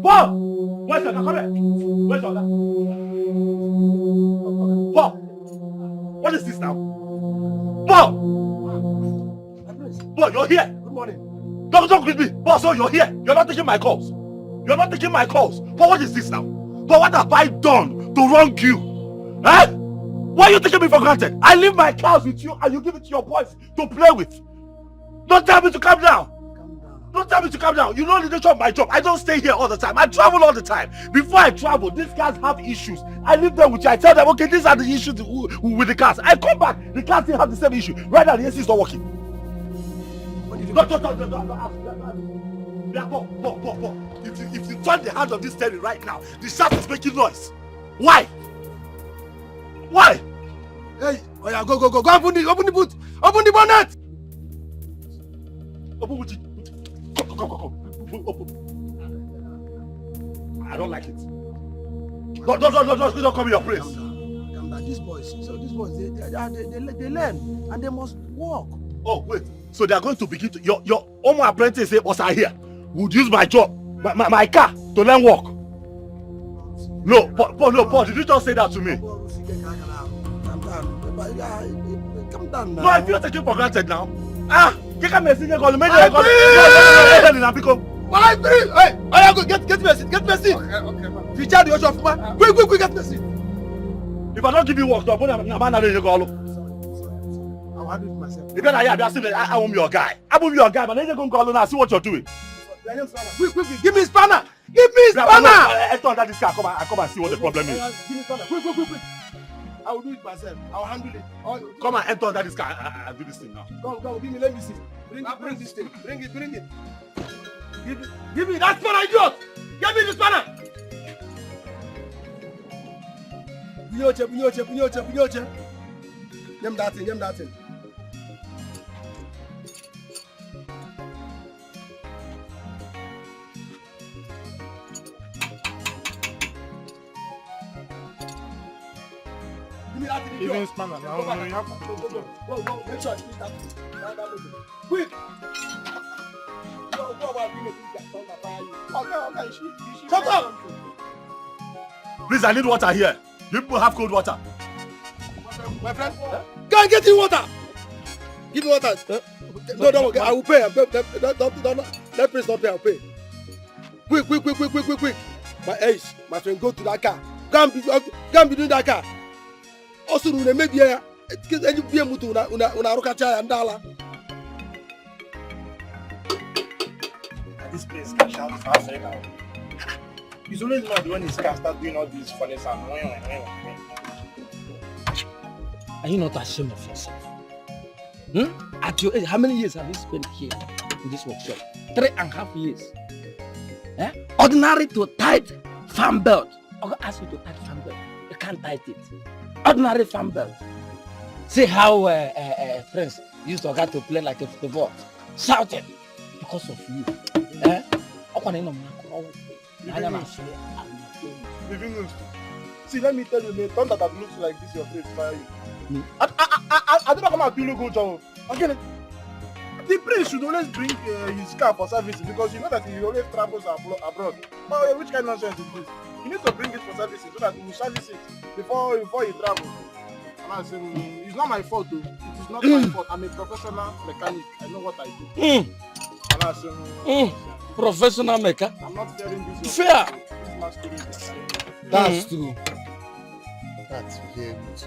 Paul! Where's your come here? Where's your Paul! What is this now? Paul! Paul, you're here! Good morning. Don't greet me! Paul, so you're here! You're not taking my calls! You're not taking my calls! Paul, what is this now? Paul, what have I done to wrong you? Eh? Why are you taking me for granted? I leave my cows with you and you give it to your boys to play with. Don't tell me to calm down. Don't tell me to calm down. You know the nature of my job. I don't stay here all the time. I travel all the time. Before I travel, these guys have issues. I leave them with you. I tell them, okay, these are the issues with the cars. I come back, the cars still have the same issue. Right now, the AC is not working. Don't. If you turn the hand of this steering right now, the shaft is making noise. Why? Why? Hey, oh yeah, go, open the boot, open the bonnet. Open with it. Go. Open. I don't like it. Don't come in your place. Calm down. These boys, they learn and they must work. Oh, wait. So they are going to begin to your own apprentice was here. Would use my job, my car to learn work. No, Paul, did you just say that to me? Calm down now. No, I feel taken for granted now. Get me a single call. My breathe! Hey, I go get me a seat. Get me a seat. Okay. Feature the ocean man. Quick, get me a seat. If I don't give you work, to open a man and you go. I'll handle it myself. If I am your guy. I will be your guy, but then you go call and see what you're doing. Quick, give me spanner. Give me spanner. Enter under this car. Come and see what the problem is. Give me spanner. Quick. I will do it myself. I'll handle it. Come and enter under this car. I'll do this thing now. Come, give me. Let me see. Bring this thing. Bring it. Give me that spanner, idiot. Give me the spanner. Bunyoche. Give that thing. Even spanner now. Go. Make sure you that quick. Go about being a okay. Shut up. Please, I need water here. You people have cold water. My friend, go and get you water. Give me water. No, I will pay. Don't, let please not pay. I'll pay. Quick. My friend, go to that car. Go and be doing that car. Also, we may be here. You be able to una rokacha and dollar. This place can shout fast right now. It's always not when this car start doing all these funny sounds. Are you not ashamed of yourself? At your age, how many years have you spent here in this workshop? 3.5 years. Ordinary to tight farm belt. I'm going to ask you to tight farm belt. You can't tight it. Ordinary farm belt. See how friends used to get to play like a football. Shouting because of you. See, let me tell you, the thunder that looks like this, your face fire you. I don't know come out to look good, Joe. Okay, the prince should always bring his car for servicing because you know that he always travels abroad. Oh, which kind of nonsense is this? You need to bring it for servicing so that he will service it before he travels. And I said, it's not my fault though. It is not my fault. I'm a professional mechanic. I know what I do. And I said, professional mechanic. I'm not telling this. Fair. That's true. That's very good.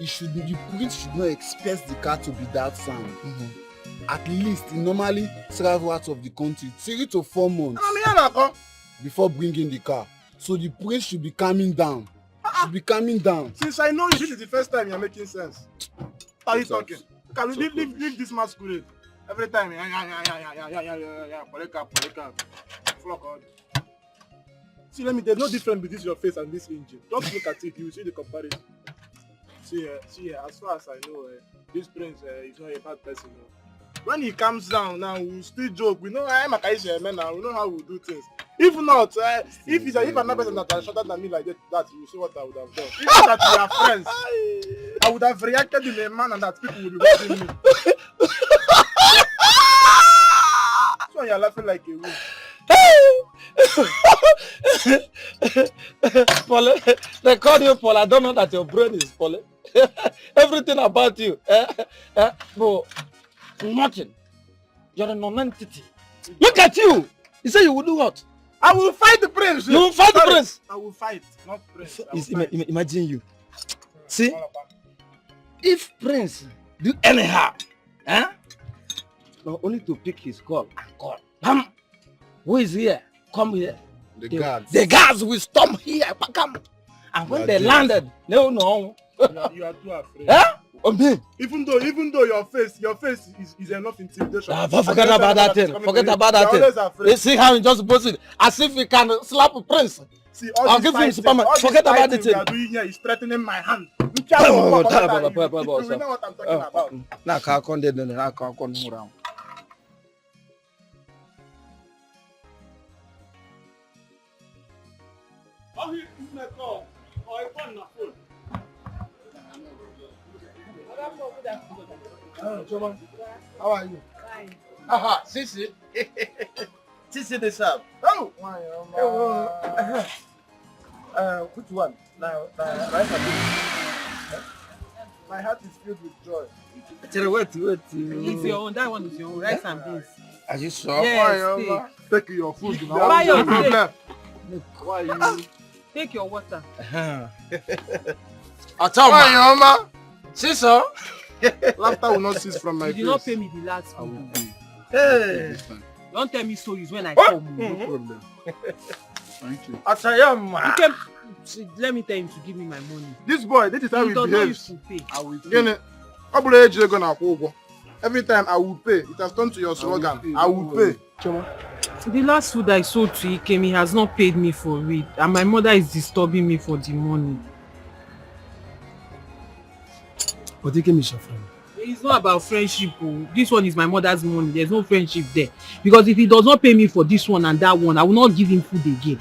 The prince should not expect the car to be that sound. At least he normally travel out of the country 3 to 4 months before bringing the car. So the prince should be calming down. Since I know you, this is the first time you're making sense. How are you talking? Can we leave this masquerade? Every time, Poleka. Flock on. See, there's no difference between your face and this engine. Just look at it, you will see the comparison. See, as far as I know, this prince is not a bad person. When he comes down now, we'll still joke. We know I'm a Kaisha man now. We know how we do things. If not, if another person that is shorter than me like that, you see what I would have done. If that we are friends, I would have reacted in a manner that people would be watching me. So you're laughing like a wolf. Paul, they call you Paul. I don't know that your brain is Paul. Everything about you. But nothing. You're a non-entity. Look at you. You say you will do what? I will fight the prince. You will fight the prince. I will fight, not prince. I will fight. Imagine you. See, if prince do anyhow, not only to pick his call and call. Who is here? Come here. The guards. The guards will storm here. Come. And when they landed, no. You are too afraid. Me. Even though your face is enough intimidation. Forget about that thing. Forget about that thing. You see how he just puts it as if he can slap a prince. See, I'll give him Superman. Forget about the thing. We are doing here is threatening my hand. You Oh, know what I'm talking about. Now, I can't come around. How are you? Fine. Aha, Sisi. Sisi this up. Oh, which one? Now, right at my heart is filled with joy. Wait. It's your own. That one is your own. Rice and beans. Are you sure? Yes, Take your food. Buy your food. Why you? Take your water. Mama. Sister. Laughter will not cease from my You face. did not pay me the last I will food. pay. Hey. Don't tell me stories when I come. No problem. Thank you. You came, see, let me tell him to give me my money. This boy, this is how He he does not behaves. used to pay. I will pay. Gene, Abule gonna go. Every time I will pay. It has turned to your slogan. I will pay. The last food I sold to Ikem, he has not paid me for it. And my mother is disturbing me for the money. But Ikem is your friend. It's not about friendship. Oh. This one is my mother's money. There's no friendship there. Because if he does not pay me for this one and that one, I will not give him food again.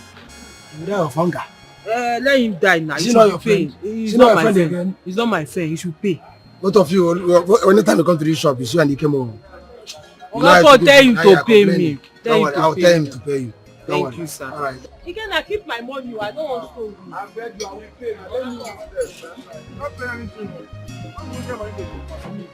You die of hunger. Let him die now. Is He he not should your pay. friend? He's Is he not not my your friend friend. again? He's not my friend. He should pay. Both of you, anytime you come to this shop, you see and he came home. That's what tell him to pay me. Don't worry, I'll tell him to pay you. Thank you, sir. All right. Again, I keep my money. I don't want to. I beg you, I will pay. Now, let me use this. Not pay anything. I'm going to get my money.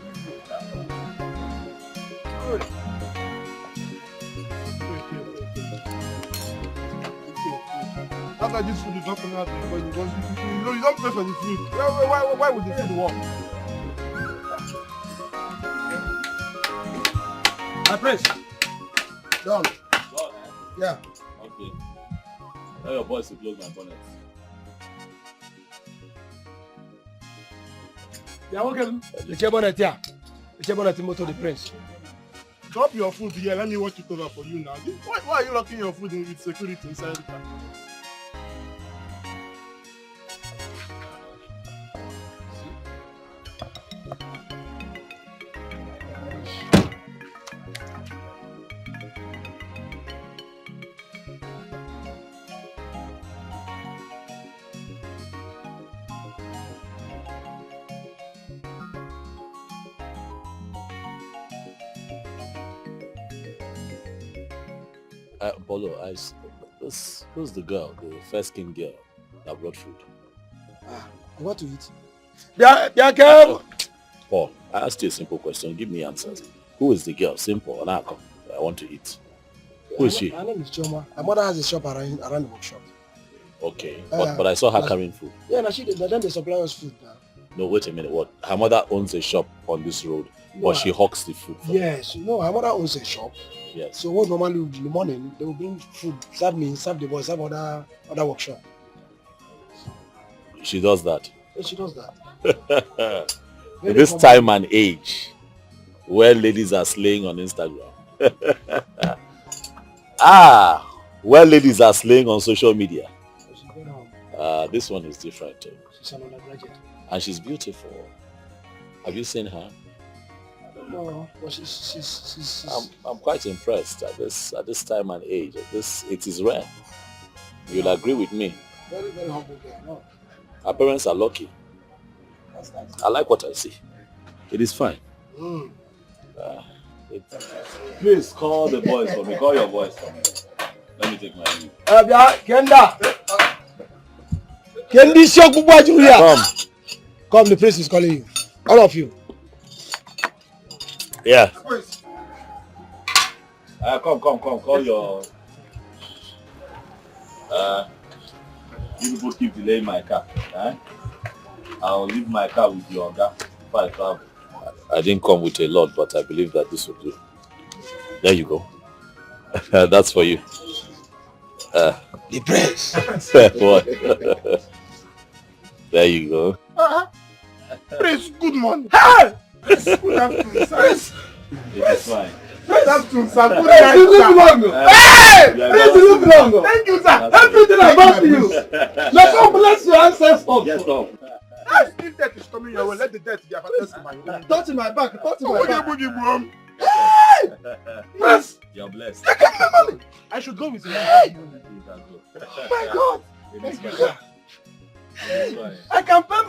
After this food is not coming out because you don't pay for the food. Why would the food work? My prince. Done. Yeah. Okay. Tell your boys to close my bonnet. Yeah, okay. The chairman here. The chairman motor the prince. Drop your food here. Let me watch it over for you now. Why are you locking your food in with security inside the car? Polo, who's the girl, the fair skinned girl that brought food? What to eat? Yeah, girl. Paul, I asked you a simple question. Give me answers. Who is the girl? Simple. And I come. I want to eat. Who is she? Her name is Choma. Her mother has a shop around the workshop. Okay, but I saw her carrying food. Yeah, now then they supply us food now. No, wait a minute. What? Her mother owns a shop on this road, but she hawks the food. Yes, her mother owns a shop. Yes. So what normally in the morning they will bring food, serve me, serve the boys, serve other workshop. She does that. Yeah, she does that. In this time and age, where ladies are slaying on Instagram. Where ladies are slaying on social media. This one is different too. She's an undergraduate. And she's beautiful. Have you seen her? No, but she's I'm quite impressed at this time and age. It is rare. You'll agree with me. very, very humble girl. No. Her parents are lucky. That's nice. I like what I see. It is fine. Mm. Please call the boys for me. Call your boys for me. Let me take my leave. Kenda. Kendi Shokubu Julia. Come, the prince is calling you. All of you. Yeah. Come. Call your. You people keep delaying my car. I'll leave my car with your guy before I travel. I didn't come with a lot, but I believe that this will do. There you go. That's for you. The prince. What? There you go. Prince, good morning. Hey! Good afternoon, sir. It's fine. Good afternoon, sir. Good Prince, you look night, long. Hey! Yeah, Prince, you look long. Thank you, sir. Everything about you. Let God bless your ancestors. Get off. If death is coming your way, let the death be advertised to my own. Touch my back. Touch my back. Prince, You're blessed. I should go with you. You can go. My God. It's fine. It's fine. I can pay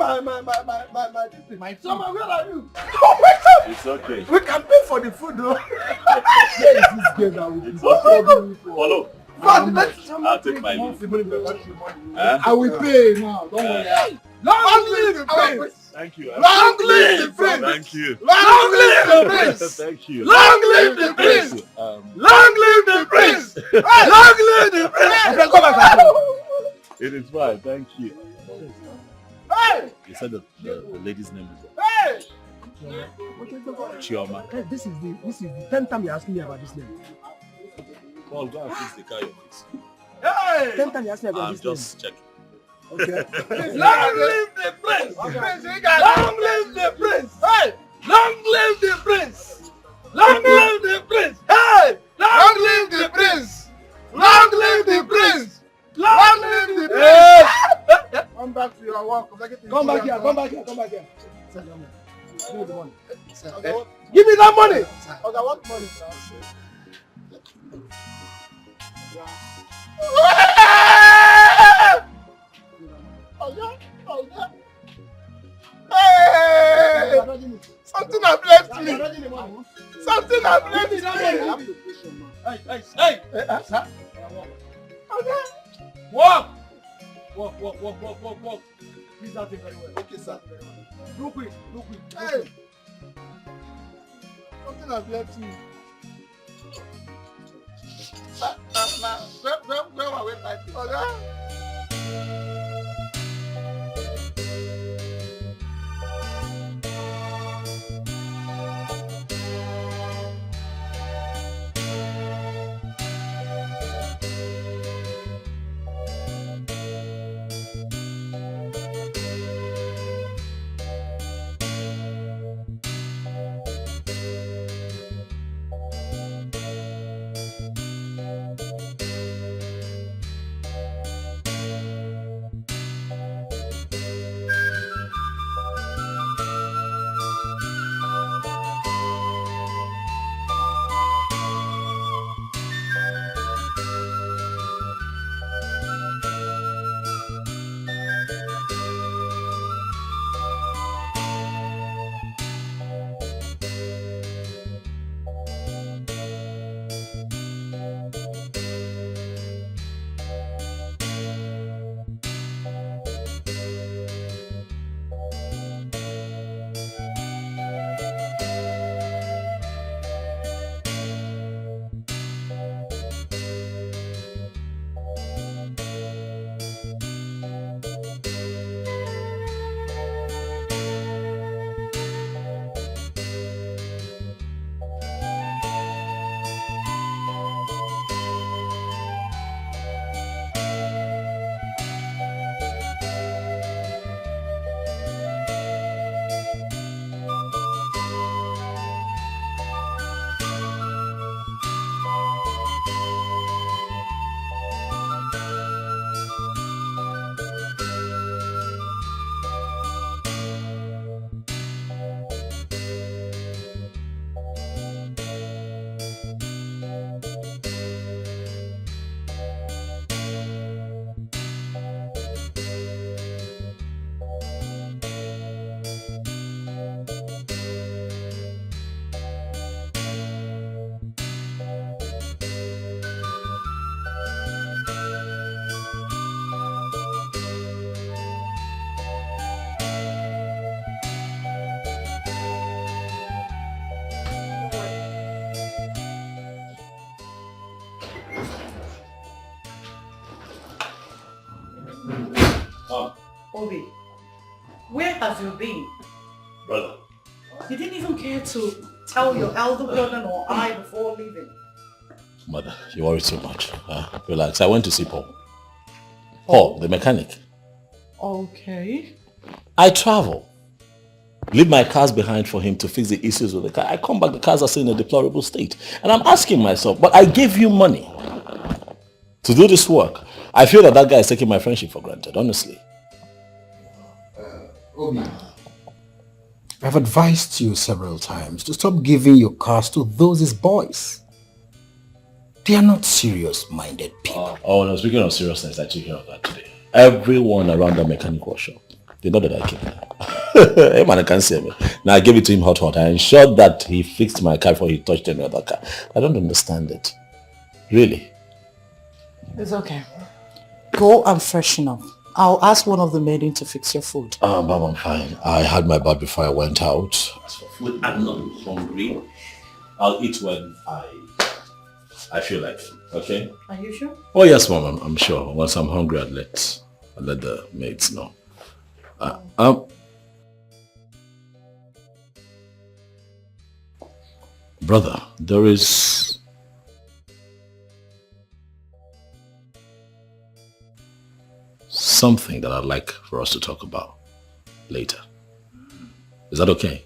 my Summer, where are you? Oh my God. It's okay. We can pay for the food though. Where is this girl that will be? It's okay. Follow. But let's I'll take my leave. I will pay now. Don't worry. long live the prince. Thank you. Long live the prince. Thank you. Long live the prince. Thank you. Long live the prince. Long live the prince. Long live the prince. Come back. It is fine. Thank you. Hey! You said the lady's name is Hey! Chioma. This is the 10th time you're asking me about this name. Paul, go and fix the car, your face. Hey! 10th time you're asking me about I'm this name. just checking. Okay. Long live the prince. Long live the prince. Hey! Long live the prince. Long live the prince. Hey! Long live the prince. Long live the prince. Long live the prince. Come back to your work. Come back here. Give me the money. Okay. Give me that money. Okay, what money, sir? Hey! Something has left me. Something has left me. Hey! Sir? Okay. Walk. Please don't think very well. Okay, sir. Look quick. Hey! Something has left me. Where are we fighting? Okay. Obi, where have you been? Brother. You didn't even care to tell your elder brother or I before leaving. Mother, you worry too much. Relax. I went to see Paul. Paul, the mechanic. Okay. I travel. Leave my cars behind for him to fix the issues with the car. I come back, the cars are still in a deplorable state. And I'm asking myself, but I gave you money to do this work. I feel that guy is taking my friendship for granted, honestly. Obi, I've advised you several times to stop giving your cars to those his boys. They are not serious-minded people. No, speaking of seriousness, I took care of that today. Everyone around the mechanic workshop, they know that I came there. Hey man, I can't say me. Now I gave it to him hot. I ensured that he fixed my car before he touched any other car. I don't understand it. Really. It's okay. Go and freshen up. I'll ask one of the maiden to fix your food. Mom, I'm fine. I had my bath before I went out. As for food, I'm not hungry. I'll eat when I feel like it, okay? Are you sure? Oh yes, Mom, I'm sure. Once I'm hungry, I'll let the maids know. Brother, there is something that I'd like for us to talk about later. Is that okay?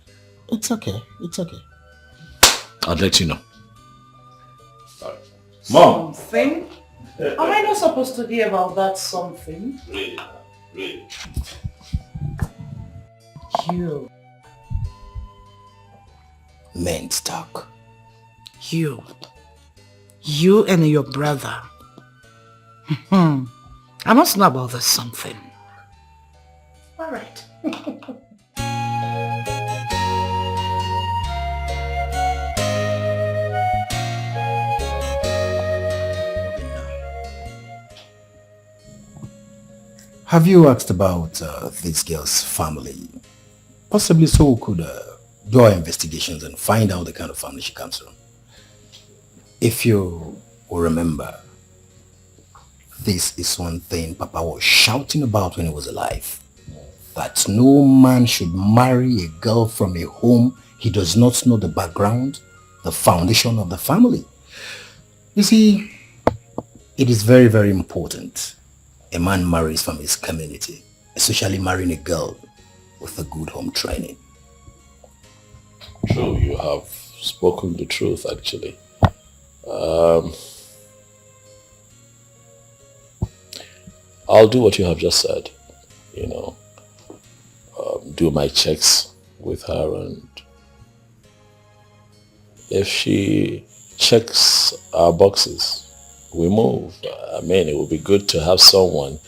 It's okay. It's okay. I'll let you know. Mom! Something? Am I not supposed to hear about that something? Really? Really? You. Men's talk. You and your brother. I must know about this something. All right. Have you asked about this girl's family? Possibly so we could do our investigations and find out the kind of family she comes from. If you will remember, this is one thing Papa was shouting about when he was alive. That no man should marry a girl from a home he does not know the background, the foundation of the family. You see, it is very, very important a man marries from his community, especially marrying a girl with a good home training. True, you have spoken the truth actually. I'll do what you have just said, do my checks with her, and if she checks our boxes, we move. I mean, it would be good to have someone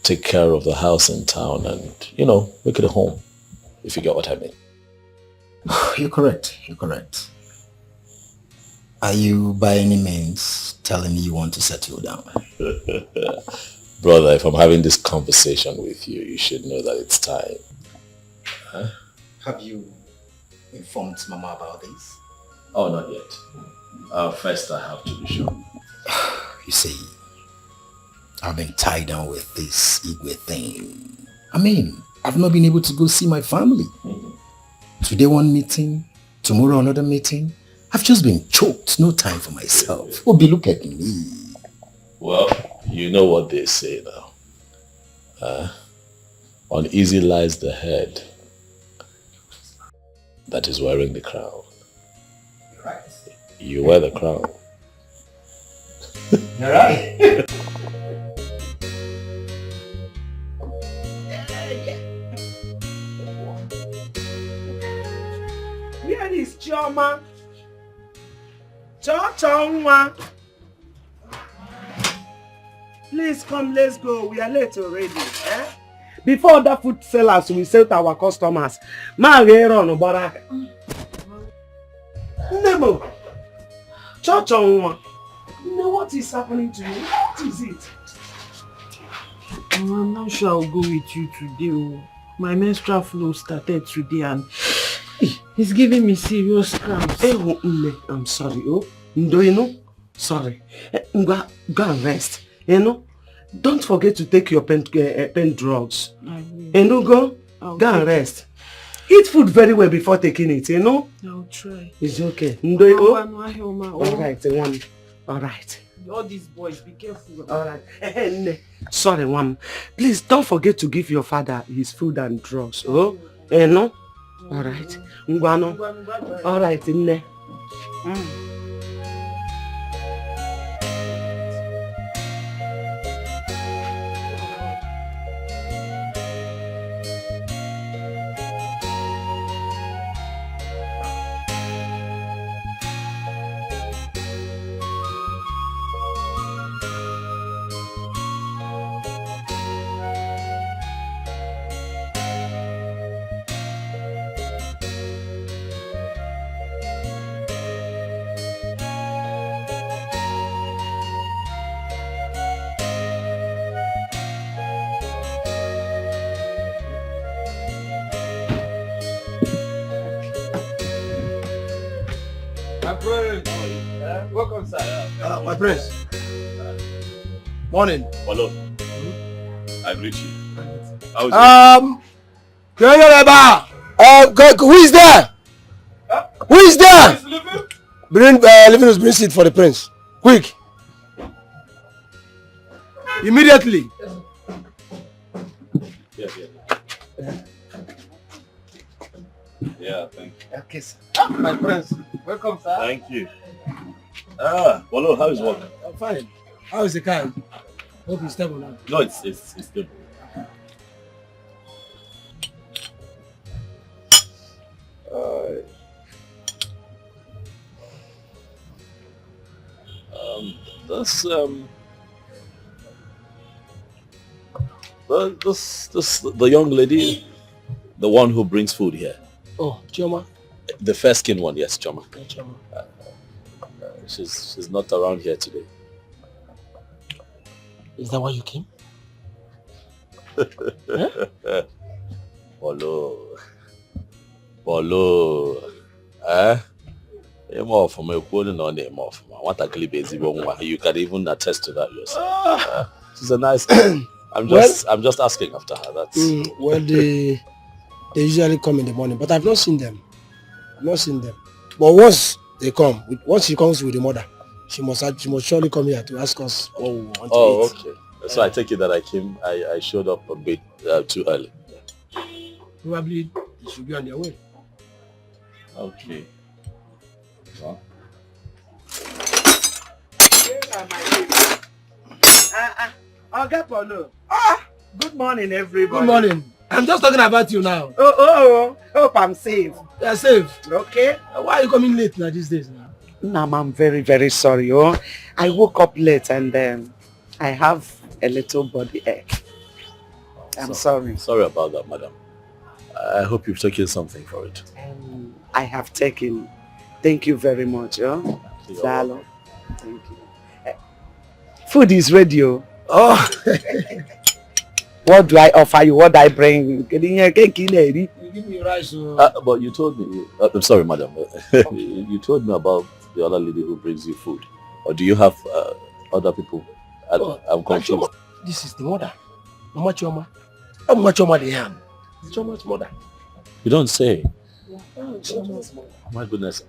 take care of the house in town and, make it a home, if you get what I mean. You're correct. You're correct. Are you by any means telling me you want to settle down? Brother, if I'm having this conversation with you, you should know that it's time. Huh? Have you informed Mama about this? Oh, not yet. First I have to be sure. You see, I've been tied down with this Igwe thing. I mean, I've not been able to go see my family. Today one meeting, tomorrow another meeting. I've just been choked, no time for myself. Obi, look at me. Well, you know what they say now. Uneasy lies the head that is wearing the crown. You're right. You wear the crown. You're right. Where is Chioma? Chonwa. Please come, let's go. We are late already. Before other food sellers will sell to our customers. Nemo. Chonwa. What is happening to you? What is it? I'm not sure I'll go with you today. Oh. My menstrual flow started today and it's giving me serious cramps. I'm sorry. Sorry. Go and rest. Don't forget to take your pain drugs. I will. Enugo, go and rest. Eat food very well before taking it, you know? I'll try. It's okay. Alright, one. Alright. All these boys, be careful. Alright. Sorry, one. Please don't forget to give your father his food and drugs. Oh? No? Alright. Ngwano. Alright, Nne. Welcome, sir. My prince. Morning. Hello. I greet you. How is Who is there? Who is there? Bring Livinus, bring seat for the prince. Quick. Immediately. Yeah, thank you. Okay, sir. My prince. Welcome, sir. Thank you. Hello, how is work? I'm fine. How is the car? Hope it's stable now. No, it's stable. The young lady, the one who brings food here. Oh, Chioma. The fair skinned one, yes, Choma. Yeah, Chioma. She's not around here today. Is that why you came? Bolo. More from a quoting on name of what a clip is. You can even attest to that yourself. She's a nice girl. I'm just asking after her. That's well, they usually come in the morning, but I've not seen them. But once they come, once she comes with the mother, she must surely come here to ask us what we want to eat. Okay. So I take it that I showed up a bit too early. Probably they should be on their way. Okay. Well. Good morning, everybody. Good morning. I'm just talking about you now. Hope I'm safe. You're safe. Okay. Why are you coming late now these days now? Nam, I'm very, very sorry. I woke up late and I have a little body ache. I'm sorry. Sorry about that, madam. I hope you've taken something for it. I have taken. Thank you very much. Dalo. Thank you. Food is ready. Oh. What do I offer you? What do I bring? You give me rice. But you told me. I'm sorry, madam. You told me about the other lady who brings you food. Or do you have other people? I'm confused. This is the mother. Mama Choma. How much Choma they have? Choma's mother. You don't say. Choma's mother. Oh my goodness.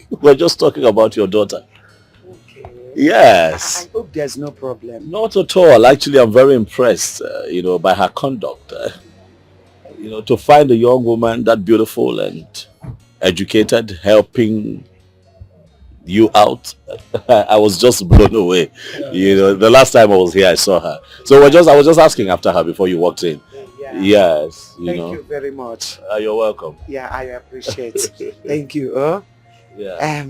We're just talking about your daughter. Okay. Yes. I hope there's no problem. Not at all. Actually, I'm very impressed, by her conduct. To find a young woman that beautiful and educated, helping you out. I was just blown away. Yeah. The last time I was here, I saw her. So I was just asking after her before you walked in. Yeah. Yes. Thank you very much. You're welcome. Yeah, I appreciate it. Thank you. Yeah.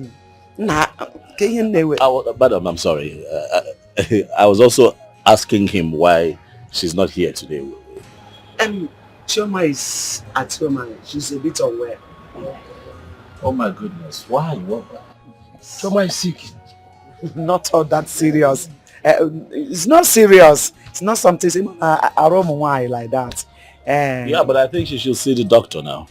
Madam, I'm sorry. I was also asking him why she's not here today. Chioma is at home. She's a bit unwell. Oh my goodness. Why? Chioma is sick. Not all that serious. It's not serious. It's not something like that. Yeah, but I think she should see the doctor now.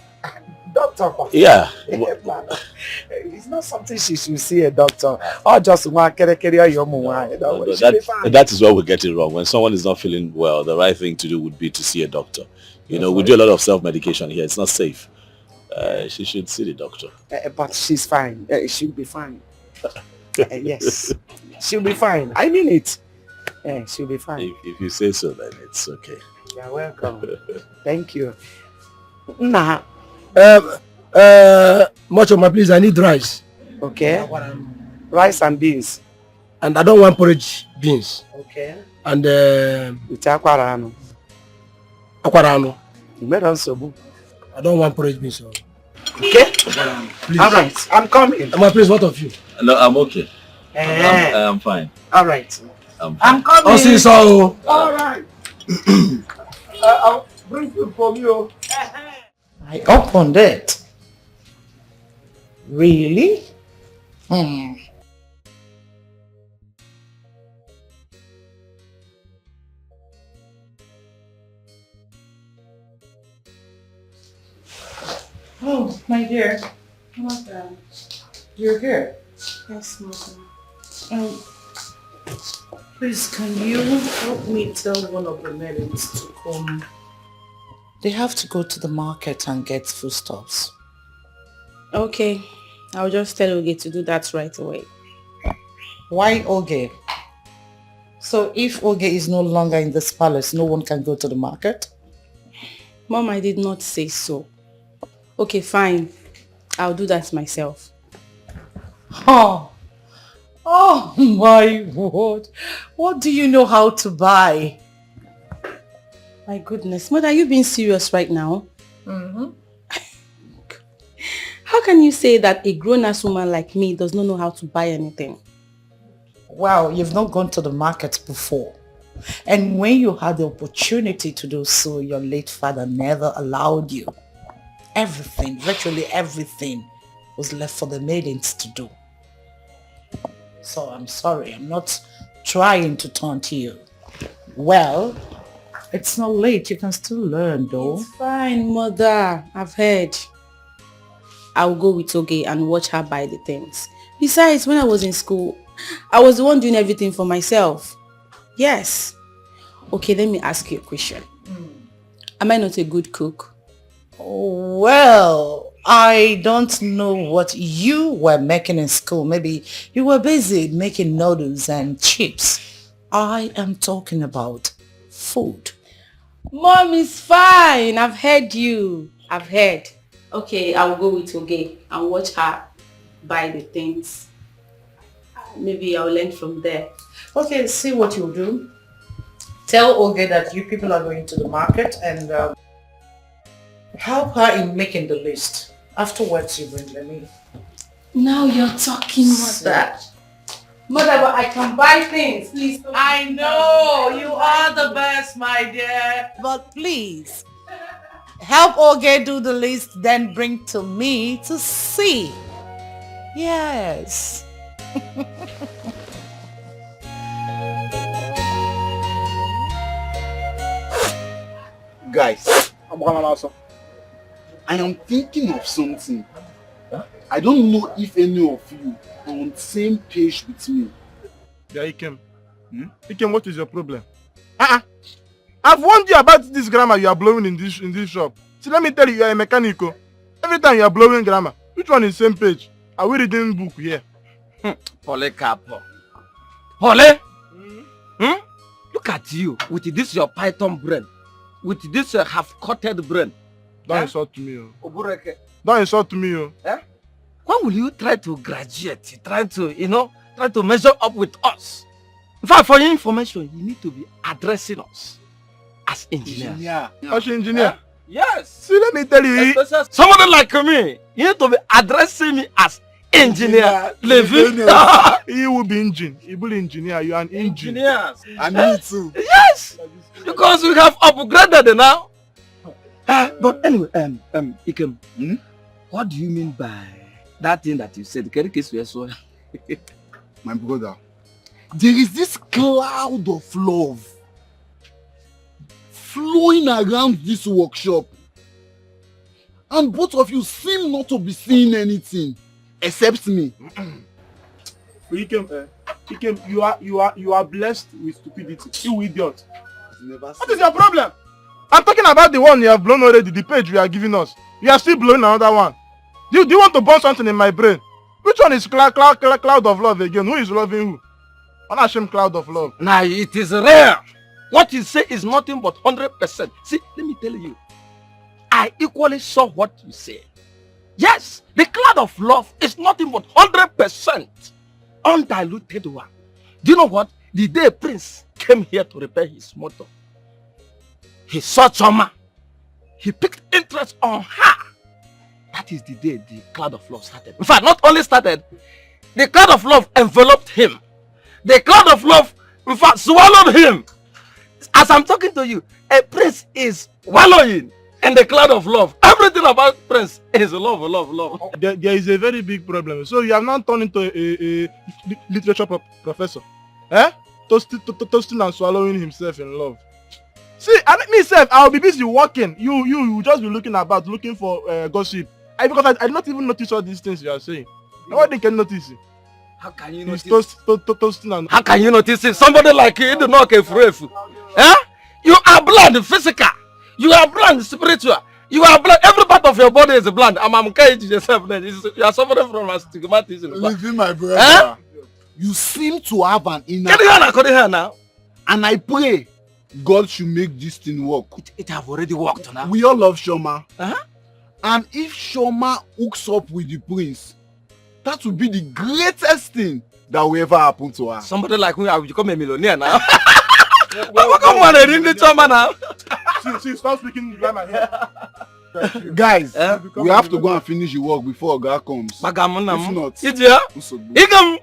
doctor. Yeah. It's not something she should see a doctor. Or just one carry your mom. That is where we get it wrong. When someone is not feeling well, the right thing to do would be to see a doctor. You know, we do a lot of self-medication here. It's not safe. She should see the doctor. But she's fine. She'll be fine. Yes. She'll be fine. I mean it. She'll be fine. If you say so, then it's okay. You're welcome. Thank you. Nah. Mochoma, please, I need rice. Okay. Rice and beans. And I don't want porridge beans. Okay. And With aquarano. aquarano. You made us so. I don't want porridge beans. So. Okay. Please. All right. I'm coming. Please, what of you? No, I'm okay. I'm fine. All right. I'm coming. I'll see you so. All right. I'll bring food for you. I opened it. Really? Oh, my dear. Mother. You're here. Yes, mother. Please, can you help me tell one of the maidens to come? They have to go to the market and get foodstuffs. Okay. I'll just tell Oge to do that right away. Why Oge? So if Oge is no longer in this palace, no one can go to the market? Mom, I did not say so. Okay, fine. I'll do that myself. Oh my word. What do you know how to buy? My goodness. Mother, are you being serious right now? Mm-hmm. How can you say that a grown-ass woman like me does not know how to buy anything? Well, you've not gone to the market before. And when you had the opportunity to do so, your late father never allowed you. Everything, virtually everything, was left for the maidens to do. So I'm sorry, I'm not trying to taunt you. Well, it's not late, you can still learn though. It's fine, Mother. I've heard. I'll go with Oge and watch her buy the things. Besides, when I was in school, I was the one doing everything for myself. Yes. Okay, let me ask you a question. Am I not a good cook? Well, I don't know what you were making in school. Maybe you were busy making noodles and chips. I am talking about food. Mom is fine. I've heard you. I've heard. Okay, I'll go with Oge and watch her buy the things. Maybe I'll learn from there. Okay, see what you'll do. Tell Oge that you people are going to the market and help her in making the list. Afterwards, you bring them in. Now you're talking, Mother. Mother, but I can buy things. Please don't. I know, you are the best, my dear. But please, help Oge do the list, then bring to me to see. Yes. Guys, I am thinking of something. I don't know if any of you are on the same page with me. Yeah, Ikem. Ikem, what is your problem? I've warned you about this grammar you are blowing in this shop. See, let me tell you, you are a mechanic. Every time you are blowing grammar, which one is same page? Are we reading book here? Polycarpo. Holly? Look at you with this your python brain. With this half-coated brain. Don't insult me. Don't insult me. When will you try to graduate? Try to measure up with us? In fact, for your information, you need to be addressing us as engineers. As engineer? Yes. See, let me tell you. Somebody like me, you need to be addressing me as engineer. Levi. He will be engine. He will be engineer. You are an engine. Engineers. And me too. Yes. Because we have upgraded now. But anyway, Ikem, what do you mean by that thing that you said? My brother, there is this cloud of love flowing around this workshop. And both of you seem not to be seeing anything except me. Ikem, you are blessed with stupidity. You idiot. What is your problem? I'm talking about the one you have blown already, the page you are giving us. You are still blowing another one. Do you want to burn something in my brain? Which one is cloud of love again? Who is loving who? Unashamed cloud of love. Now it is rare. What you say is nothing but 100%. See, let me tell you. I equally saw what you say. Yes, the cloud of love is nothing but 100% undiluted one. Do you know what? The day Prince came here to repair his motor, he saw Choma. He picked interest on her. That is the day the cloud of love started. In fact, not only started, the cloud of love enveloped him. The cloud of love, in fact, swallowed him. As I'm talking to you, a prince is wallowing in the cloud of love. Everything about Prince is love, love, love. There is a very big problem. So you have now turned into a literature professor. Eh? Toasting and swallowing himself in love. See, myself, I'll be busy working. You will just be looking about, looking for gossip. Because I did not even notice all these things you are saying. Nobody can notice it. How can you notice? Toasting and... How can you notice it? Somebody like you do not care for it. Eh? You are blind physical. You are blind spiritual. You are blind. Every part of your body is blind. I'm encouraging yourself. You are suffering from astigmatism. Listen, my brother. Eh? You seem to have an inner... Can you hear now? And I pray God should make this thing work. It have already worked now. We all love Shoma. Uh-huh. And if Shoma hooks up with the prince, that would be the greatest thing that will ever happen to her. Somebody like me, I will become a millionaire now. Come on, ring the Choma now. See, stop speaking grammar here. Guys, we have to go and finish the work before God comes. If not, Igam.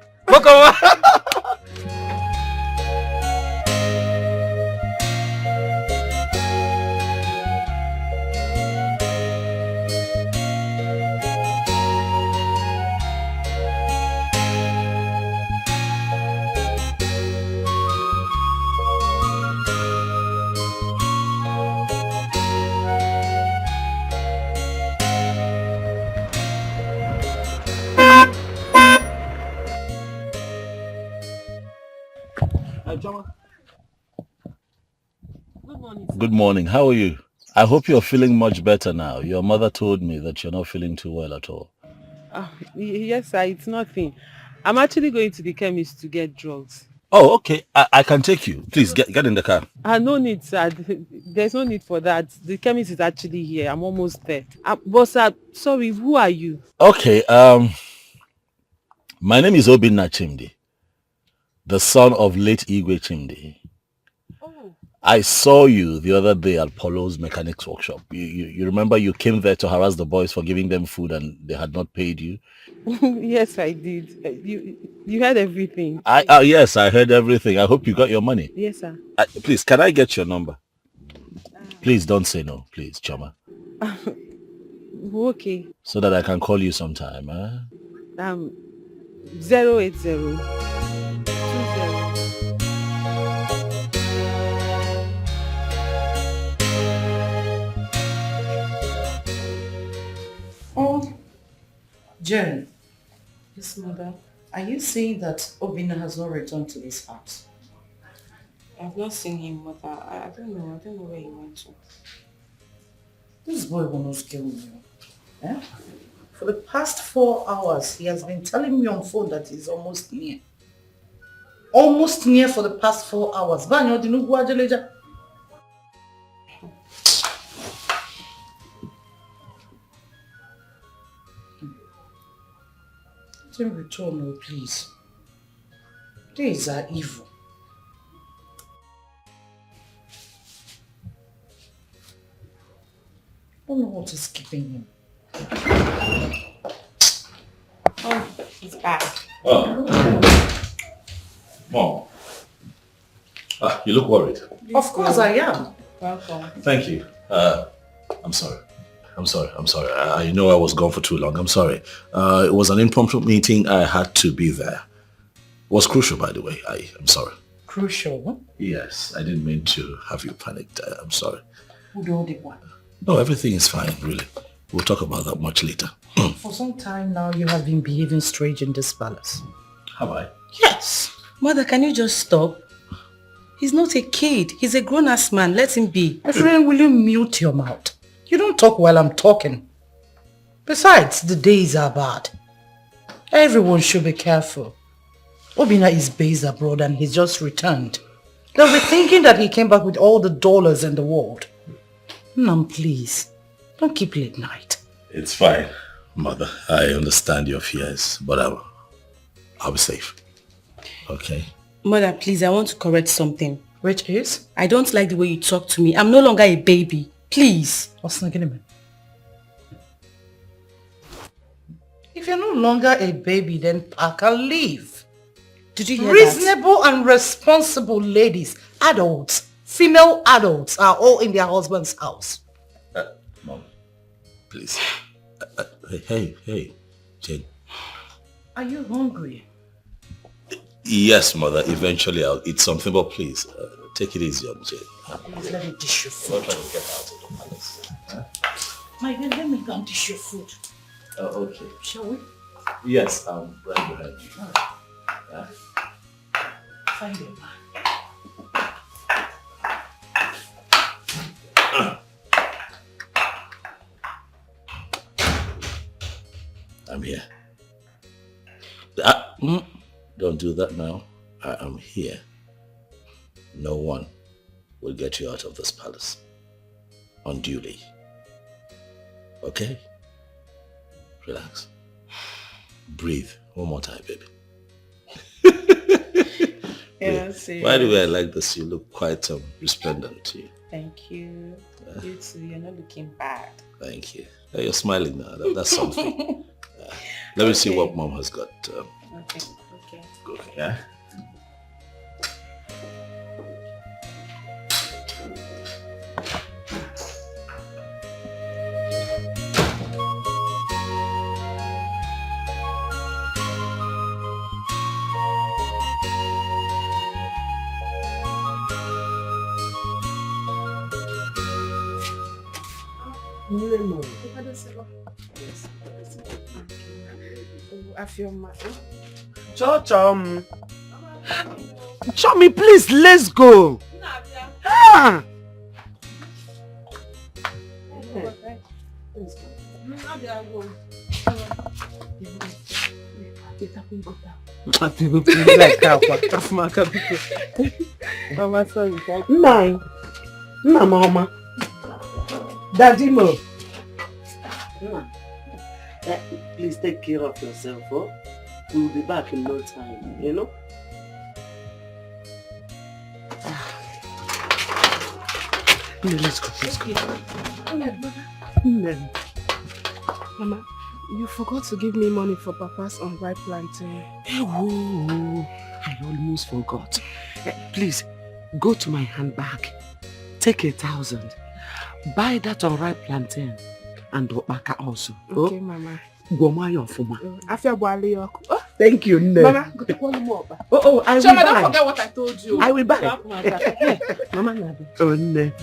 Good morning. How are you? I hope you're feeling much better now. Your mother told me that you're not feeling too well at all. Yes, sir, it's nothing. I'm actually going to the chemist to get drugs. Oh, okay. I can take you. Please get in the car. No need, sir. There's no need for that. The chemist is actually here. I'm almost there. But sir, sorry, who are you? Okay. My name is Obinna Chimdi, the son of late Igwe Chimdi. I saw you the other day at Polo's mechanics workshop. You remember you came there to harass the boys for giving them food and they had not paid you? Yes, I did. You heard everything. Yes, I heard everything. I hope you got your money. Yes, sir. Please, can I get your number? Please don't say no, please, Choma. Okay. So that I can call you sometime, huh? 080 20. Oh, Jen, Yes, mother. are you saying that Obina has not returned to this house? I've not seen him, mother. I don't know. I don't know where he went to. This boy will not kill me. Eh? For the past 4 hours, he has been telling me on phone that he's almost near. Almost near for the past 4 hours. Banyo dinu guajeleja. Don't return, no, please. These are evil. I don't know what is keeping him. Oh, he's back. Oh. Mom. You look worried. Of course I am. Welcome. Thank you. I'm sorry. I know I was gone for too long. I'm sorry. It was an impromptu meeting. I had to be there. It was crucial, by the way. I'm sorry. Crucial, huh? Yes, I didn't mean to have you panicked. I'm sorry. Who do the one? No, everything is fine, really. We'll talk about that much later. For some time now, you have been behaving strange in this palace. Have I? Yes. Mother, can you just stop? He's not a kid. He's a grown-ass man. Let him be. My friend, will you mute your mouth? You don't talk while I'm talking. Besides, the days are bad. Everyone should be careful. Obina is based abroad and he's just returned. They'll be thinking that he came back with all the dollars in the world. Nam, please, don't keep late night. It's fine, Mother. I understand your fears, but I'll be safe. Okay? Mother, please, I want to correct something. Which is? I don't like the way you talk to me. I'm no longer a baby. Please. What's not getting me? If you're no longer a baby, then pack and leave. Did you hear Reasonable and responsible ladies, adults, female adults are all in their husband's house. Mom, please. Hey, Jane. Are you hungry? Yes, Mother. Eventually I'll eat something, but please, take it easy on Jane. Please let me dish your food. Don't try to get out of the palace. My dear, let me go and dish your food. Oh, okay. Shall we? Yes, I'm right behind you. Yeah. Find it. I'm here. Don't do that now. I am here. No one will get you out of this palace unduly. Okay? Relax. Breathe. One more time, baby. Yeah, by the way, I like this. You look quite resplendent. Thank you. You too. You're not looking bad. Thank you. You're smiling now. That's something. Let me see what Mom has got. Okay. Good. Yeah. Chummy, please, let's go. Ah. Mama. Daddy Mo. Please take care of yourself, oh? We'll be back in no time, you know? Let's go. Mama, you forgot to give me money for Papa's unripe plantain. Oh, I almost forgot. Please, go to my handbag. Take 1,000. Buy that unripe plantain and Opaka also. Okay, Mama. Thank you, Nne. Mama, go to call Oh, I will Shama, buy. don't forget what I told you. I will buy. Mama, Nabi. Oh, Nne.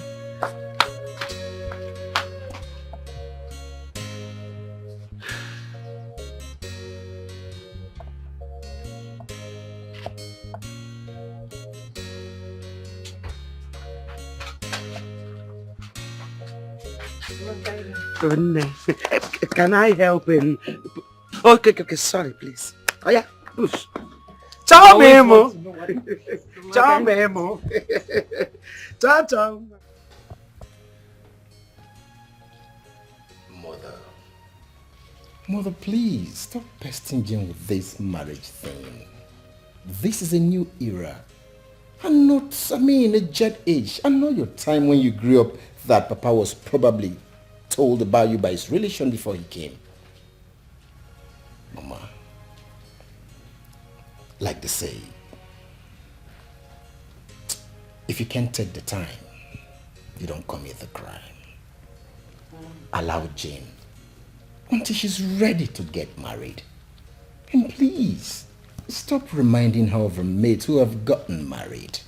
Can I help him? Okay, sorry, please. Oh yeah, push. Ciao, Memo. Ciao, Memo. Ciao. Mother, please stop pesting Jane with this marriage thing. This is a new era. And not, a jet age. I know your time when you grew up that Papa was probably told about you by his relation before he came. Mama, like they say, if you can't take the time, you don't commit the crime. Allow Jane until she's ready to get married. And please, stop reminding her of her mates who have gotten married.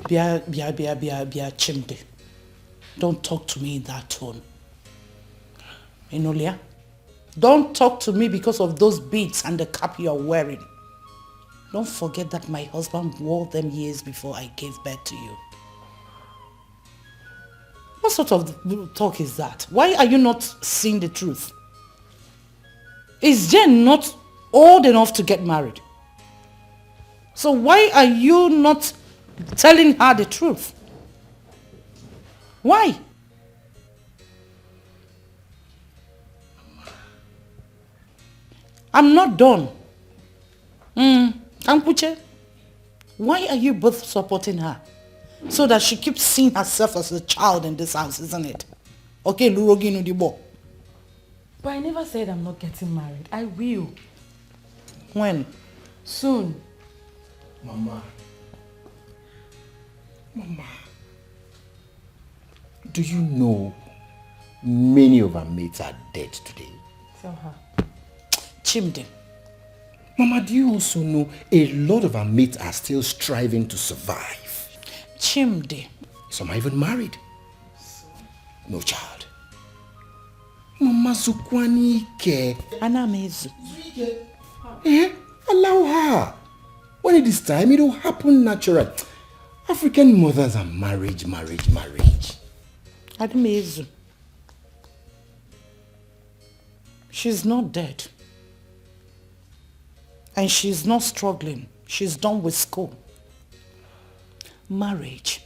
Bia Chimde. Don't talk to me in that tone. Enolia, don't talk to me because of those beads and the cap you're wearing. Don't forget that my husband wore them years before I gave birth to you. What sort of talk is that? Why are you not seeing the truth? Is Jane not old enough to get married? So why are you not telling her the truth? Why? I'm not done. Ampuche, why are you both supporting her? So that she keeps seeing herself as a child in this house, isn't it? Okay, Lurogi Nudibo. But I never said I'm not getting married. I will. When? Soon. Mama, do you know many of our mates are dead today? Tell her. Chimde. Mama, do you also know a lot of our mates are still striving to survive? Chimde. Some are even married. No child. Mama Zukwani Ike. Anamezu. Allow her. When it is time, it will happen naturally. African mothers are marriage. Anamezu. She's not dead. And she's not struggling. She's done with school. Marriage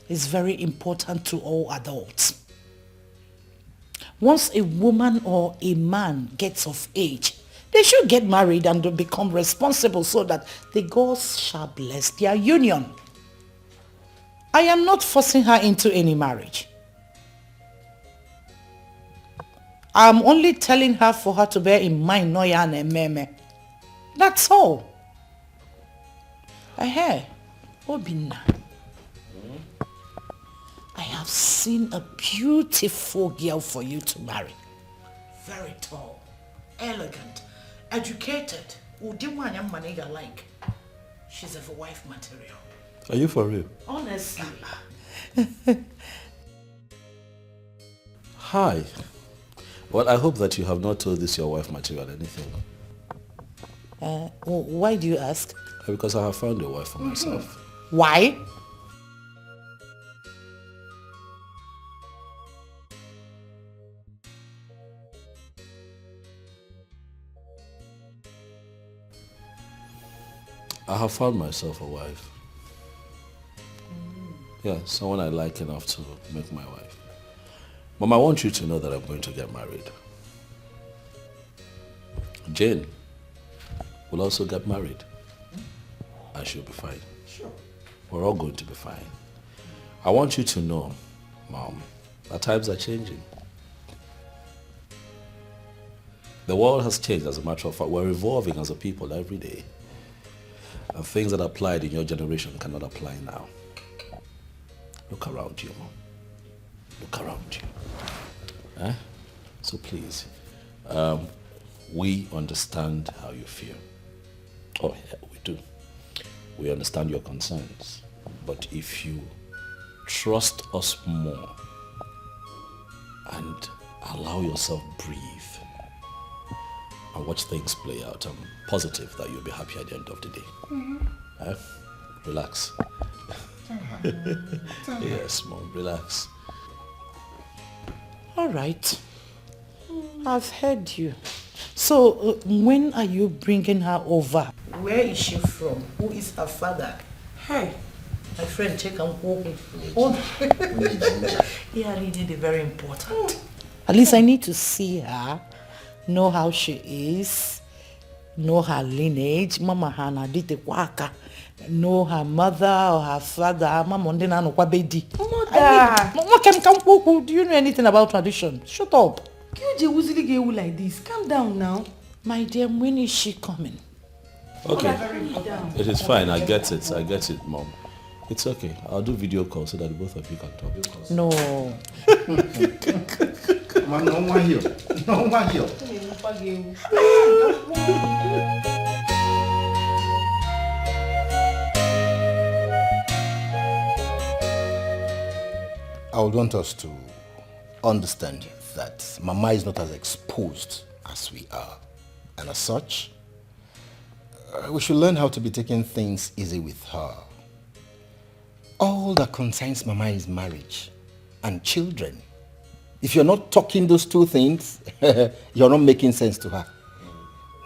is very important to all adults. Once a woman or a man gets of age, they should get married and become responsible so that the gods shall bless their union. I am not forcing her into any marriage. I'm only telling her for her to bear in mind Noya and Meme. That's all. Obina, I have seen a beautiful girl for you to marry. Very tall, elegant, educated. Like. She's a wife material. Are you for real? Honestly. Hi. Well, I hope that you have not told this your wife material anything. Why do you ask? Because I have found a wife for myself. Why? I have found myself a wife. Yeah, someone I like enough to make my wife. Mom, I want you to know that I'm going to get married. Jane will also get married. And she'll be fine. Sure. We're all going to be fine. I want you to know, Mom, that times are changing. The world has changed, as a matter of fact. We're evolving as a people every day. And things that applied in your generation cannot apply now. Look around you, Mom. Look around you. Eh? So please, we understand how you feel. Oh, yeah, we do. We understand your concerns. But if you trust us more and allow yourself breathe and watch things play out, I'm positive that you'll be happy at the end of the day. Relax. Yes, Mom, relax. All right. I've heard you. So, when are you bringing her over? Where is she from? Who is her father? Hey, my friend, check and walk. Yeah, indeed, very important. At least I need to see her, know how she is, know her lineage. Mama Hana did the waka. Know her mother or her father. Mama Ndena no kwabedi. Mama, do you know anything about tradition? Shut up. You usually get like this. Calm down now. My dear, when is she coming? Okay. It is fine. I get it. I get it, Mom. It's okay. I'll do video call so that both of you can talk. No. No one here. No one here. I would want us to understand that Mama is not as exposed as we are. And as such, we should learn how to be taking things easy with her. All that concerns Mama is marriage and children. If you're not talking those two things, you're not making sense to her.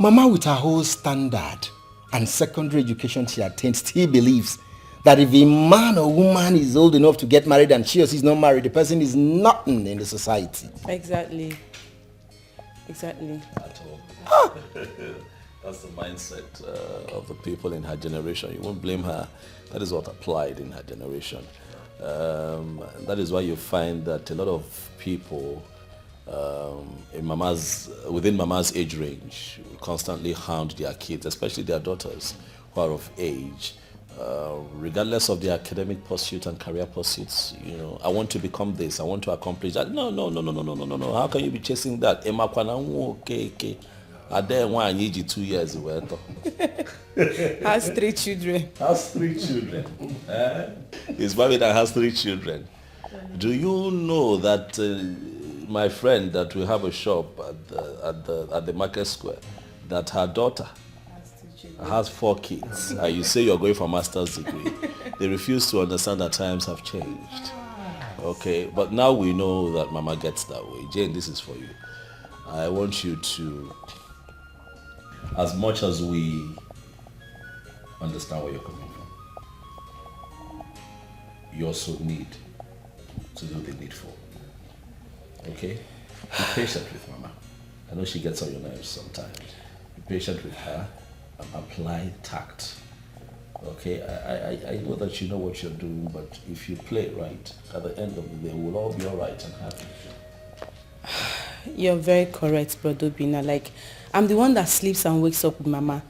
Mama, with her whole standard and secondary education she attained, still believes that if a man or woman is old enough to get married and she or she is not married, the person is nothing in the society. Exactly. Exactly. At all. That's the mindset of the people in her generation. You won't blame her. That is what applied in her generation. That is why you find that a lot of people within Mama's age range constantly hound their kids, especially their daughters who are of age, regardless of their academic pursuits and career pursuits. You know, I want to become this, I want to accomplish that. No. How can you be chasing that? Okay. I dare one you 2 years away. Has 3 children. Has 3 children. He's married and has 3 children. Do you know that my friend that we have a shop at the market square, that her daughter has 4 kids, and you say you're going for a master's degree? They refuse to understand that times have changed. Okay, but now we know that Mama gets that way. Jane, this is for you. I want you to, as much as we understand where you're coming from, you also need to do the needful. Okay? Be patient with Mama. I know she gets on your nerves sometimes. Be patient with her and apply tact. Okay? I know that you know what you're doing, but if you play right, at the end of the day, we'll all be all right and happy. You're very correct, Brother Bina. Like, I'm the one that sleeps and wakes up with Mama.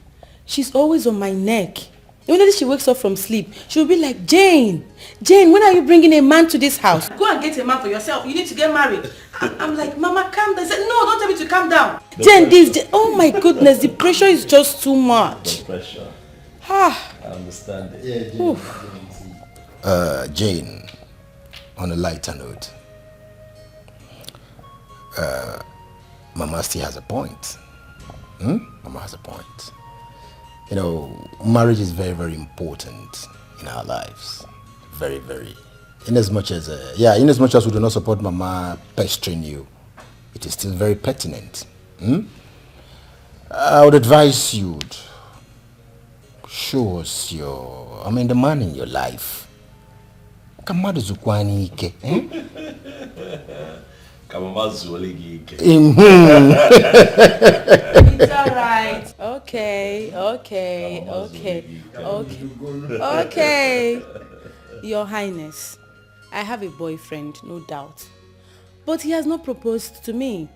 She's always on my neck. Immediately she wakes up from sleep, she'll be like, Jane, when are you bringing a man to this house? Go and get a man for yourself. You need to get married. I'm like, Mama, calm down. I said, no, don't tell me to calm down. Jane, oh my goodness, the pressure is just too much. The pressure. I understand it. Yeah, Jane, on a lighter note, Mama still has a point. Mama has a point. You know, marriage is very, very important in our lives. Very, very. In as much as we do not support Mama pestering you, it is still very pertinent. I would advise you to show us the man in your life. Kamadu Zukwani Ike. It's alright. Okay. Your Highness, I have a boyfriend, no doubt. But he has not proposed to me.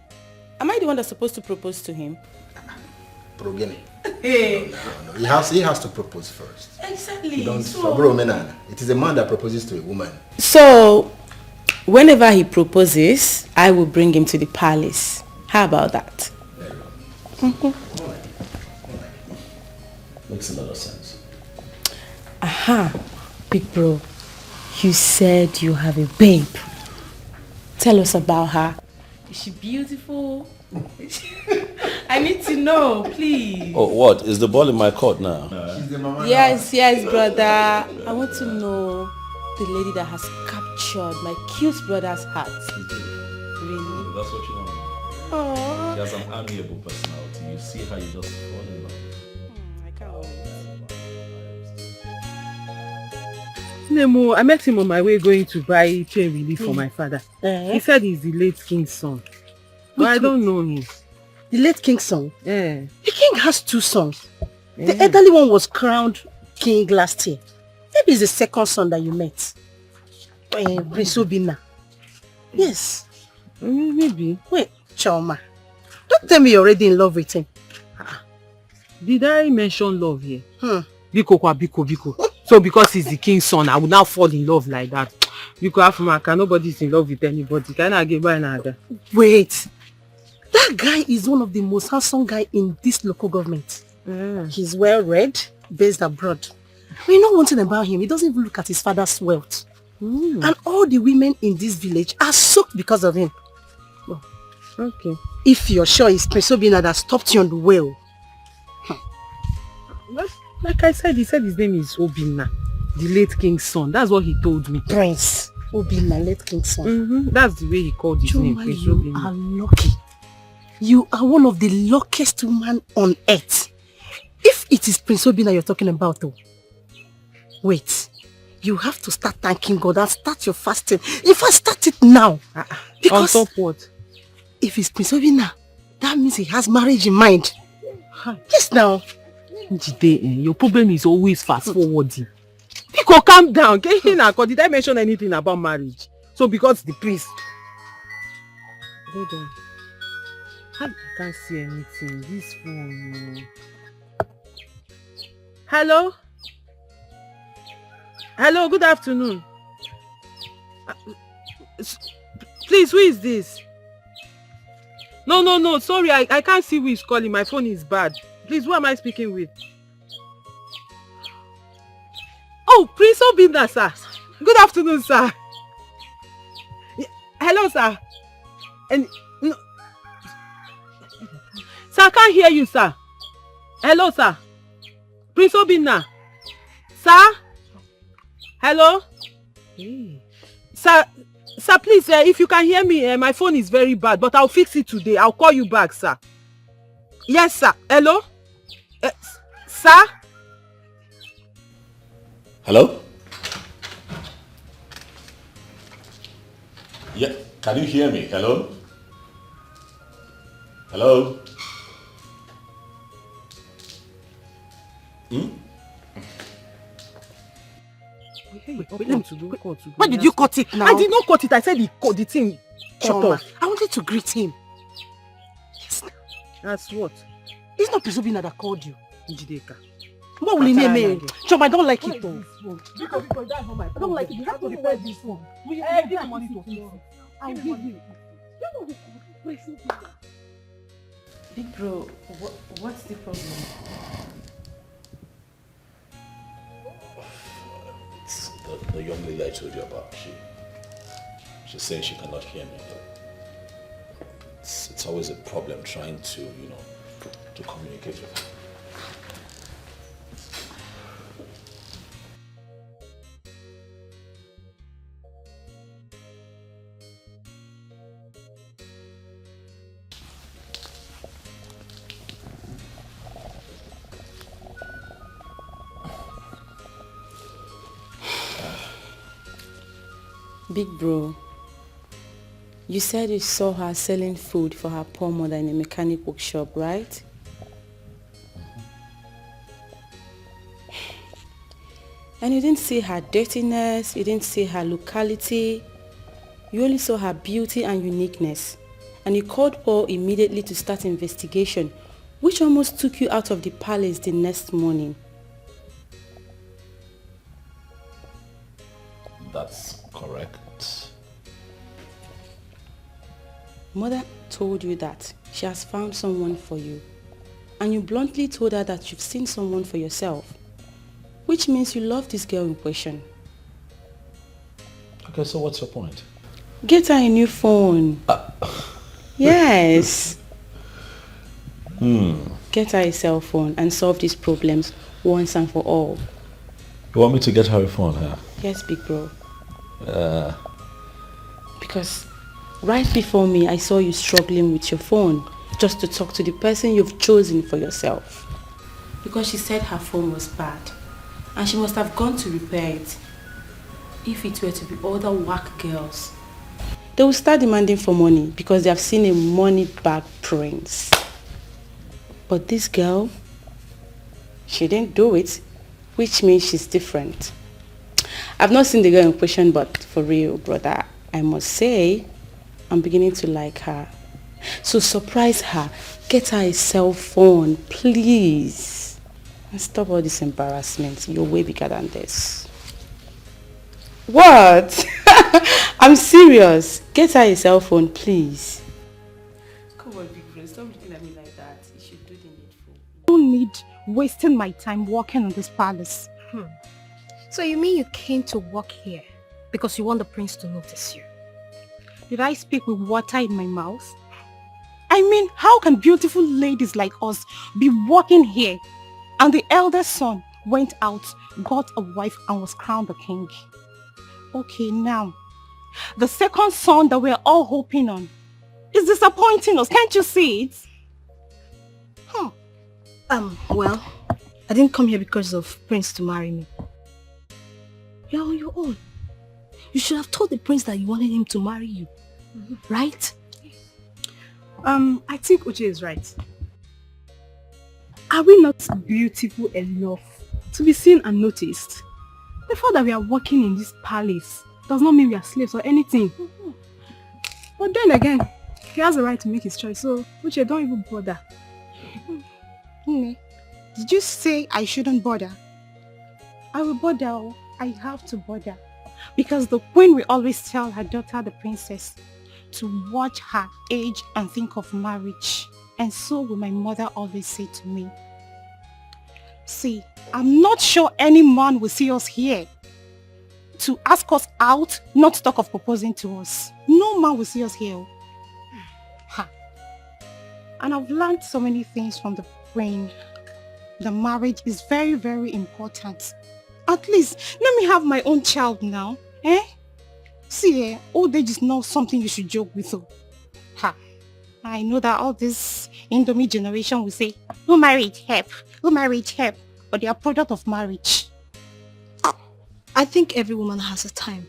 Am I the one that's supposed to propose to him? Hey. No. He has to propose first. Exactly. It is a man that proposes to a woman. So, whenever he proposes, I will bring him to the palace. How about that? Makes a lot of sense. Aha, big bro. You said you have a babe. Tell us about her. Is she beautiful? I need to know, please. Oh, what? Is the ball in my court now? Yes, brother. I want to know the lady that has captured my cute brother's heart. Really? That's what you want. Aww. She has an amiable personality. You see how you just fall in love. I can't wait. Nemo, I met him on my way going to buy pain relief for my father. He said he's the late king's son. But I don't know him. The late king's son? Yeah. The king has 2 sons. The elderly one was crowned king last year. Maybe it's the second son that you met. Prince Obina. Yes. Maybe. Wait, Choma. Don't tell me you're already in love with him. Did I mention love here? Biko. So because he's the king's son, I will now fall in love like that. Biko Afumaka, nobody's in love with anybody. Can I get by another? Wait. That guy is one of the most handsome guy in this local government. He's well read, based abroad. We know one thing about him. He doesn't even look at his father's wealth. And all the women in this village are soaked because of him. Well, Okay. If you're sure it's Prince Obinna that stopped you on the way. Like I said, he said his name is Obinna, the late king's son. That's what he told me. Prince Obinna, late king's son. That's the way he called his name, Prince you Obinna. are lucky. You are one of the luckiest women on earth. If it is Prince Obinna you're talking about, though, wait. You have to start thanking God and start your fasting. If I start it now, because on top what? If it's Prince Obinna, that means he has marriage in mind. Yes, now. Jide, your problem is always fast forwarding. Pico, calm down. Did I mention anything about marriage? So because the priest. Hold on. I can't see anything. This phone. Hello? Hello, good afternoon. Please, who is this? No, sorry, I can't see who is calling. My phone is bad. Please, who am I speaking with? Oh, Prince Obinna, sir. Good afternoon, sir. Hello, sir. And no, sir, I can't hear you, sir. Hello, sir. Prince Obinna. Sir? Hello? Hey. Sir, please, if you can hear me, my phone is very bad, but I'll fix it today. I'll call you back, sir. Yes, sir. Hello? Sir? Hello? Yeah, can you hear me? Hello? Hello? Why did you cut it now? I did not cut it. I said the thing shut off. I wanted to greet him. Yes. That's what? It's not Prince Obinna that called you. Njideka. What will he name me? Chum, I don't like it though. Because that's not my phone. I don't like it. You have to repair this phone. Give me money to fix it. I'll give you. Big bro, what's the problem? It's the young lady I told you about. She's saying she cannot hear me. It's always a problem trying to, to communicate with her. Big bro, you said you saw her selling food for her poor mother in a mechanic workshop, right? And you didn't see her dirtiness, you didn't see her locality, you only saw her beauty and uniqueness. And you called Paul immediately to start investigation, which almost took you out of the palace the next morning. That's correct. Mother told you that she has found someone for you, and you bluntly told her that you've seen someone for yourself, which means you love this girl in question. Okay, so what's your point? Get her a new phone. Yes. Get her a cell phone and solve these problems once and for all. You want me to get her a phone, huh? Yes, big bro. Because right before me, I saw you struggling with your phone just to talk to the person you've chosen for yourself. Because she said her phone was bad and she must have gone to repair it. If it were to be other whack girls, they will start demanding for money because they have seen a money bag prince. But this girl, she didn't do it, which means she's different. I've not seen the girl in question, but for real, brother, I must say, I'm beginning to like her. So surprise her, get her a cell phone, please. And stop all this embarrassment. You're way bigger than this. What? I'm serious. Get her a cell phone, please. Come on, big friend. Stop looking at me like that. You should do the needful. I don't need wasting my time walking in this palace. So you mean you came to work here because you want the prince to notice you? Did I speak with water in my mouth? I mean, how can beautiful ladies like us be walking here and the eldest son went out, got a wife and was crowned the king? Okay, now, the second son that we're all hoping on is disappointing us. Can't you see it? Well, I didn't come here because of Prince to marry me. You're on your own. You should have told the prince that you wanted him to marry you. Right? I think Uche is right. Are we not beautiful enough to be seen and noticed? The fact that we are working in this palace does not mean we are slaves or anything. But then again, he has the right to make his choice, so Uche, don't even bother. Did you say I shouldn't bother? I will bother. I have to bother. Because the queen will always tell her daughter, the princess, to watch her age and think of marriage. And so will my mother always say to me. See, I'm not sure any man will see us here to ask us out, not to talk of proposing to us. No man will see us here. And I've learned so many things from the queen. The marriage is very, very important. At least, let me have my own child now. See, old age is not something you should joke with. I know that all this Indomie generation will say, who married help? Who married help? But they are product of marriage. I think every woman has a time.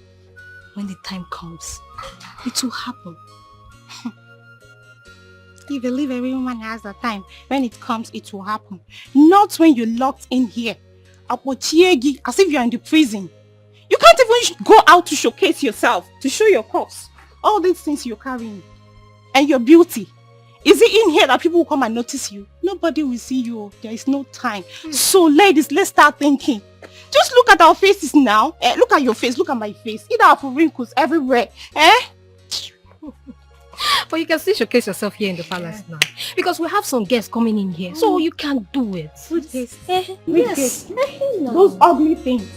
When the time comes, it will happen. You believe every woman has a time. When it comes, it will happen. Not when you're locked in here. Apochiegi, as if you're in the prison. You can't even go out to showcase yourself, to show your cause. All these things you're carrying. And your beauty. Is it in here that people will come and notice you? Nobody will see you. There is no time. So ladies, let's start thinking. Just look at our faces now. Look at your face. Look at my face. Either have wrinkles everywhere. But you can still showcase yourself here in the palace now. Because we have some guests coming in here. So you can do it. Good guests. Yes. No. Those ugly things.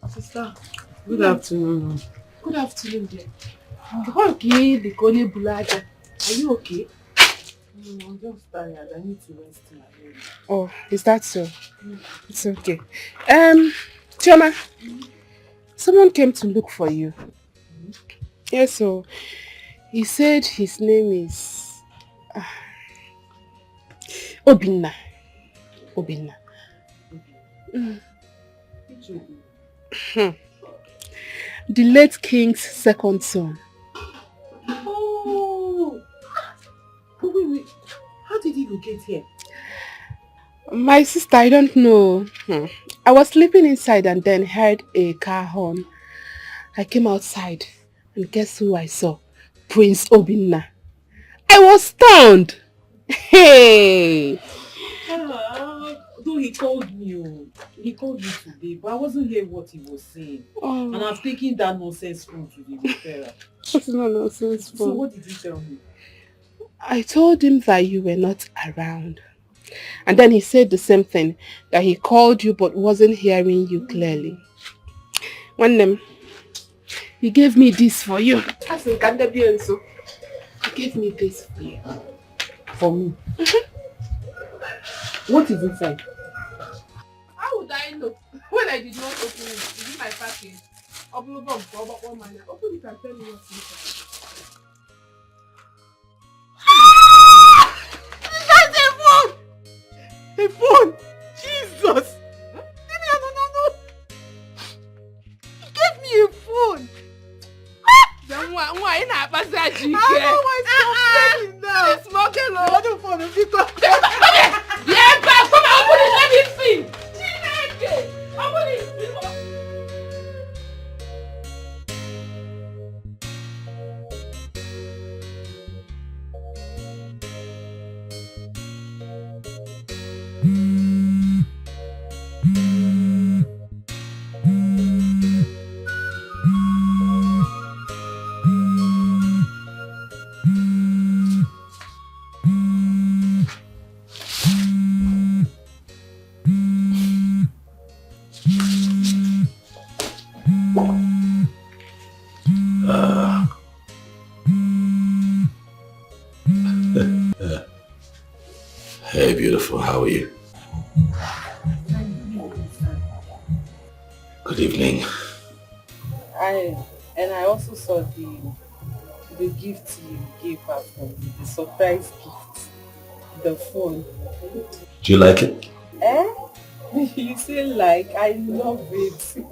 Sister, good afternoon. Good afternoon, dear. Okay, the Kone Bulaja. Are you okay? I'm just tired. I need to rest my head. Oh, is that so? It's okay. Chioma, someone came to look for you. Yes, so he said his name is Obinna. Obinna. The late king's second son. Oh! Wait. How did he get here? My sister, I don't know. I was sleeping inside and then heard a car horn. I came outside and guess who I saw? Prince Obinna. I was stunned. Hey! Though he called me. He called me today, but I wasn't hearing what he was saying. Oh. And I've taken that nonsense phone to the repairer. That's not nonsense phone. So what did you tell me? I told him that you were not around. And then he said the same thing, that he called you but wasn't hearing you clearly. He gave me this for you. He gave me this for you. For me? What is inside? How would I know when I did not open it? Is it my package? Open it and tell me what's inside. That's a phone! A phone! care. It's smoking low. I don't want to pick up. Yeah, but come on, open it, let me see. Open it. Hey, beautiful, how are you? Good evening. I also saw the gift you gave her from the surprise gift, the phone. Do you like it? Eh? You say like, I love it.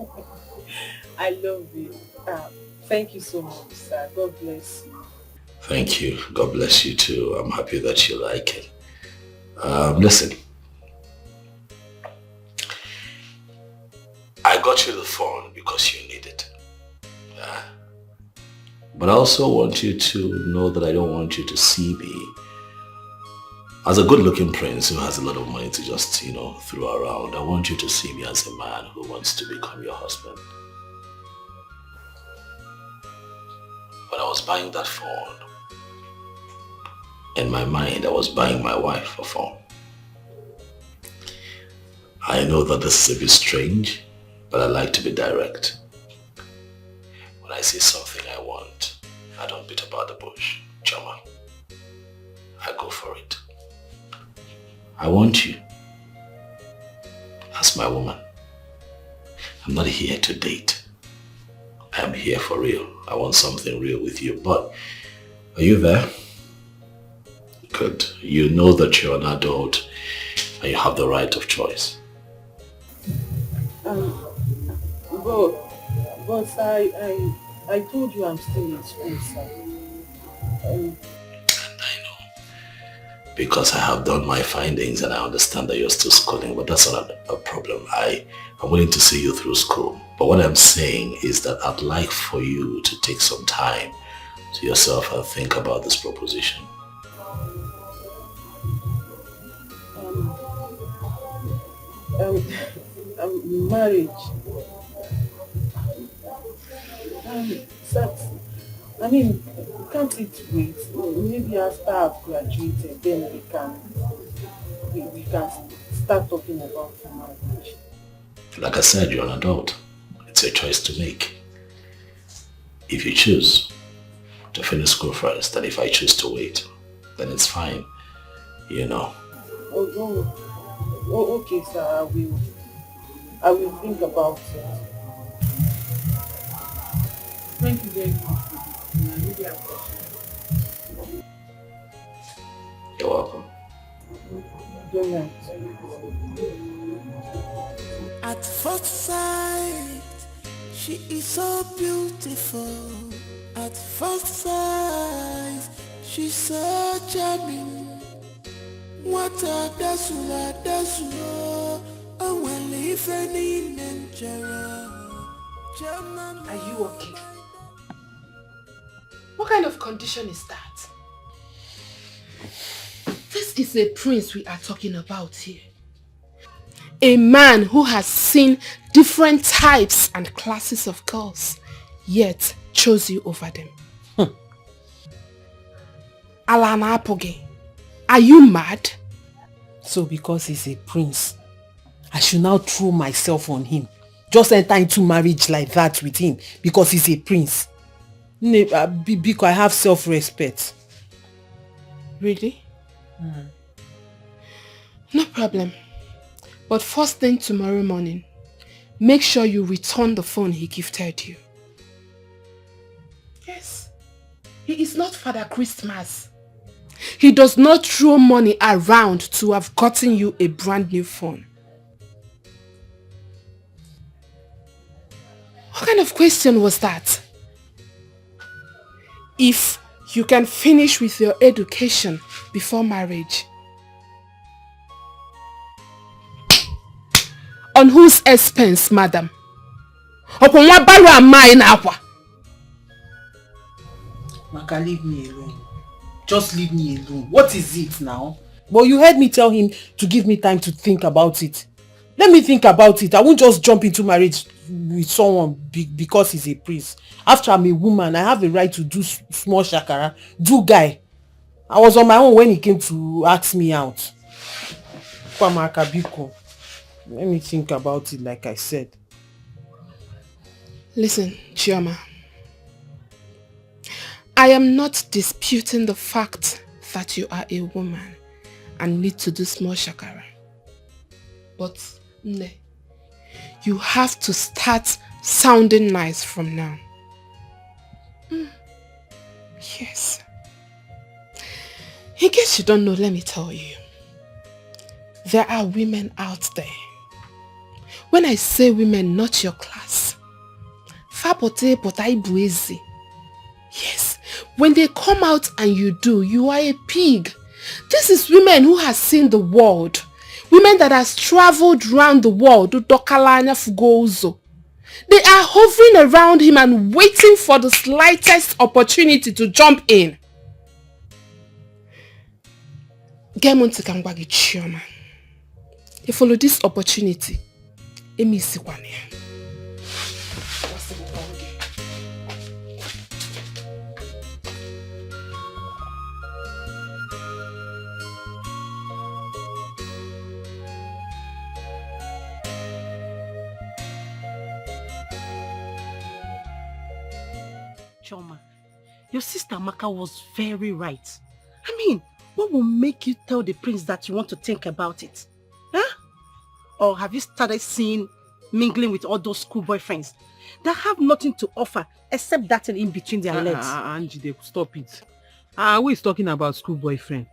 I love it. Thank you so much, sir. God bless you. Thank you. God bless you too. I'm happy that you like it. Listen. I got you the phone because you need it. But I also want you to know that I don't want you to see me as a good-looking prince who has a lot of money to just, throw around. I want you to see me as a man who wants to become your husband. When I was buying that phone, in my mind, I was buying my wife a phone. I know that this is a bit strange, but I like to be direct. When I see something I want, I don't beat about the bush, Chama. I go for it. I want you as my woman. I'm not here to date. I'm here for real. I want something real with you, but are you there? Good. You know that you're an adult and you have the right of choice. But I told you I'm still in school, sir. I know. Because I have done my findings and I understand that you're still schooling, but that's not a problem. I'm willing to see you through school. But what I'm saying is that I'd like for you to take some time to yourself and think about this proposition. Marriage. Sir, I mean, can't it wait? Maybe after I've graduated, then we can start talking about marriage. Like I said, you're an adult. It's your choice to make. If you choose to finish school first, and if I choose to wait, then it's fine, Oh, okay, sir. I will think about it. Thank you very much. I really appreciate it. You're welcome. Good night. At first sight, she is so beautiful. At first sight, she's so charming. What a dasula, I will leave any ninja. Are you okay? What kind of condition is that? This is a prince we are talking about here. A man who has seen different types and classes of girls, yet chose you over them. Alana Apoge, are you mad? So because he's a prince, I should now throw myself on him. Just enter into marriage like that with him because he's a prince. Because I have self-respect. Really? No problem. But first thing tomorrow morning, make sure you return the phone he gifted you. Yes. He is not Father Christmas. He does not throw money around to have gotten you a brand new phone. What kind of question was that? If you can finish with your education before marriage. On whose expense, madam? Upon what barrow am I in Aqua? Maka, leave me alone. Just leave me alone. What is it now? But you heard me tell him to give me time to think about it. Let me think about it. I won't just jump into marriage with someone because he's a priest. After I'm a woman, I have a right to do small shakara. Do guy. I was on my own when he came to ask me out. Kwamaka Biko. Let me think about it like I said. Listen, Chioma. I am not disputing the fact that you are a woman and need to do small shakara. But, Nne, you have to start sounding nice from now. Yes. In case you don't know, let me tell you. There are women out there. When I say women, not your class. Fapote potai buezi. Yes. When they come out and you do, you are a pig. This is women who has seen the world. Women that has traveled around the world. They are hovering around him and waiting for the slightest opportunity to jump in. You follow this opportunity. Choma, your sister Maka was very right. I mean, what will make you tell the prince that you want to think about it? Huh? Or have you started seeing mingling with all those school boyfriends that have nothing to offer except that in between their legs? Angie, stop it. Who is talking about school boyfriend?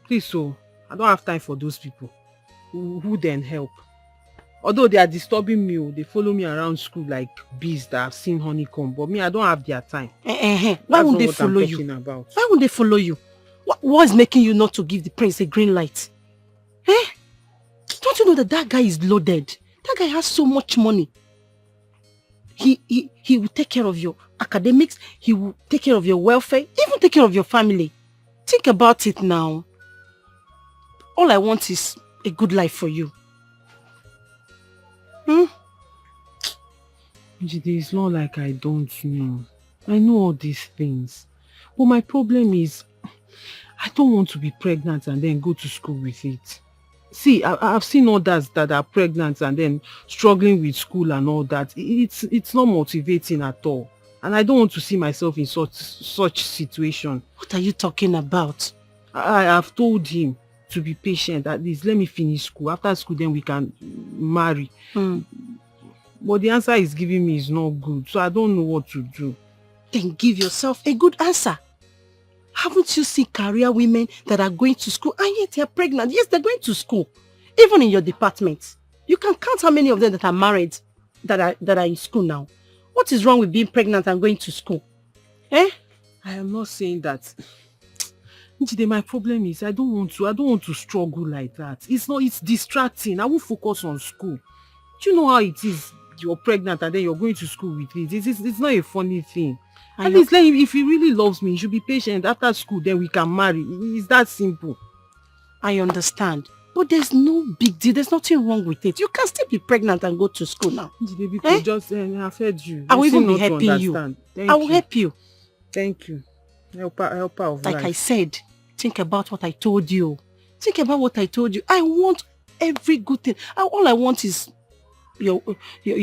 Please, I don't have time for those people. Who then help? Although they are disturbing me, they follow me around school like bees that have seen honeycomb. But me, I don't have their time. Why won't they follow you? Why won't they follow you? What is making you not to give the prince a green light? Don't you know that guy is loaded? That guy has so much money. He will take care of your academics. He will take care of your welfare. Even take care of your family. Think about it now. All I want is a good life for you. It's not like I don't know. I know all these things. But my problem is, I don't want to be pregnant and then go to school with it. See, I've seen others that are pregnant and then struggling with school and all that. It's not motivating at all. And I don't want to see myself in such situation. What are you talking about? I have told him to be patient. At least let me finish school. After school, then we can marry. But the answer he's giving me is not good. So I don't know what to do. Then give yourself a good answer. Haven't you seen career women that are going to school and yet they're pregnant? Yes, they're going to school. Even in your department. You can count how many of them that are married that are in school now. What is wrong with being pregnant and going to school? I am not saying that. Njide, my problem is I don't want to struggle like that. It's distracting. I will focus on school. Do you know how it is? You're pregnant and then you're going to school with it. It's not a funny thing. At least if he really loves me, he should be patient. After school, then we can marry. It's that simple. I understand. But there's no big deal. There's nothing wrong with it. You can still be pregnant and go to school now. I've heard you. I will even be helping you. I will help you. Thank you. Helper of life. Like I said, think about what I told you. Think about what I told you. I want every good thing. All I want is your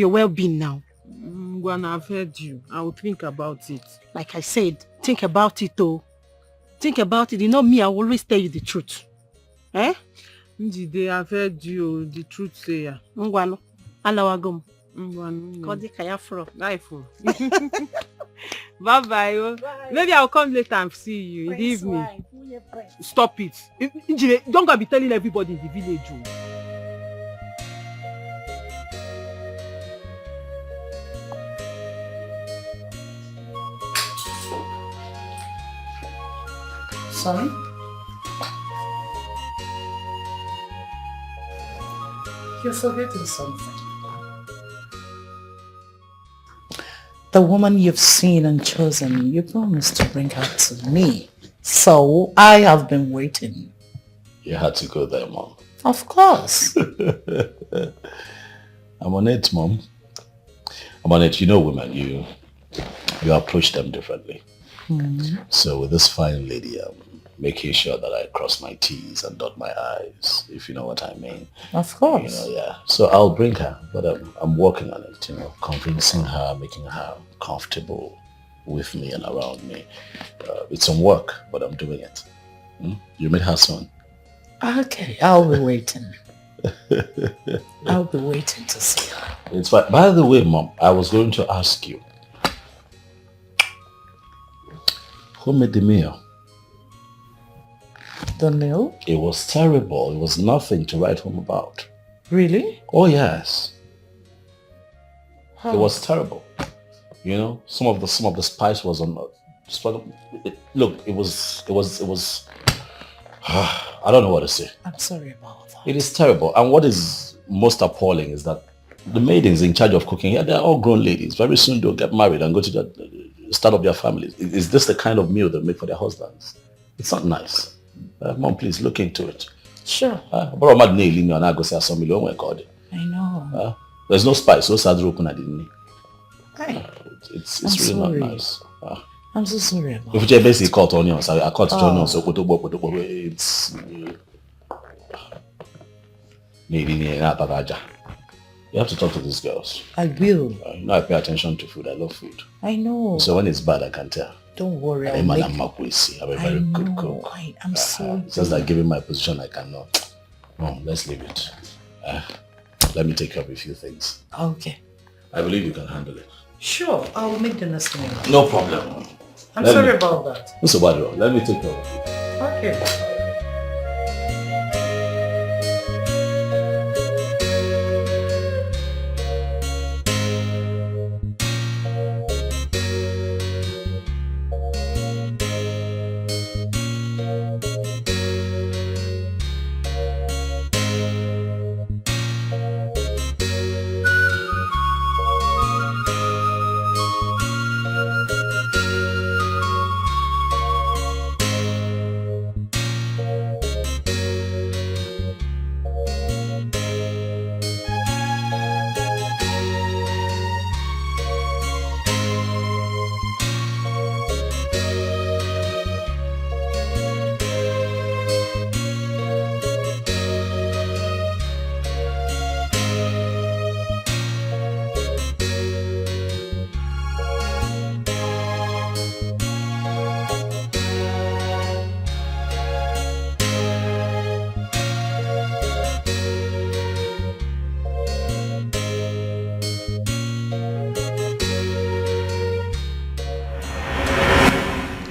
well-being now. When I've heard you, I will think about it. Like I said, think about it though. Think about it. You know me, I will always tell you the truth. Njide, I've heard you, the truth sayer. Ngwano, alawagom. Ngwano. Kodi kayafro. Life. Bye-bye. Maybe I'll come later and see you in the evening. Stop it. Njide, don't go be telling everybody in the village. Sorry? You're forgetting something. The woman you've seen and chosen, you promised to bring her to me. So I have been waiting. You had to go there, Mom. Of course. I'm on it, Mom. I'm on it. You know women, you approach them differently. So with this fine lady, I'm making sure that I cross my T's and dot my I's, if you know what I mean. Of course. Yeah. So I'll bring her, but I'm working on it, convincing her, making her comfortable with me and around me. It's some work, but I'm doing it. You meet her soon. Okay, I'll be waiting. I'll be waiting to see her. It's fine. By the way, Mom, I was going to ask you, who made the meal? The meal? It was terrible. It was nothing to write home about. Really? Oh yes. How? It was terrible. Some of the spice was on. Look, it was. I don't know what to say. I'm sorry about that. It is terrible. And what is most appalling is that the maidens in charge of cooking, they're all grown ladies. Very soon they'll get married and go to start up their families. Is this the kind of meal they make for their husbands? It's not nice. Mom, please look into it. Sure. I know. There's no spice, no sadru open at the Hey. It's I'm really sorry. not nice. I'm so sorry about If you basically cut onions, I cut onions, so it's you have to talk to these girls. I will. I pay attention to food. I love food. I know. So when it's bad, I can tell. Don't worry. I'm a very good cook. I'm so It's just like given my position, I cannot. Mom, let's leave it. Let me take care of a few things. Okay. I believe you can handle it. Sure, I'll make the next meal. No problem. I'm sorry about that. Mr. Badro, let me take care of it. Okay.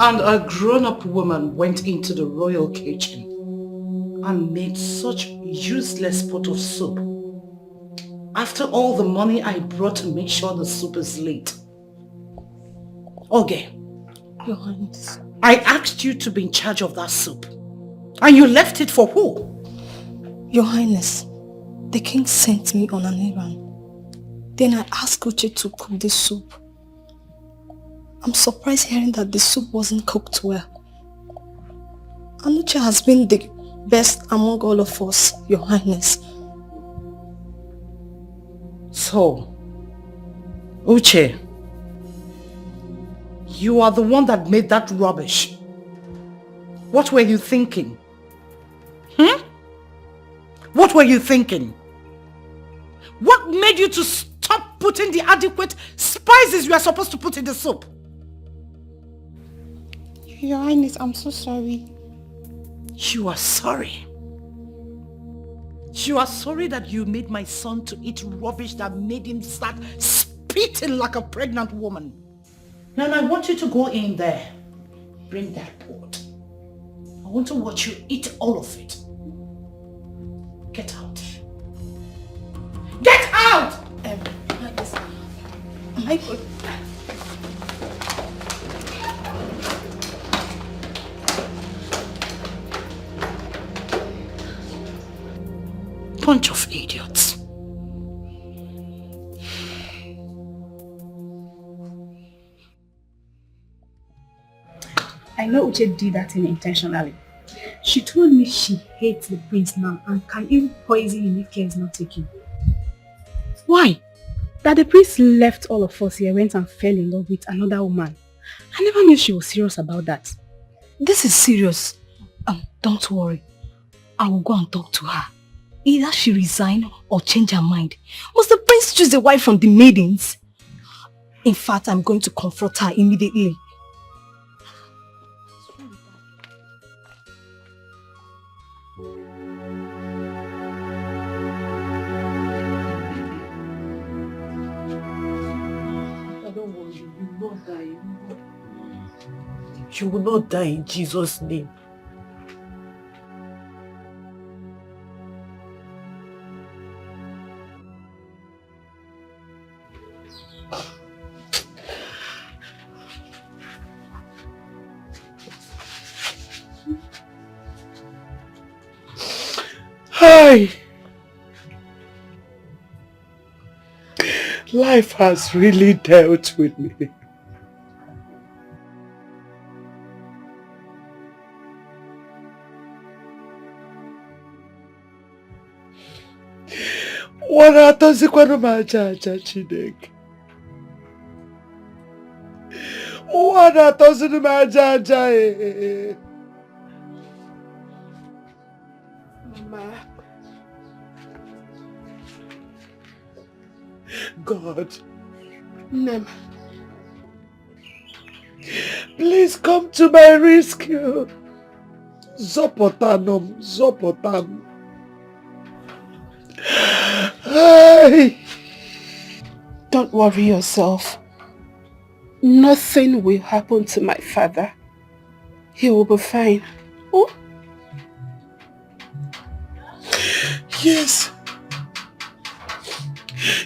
And a grown-up woman went into the royal kitchen and made such useless pot of soup. After all the money I brought to make sure the soup is late. Okay. Your Highness. I asked you to be in charge of that soup. And you left it for who? Your Highness, the king sent me on an errand. Then I asked Uche to cook the soup. I'm surprised hearing that the soup wasn't cooked well. Anuche has been the best among all of us, Your Highness. So, Uche, you are the one that made that rubbish. What were you thinking? What were you thinking? What made you to stop putting the adequate spices you are supposed to put in the soup? Your Highness, I'm so sorry. You are sorry. You are sorry that you made my son to eat rubbish that made him start spitting like a pregnant woman. Now I want you to go in there. Bring that pot. I want to watch you eat all of it. Get out. Get out! My God. Bunch of idiots. I know Uche did that thing intentionally. She told me she hates the prince now and can even poison him if care is not taken. Why? That the prince left all of us here, went and fell in love with another woman. I never knew she was serious about that. This is serious. Don't worry. I will go and talk to her. Either she resign or change her mind. Must the prince choose a wife from the maidens? In fact, I'm going to confront her immediately. Don't worry, you will not die. You will not die in Jesus' name. Hi. Life has really dealt with me. Wanatozikwana majaja Chineke. Wanatozikwana majaja Mama. God. Nem. Please come to my rescue. Zopotanum, Zopotan. Hey. Don't worry yourself. Nothing will happen to my father. He will be fine. Oh? Yes.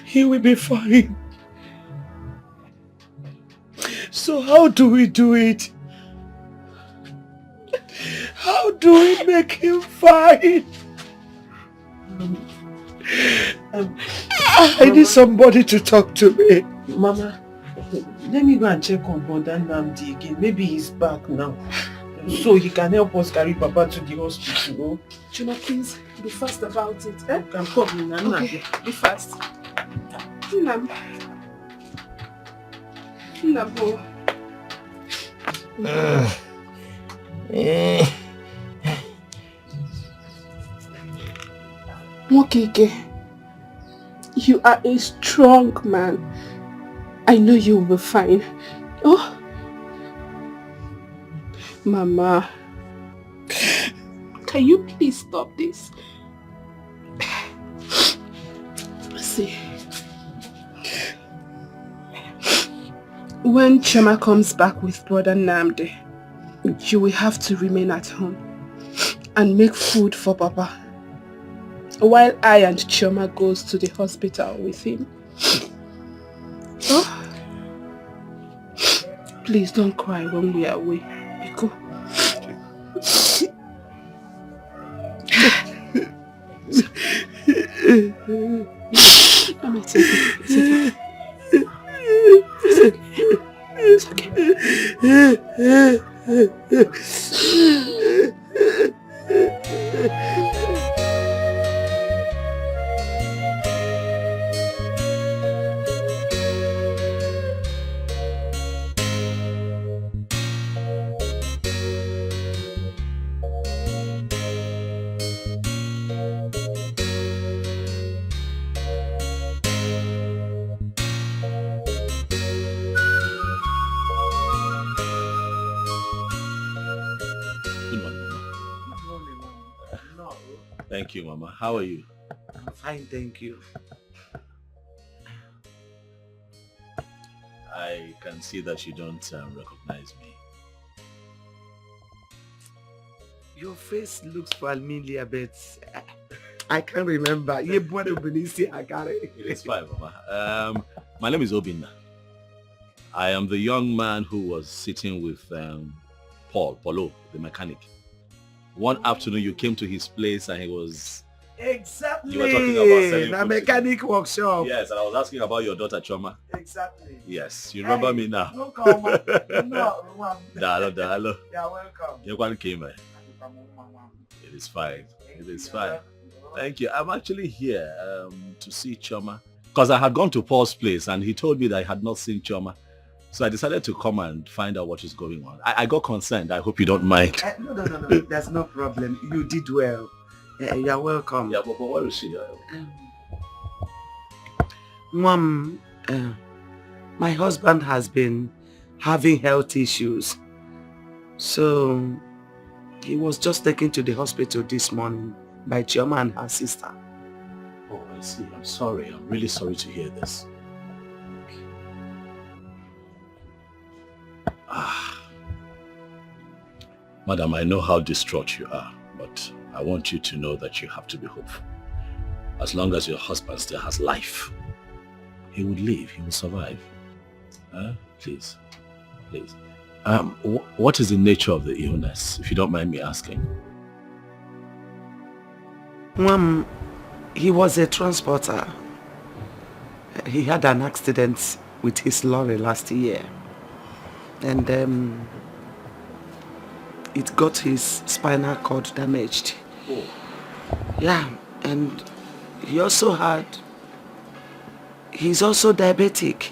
He will be fine. So how do we do it? How do we make him fine? I need somebody to talk to me. Mama, let me go and check on Brother Namdi again. Maybe he's back now. So he can help us carry Papa to the hospital. Chuma, please be fast about it. Eh? You can come in and okay. Be fast. Nabo. Mokike, you are a strong man. I know you will be fine. Oh, Mama, can you please stop this? See, when Chema comes back with Brother Namde, you will have to remain at home and make food for Papa, while I and Chema goes to the hospital with him. Oh, please don't cry when we are away, Biko. Let me take it. It's okay. Thank you, Mama. How are you? I'm fine, thank you. I can see that you don't recognize me. Your face looks familiar, but I can't remember. It's fine, Mama. My name is Obinna. I am the young man who was sitting with Paulo, the mechanic. One afternoon you came to his place and he was Exactly. You were talking about selling a food mechanic workshop. Yes, and I was asking about your daughter Choma. Exactly. Yes, you remember me now. No comment. No. Dalo. You're welcome. You one came. It is fine. It is fine. Thank you. I'm actually here to see Choma because I had gone to Paul's place and he told me that I had not seen Choma. So I decided to come and find out what is going on. I got concerned. I hope you don't mind. No. There's no problem. You did well. You're welcome. Yeah, but where is she? Mom, my husband has been having health issues. So he was just taken to the hospital this morning by Chioma and her sister. Oh, I see. I'm sorry. I'm really sorry to hear this. Madam, I know how distraught you are, but I want you to know that you have to be hopeful. As long as your husband still has life, he would live, he will survive. Please. What is the nature of the illness, if you don't mind me asking? Mom, he was a transporter. He had an accident with his lorry last year. And it got his spinal cord damaged. Oh. Yeah, and he's also diabetic.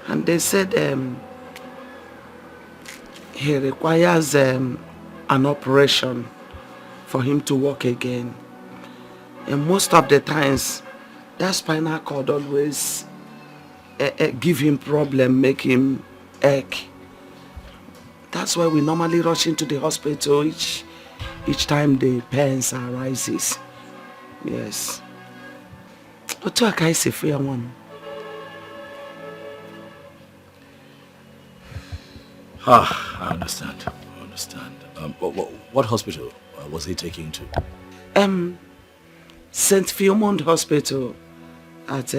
And they said he requires an operation for him to walk again. And most of the times, that spinal cord always give him problem, make him ache. That's why we normally rush into the hospital each time the pains arises. Yes. But I say fair one. I understand. What hospital was he taken to? St. Philemon Hospital at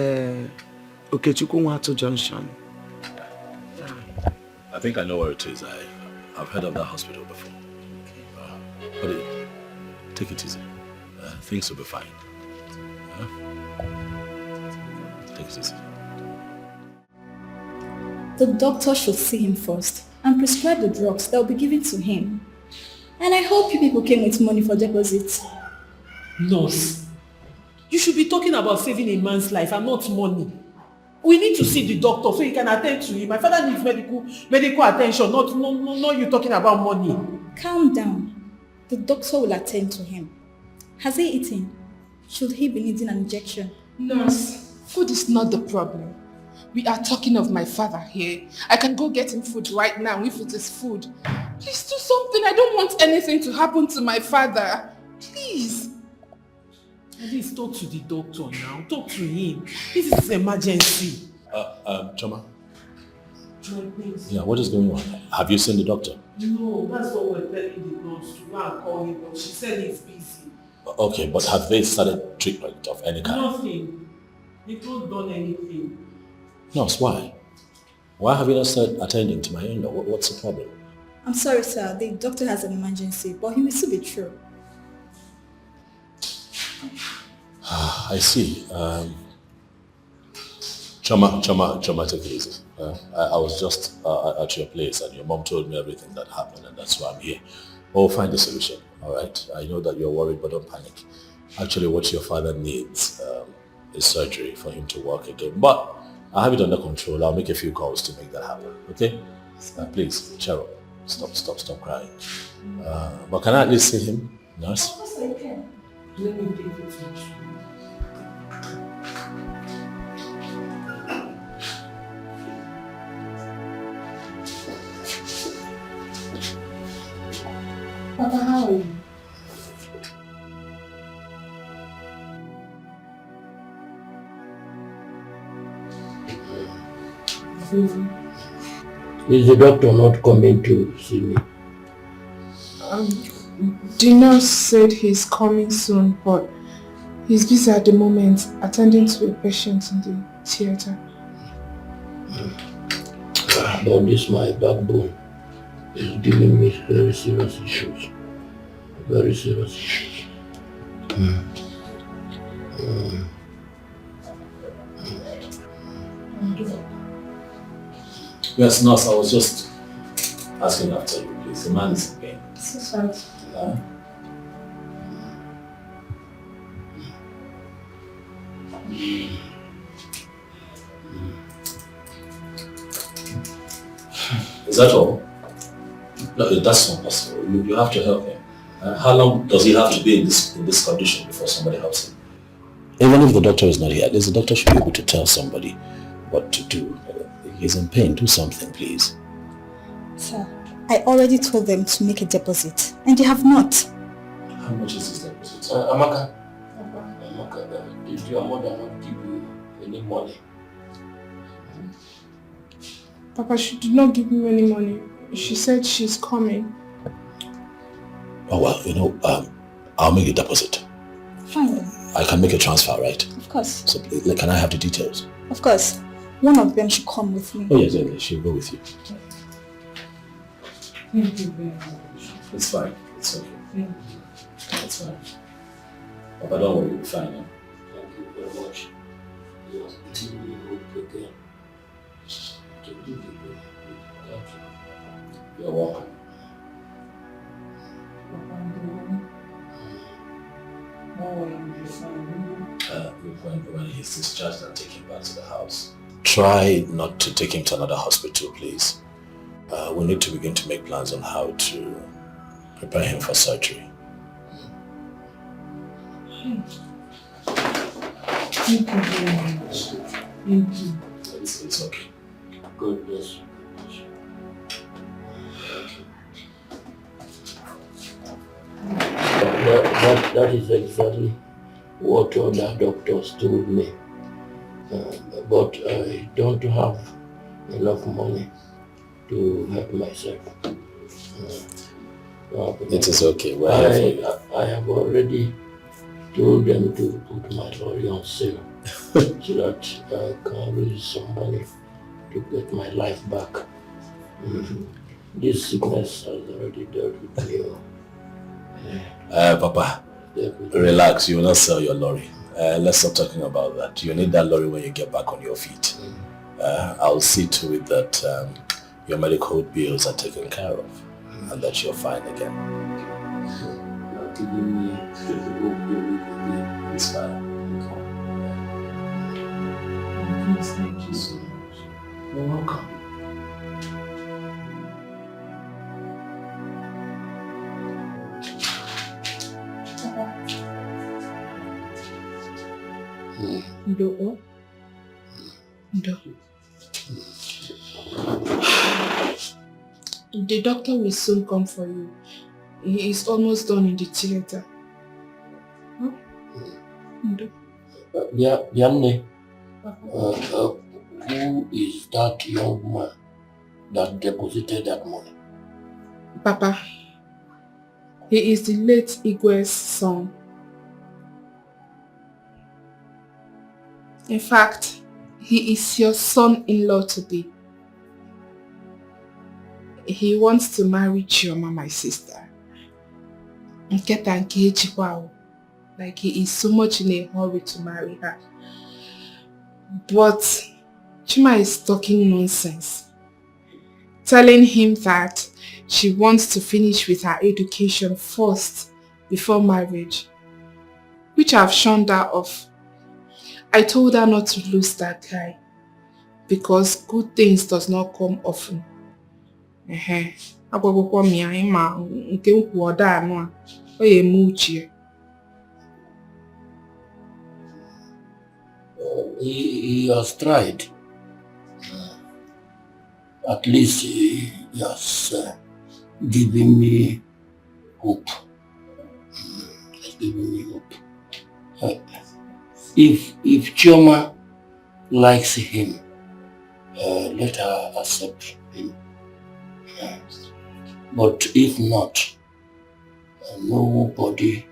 Okechukwu Junction. I think I know where it is. I've heard of that hospital before. But take it easy. Things will be fine. Take it easy. The doctor should see him first and prescribe the drugs that will be given to him. And I hope you people came with money for deposit. Nurse, you should be talking about saving a man's life and not money. We need to see the doctor so he can attend to him. My father needs medical attention, not you talking about money. Calm down. The doctor will attend to him. Has he eaten? Should he be needing an injection? Nurse, food is not the problem. We are talking of my father here. I can go get him food right now if it is food. Please do something. I don't want anything to happen to my father. Please. At least talk to the doctor now. Talk to him. This is emergency. Choma. Joy, please. Yeah, what is going on? Have you seen the doctor? No, that's what we're telling the nurse to go and call him, but she said he's busy. Okay, but have they started treatment of any kind? Nothing. They've not done anything. Nurse, why? Why have you not started attending to my in-law? What's the problem? I'm sorry, sir. The doctor has an emergency, but he will still be true. I see. Choma, take it easy. I was just at your place and your mom told me everything that happened and that's why I'm here. We'll find a solution, all right? I know that you're worried, but don't panic. Actually, what your father needs is surgery for him to walk again. But I have it under control. I'll make a few calls to make that happen, okay? Please, Cheryl, stop crying. But can I at least see him, nurse? Of course I can. Let me take it to you. Papa, how are you? Is the doctor not coming to see me? The nurse said he's coming soon, but he's busy at the moment attending to a patient in the theater. But this my backbone is giving me very serious issues. very serious issues. Yes, nurse, I was just asking after you, please. The man is in pain. So sorry. Is that all? No, that's not possible. You have to help him. How long does he have to be in this condition before somebody helps him? Even if the doctor is not here, at least the doctor should be able to tell somebody what to do. He's in pain. Do something, please. Sir, I already told them to make a deposit, and they have not. How much is this deposit? Amaka, did your mother not give you any money? Papa, she did not give me any money. She said she's coming. Oh, well, I'll make a deposit. Fine then. I can make a transfer, right? Of course. So, can I have the details? Of course. One of them should come with me. Oh, yes, she'll go with you. Thank you very much. It's fine. It's okay. It's fine. Papa, don't worry. You'll be fine. Eh? Thank you very much. You have given me hope again. Thank you. You're welcome. When he's discharged and taken back to the house. Try not to take him to another hospital, please. We need to begin to make plans on how to prepare him for surgery. Thank you very much. Thank you. It's okay. God bless you. That is exactly what other doctors told me. But I don't have enough money to help myself. It is okay. I have already told them to put my lorry on sale so that I can raise some money to get my life back. This sickness has already dealt with me. Papa, relax. You will not sell your lorry. Let's stop talking about that. You need that lorry when you get back on your feet. I'll see to it that your medical bills are taken care of and that you're fine again. You're giving me it's fine. Thank you so much. You're welcome. Ndo. The doctor will soon come for you. He is almost done in the theater. Huh? Ndo. Yanne, who is that young man that deposited that money? Papa, he is the late Igwe's son. In fact, he is your son-in-law to be. He wants to marry Chioma, my sister. Like he is so much in a hurry to marry her. But Chima is talking nonsense. Telling him that she wants to finish with her education first before marriage. Which I have shunned her off. I told her not to lose that guy. Because good things does not come often. He has tried. At least he has given me hope. Has given me hope. If Chioma likes him, let her accept him. But if not, nobody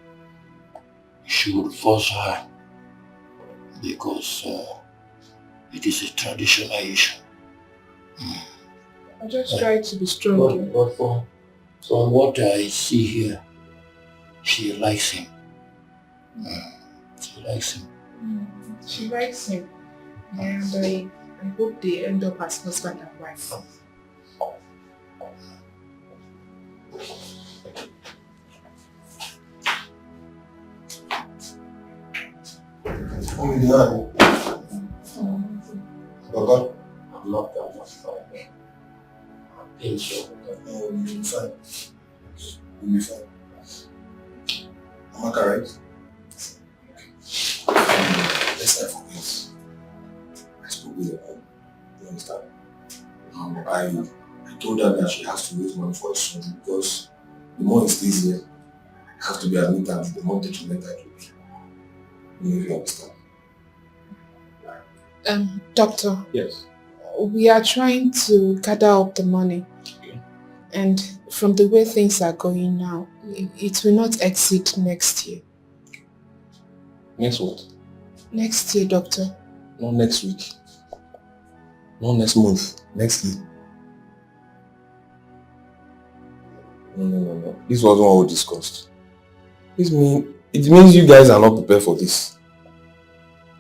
should force her because it is a traditional issue. I just try to be strong. But from what I see here, She likes him. She likes him. She likes him. And I hope they end up as husband and wife. Baba? I'm not that much fine. I'm being so. Oh, you'll be fine. You'll be fine. Am I correct? Let's not forget. I spoke with your mom. You understand? I told her that she has to raise money for her son because the more he stays here, I have to be admitted and the more detrimental it will be. You understand? Doctor. Yes. We are trying to gather up the money. Okay. And from the way things are going now, it will not exceed next year. Next what? Next year, doctor. Not next week. Not next month. Next year. No. This wasn't what we discussed. It means you guys are not prepared for this.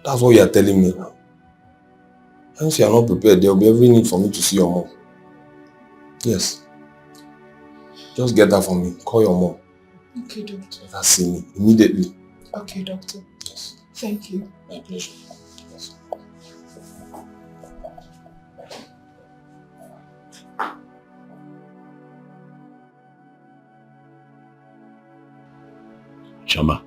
That's what you are telling me now. Once you are not prepared, there will be every need for me to see your mom. Yes. Just get that for me. Call your mom. Okay, doctor. Let her see me immediately. Okay, doctor. Yes. Thank you. My pleasure. Yes. Chama,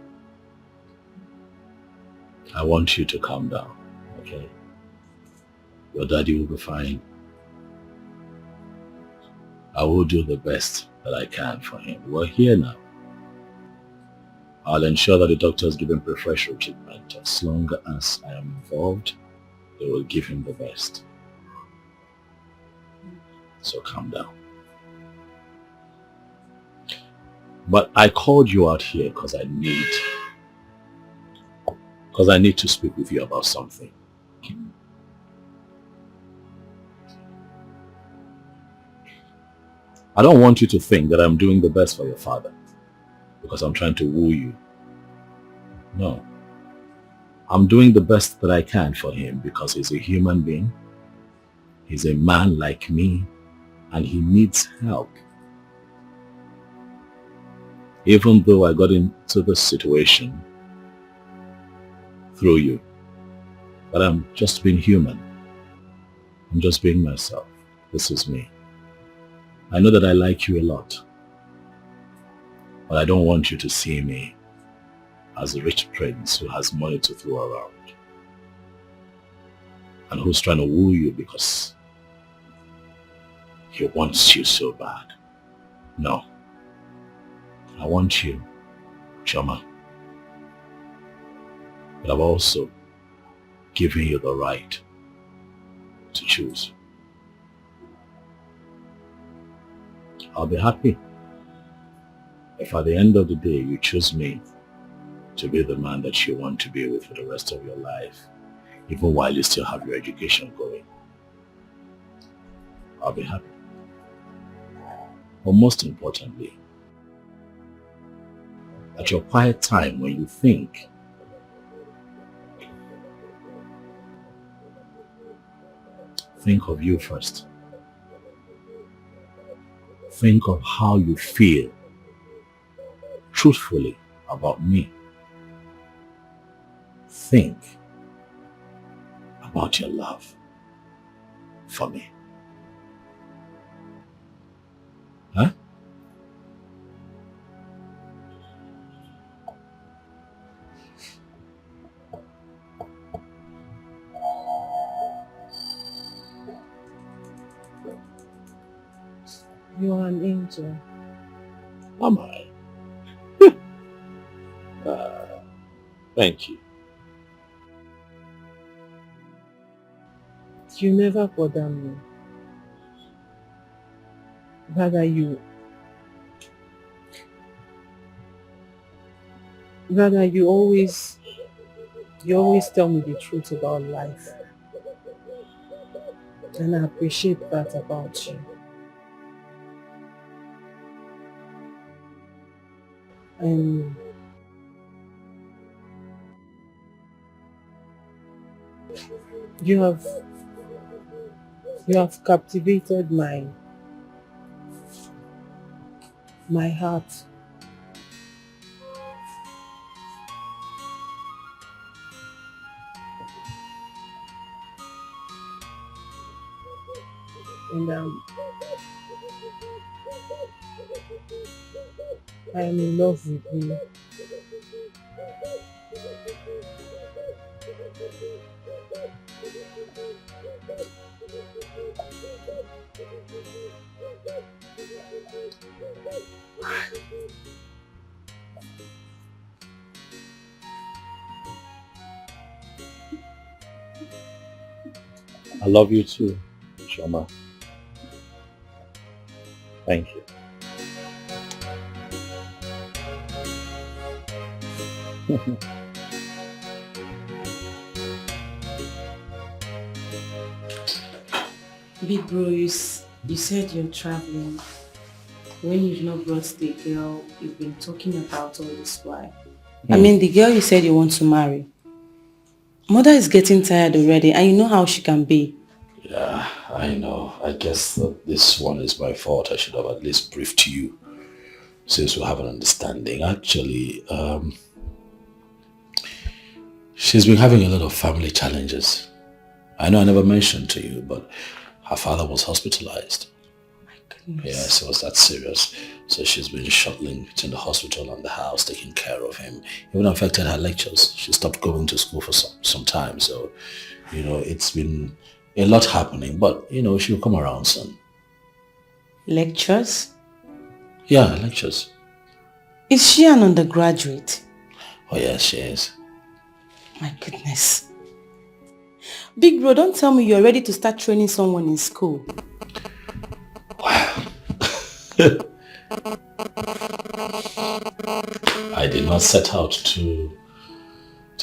I want you to calm down, okay? Your daddy will be fine. I will do the best that I can for him. We're here now. I'll ensure that the doctors give him preferential treatment. As long as I am involved, they will give him the best. So calm down. But I called you out here because I need to speak with you about something. I don't want you to think that I'm doing the best for your father because I'm trying to woo you. No. I'm doing the best that I can for him because he's a human being. He's a man like me and he needs help. Even though I got into this situation through you, but I'm just being human. I'm just being myself. This is me. I know that I like you a lot, but I don't want you to see me as a rich prince who has money to throw around and who's trying to woo you because he wants you so bad. No. I want you, Chama, but I've also given you the right to choose. I'll be happy if at the end of the day you choose me to be the man that you want to be with for the rest of your life, even while you still have your education going. I'll be happy. But most importantly, at your quiet time when you think of you first. Think of how you feel truthfully about me. Think about your love for me. Huh? You are an angel. Am I? Thank you. You never bother me. Rather you always tell me the truth about life. And I appreciate that about you. You have captivated my heart. And I am in love with you. I love you too, Shoma. Thank you. Big bro, you said you're traveling. When you've not brought the girl you've been talking about all this while. I mean, the girl you said you want to marry. Mother is getting tired already, and you know how she can be. Yeah, I know. I guess that this one is my fault. I should have at least briefed you, since we have an understanding. Actually, she's been having a lot of family challenges. I know I never mentioned to you, but her father was hospitalized. My goodness. Yes, it was that serious. So she's been shuttling between the hospital and the house, taking care of him. Even affected her lectures. She stopped going to school for some time. So, it's been a lot happening. But, she'll come around soon. Lectures? Yeah, lectures. Is she an undergraduate? Oh, yes, she is. My goodness. Big bro, don't tell me you're ready to start training someone in school. I did not set out to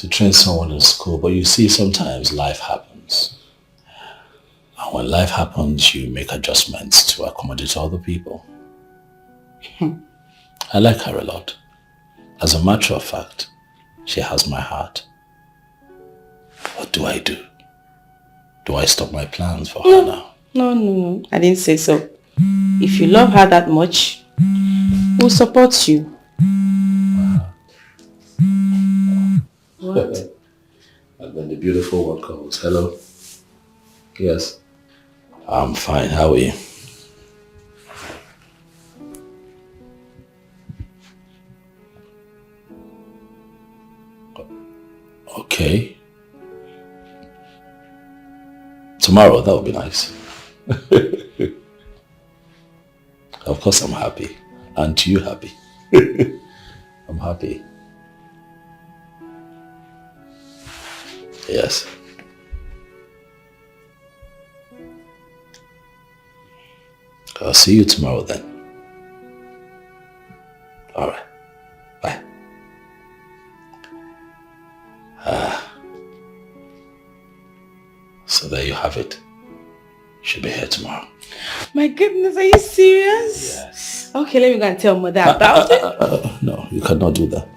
train someone in school, but you see, sometimes life happens. And when life happens, you make adjustments to accommodate other people. I like her a lot. As a matter of fact, she has my heart. What do I do? Do I stop my plans for her now? No. I didn't say so. If you love her that much, we'll support you. What? And then the beautiful one calls. Hello? Yes. I'm fine. How are you? Okay. Tomorrow, that would be nice. Of course I'm happy. Aren't you happy? I'm happy. Yes. I'll see you tomorrow then. Alright. Bye. So there you have it. She'll be here tomorrow. My goodness, are you serious? Yes. Okay, let me go and tell mother about it. No, you cannot do that.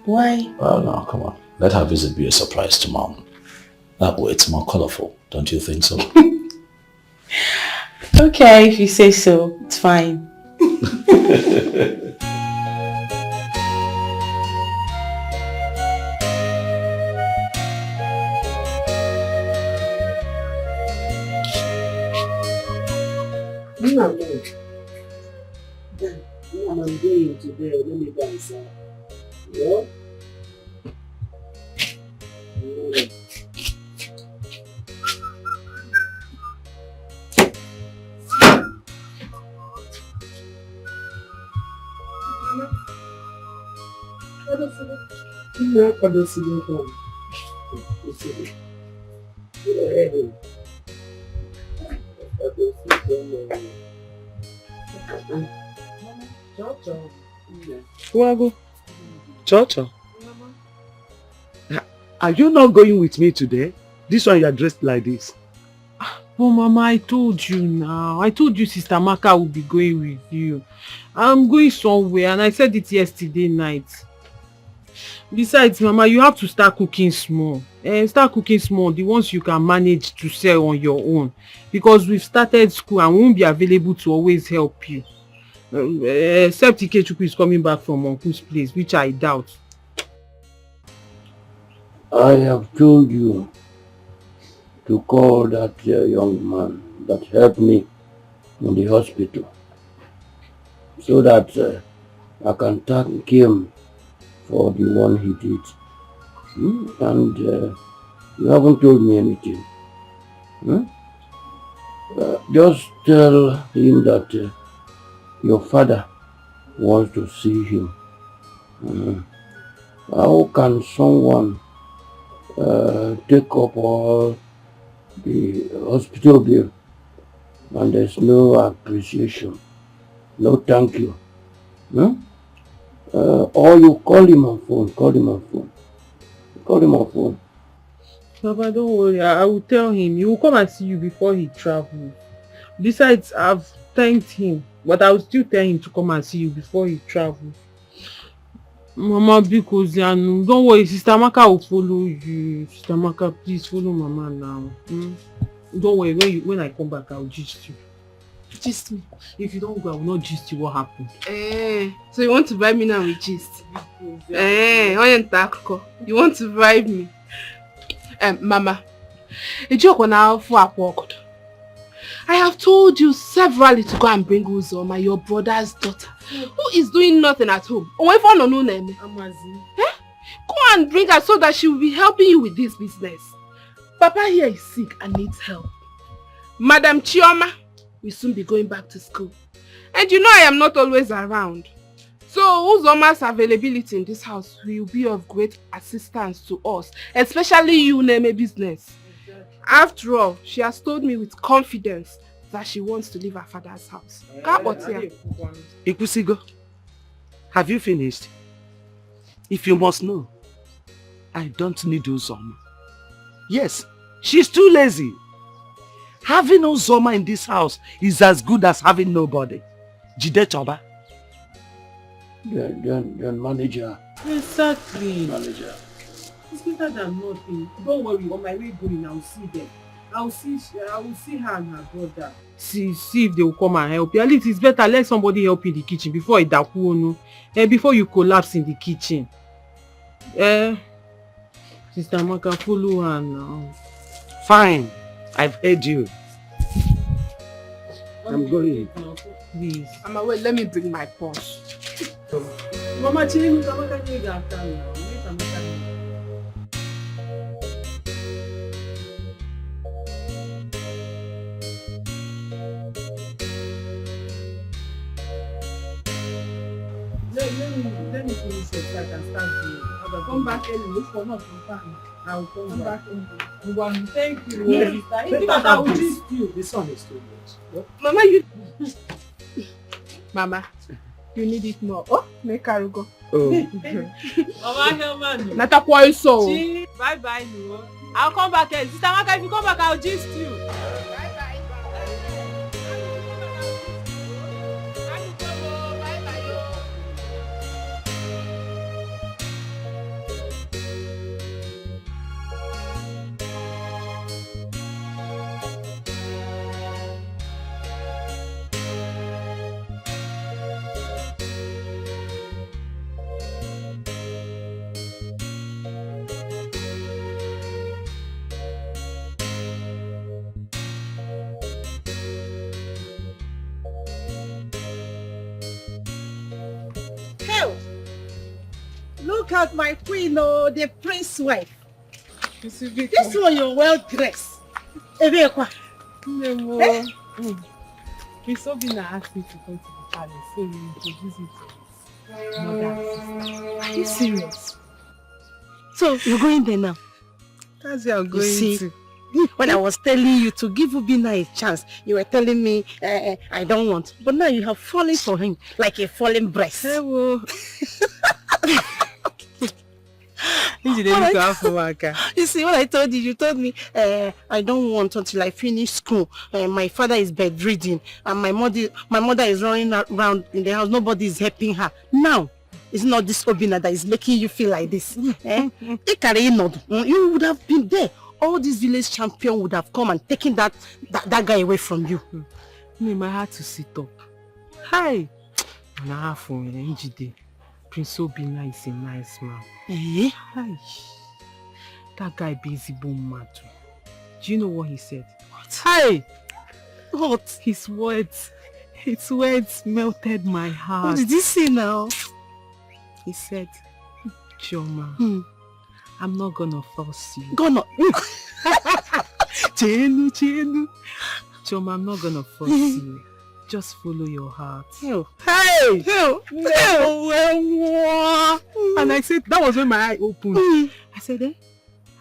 Why? Oh no, come on. Let her visit be a surprise to Mom. That way it's more colorful, don't you think so? Okay, if you say so, it's fine. I'm going to bed. Let me dance. Yeah? Wago. Chocho. Are you not going with me today? This one you are dressed like this. But Mama, I told you now. I told you Sister Maka will be going with you. I'm going somewhere and I said it yesterday night. Besides, Mama, you have to start cooking small. Start cooking small, the ones you can manage to sell on your own. Because we've started school and we won't be available to always help you. Except Ikechukwu is coming back from Uncle's place, which I doubt. I have told you to call that young man that helped me in the hospital so that I can thank him for the one he did. And you haven't told me anything. Just tell him that your father wants to see him. How can someone take up all the hospital bill and there's no appreciation, no thank you? Or you call him on phone, call him on phone. Papa, don't worry, I will tell him. He will come and see you before he travels. Besides, I've thanked him, but I will still tell him to come and see you before he travels. Mama, because don't worry, Sister Maka will follow you. Sister Maka, please follow Mama now. Don't worry, when I come back, I will gist you. Gist me. If you don't go, I will not gist you what happened. So you want to bribe me now with gist? You want to bribe me? Mama, I have told you severally to go and bring Uzoma, your brother's daughter, who is doing nothing at home. Go and bring her so that she will be helping you with this business. Papa here is sick and needs help. Madam Chioma will soon be going back to school. And you know I am not always around. So Uzoma's availability in this house will be of great assistance to us, especially you, Neme business. After all, she has told me with confidence that she wants to leave her father's house. Ikusigo, have you finished? If you must know, I don't need Uzoma. Yes, she's too lazy. Having Uzoma in this house is as good as having nobody. Jide Choba. Then manager. Exactly. Manager. It's better than nothing. Don't worry, on my way going, I'll see them. I will see her and her brother. See if they will come and help you. At least it's better let somebody help you in the kitchen before before you collapse in the kitchen. Sister Maka, follow her now. Fine, I've heard you. I'm going. Please. Mama, wait, let me bring my purse. Mama, change Mama can you after now. Let me finish it so I can start the come back early. Look for not from time. I will come back early. Thank you. Yes. I will gist you. This one is too much. Mama, you... Mama, you need it more. Oh, make her go. Oh. Mama, help me. Nata kwa so. Bye-bye, no. I'll come back early. Sister Maka, if you come back, I'll gist you. Bye-bye. Look at my queen, oh, the prince's wife. This one, you're well dressed. No. It's so been asked me to come to the palace, so we introduce you to his mother. Are you serious? So you're going there now? That's where I'm going to. When I was telling you to give Ubina a chance, you were telling me I don't want. But now you have fallen for him like a fallen breast. Hello. You see, what I told you told me, I don't want until I finish school. My father is bedridden, and my mother is running around in the house. Nobody is helping her. Now, it's not this Obina that is making you feel like this. You would have been there. All these village champion would have come and taken that guy away from you. I had to sit up. Hi. Prince Obina is a nice man. Hi. That guy busy boom mad. Do you know what he said? What? Hi. What? His words melted my heart. What did he say now? He said, Chioma, I'm not gonna force you. Chenu. Chioma, I'm not gonna force you. Just follow your heart. Hey! And I said, that was when my eye opened. I said,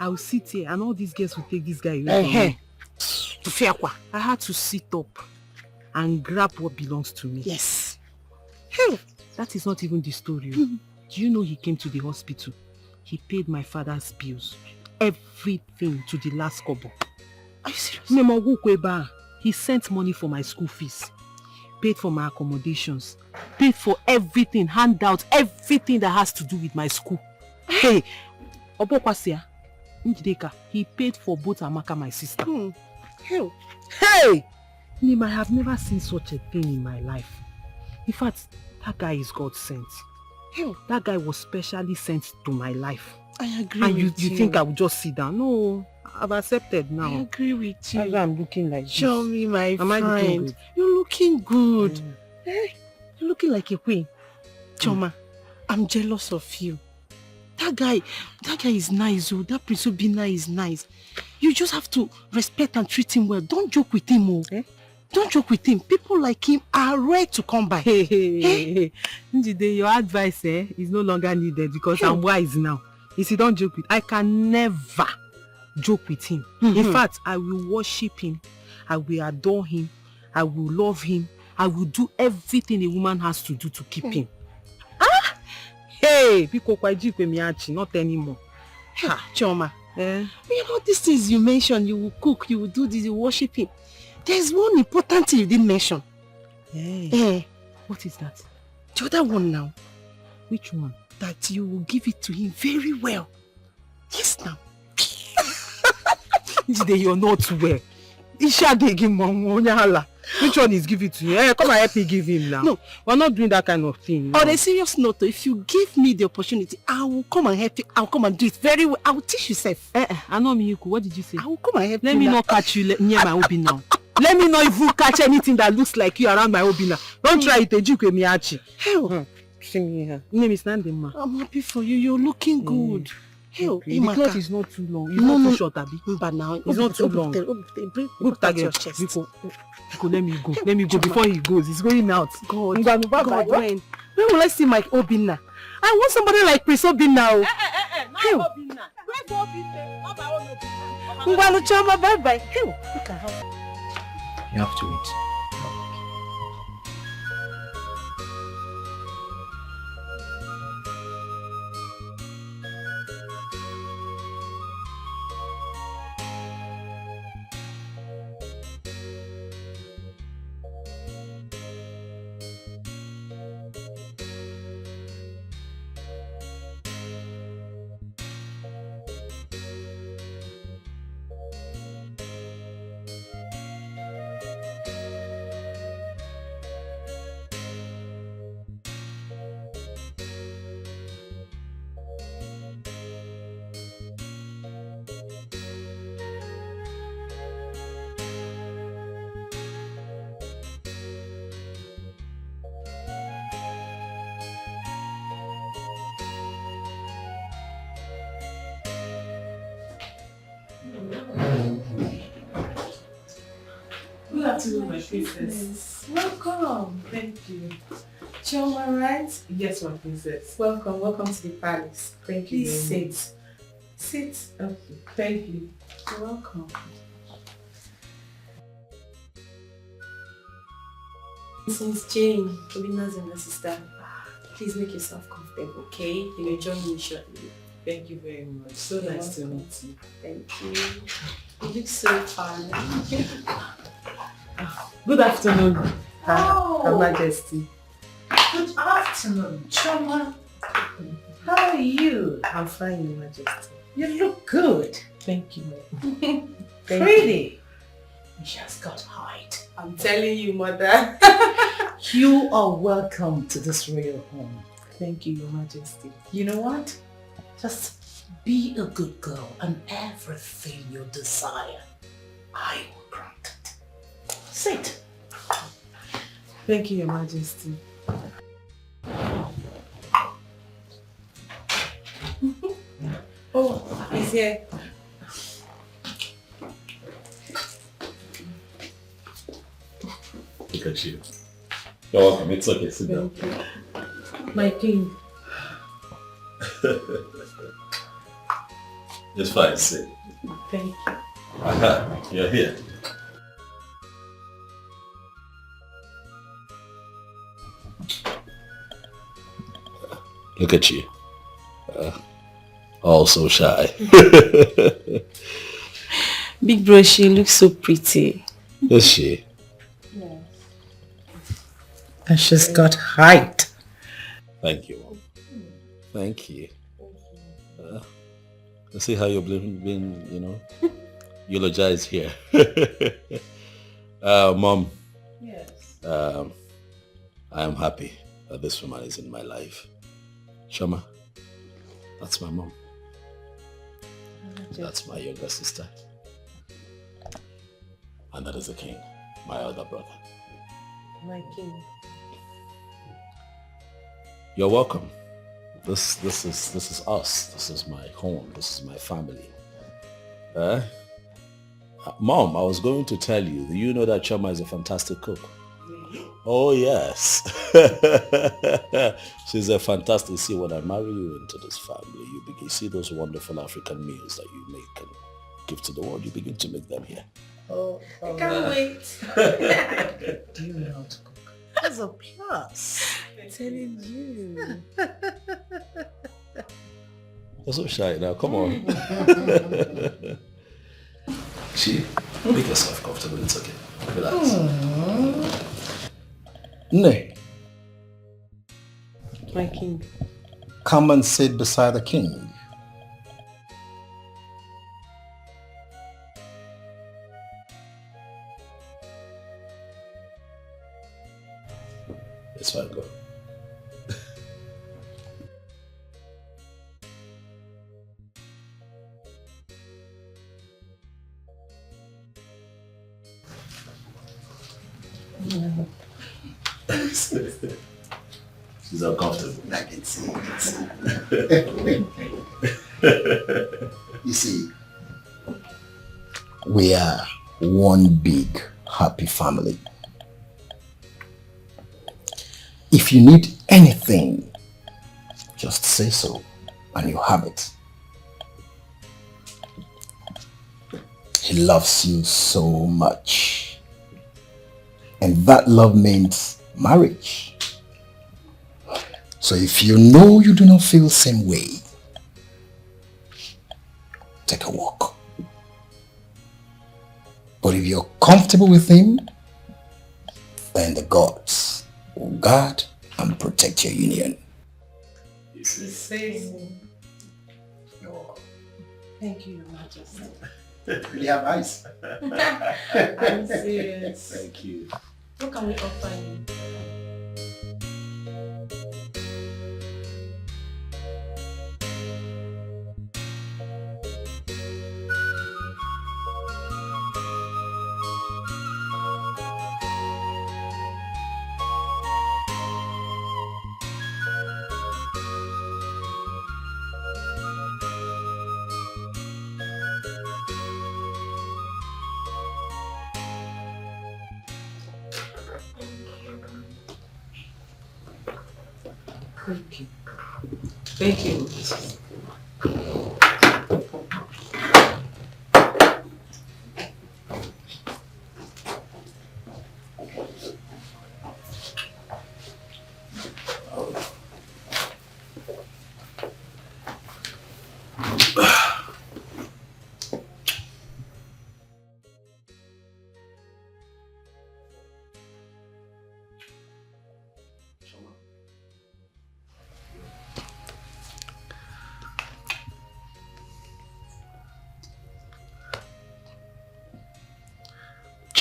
I'll sit here and all these girls will take this guy away from me. I had to sit up and grab what belongs to me. Yes. That is not even the story. Do you know he came to the hospital? He paid my father's bills. Everything to the last kobo. Are you serious? He sent money for my school fees. Paid for my accommodations. Paid for everything, handouts, everything that has to do with my school. Hey, Obokwasia, Njideka, he paid for both Amaka, my sister. Hey! Nim, I have never seen such a thing in my life. In fact, that guy is God sent. That guy was specially sent to my life. I agree and with you. You think I would just sit down? No, I've accepted now. I agree with you. That's why I'm looking like Show this. me, my Am friend. I looking good? You're looking good. You're looking like a queen. Choma, I'm jealous of you. That guy is nice. Oh. That Prince Obina is nice. You just have to respect and treat him well. Don't joke with him. Oh. Don't joke with him. People like him are rare to come by. Njide, your advice is no longer needed because I'm wise now. You see, don't joke with. I can never joke with him. In fact, I will worship him. I will adore him. I will love him. I will do everything a woman has to do to keep him. Hey, not anymore. Choma, you know these things you mentioned, you will cook, you will do this, you will worship him. There's one important thing you didn't mention. What is that? The other one now. Which one? That you will give it to him very well. Yes, now. You're not well. Which one is give it to you? Hey, come and help me give him now. No, we're not doing that kind of thing. No. On a serious note, if you give me the opportunity, I will come and help you. I'll come and do it very well. I will teach you self. I know Miyuku. What did you say? I will come and help you. Let me not catch you near my Obi now. Let me not even catch anything that looks like you around my Obi now. Don't try it, Ejikwe Miyachi. Hell. Name is Nandema. I'm happy for you. You're looking good. Hell, the cloth is not too long. It's not too short, Abi. But now it's not too long. Look at your chest. Biko, let me go. Let me go before he goes. He's going out. God, when will I see my Obina? I want somebody like Prince Obina. Not Obina. Where's Obina? Not my own Obina. Ngwanu Choma, bye-bye. Look at her. You have to eat. Good afternoon, my princess. Welcome. Thank you. Choma, right? Yes, my princess. Welcome to the palace. Thank you. Please sit. Sit. Okay. Thank you. You're welcome. Since Jane, Obina's younger sister, please make yourself comfortable, okay? You will join me shortly. Thank you very much. So nice to meet you. Thank you. You look so fine. Good afternoon, Her Majesty. Good afternoon, Choma. How are you? I'm fine, Your Majesty. You look good. Thank you. Pretty. She has got height. I'm telling you, Mother. You are welcome to this royal home. Thank you, Your Majesty. You know what? Just be a good girl and everything you desire, I will grant it. Sit. Thank you, Your Majesty. Oh, he's here. Look at you. You're welcome. It's okay. Sit down. My king. It's fine. Sit. Thank you. Aha, you're here. Look at you. All so shy. Big bro, she looks so pretty. Is she? Yes. And she's got height. Thank you, Mom. Thank you. I see how you've been, you know, eulogized here. Mom. Yes. I am happy that this woman is in my life. Shama, that's my mom. That's my younger sister. And that is the king, my elder brother. My king. You're welcome. This is us. This is my home. This is my family. Mom, I was going to tell you, do you know that Chama is a fantastic cook? Oh yes. She's a fantastic. See, when I marry you into this family, you begin see those wonderful African meals that you make and give to the world. You begin to make them here. I can't wait. Do you know how to cook? That's a plus. I'm telling you. You're so shy now. Come on. See, make yourself comfortable. It's okay. Relax. Nay, My king. come and sit beside the king. It's fine, go. She's uncomfortable. I can see. You see, we are one big happy family. If you need anything, just say so and you have it. He loves you so much. And that love means marriage. So if you know you do not feel the same way, take a walk. But if you're comfortable with him, then the gods will guard and protect your union. He says, Thank you, Your Majesty. You have eyes. I'm serious. Thank you. What can we offer you? Thank you. Thank you.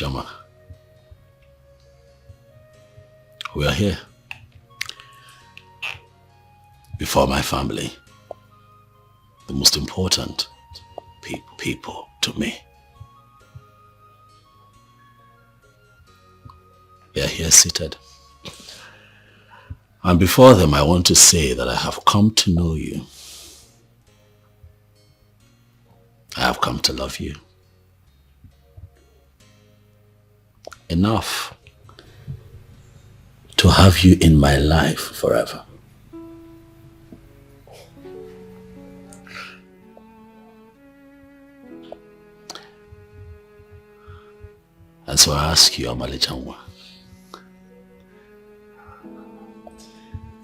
Chama, we are here before my family, the most important people to me. They are here seated. And before them, I want to say that I have come to know you. I have come to love you. Enough to have you in my life forever. And so I ask you, Amale Chanwa,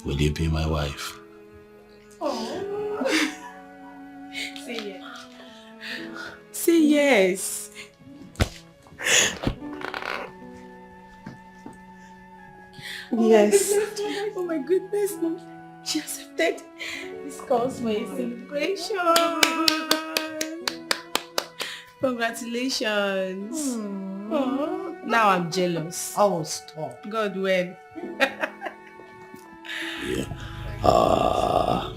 will you be my wife? Oh. Say yes. Say yes. Yes. Oh my goodness. She accepted. This calls for a celebration. Congratulations. Oh, now I'm jealous. Oh, stop. God will. Yeah. Love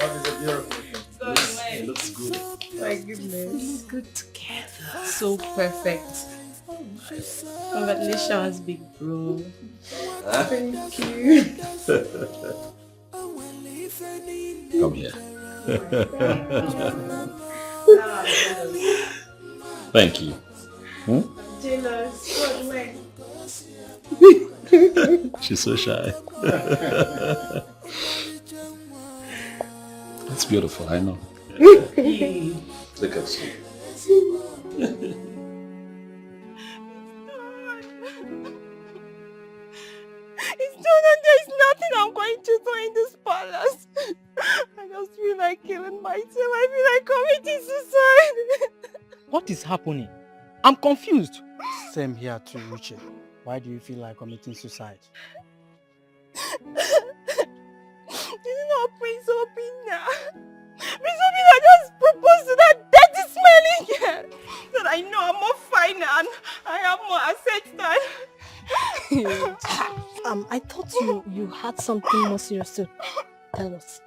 is a beautiful thing. God will. It looks good. My goodness. Good together. So perfect. Congratulations, big bro. Thank you. Come here. Thank you. Jealous. God will. She's so shy. That's beautiful, I know. Look at you. It's done and there's nothing I'm going to do in this palace. I just feel like killing myself. I feel like committing suicide. What is happening? I'm confused. Same here too, Uche. Why do you feel like committing suicide? This is not Prince Obina. Prince Obina just proposed to that dirty smelling girl. That I know I'm more fine and I have more assets than... I thought you had something more serious to tell us.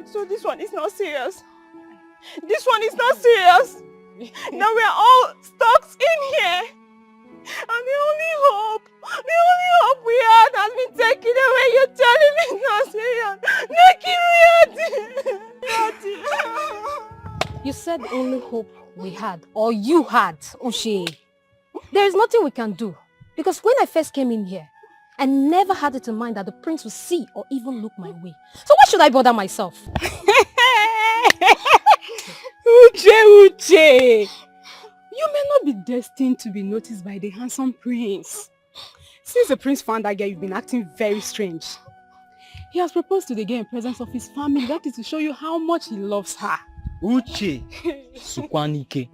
So this one is not serious. This one is not serious. Now we are all stuck in here. And the only hope we had has been taken away. You're telling me it's not serious. You said the only hope we had, or you had, Uche. There is nothing we can do. Because when I first came in here, I never had it in mind that the prince would see or even look my way. So why should I bother myself? Uche! You may not be destined to be noticed by the handsome prince. Since the prince found that girl, you've been acting very strange. He has proposed to the girl in presence of his family. That is to show you how much he loves her. Uche, Sukwanike.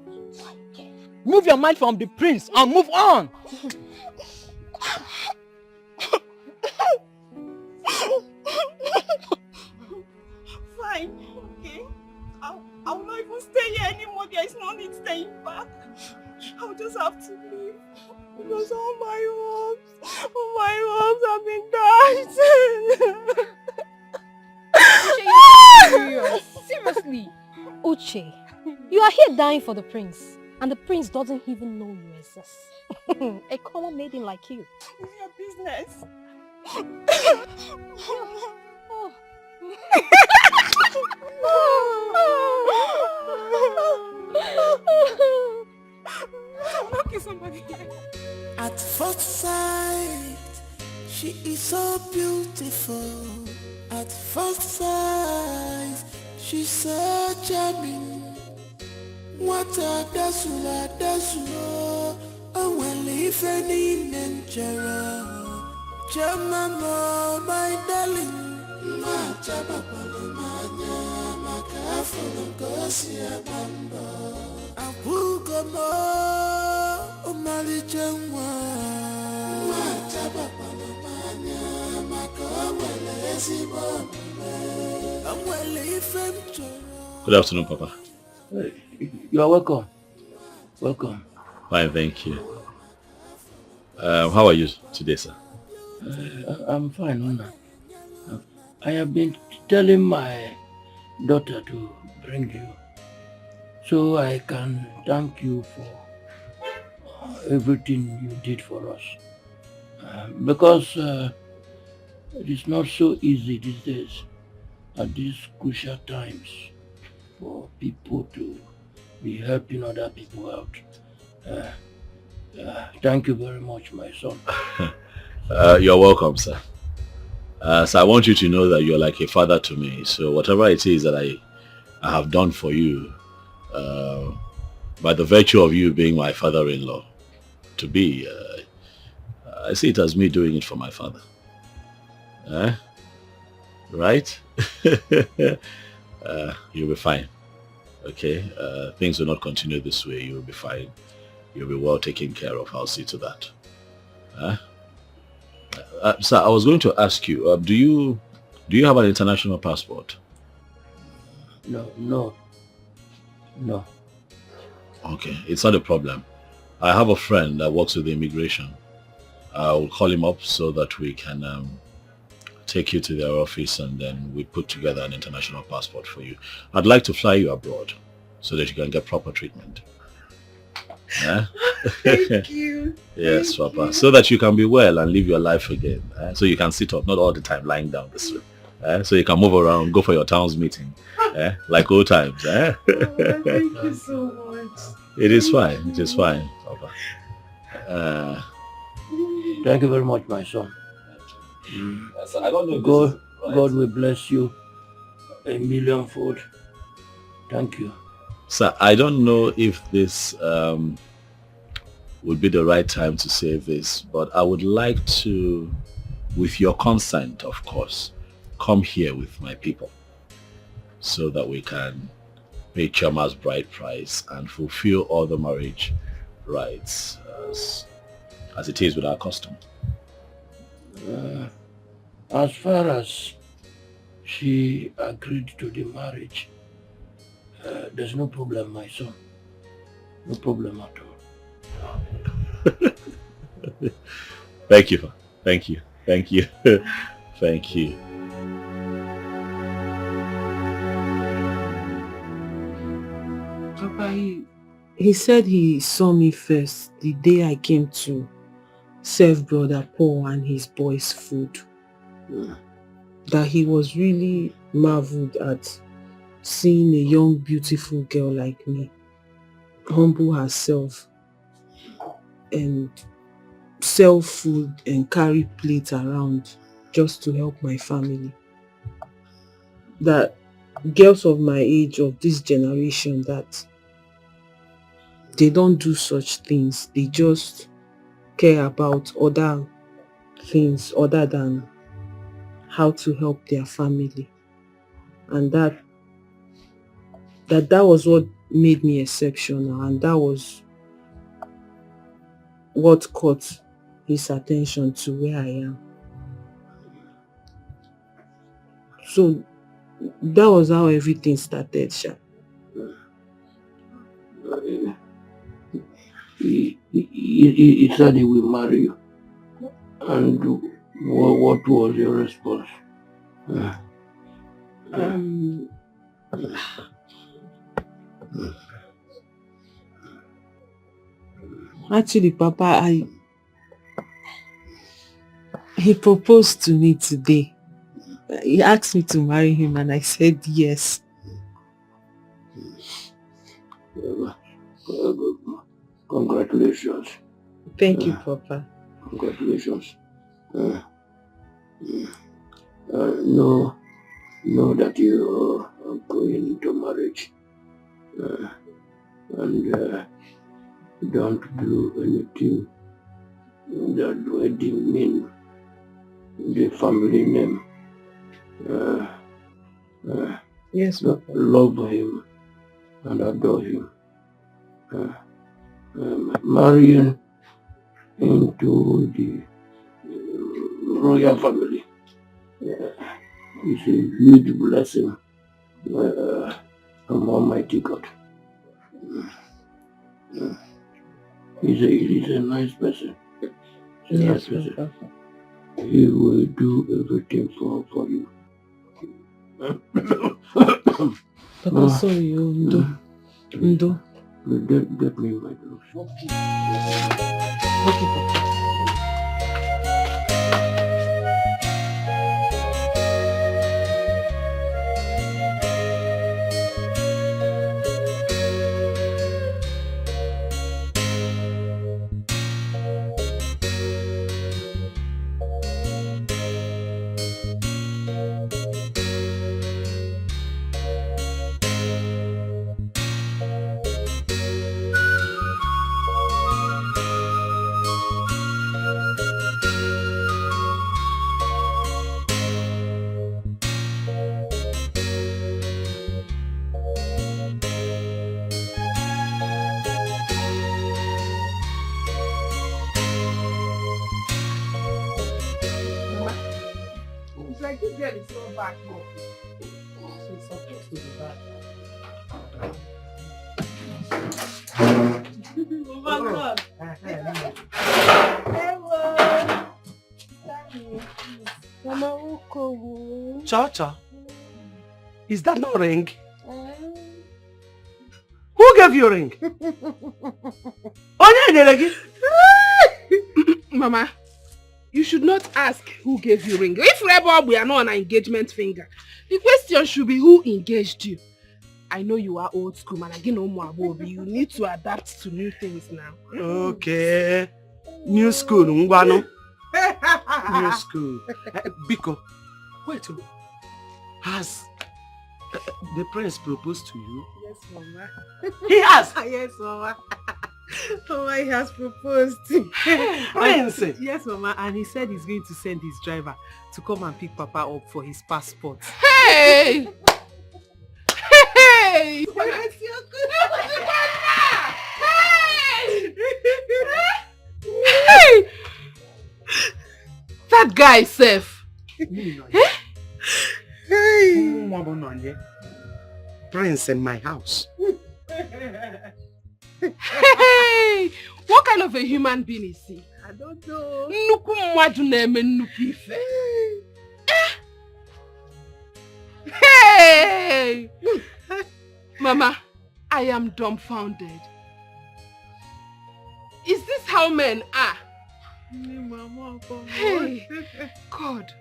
Move your mind from the prince and move on. Fine, okay. I will not even stay here anymore. There is no need staying back. I'll just have to leave. Because all my hopes have been dashed. Uche, you're serious. Seriously. Uche, you are here dying for the prince. And the prince doesn't even know you exist. A common maiden like you. It's your business. At first sight, she is so beautiful. At first sight, she's so charming. What a dasula, well if any nenchera. Jamama, my darling. Ma chabapalumanya, makafuno gosia bamba. Apugamo, umali jengwa. Ma chabapalumanya, makawelezi bombe. Well if Good afternoon, Papa. You are welcome. Welcome. Fine, thank you. How are you today, sir? I'm fine, Una. I have been telling my daughter to bring you so I can thank you for everything you did for us. Because it is not so easy these days at these crucial times for people to be helping other people out. Thank you very much, my son. You're welcome, sir. So I want you to know that you're like a father to me. So whatever it is that I have done for you, by the virtue of you being my father-in-law, to be, I see it as me doing it for my father. Right? You'll be fine. Okay? Things will not continue this way. You'll be fine. You'll be well taken care of. I'll see to that. Sir, I was going to ask you, do you have an international passport? No. Okay, it's not a problem. I have a friend that works with immigration. I'll call him up so that we can take you to their office and then we put together an international passport for you. I'd like to fly you abroad so that you can get proper treatment. Thank you. Yes, Papa. So that you can be well and live your life again. So you can sit up, not all the time lying down this way. So you can move around, go for your town's meeting. Like old times. Oh, thank you so much. It is fine. It is fine, Papa. Thank you very much, my son. I don't know God will bless you a millionfold. Thank you. Sir, I don't know if this would be the right time to say this, but I would like to, with your consent, of course, come here with my people so that we can pay Chama's bride price and fulfill all the marriage rights as it is with our custom. As far as she agreed to the marriage, there's no problem, my son. No problem at all. Thank you. Thank you. Thank you. Thank you. Papa, he said he saw me first the day I came to serve Brother Paul and his boys food. That he was really marveled at seeing a young, beautiful girl like me humble herself and sell food and carry plates around just to help my family. That girls of my age, of this generation, that they don't do such things. They just care about other things other than how to help their family. And that was what made me exceptional, and that was what caught his attention to where I am. So that was how everything started, Sha. He said he will marry you. And what was your response? Actually, Papa, he proposed to me today. He asked me to marry him and I said yes. Congratulations. Thank you, Papa. Congratulations. Know that you are going into marriage. And don't do anything that would demean the family name. Yes, Papa. Love him and adore him. Marrying into the royal family is a huge blessing from Almighty God. He's a nice person. He's a nice person. He will do everything for you. Papa, sorry, Ndo. Ndo. Get me my drugs. Okay, Papa. It's like this girl is so back here. She's supposed to be back. Oh my God. Mama, Cha-cha, is that no ring? Who gave you a ring? Mama, you should not ask who gave you ring. If we are not on an engagement finger, the question should be who engaged you. I know you are old school, man. Again, you need to adapt to new things now. Okay. New school, Ngwano. New school. Biko, wait. Has the prince proposed to you? Yes, Mama. He has? Yes, Mama. Mama, he has proposed. Prince? Yes, Mama, and he said he's going to send his driver to come and pick Papa up for his passport. Hey! Hey! Hey! That guy safe. Hey! Prince in my house. Hey! What kind of a human being is he? I don't know. Nuku mwadu neme nuku ife. Hey! Mama, I am dumbfounded. Is this how men are? Mama, hey! God,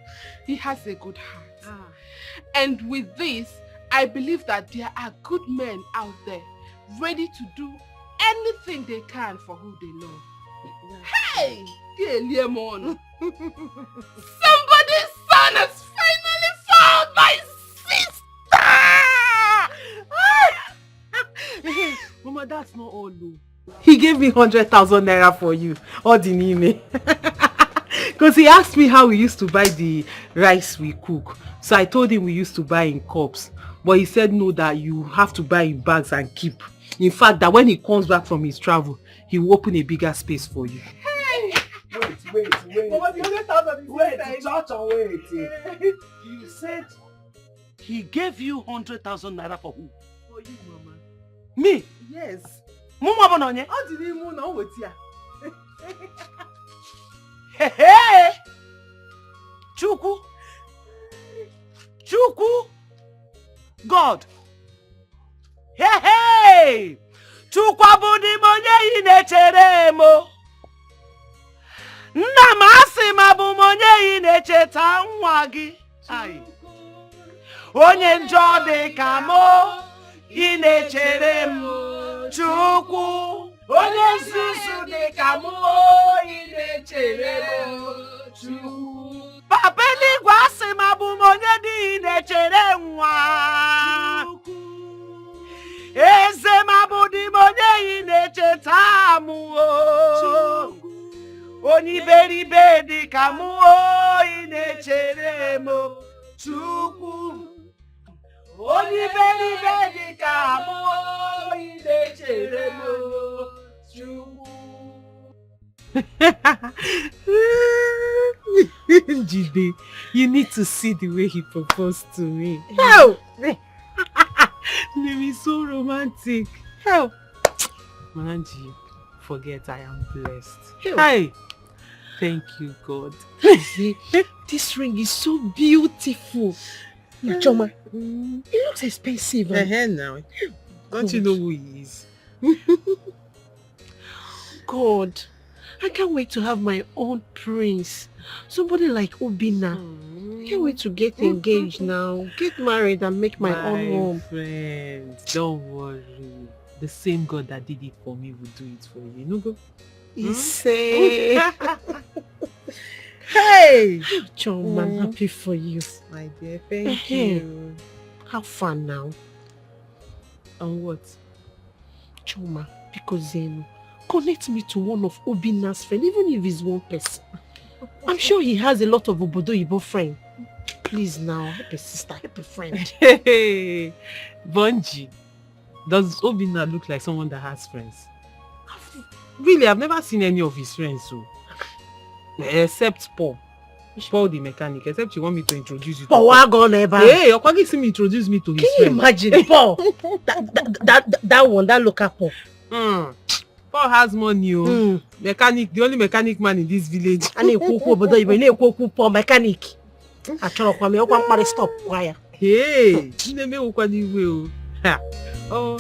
he has a good heart. And with this, I believe that there are good men out there ready to do anything they can for who they love. Hey! Somebody's son has finally found my sister! Mama, that's not all, though. He gave me 100,000 naira for you. All the name. Because he asked me how we used to buy the rice we cook. So I told him we used to buy in cups. But he said no, that you have to buy in bags and keep. In fact, that when he comes back from his travel, he will open a bigger space for you. Hey! Wait. Mama, the 100,000 is wait, You said he gave you 100,000 naira for who? For you, Mama. Me? Yes. Mama Bononye? How did he move now with you? Hey! Chukwu! God! Hey! Chukwu abudi monye inechere mo. Nna m asị m abụ monye inecheta nwa gị. Onye njọ dị ka mo inechere m. Chukwu! Onye nzuzu dị ka mo inechere m. Chukwu! Papa eluigwe asị m abụ monye dị inechere nwa. Eze m abụdị monye inecheta m. Onye iberibe dị ka m inechere m. Chukwu! Onye iberibe dị ka m inechere m. Chukwu! Jide, you need to see the way he proposed to me. Help! It is so romantic. Help! Mananji, forget I am blessed. Ew. Hey, thank you, God. See, this ring is so beautiful. Choma, it looks expensive. Now. Don't you know who he is? God, I can't wait to have my own prince. Somebody like Obina. I can't wait to get engaged now. Get married and make my own home. Friend, don't worry. The same God that did it for me will do it for you. No go. Say, Hey, Choma, I'm happy for you. my dear, thank you. How fun now? On what? Choma, because connect me to one of Obina's friends, even if it's one person. I'm sure he has a lot of Obodo Ibo friends. Please now, help a sister, help a friend. Hey, Bunji, does Obina look like someone that has friends? Really, I've never seen any of his friends, so except Paul. Paul the mechanic, except you want me to introduce you to Paul, I gone ever. Hey, you're going to introduce me to his Can you friend. imagine, Paul? that one, that local Paul. Paul has money, mechanic, the only mechanic man in this village. And he Obodo Ibo, Paul mechanic. I try to come here, stop. Why? Hey, you me ukwani we o. Oh.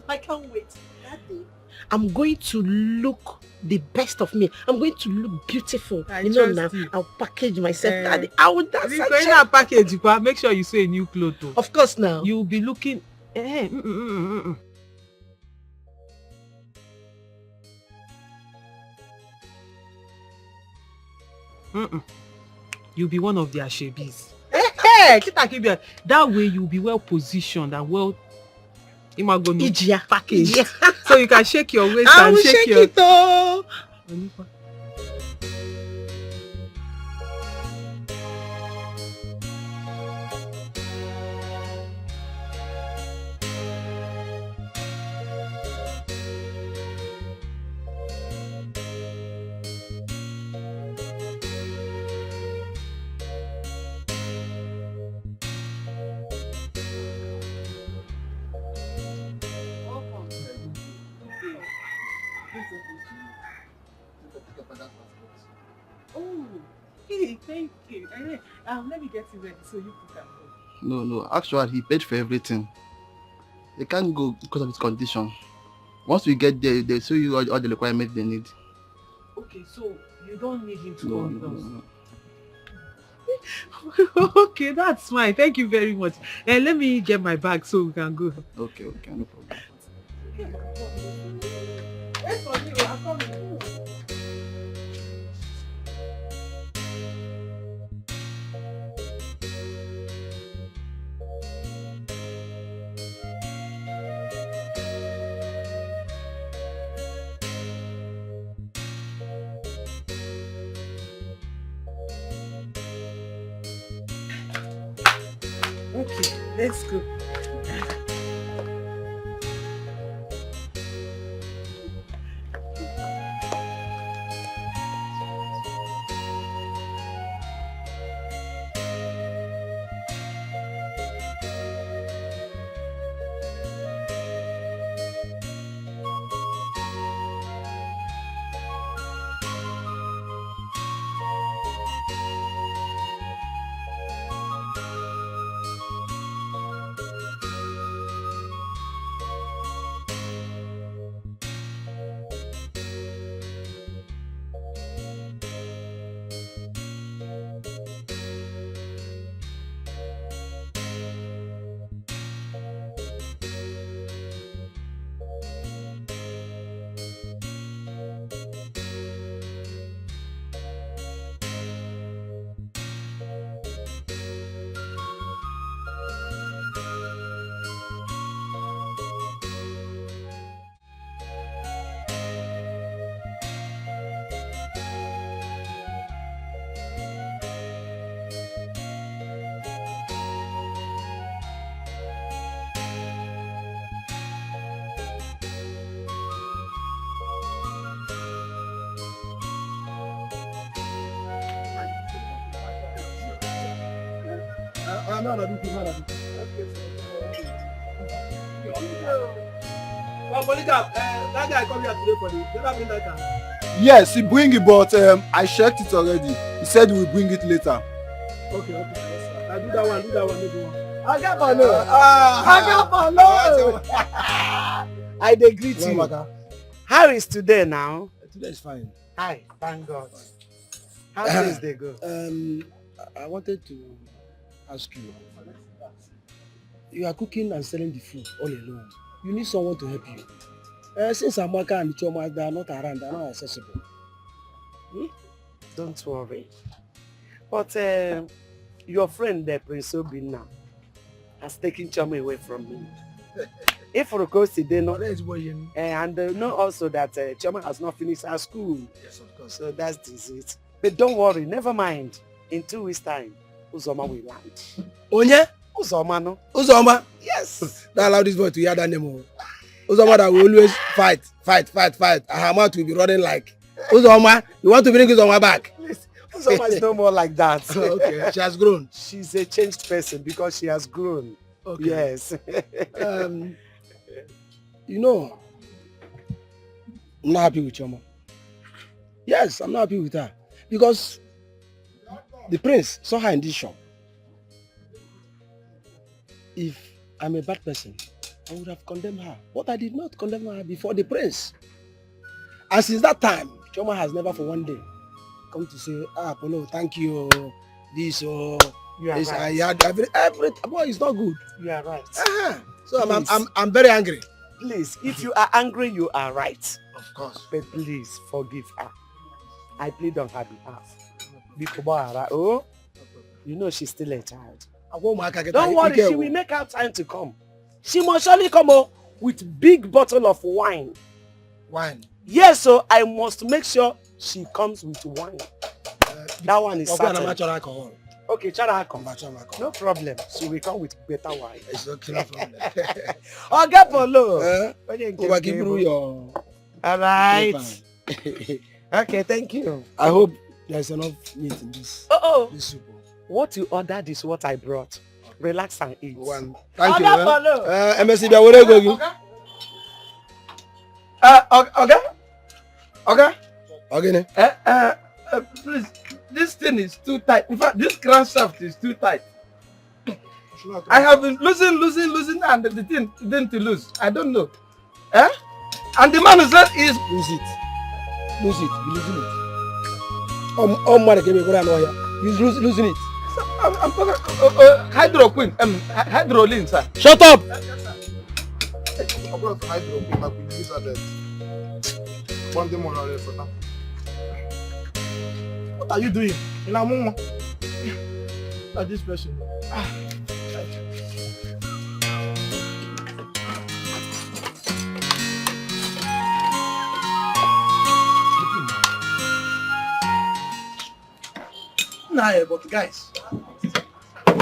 I can't wait. That day, I'm going to look the best of me. I'm going to look beautiful. I you know now, trust you. I'll package myself. Daddy, I will dance. If you're going to package, but make sure you sew a new clothes. Of course now. You'll be looking. You'll be one of their shabbies. Hey, that way you'll be well positioned and well packaged. So you can shake your waist I and will shake shake it all. Oh, hey, thank you. Let me get you ready so you can go. No, actually he paid for everything. They can't go because of his condition. Once we get there, they show you all the requirements they need. Okay, so you don't need him to No, go with no, us. no. Okay, that's fine. Thank you very much. And let me get my bag so we can go. Okay, no problem. Okay, let's go. That guy come here today for the. Never bring that car. Yes, he bring it, but I checked it already. He said he will bring it later. Okay. I do that one. Maybe one. I got I dey greet you. How is today now? Today is fine. Hi, thank God. How things they go? I wanted to ask you. You are cooking and selling the food all alone. You need someone to help you. Since Amaka and Choma, they are not around, they are not accessible. Don't worry. But your friend, the Prince Obinna, has taken Choma away from me. If for course they know, and know also that Choma has not finished her school. Yes, of course. So that's it. But don't worry, never mind. In 2 weeks' time, Uzoma will land. Onye? Uzoma, no? Uzoma? Yes. Don't allow this boy to hear that name. Uzoma that will always fight. Her mouth will be running like, Uzoma, you want to bring Uzoma back? Please, Uzoma is no more like that. Okay, she has grown. She's a changed person because she has grown. Okay. Yes. You know, I'm not happy with Choma. Yes, I'm not happy with her. Because the prince saw her in this shop. If I'm a bad person, I would have condemned her. But I did not condemn her before the prince. And since that time, Choma has never for one day come to say, Polo, thank you. This or this, right. I had every boy, it's not good. You are right. So I'm very angry. Please, if you are angry, you are right. Of course. But please forgive her. I plead on her behalf. Oh, you know she's still a child. Don't worry, she will make out time to come. She must surely come with big bottle of wine. Wine? Yes, so I must make sure she comes with wine. That one is certain. Alcohol. Okay, Chara come. No problem. She will come with better wine. It's okay, no problem. Okay, Polo. Give through your... All right. Okay, thank you. I hope there's enough meat in this. This soup. What you ordered is what I brought. Relax and eat. One. Thank you. MSC, Okay. Please, this thing is too tight. In fact, this crankshaft is too tight. I have been losing, and the thing didn't lose. I don't know. And the man who said is lose it. Be losing it. He's losing it. I'm talking hydroquin, sir. Shut up! What are you doing? In a moment. At this person. Nah, but guys.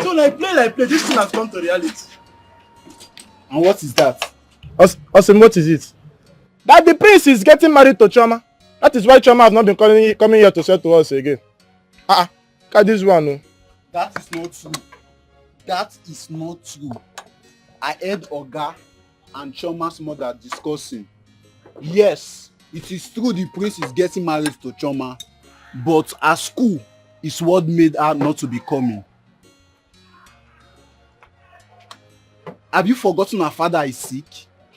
So like play, this thing has come to reality. And what is that? Awesome, what is it? That the prince is getting married to Choma. That is why Choma has not been coming here to sell to us again. Look at this one. No? That is not true. That is not true. I heard Oga and Choma's mother discussing. Yes, it is true the prince is getting married to Choma, but at school is what made her not to be coming. Have you forgotten her father is sick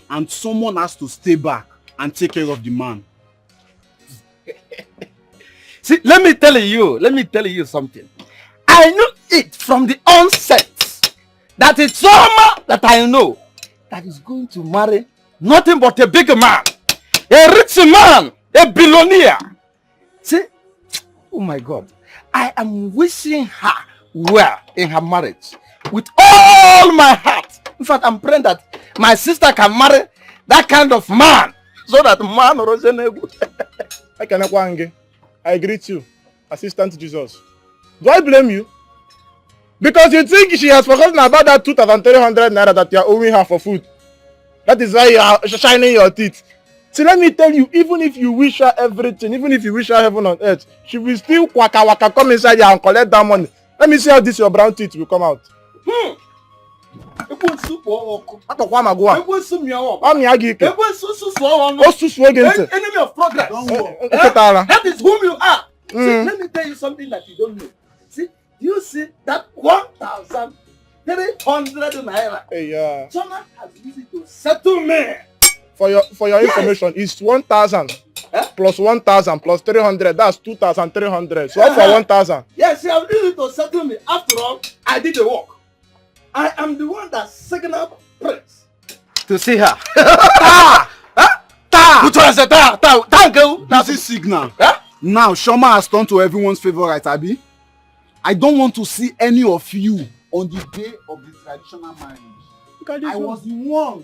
and someone has to stay back and take care of the man? See, let me tell you something. I knew it from the onset that it's Choma that I know that is going to marry nothing but a big man, a rich man, a billionaire. See, oh my God, I am wishing her well in her marriage with all my heart. In fact, I'm praying that my sister can marry that kind of man so that man I greet you, Assistant Jesus. Do I blame you? Because you think she has forgotten about that 2,300 naira that you are owing her for food. That is why you are shining your teeth. See, let me tell you, even if you wish her everything, even if you wish her heaven on earth, she will still waka come inside here and collect that money. Let me see how this your brown teeth will come out. Ekwensu pụọ ọkụ. Atọkwa ma gụwa. Ekwensu mịa ọkụ. Ọ mịa gị ike. Ekwensu susuo ọnụ. O susuo gị ntị. Enemy of progress. Eketala. That is whom you are. See, let me tell you something that you don't know. See, you see that 1,300 naira. Hey, yeah. Choma has used it to settle me. For your information, it's 1,000 plus 1,000 plus 300. That's 2,300. So for 1,000. Yes, she has used it to settle me. After all, I did the work. I am the one that signaled Prince to see her. Which one is it? That's his signal. Now, Shoma has turned to everyone's favorite, Abi. I don't want to see any of you on the day of the traditional marriage. I was the one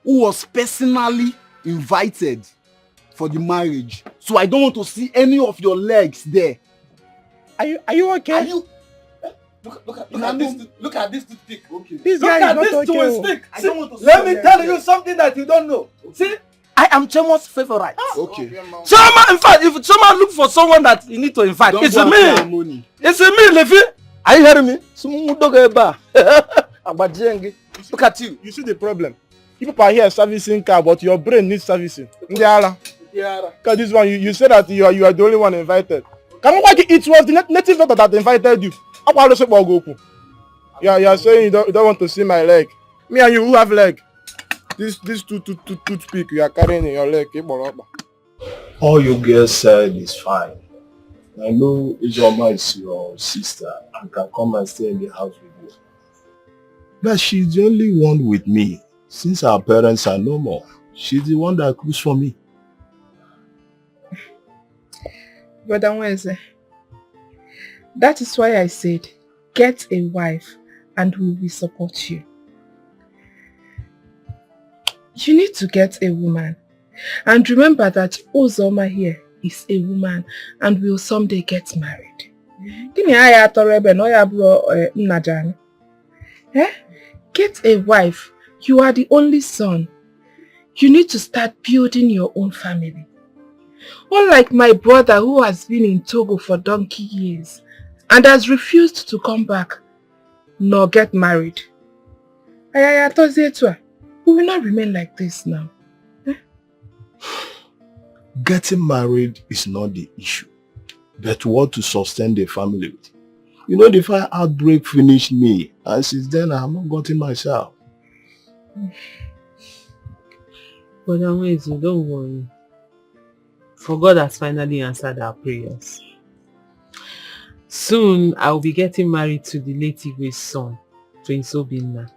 who was personally invited for the marriage. So I don't want to see any of your legs there. Are you okay? Are you? Look at this toothpick. Okay. This Look guy at is this not okay. stick. I don't want to see Let me your tell legs you there. something that you don't know. See, I am Chemo's favorite. Okay. Choma, in fact, if Choma look for someone that you need to invite, it's me. It's me, Levi. Are you hearing me? Look at you. You see the problem? People are here servicing car, but your brain needs servicing. Because this one, you say that you are the only one invited. It was the native doctor that invited you. You are saying you don't want to see my leg. Me and you, who have leg? This toothpick you are carrying in your leg. All you girls said is fine. I know Ijoma is your sister and can come and stay in the house with you. But she's the only one with me. Since our parents are no more, she's the one that cooks for me. Brother Wenze, that is why I said, get a wife and we will support you. You need to get a woman. And remember that Uzoma here is a woman and will someday get married. Get a wife. You are the only son. You need to start building your own family. Unlike my brother who has been in Togo for donkey years and has refused to come back nor get married. We will not remain like this now. Getting married is not the issue, but what to sustain the family with. You know, the fire outbreak finished me, and since then I have not gotten myself. But Wazico, don't worry. For God has finally answered our prayers. Soon I will be getting married to the late Igwe's son, Prince Obinna.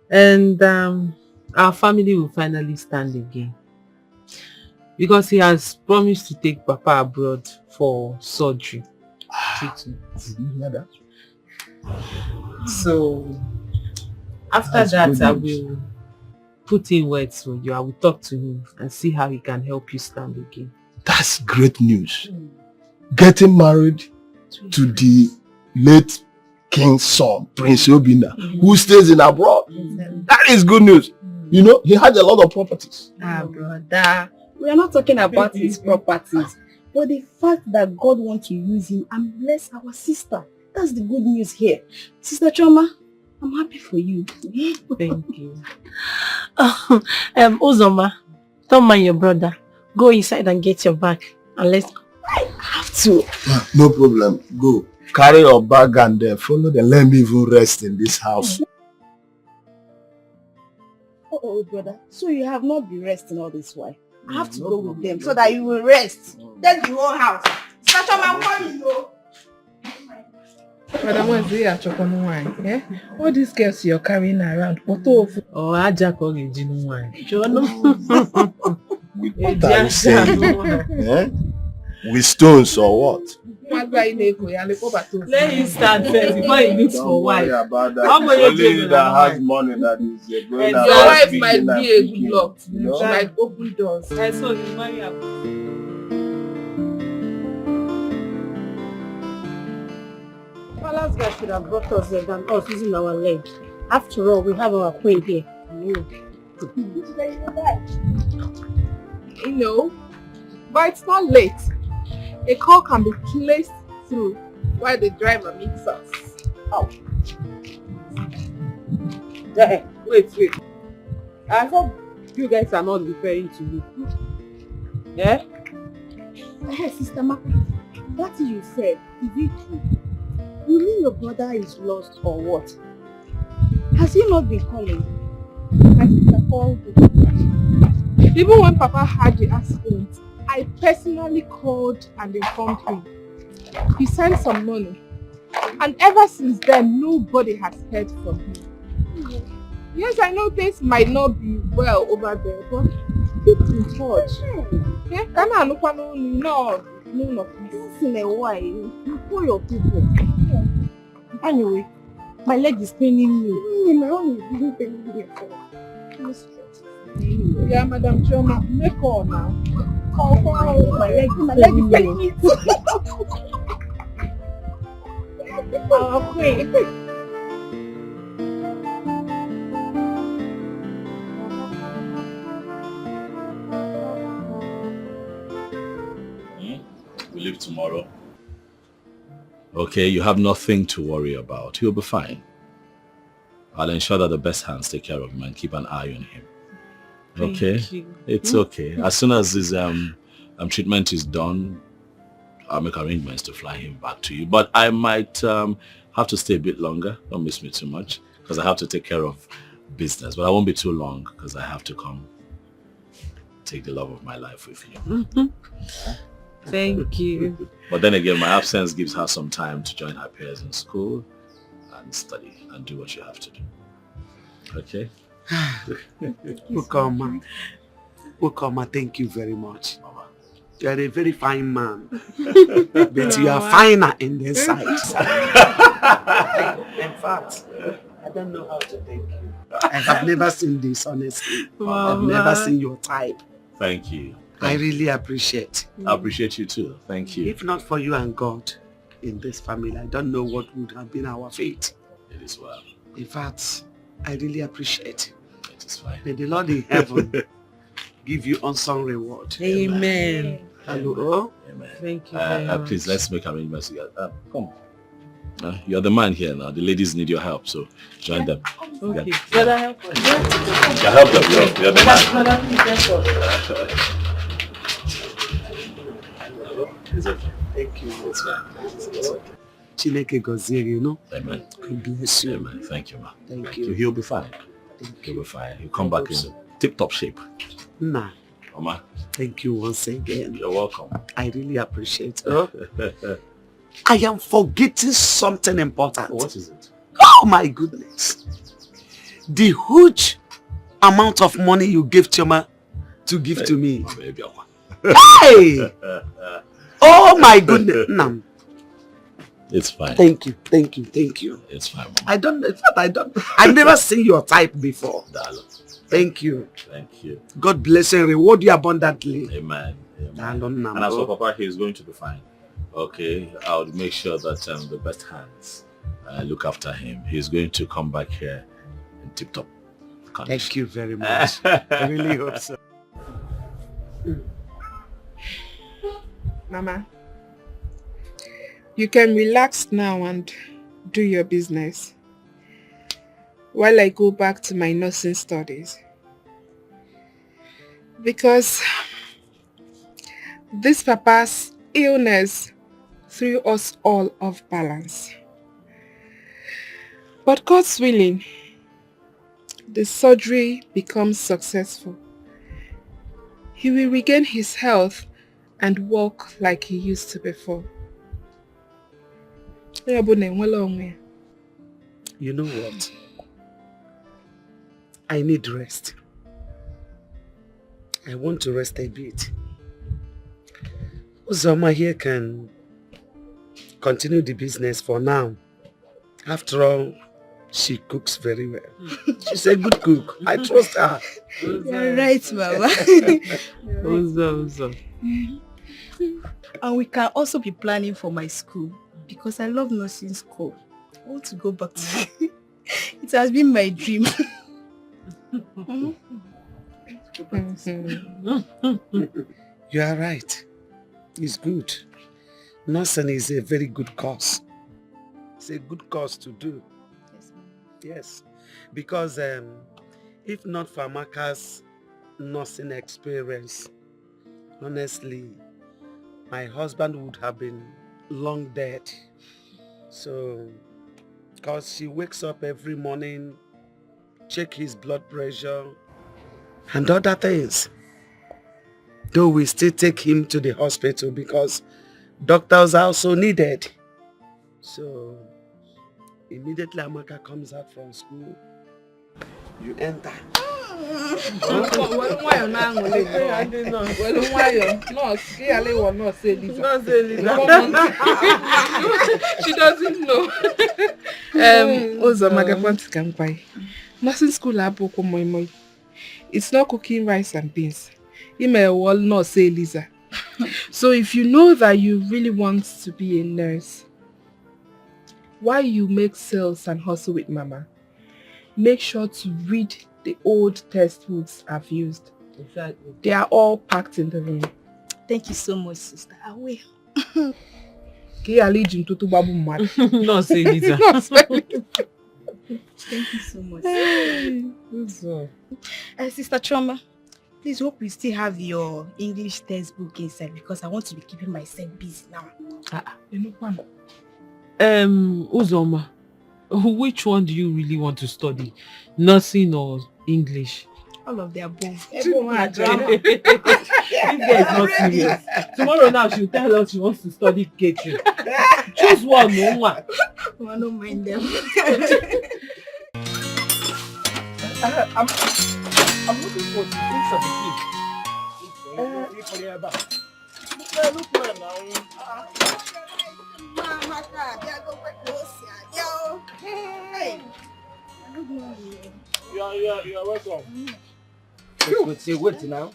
And our family will finally stand again. Because he has promised to take Papa abroad for surgery. Treatment. Did you hear that? So after that I will put in words for you. I will talk to him and see how he can help you stand again. That's great news. Getting married to the late king's son, Prince Obinna, who stays in abroad. That is good news. You know, he has a lot of properties. Brother, we are not talking about his properties, but the fact that God wants to use him and bless our sister. That's the good news here. Sister Choma, I'm happy for you. Thank you. Uzoma, don't mind your brother. Go inside and get your bag. And let's go. I have to. No problem. Go. Carry your bag and follow them. Let me even rest in this house. Oh, brother. So you have not been resting all this while. I have to go with them so that you will rest. That's the whole house. Sister Choma, I'm coming, though. Madam, what's the actual wine? Eh? All these girls you're carrying around, what of? Oh, I just call you Jinu wine. What are you saying? Eh? With stones or what? Let him start first before he looks for wife. Don't worry about that. How about Only you that has money that is going your around wife speaking might and be a good speaking, luck. you know? She might open doors. So you marry her. Palace guy should have brought us there than us using our leg. After all, we have our queen here. You know, but it's not late. A call can be placed through while the driver meets us. Oh. Wait. I hope you guys are not referring to me. Yeah? Hey, Sister Maka, what you said, is it true? You mean your brother is lost or what? Has he not been calling? My sister called him. Even when Papa had the accident, I personally called and informed him. He sent some money. And ever since then, nobody has heard from him. Yes, I know things might not be well over there, but keep in touch. Yeah, can I look on no Once in a while, you call your people. Anyway, my leg is paining me. My own is even paining me. Yeah, Madam Choma, make call now. Call. My leg is paining me. I'll pray. We leave tomorrow. Okay, you have nothing to worry about. He'll be fine. I'll ensure that the best hands take care of him and keep an eye on him. Okay? Thank you. It's okay. As soon as his treatment is done, I'll make arrangements to fly him back to you. But I might have to stay a bit longer. Don't miss me too much, because I have to take care of business. But I won't be too long, because I have to come take the love of my life with you. Thank you. But then again, my absence gives her some time to join her peers in school and study and do what you have to do. Okay? Ukoma, thank you very much. You are a very fine man. But you are finer in the inside. In fact, I don't know how to thank you. I have never seen this, honestly. I've never seen your type. Thank you. I really appreciate. I appreciate you too. Thank you. If not for you and God in this family, I don't know what would have been our fate. It is well. In fact, I really appreciate. It is fine. May the Lord in heaven give you unsung reward. Amen. Hello. Amen. Thank you very much. Please, let's make arrangements together. Come. You're the man here now. The ladies need your help, so join them. Okay. Yeah. Brother, help us. You help them. You're the man. Brother, please help us. It's okay. Thank you. It's fine. It's okay. Chineke gozie, you know. Amen. God bless you. Amen. Thank you, ma. Thank you. He'll be fine. He'll be fine. He'll come back in tip-top shape. Nah. Oma. Thank you once again. You're welcome. I really appreciate it. I am forgetting something important. What is it? Oh my goodness. The huge amount of money you gave Choma to give to me. Hey! Oh my goodness. Nam. It's fine. Thank you. Thank you. Thank you. It's fine. I've never seen your type before. Thank you. Thank you. God bless and reward you abundantly. Amen. And as for Papa, he's going to be fine. Okay, I'll make sure that the best hands look after him. He's going to come back here in tip-top condition. Thank you very much. I really hope so. Mama, you can relax now and do your business while I go back to my nursing studies. Because this Papa's illness threw us all off balance. But God's willing, the surgery becomes successful. He will regain his health and walk like he used to before. You know what? I need rest. I want to rest a bit. Uzoma here can continue the business for now. After all, she cooks very well. She's a good cook. I trust her. You're right, Mama. And we can also be planning for my school because I love nursing school. I want to go back to it. It has been my dream. You are right. It's good. Nursing is a very good course. It's a good course to do. Yes. Because if not for Amaka's nursing experience, honestly, my husband would have been long dead. So, because she wakes up every morning, check his blood pressure and other things. Though we still take him to the hospital because doctors are also needed. So, immediately Amaka comes out from school, you enter. She doesn't know. Nursing school it's not cooking rice and beans. You may well not say Lisa. So if you know that you really want to be a nurse, while you make sales and hustle with Mama, make sure to read the old textbooks I've used. Exactly. They are all packed in the room. Thank you so much, sister. I will. No, say Lisa. Thank you so much. Sister Choma, please hope you still have your English textbook inside because I want to be keeping myself busy now. Uzoma, which one do you really want to study? Nursing or English? All of the above. If there is not serious, tomorrow now she'll tell us she wants to study catering. Choose one, no one. I don't mind them. I'm looking for the things of the kid. You're welcome. Wait now.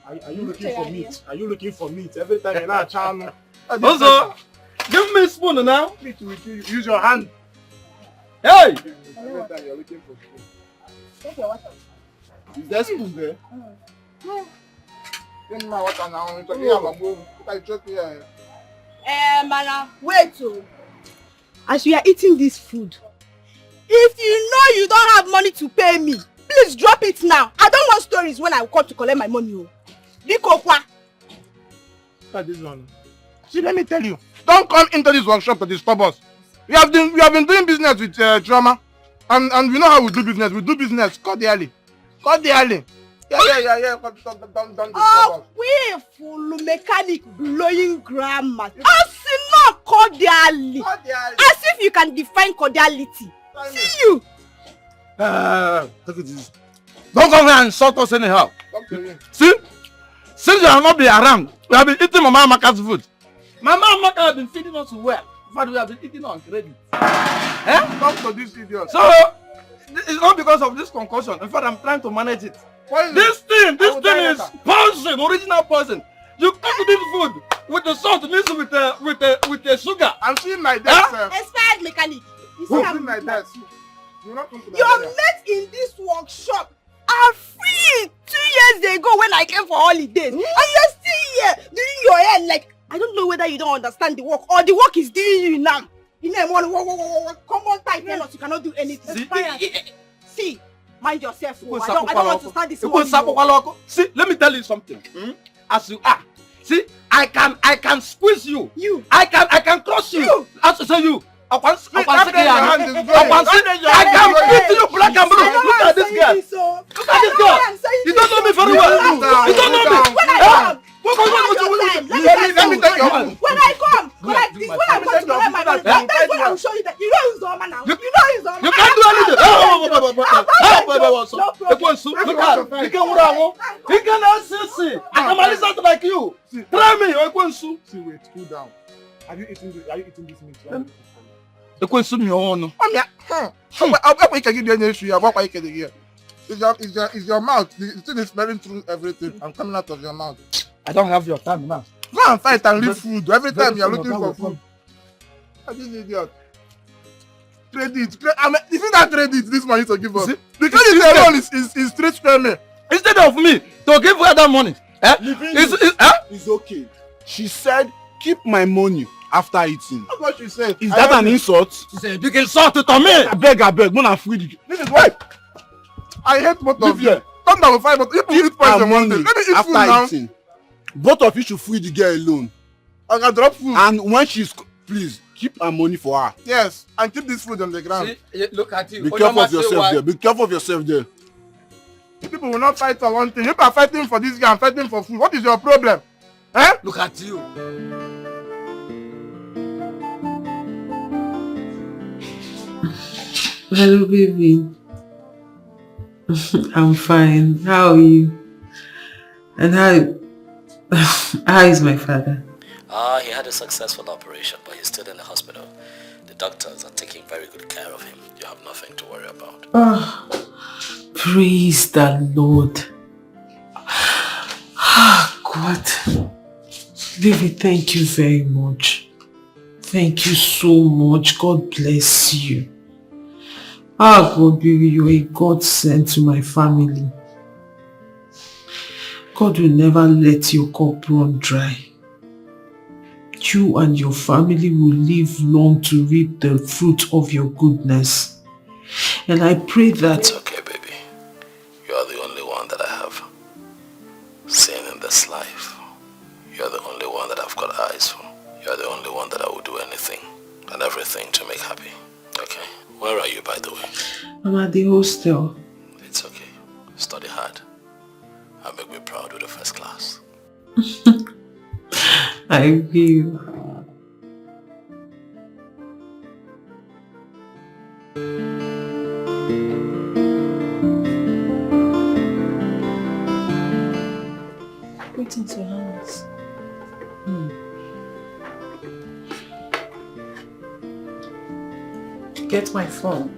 Are you looking for meat? Are you looking for meat? Every time you're not channel. Also, give me a spoon now. Use your hand. Hey! Every time you're looking for food. Is there spoon there? Mana, wait. As we are eating this food, if you know you don't have money to pay me, please drop it now. I don't want stories when I come to collect my money. Look at this one. See, let me tell you. Don't come into this workshop to disturb us. We have been doing business with Drama. And we know how we do business. We do business cordially. Cordially. Yeah. Don't disturb us. We full mechanic blowing grammar. As not cordially. As if you can define cordiality. See you. Look at this. Don't come here and insult us anyhow. See? Since you have not been around, we have been eating Mama Amaka's food. Mama Amaka has been feeding us well. In fact, we have been eating on credit. Come to this idiot. So, it's not because of this concussion. In fact, I'm trying to manage it. This thing is poison, original poison. You cook this food with the salt mixed with the sugar. I'm seeing my desk, sir. Expired mechanic. You see, I'm I'm seeing my desk. You're not coming to your mates in this workshop are free 2 years ago when I came for holidays. And you're still here doing your hair like, I don't know whether you don't understand the work or the work is doing you now. You know, come on tight, you cannot do anything. See, mind yourself. I don't want to start this morning. See, let me tell you something. As you are, see, I can squeeze you. I can crush you. As you. I can beat you black and blue. Look at this girl. Look at this girl. You don't know me very well. You don't know me. Let me take your hand. When I come to collect my money, that's when I will show you that you know he's Zoma now. You know he's Zoma. You can't do anything. He cannot see. I can listen like you. Try me. See, wait, cool down. Are you eating this meat? It's your mouth. The thing is smelling through everything. I'm coming out of your mouth. I don't have your time now. Go and fight and leave food. Every time you're looking for food. This idiot. Credit. I mean, is it that credit this money to give us? The credit alone is straight spending. Instead of me to give her that money, It's okay. She said, keep my money. after eating. That's what she said. Is that an insult? She said, big insult to me. I beg, Mona free the. This is why I hate both of you. Here. Come down with five, but if you eat poison one day, let me eat food now. After eating, both of you should free the girl alone. I can drop food. And when please keep her money for her. Yes, and keep this food on the ground. See, look at you. Be careful of yourself there. Be careful of yourself there. People will not fight for one thing. You are fighting for this guy and fighting for food. What is your problem? Eh? Look at you. Hello, baby. I'm fine. How are you? And how is my father? He had a successful operation, but he's still in the hospital. The doctors are taking very good care of him. You have nothing to worry about. Oh, praise the Lord. God. Baby, thank you very much. Thank you so much. God bless you. God, baby, you're a God sent to my family. God will never let your cup run dry. You and your family will live long to reap the fruit of your goodness. And I pray that... It's okay, baby. You are the only one that I have seen in this life. You are the only one that I've got eyes for. You are the only one that I will do anything and everything to make happy. Okay? Where are you, by the way? I'm at the hostel. It's okay. Study hard and make me proud with the first class. I will. Put into your hands. Get my phone.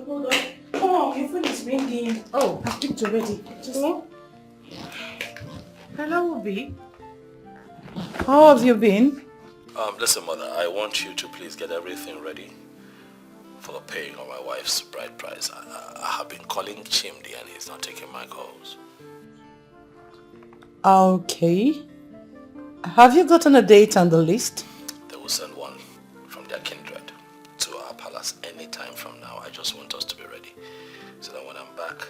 Hold on. Come on, your phone is ringing. Oh, I picked already. Hello, Obi. How have you been? Listen, mother, I want you to please get everything ready for the paying of my wife's bride price. I have been calling Chimdi and he's not taking my calls. Okay. Have you gotten a date on the list? They will send one from their kindred to our palace any time from now. I just want us to be ready so that when I'm back,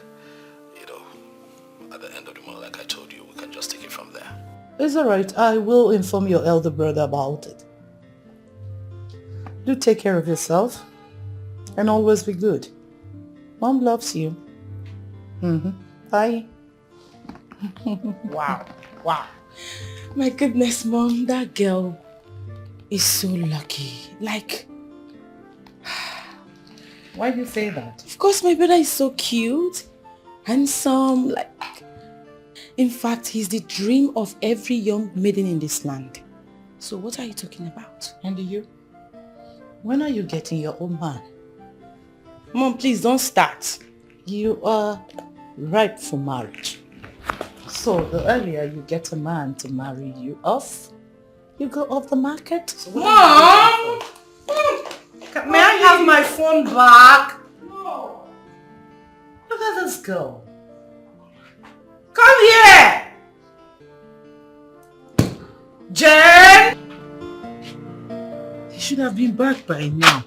at the end of the month, like I told you, we can just take it from there. It's alright. I will inform your elder brother about it. Do take care of yourself and always be good. Mom loves you. Bye. Wow. My goodness, Mom, that girl is so lucky. Like, why do you say that? Of course, my brother is so cute, handsome, like, in fact, he's the dream of every young maiden in this land. So what are you talking about? And you? When are you getting your own man? Mom, please don't start. You are ripe for marriage. So the earlier you get a man to marry you off, you go off the market. So Mom! May I have my phone back? No. Look at this girl. Come here! Jen! He should have been back by now.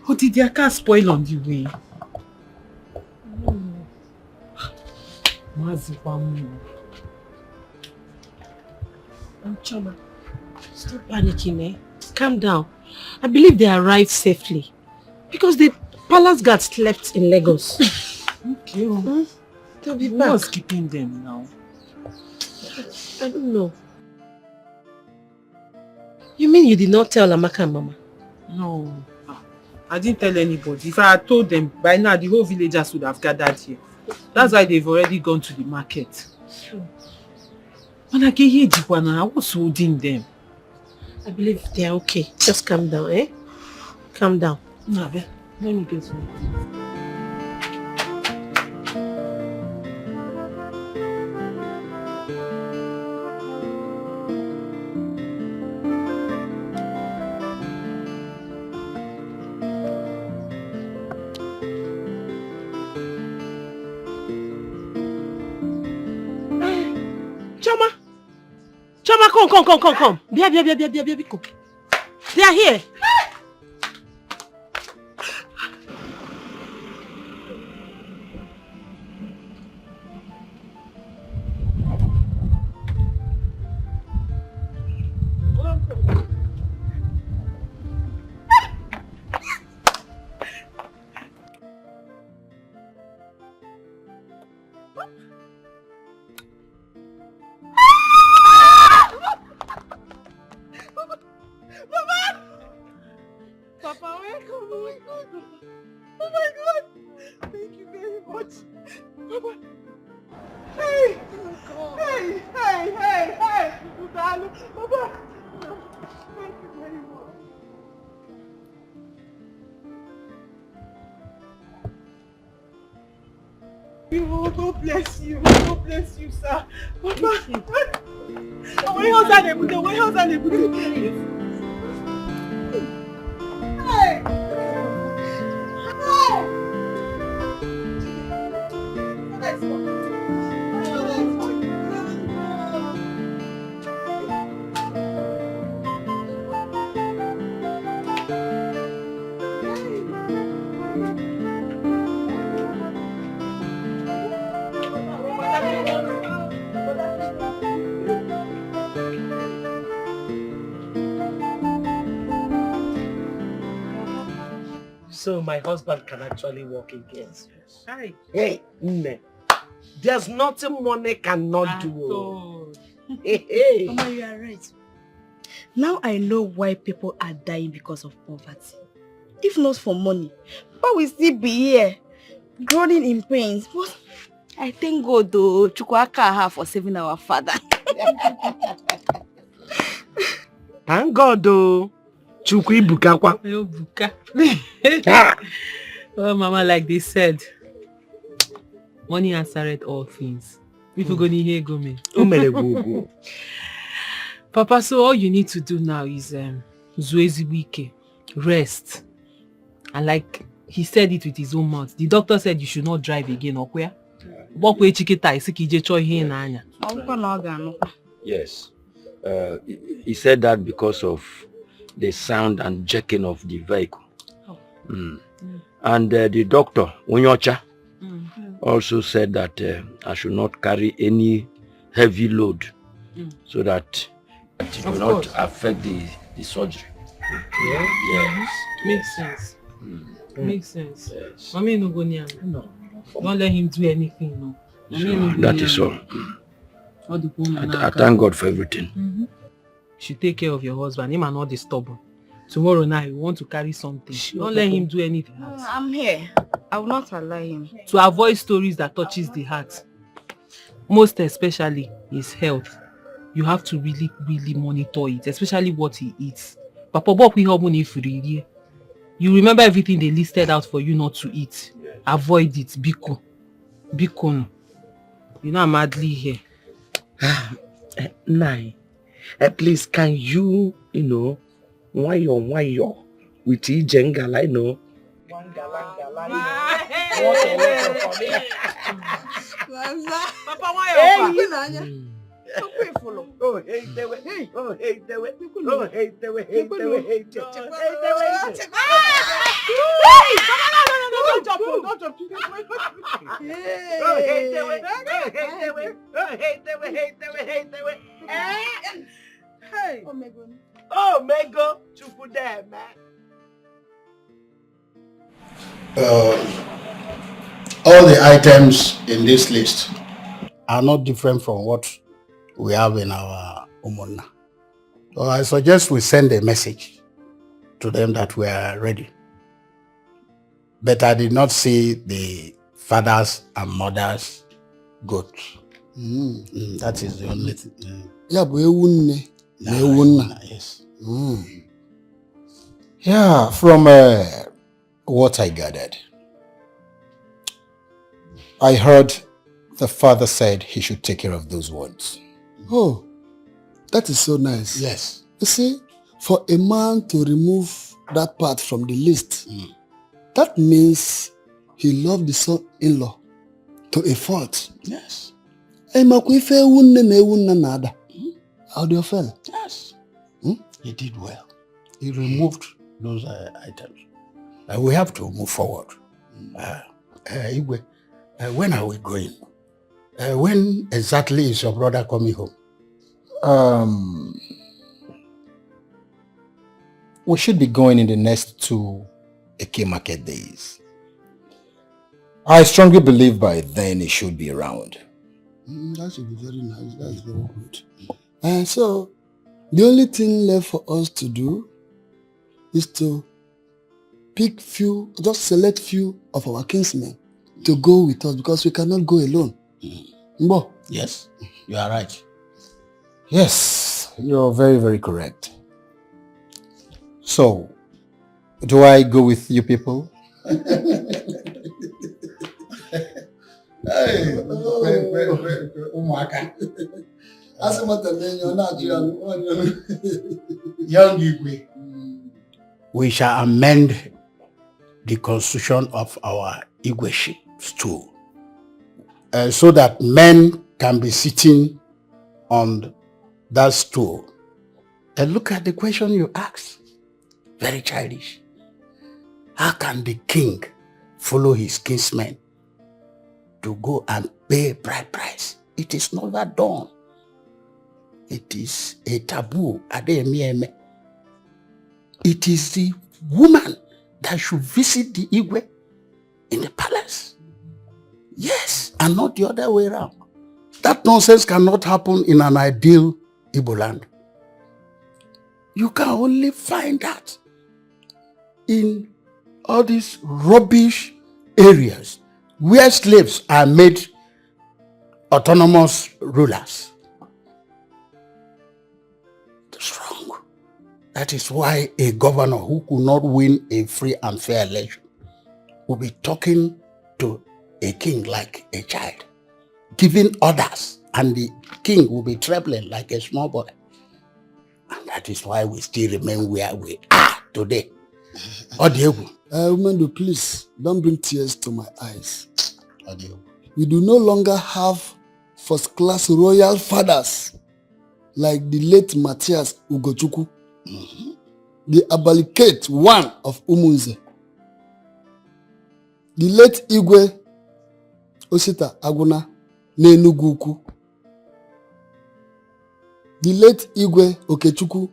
Or did their car spoil on the way? Wazico. Choma, stop panicking, eh? Calm down. I believe they arrived safely. Because the palace guard slept in Lagos. Okay. They'll be Who back. was keeping them now? I don't know. You mean you did not tell Amaka and Mama? No. I didn't tell anybody. If I had told them, by now the whole villagers would have gathered here. That's why they've already gone to the market. Sure. When I get here, I was holding them. I believe they are okay. Just calm down, eh? Calm down. No, let me get some. Choma, come. Bia, Biko. They are here. Papa, welcome. Oh my God. Oh my God. Thank you very much. Papa. Hey. Hey. Darling. Papa. Thank you very much. God bless you. God bless you, sir. Papa. Where else are they putting? Hey! So my husband can actually walk again. Hi. Hey, Nne. There's nothing money cannot do. Hey. Mama, you are right. Now I know why people are dying because of poverty. If not for money, Papa will still be here, groaning in pains. But I thank God though, Chukwaka for saving our father. Thank God though. Chukwu Ibukakwa. Oh, Mama, like they said, money answered all things. If you go hear go me. Go. Papa, so all you need to do now is Zueziwike, rest. And like he said it with his own mouth. The doctor said you should not drive again, okay? Yes. He said that because of the sound and jerking of the vehicle. And the doctor, Unyocha, also said that I should not carry any heavy load so that it will not affect the surgery. Yes. Makes sense. Makes sense. Mommy no go near me. No. Don't let him do anything, no. That is all. I thank God for everything. You should take care of your husband. Him and not disturb him. Tomorrow night, you want to carry something. Don't let him do anything else. I'm here. I will not allow him. To avoid stories that touches the heart, most especially his health, you have to really monitor it, especially what he eats. Papa, you remember everything they listed out for you not to eat. Yes. Avoid it. Biko. You know I'm madly here. Nine. At least can you why you with Ijengala, I know. Papa, why all the items in this list are not different from what we have in our Umonna. So I suggest we send a message to them that we are ready. But I did not see the fathers and mothers goats. That is the only thing. Yes. Yeah, from what I gathered, I heard the father said he should take care of those ones. Oh, that is so nice. Yes. You see, for a man to remove that part from the list, that means he loved the son-in-law to a fault. Yes. I Audiofel? Yes. He did well. He removed those items. We have to move forward. Igwe, when are we going? When exactly is your brother coming home? We should be going in the next 2 Eke market days. I strongly believe by then he should be around. That should be very nice. That's very good. So, the only thing left for us to do is to pick just select few of our kinsmen to go with us because we cannot go alone. Mbo? Yes, you are right. Yes, you're very, very correct. So, do I go with you people? Young Igwe, we shall amend the constitution of our Igweship stool so that men can be sitting on that stool. And look at the question you asked. Very childish. How can the king follow his kinsmen to go and pay bride price? It is never done. It is a taboo. It is the woman that should visit the Igwe in the palace. Yes, and not the other way around. That nonsense cannot happen in an ideal Igbo land. You can only find that in all these rubbish areas where slaves are made autonomous rulers. It's wrong. That is why a governor who could not win a free and fair election will be talking to a king like a child, giving orders, and the king will be trembling like a small boy. And that is why we still remain where we are today. Umendo, please, don't bring tears to my eyes. We do no longer have first-class royal fathers like the late Matthias Ugochukwu, the Abalikate one of Umunze, the late Igwe Osita Aguna n'Enugu Ukwu, the late Igwe Okechukwu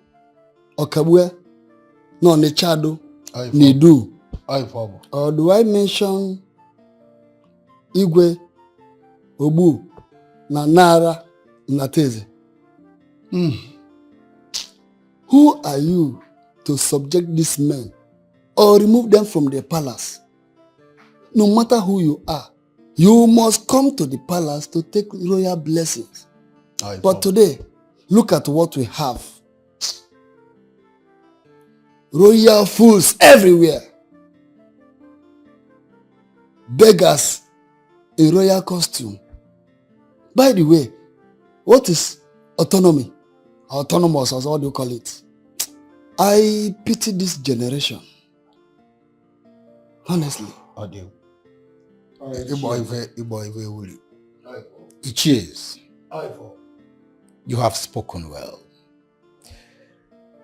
Okabue n'Onitsha Nidu. Or do I mention Igwe Obu na Nara Nateze? Who are you to subject these men or remove them from the palace? No matter who you are, you must come to the palace to take royal blessings. But today, look at what we have. Royal fools everywhere. Beggars in royal costume. By the way, what is autonomy? Autonomous, or what do you call it? I pity this generation. Honestly. Cheers. You have spoken well.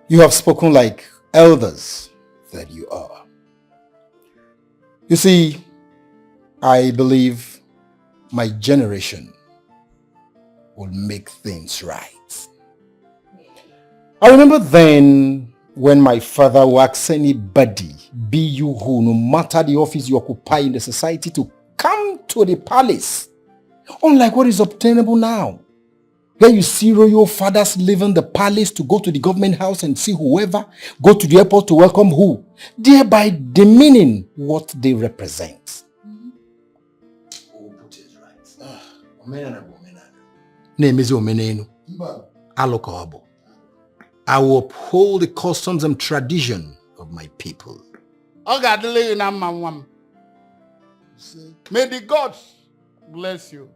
You have spoken like elders that you are. You see, I believe my generation will make things right. I remember then when my father would ask anybody, be you who, no matter the office you occupy in the society, to come to the palace. Unlike what is obtainable now, where you see royal fathers leaving the palace to go to the government house and see whoever, go to the airport to welcome who, thereby demeaning what they represent. I will uphold the customs and tradition of my people. May the gods bless you,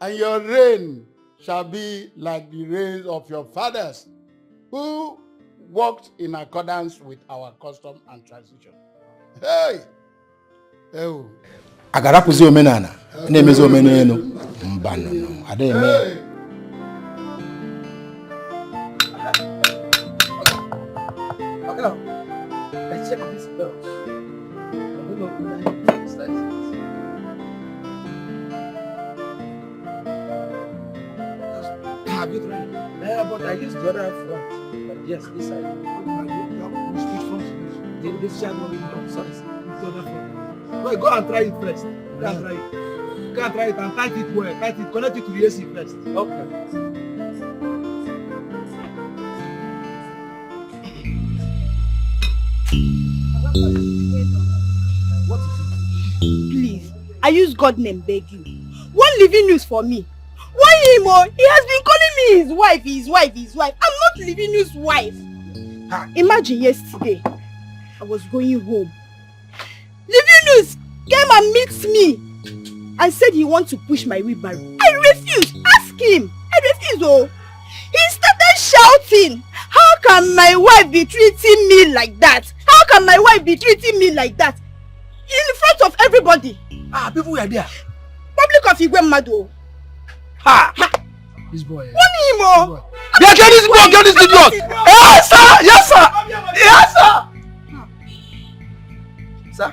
and your reign shall be like the reigns of your fathers, who walked in accordance with our custom and tradition. Hey! Oh. Agarapuzi omenana, nemezi omeneno, mbano, ademe. check this belt. I don't know whether it's like this. Have you tried it? Yeah, but I used the other front. But yes, this side. Which front? This side one. No, sorry. The other front. Wait, go and try it first. Go and try it. Go and try it and tight it well. Tight it. Connect it to the AC first. Okay. What is it? Please, I use God name beg you. One living news for me. Why him? Oh, he has been calling me his wife, his wife, his wife. I'm not living news wife. Imagine yesterday, I was going home. Living news came and meets me and said he wants to push my wheelbarrow. I refused. Ask him. I refused. Oh, he started shouting, "How can my wife be treating me like that? How can my wife be treating me like that?" In front of everybody. People were there. Public of Igwemado. This boy. What him? Oh? Get this boy, get this idiot. Yes, sir. Yes, sir. Yes, sir. Sir,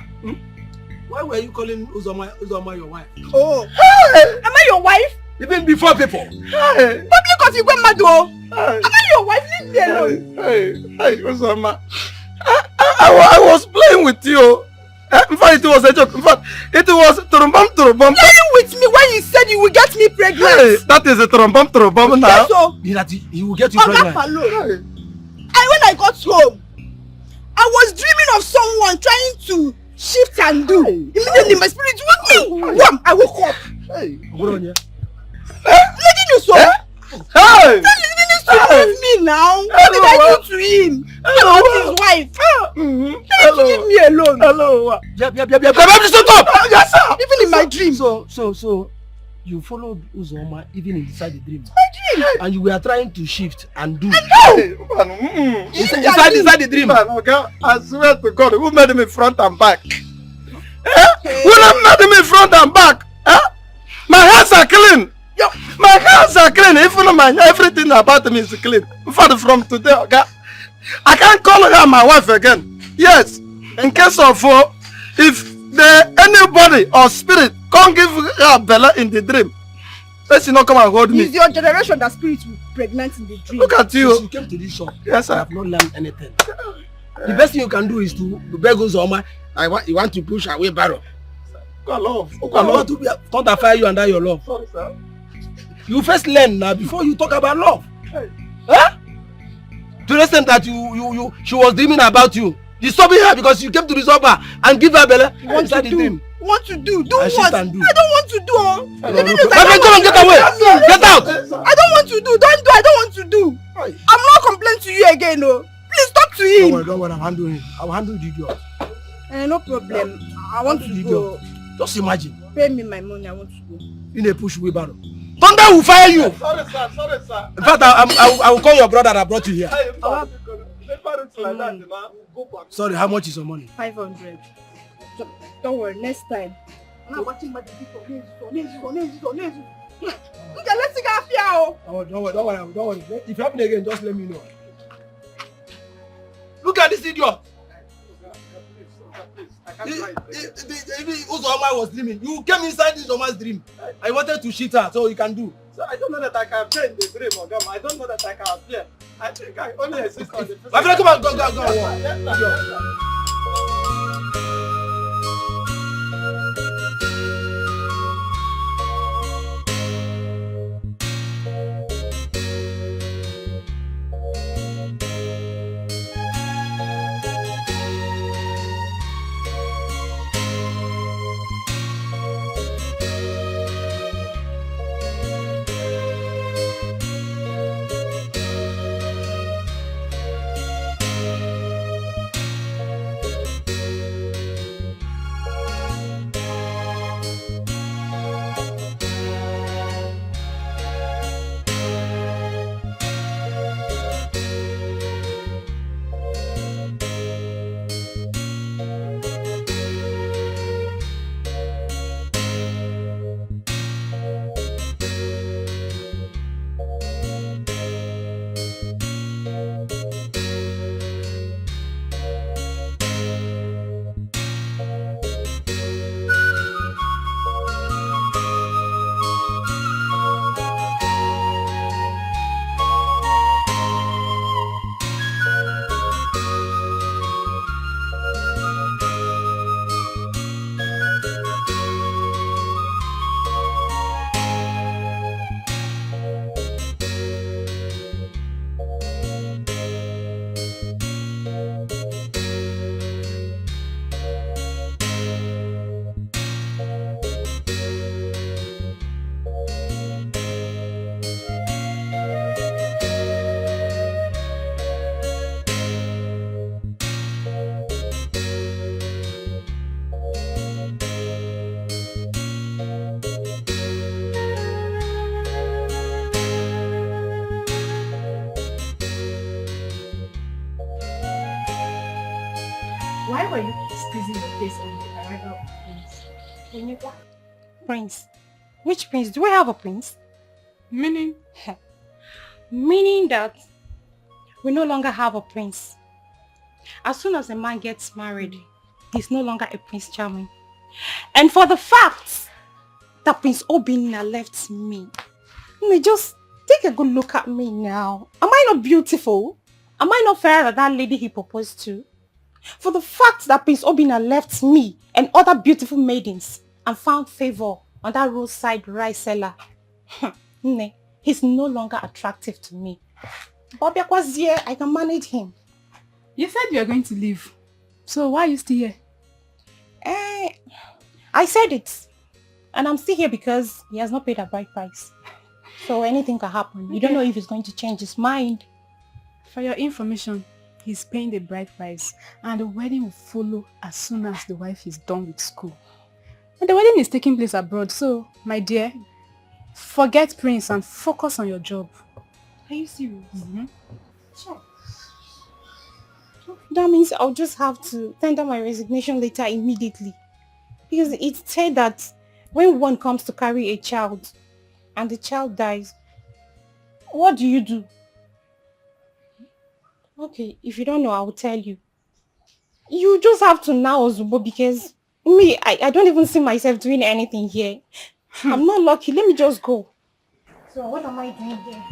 why were you calling Uzoma your wife? Oh. Am I your wife? Even before people. Public of Igwemado. Am I your wife? Leave me alone. Hey, Uzoma. I was playing with you. In fact, it was a joke. In fact, it was trombom. Playing with me when you said you will get me pregnant. Hey, that is a trombom now. Yes, so. He will get you pregnant. And when I got home, I was dreaming of someone trying to shift and do. Immediately my spirit woke me. Wham! I woke up. Lady Nuso. Hey! Leave me now. What did I do to him? About his wife. Leave me alone. Hello. Shut up! Yes, sir. Even in my dream. So you followed Uzoma even inside the dream. My dream. And you were trying to shift and do. Inside the dream. Man, okay? I swear to God, who made me front and back? Who made me front and back? My hands are clean. My hands are clean. Even everything about me is clean. In fact, from today, okay, I can't call her my wife again. Yes, in case of if anybody or spirit can't give her Bella in the dream, let she not come and hold me. It's your generation that spirits will pregnant in the dream. Look at you. Since you came to this shop, yes, sir. I have not learned anything. The best thing you can do is to beg Uzoma. You want to push away barrel. God love. I want to counterfire you under your love. Sorry, sir. You first learn now before you talk about love. Huh? To the extent that she was dreaming about you. Disturbing her because you came to resolve her and give her Bella inside the dream. What to do? Do and what? I don't want to do. My friend, come and get away. Get out. I don't want to do. Don't do. I don't want to do. I'm not complaining to you again. No. Please talk to him. Don't worry. I'm handling him. I will handle the idiot. No problem. I want to go. Just imagine. Pay me my money. I want to go. In a push wheelbarrow. Thunder will fire you. Sorry, sir. In fact, I will call your brother that brought you here. Sorry, how much is your money? 500. Don't worry, next time. Don't worry. If you happen again, just let me know. Look at this idiot. Uzoma was dreaming. You came inside this Uzoma's dream. I wanted to cheat her, so you can do. So I don't know that I can appear in the dream, Ogam. I don't know that I can appear. I think I only exist on the physical. My friend, come on, go. Why were you squeezing your face on the arrival of Prince? Prince? Which prince? Do I have a prince? Meaning? Meaning that we no longer have a prince. As soon as a man gets married, he's no longer a Prince Charming. And for the fact that Prince Obinna left me, just take a good look at me now. Am I not beautiful? Am I not fairer than that lady he proposed to? For the fact that Prince Obinna left me and other beautiful maidens and found favor on that roadside rice seller, he's no longer attractive to me. Bobby was here, I can manage him. You said you were going to leave. So why are you still here? I said it. And I'm still here because he has not paid a bride price. So anything can happen. Okay. You don't know if he's going to change his mind. For your information, he's paying the bride price. And the wedding will follow as soon as the wife is done with school. And the wedding is taking place abroad. So, my dear, forget Prince and focus on your job. Are you serious? Mm-hmm. Sure. That means I'll just have to tender my resignation letter immediately. Because it said that when one comes to carry a child and the child dies, what do you do? Okay, if you don't know, I will tell you. You just have to now, Zubo, because me, I don't even see myself doing anything here. I'm not lucky. Let me just go. So what am I doing here?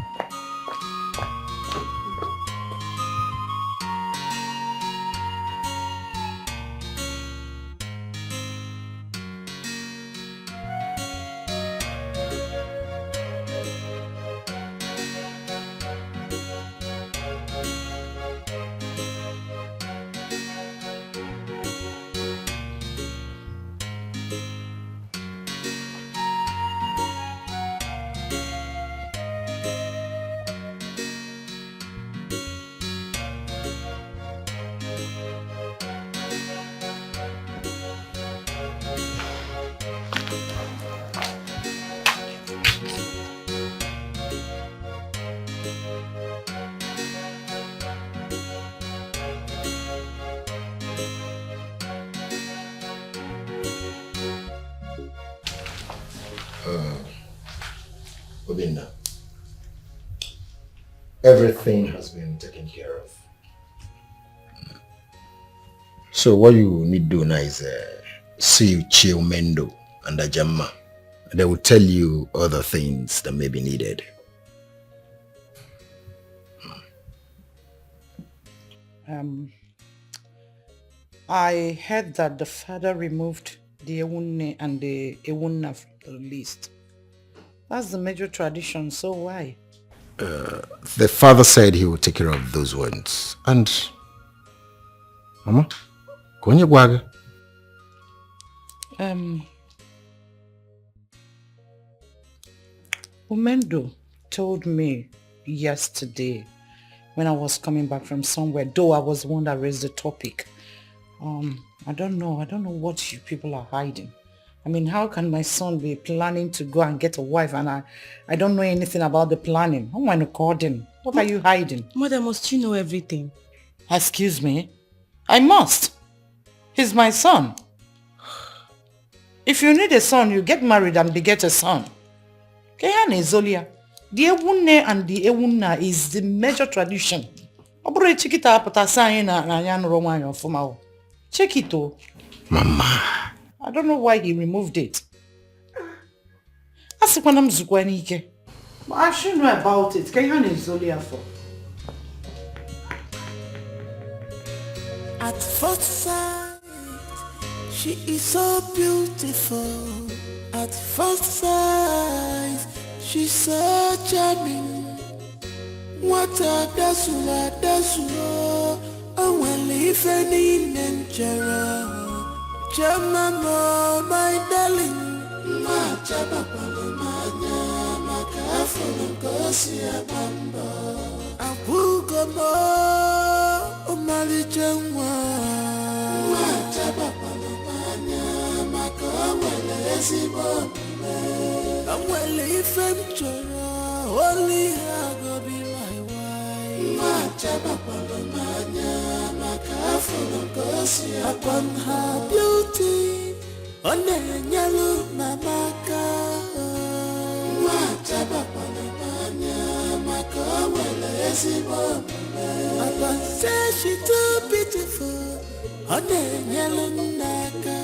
Obinna, everything has been taken care of. So what you need to do now is see Chiomendo and Ajamma. They will tell you other things that may be needed. I heard that the father removed the Ewunne and the Ewunna from the list. That's the major tradition, so why? The father said he would take care of those ones. And Mama, Konya Gwaga. Umendo told me yesterday when I was coming back from somewhere, though I was the one that raised the topic. I don't know what you people are hiding. I mean, how can my son be planning to go and get a wife and I don't know anything about the planning? Oh my God, what are you hiding? Mother, must you know everything? Excuse me? I must. He's my son. If you need a son, you get married and beget a son. Kehane Zolia. The Ewunne and the Ewunna is the major tradition. Check it oh. Mama. I don't know why he removed it. But I should know about it. Kehane Zolia for. At first sight, she is so beautiful. At first sight, she's so charming. What a dasula, and well, if any nenchera, Chamamo, my darling, my Chabapalomania, Macafon, Gosia Bamba, Apugamo, Omali Changwa, my Chabapalomania, Macawalesi Bonne, and well, if I'm only I go be my wife. My Chabapalomania, upon her beauty, on the yellow mamaka. Upon say she too beautiful, on the yellow naka.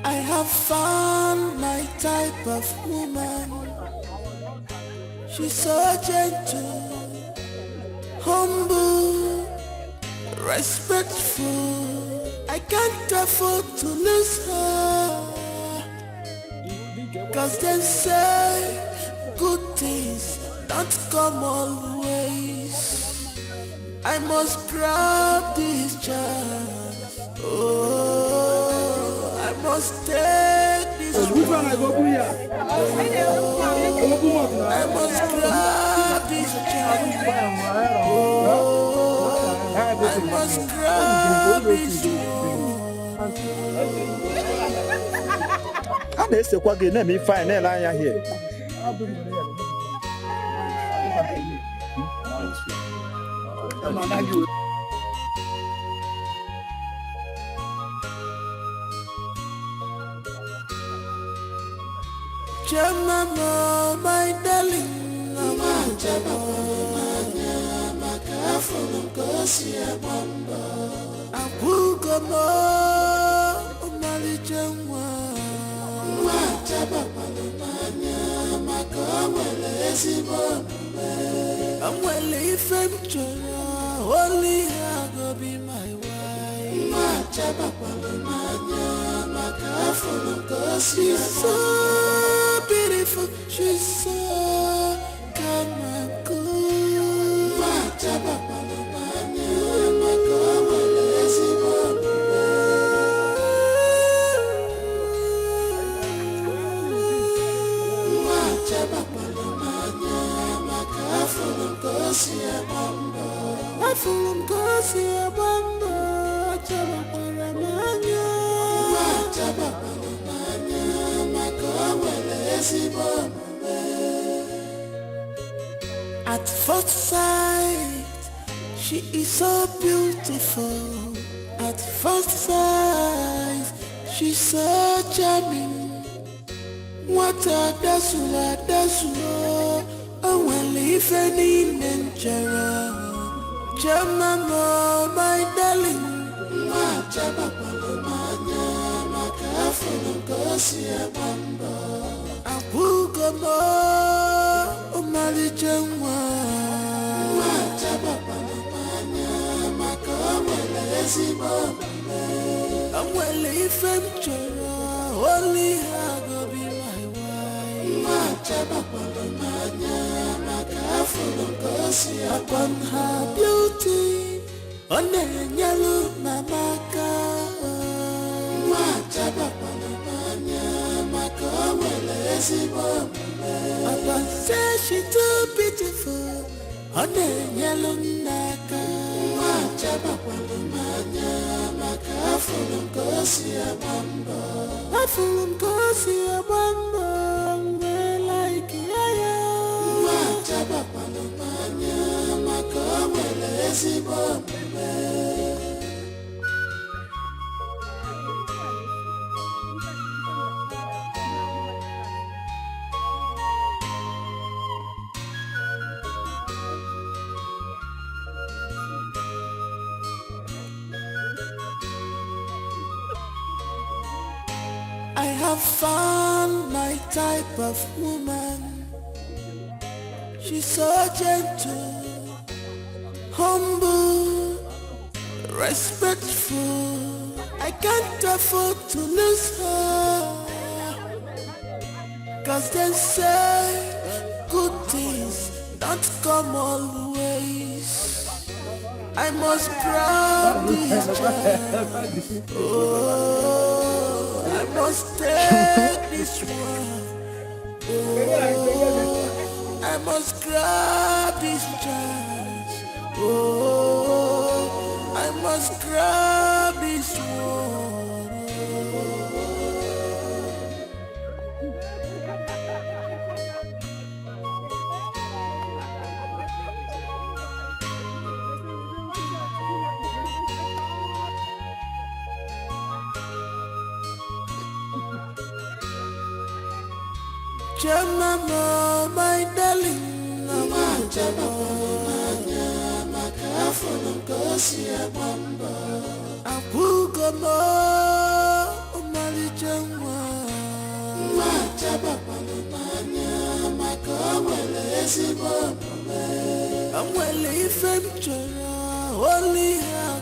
I have found my type of woman. She's so gentle, humble, respectful. I can't afford to lose her. Cause they say good things don't come always. I must grab this chance. Oh, I must take this chance. I must grab this chance. Oh, I must grab this chance. A na-esekwa gị na-eme ife anyị na-ele anya here. Mama, my darling, I'm well if I'm only I go be my wife. She's so beautiful, she's so calm and cool. At first sight, she is so beautiful. At first sight, she's so charming. What a dasula, I will leave any mentora. Jamama, my darling. Abugamo, Omali Jangwa. I'm well if I'm only I go be my wife. Upon her beauty, on the yellow mamaka. Upon say she too beautiful, on the yellow naka. I have found my type of woman. She's so gentle, humble, respectful. I can't afford to lose her. Cause they say good things not come always. I must grab this chance. Oh, I must take this one. Oh, I must grab this chance. Oh, I must grab this one. Jamama, my darling, Mama, Jamama, Makafon, Gosia, Mamba, Apugamo, Mali Jama, Majabama, Makamwelezi, I'm well if I'm only I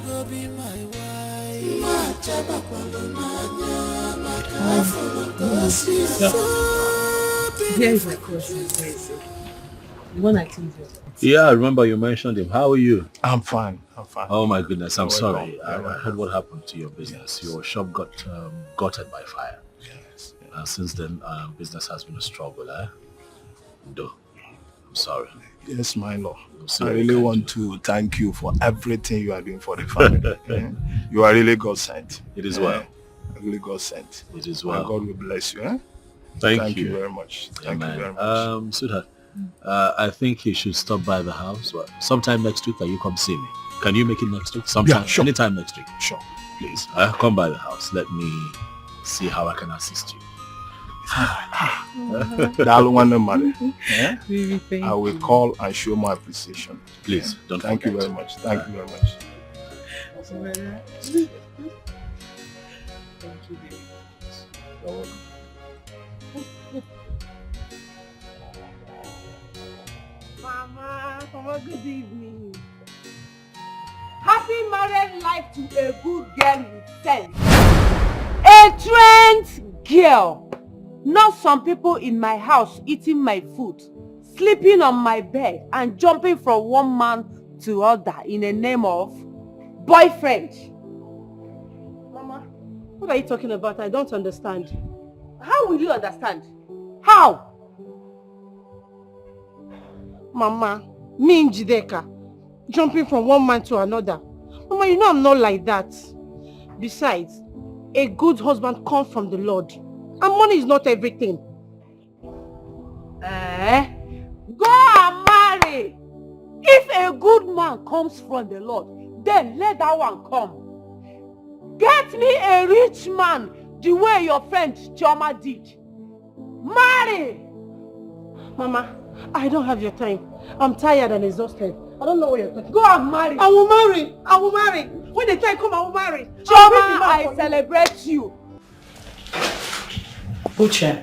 go be my wife. Majabama, Makafon, Gosia. Here is my cousin, Wazico. You want to leave you? Yeah, I remember you mentioned him. How are you? I'm fine. Oh my goodness, I'm sorry. I welcome. heard what happened to your business. Yes. Your shop got gutted by fire. Yes. And since then, business has been a struggle, eh? No, I'm sorry. Yes, my lord. We'll see I what we really can want to thank you for everything you are doing for the family. You are really God sent. It is well. Really God sent. It is well. And God will bless you. Thank you you very much. Thank you very much. Sweetheart, I think you should stop by the house. Sometime next week, can you come see me? Can you make it next week? Sometime, Yeah, sure. Anytime next week. Sure. Please, come by the house. Let me see how I can assist you. I will call and show my appreciation. Please, don't Thank you forget. very much. Thank you very much. Thank you, baby. You're welcome. Mama, good evening. Happy married life to a good girl with sense. A trained girl. Not some people in my house eating my food, sleeping on my bed and jumping from one man to other in the name of boyfriend. Mama, what are you talking about? I don't understand. How will you understand? How? Mama, me and Jideka, jumping from one man to another. Mama, you know I'm not like that. Besides, a good husband comes from the Lord. And money is not everything. Go and marry. If a good man comes from the Lord, then let that one come. Get me a rich man the way your friend Chioma did. Marry! Mama, I don't have your time. I'm tired and exhausted. I don't know what you're talking. Go and marry. I will marry. I will marry. When the time comes, I will marry. Chioma, I celebrate you. Uche,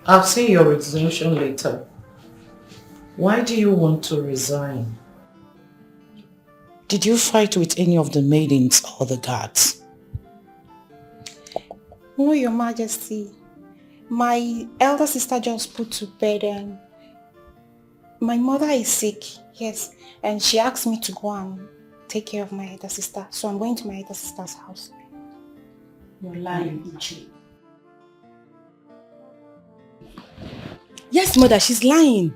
I'll see your resolution later. Why do you want to resign? Did you fight with any of the maidens or the guards? No, Your Majesty. My elder sister just put to bed and my mother is sick, yes. And she asked me to go and take care of my elder sister. So I'm going to my elder sister's house. You're lying, Uche. Yes, mother, she's lying.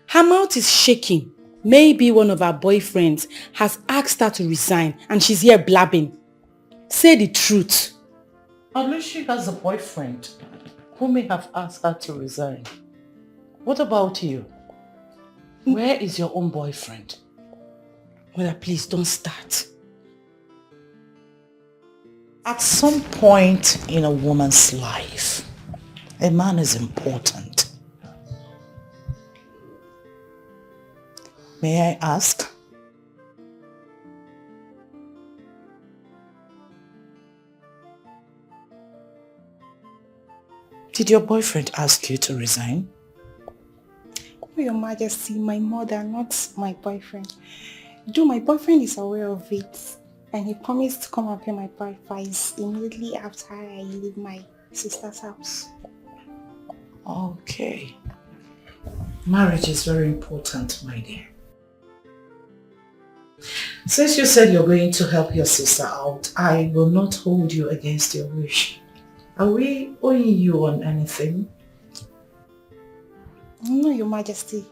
Her mouth is shaking. Maybe one of her boyfriends has asked her to resign and she's here blabbing. Say the truth. At least she has a boyfriend who may have asked her to resign. What about you? Where is your own boyfriend? Mother, please don't start. At some point in a woman's life, a man is important. May I ask? Did your boyfriend ask you to resign? Oh, Your Majesty, my mother, not my boyfriend. Though my boyfriend is aware of it and he promised to come and pay my bride price immediately after I leave my sister's house. Okay. Marriage is very important, my dear. Since you said you're going to help your sister out, I will not hold you against your wish. Are we owing you on anything? No, Your Majesty.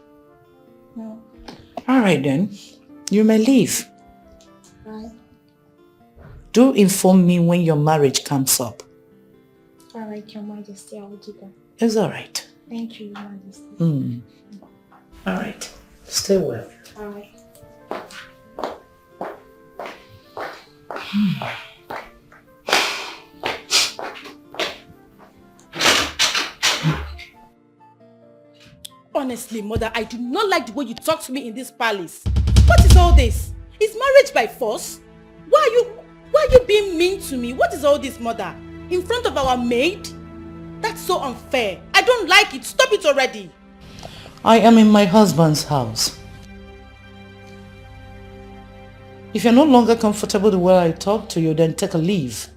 No. Alright then, you may leave. Right. Do inform me when your marriage comes up. Alright, Your Majesty, I will do that. It's alright. Thank you, Your Majesty. Alright, stay well. Alright. Honestly, mother, I do not like the way you talk to me in this palace. What is all this? Is marriage by force? Why are you being mean to me? What is all this, mother? In front of our maid? That's so unfair. I don't like it. Stop it already. I am in my husband's house. If you're no longer comfortable the way I talk to you, then take a leave.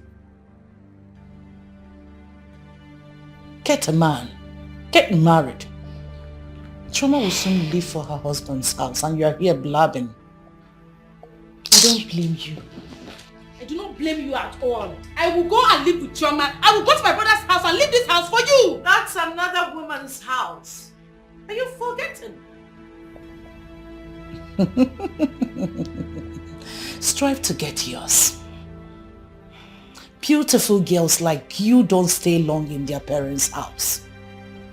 Get a man. Get married. Choma will soon leave for her husband's house and you are here blabbing. I don't blame you. I do not blame you at all. I will go and live with Chioma. I will go to my brother's house and leave this house for you. That's another woman's house. Are you forgetting? Strive to get yours. Beautiful girls like you don't stay long in their parents' house.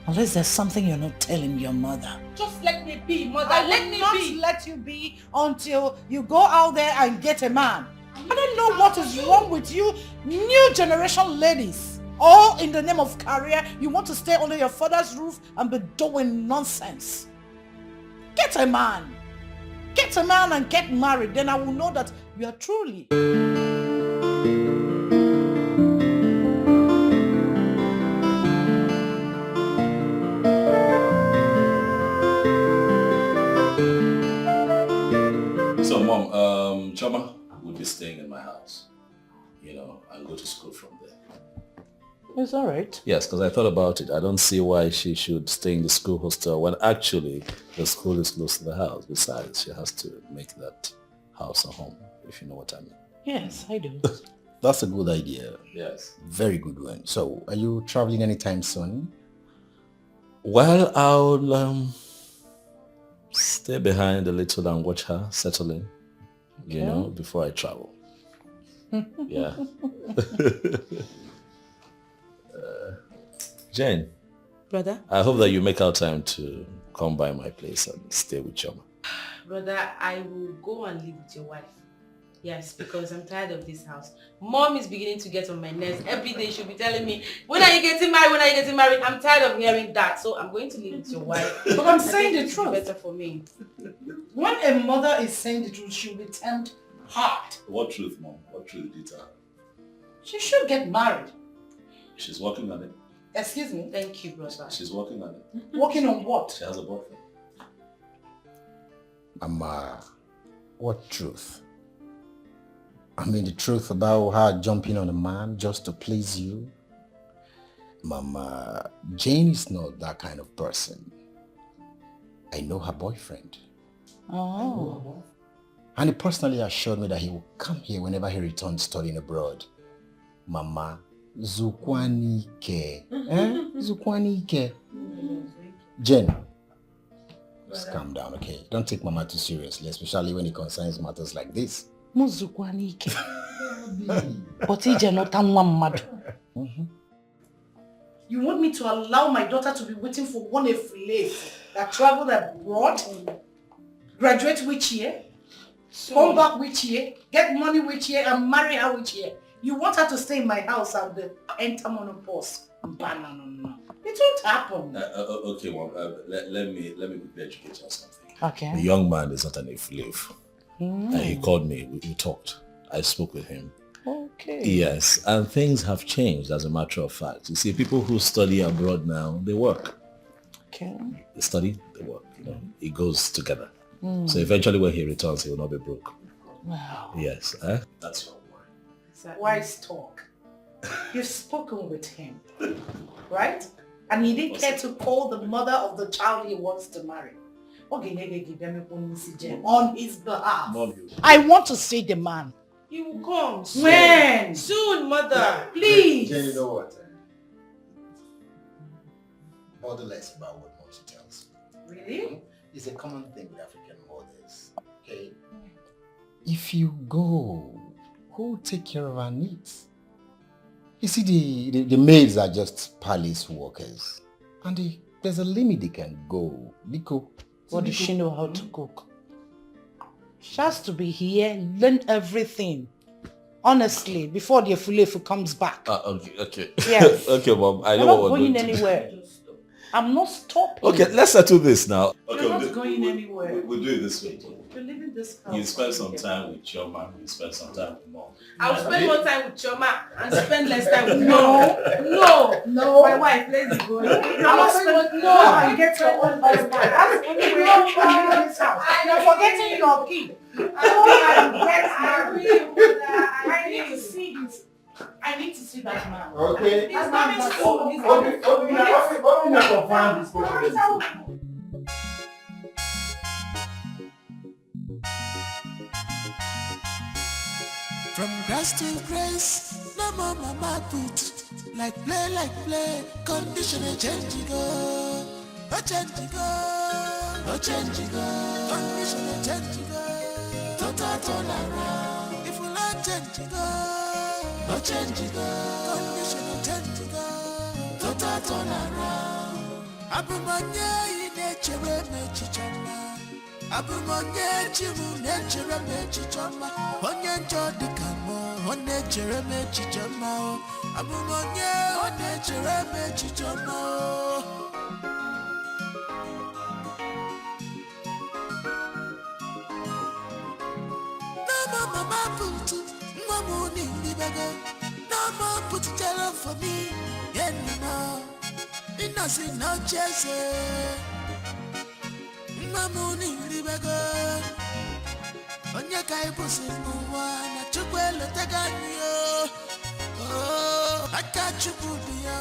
Unless there's something you're not telling your mother. Just let me be, mother. Let me not let you be until you go out there and get a man. I don't know what is wrong with you new generation ladies. All in the name of career, you want to stay under your father's roof and be doing nonsense. Get a man. Get a man and get married. Then I will know that you are truly... So, Mom, Choma will be staying in my house, and go to school from there. It's all right. Yes, because I thought about it. I don't see why she should stay in the school hostel when actually the school is close to the house. Besides, she has to make that house a home, if you know what I mean. Yes, I do. That's a good idea. Yes. Very good one. So, are you traveling anytime soon? Well, I'll stay behind a little and watch her settle in, before I travel. Yeah. Jane. Brother? I hope that you make out time to come by my place and stay with Choma. Brother, I will go and live with your wife. Yes, because I'm tired of this house. Mom is beginning to get on my nerves. Every day she'll be telling me, when are you getting married? When are you getting married? I'm tired of hearing that. So I'm going to live with your wife. But I'm saying the truth. Better for me. When a mother is saying the truth, she'll be termed hard. What truth, Mom? What truth did you tell her? She should get married. She's working on it. Excuse me? Thank you, brother. She's working on it. Working on what? She has a boyfriend. Mama, what truth? I mean the truth about her jumping on a man just to please you? Mama, Jane is not that kind of person. I know her boyfriend. Oh. And he personally assured me that he will come here whenever he returns studying abroad. Mama, Zukwanike. Zukwanike. Jen, just calm down, okay? Don't take Mama too seriously, especially when it concerns matters like this. Muzukwanike. But ije not one mad. You want me to allow my daughter to be waiting for one slave that traveled abroad? Graduate which year? Come back which year? Get money which year? And marry her which year? You want her to stay in my house and enter monopause? No. It won't happen. Okay, Mom. Let me quickly educate you on something. Okay. The young man is not an slave. He called me. We talked. I spoke with him. Okay. Yes, and things have changed as a matter of fact. You see, people who study abroad now, they work. Okay. They study, they work. It goes together. So eventually when he returns, he will not be broke. Wow. Yes. That's your word. Wise talk. You've spoken with him, right? And he didn't care to call the mother of the child he wants to marry. On his behalf. Mom, I want to see the man. He will come soon. When? Soon, mother. Please. Jen, you know what? Bother less about what mom tells you. Really? It's a common thing with African mothers. Okay? If you go, who will take care of our needs? You see, the maids are just palace workers. And there's a limit they can go. Because what does she know how to cook? She has to be here, learn everything. Honestly, before the Efulefu comes back. Okay. Yes. Okay, Mom. I know You're what we're not going doing. anywhere. I'm not stopping. Okay, let's settle this now. Okay, You're not going anywhere. We'll do it this way. You're leaving this house. You spend some time with your mom. You spend some time with mom. I'll spend more time with Choma and spend less time with No. My wife, let's go. I'm not spending and get your own husband. That's anywhere you leave this house. You're forgetting your key. I need to see this. I need to see that man. Okay. This man is From grass to grace, no more mama put. Like play, condition a change go. A change go, condition a change go. Total turn around, if you like change go. A change go, condition a change go. Total turn around. Abumanya in nature mechichama. Abumanya chimu nature mechichama. Onye njodi kamo, on nature mechichama. Abumanya on nature mechichama. No mama put, no money libaga. No more put it for me, anymore. Innocent no chase. Mamuni libaga. Onye kai pusi muwa na chukwelo taganyo. Oh, akachukubiyo.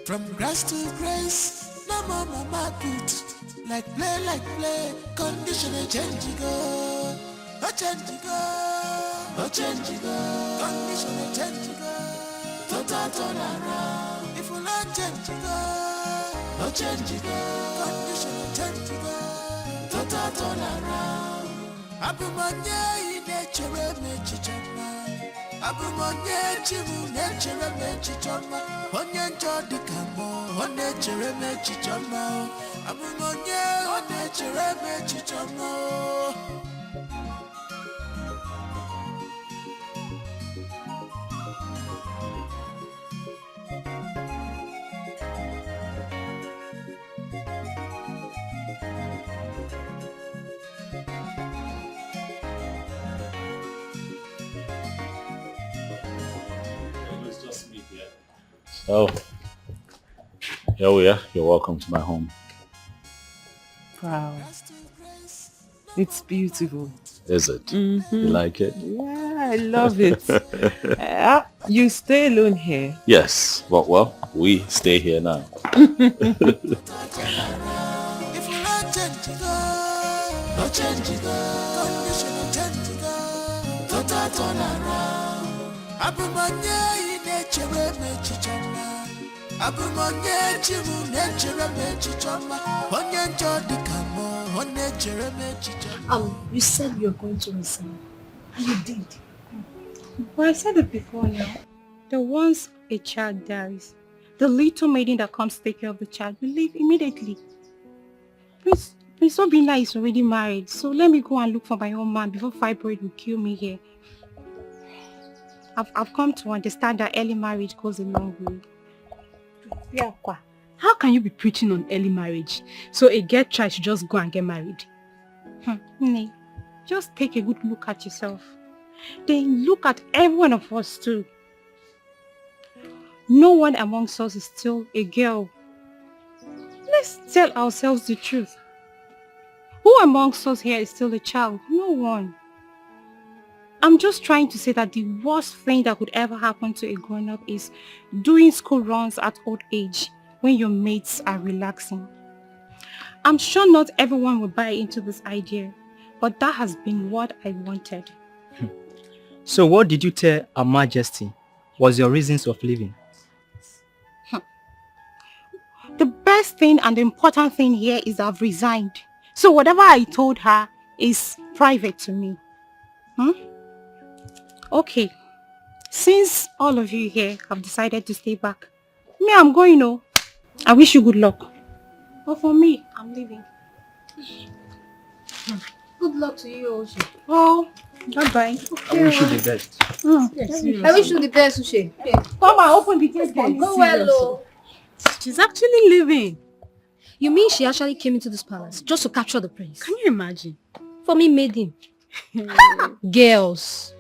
From grass to grace, no more mama put. Like play, condition a change go. A change go, a change go. Condition a change go. Total turn around. If you like change go, a change go. Condition a change go. Total turn around. Abumanya in nature mechichama. Abumanya chimu nature mechichama. Onye njodi kamo, on nature mechichama. Abumanya on nature mechichama. Oh, here we are. You're welcome to my home. Wow. It's beautiful. Is it? Mm-hmm. You like it? Yeah, I love it. You stay alone here? Yes. Well, we stay here now. If you like change go, no change go. Condition change go. Total turn around. Abumanya in nature mechichama. Abumanya chimu nature mechichama. Onye njodi kamo, on nature mechichama. You said you were going to resign. And you did. Well, I said it before now. The once a child dies, the little maiden that comes to take care of the child will leave immediately. Prince Obinna is already married, so let me go and look for my own man before fibroid will kill me here. I've come to understand that early marriage goes a long way. Yeah, how can you be preaching on early marriage? So a girl child should just go and get married? Nee, just take a good look at yourself. then look at every one of us too. No one amongst us is still a girl. Let's tell ourselves the truth. Who amongst us here is still a child? No one. I'm just trying to say that the worst thing that could ever happen to a grown-up is doing school runs at old age when your mates are relaxing. I'm sure not everyone will buy into this idea, but that has been what I wanted. So what did you tell Her Majesty was your reasons of leaving? The best thing and the important thing here is I've resigned. So whatever I told her is private to me. Okay. Since all of you here have decided to stay back, me, I'm going, oh. I wish you good luck. But for me, I'm leaving. Good luck to you, Uche. Oh, bye-bye. I wish you the best. I wish you the best, Uche. Come on, open the gate for me. Go well, oh. She's actually leaving. You mean she actually came into this palace just to capture the prince? Can you imagine? For me, made him. Girls.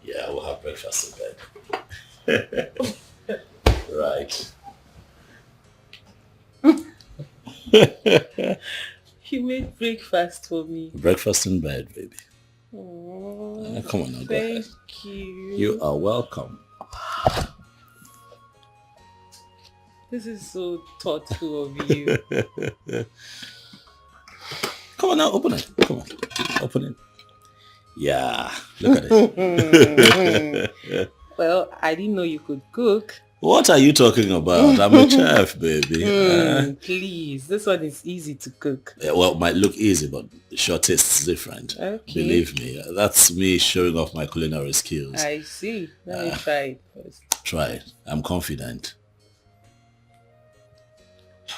Yeah, we'll have breakfast in bed. Right. You made breakfast for me. Breakfast in bed, baby. Oh, Come on now, go ahead. thank you. You are welcome. This is so thoughtful of you. Come on now, open it. Come on, open it. Yeah, look at it. Well, I didn't know you could cook. What are you talking about? I'm a chef, baby. Please, this one is easy to cook. Well, it might look easy, but the sure taste is different. Okay. Believe me, that's me showing off my culinary skills. I see. Let me try it first. Try it. I'm confident.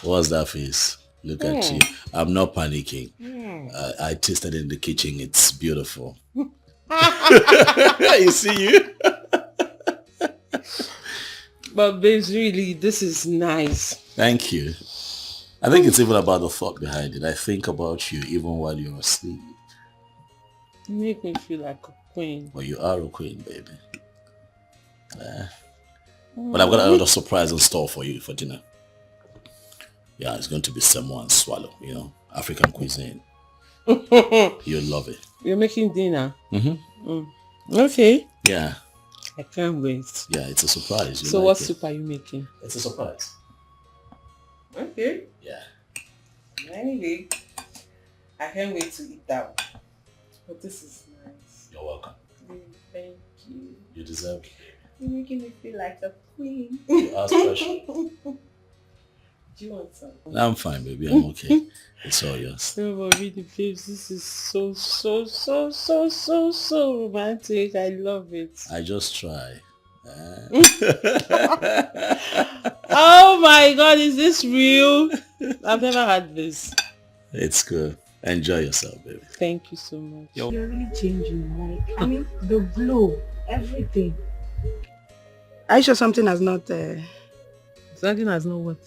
What's that face? Look at you. I'm not panicking. I tasted in the kitchen. It's beautiful. You see you? But babes, really, this is nice. Thank you. I think it's even about the thought behind it. I think about you even while you're asleep. You make me feel like a queen. Well, you are a queen, baby. But I've got another surprise in store for you for dinner. Yeah, it's going to be semo and swallow, you know, African cuisine. You'll love it. You're making dinner? Mm-hmm. Okay. Yeah. I can't wait. Yeah, it's a surprise. So what soup are you making? It's a surprise. Okay. Yeah. Anyway, I can't wait to eat that one. But this is nice. You're welcome. Thank you. You deserve it. You're making me feel like a queen. You are special. Do you want some? I'm fine, baby. I'm okay. It's all yours. No, but really, babes, this is so romantic. I love it. I just try. Oh my God, is this real? I've never had this. It's good. Enjoy yourself, baby. Thank you so much. You're really changing, like, I mean, the glow, everything. Are you sure something has not... Something has not what?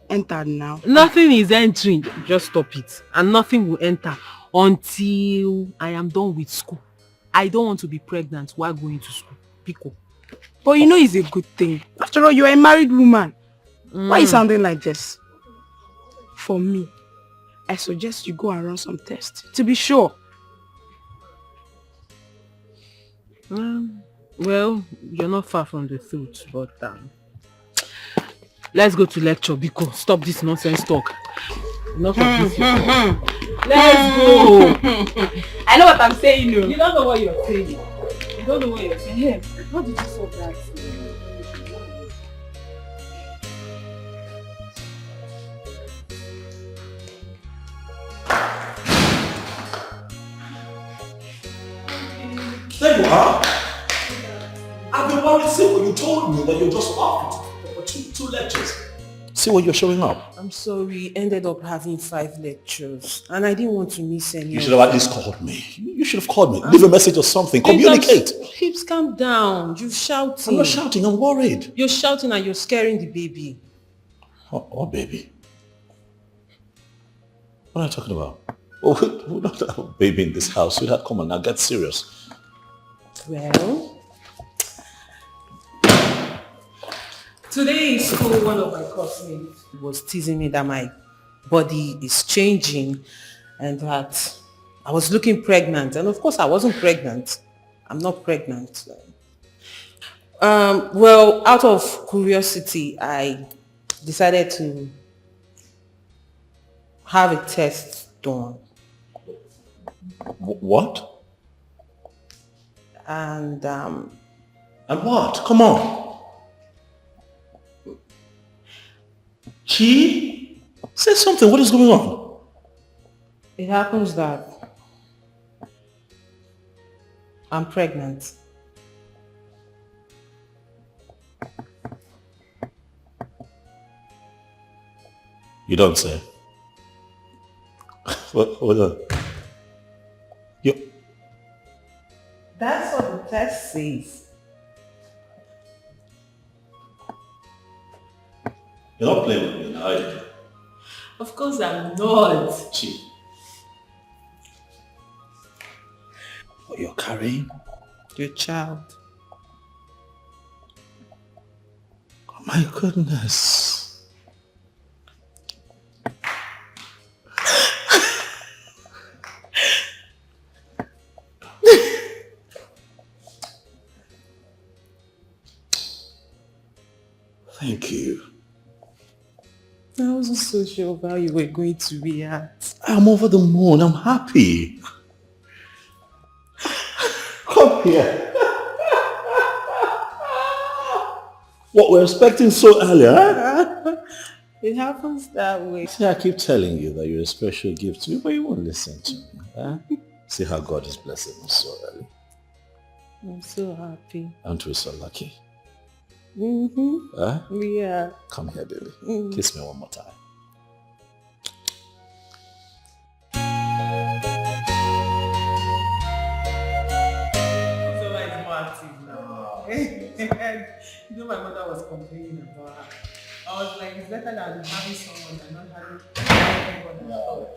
Entered now. Nothing is entering. Just stop it. And nothing will enter until I am done with school. I don't want to be pregnant while going to school. Pico. But you know it's a good thing. After all, you're a married woman. Why are you sounding like this? For me, I suggest you go and run some tests to be sure. Well, you're not far from the truth, but let's go to lecture because stop this nonsense talk. Enough of this. Let's go. I know what I'm saying. No. You don't know what you're saying. You don't know what you're saying. Hey, how did you solve that? There you are. I've been worried since when you told me that you're just off for two lectures. See what you're showing up. I'm sorry, ended up having 5 lectures and I didn't want to miss any. You should have at least called me. You should have called me. Leave a message or something. Communicate. Hips, calm down. You're shouting. I'm not shouting. I'm worried. You're shouting and you're scaring the baby. What baby? What are you talking about? Oh, we don't have a baby in this house. Sweetheart, come on now. Get serious. Well, today in school, one of my classmates was teasing me that my body is changing and that I was looking pregnant. And of course, I wasn't pregnant. I'm not pregnant. Well, out of curiosity, I decided to have a test done. What? And what? Come on. Chi? Say something. What is going on? It happens that I'm pregnant. You don't say. Hold on. That's what the test says. You're not playing with me now, are you? Of course I'm not. Chi. What you're carrying? Your child. Oh my goodness. Thank you. I wasn't so sure of how you were going to react. I'm over the moon. I'm happy. Come here. What we're expecting so early, huh? It happens that way. See, I keep telling you that you're a special gift to me, but you won't listen to me. Huh? See how God is blessing us so early. I'm so happy. Aren't we so lucky? Mm-hmm. Huh? Yeah. Come here, baby. Kiss me one more time. So it's more active now. You know, my mother was complaining about her. I was like, it's better than having someone than not having anyone at all.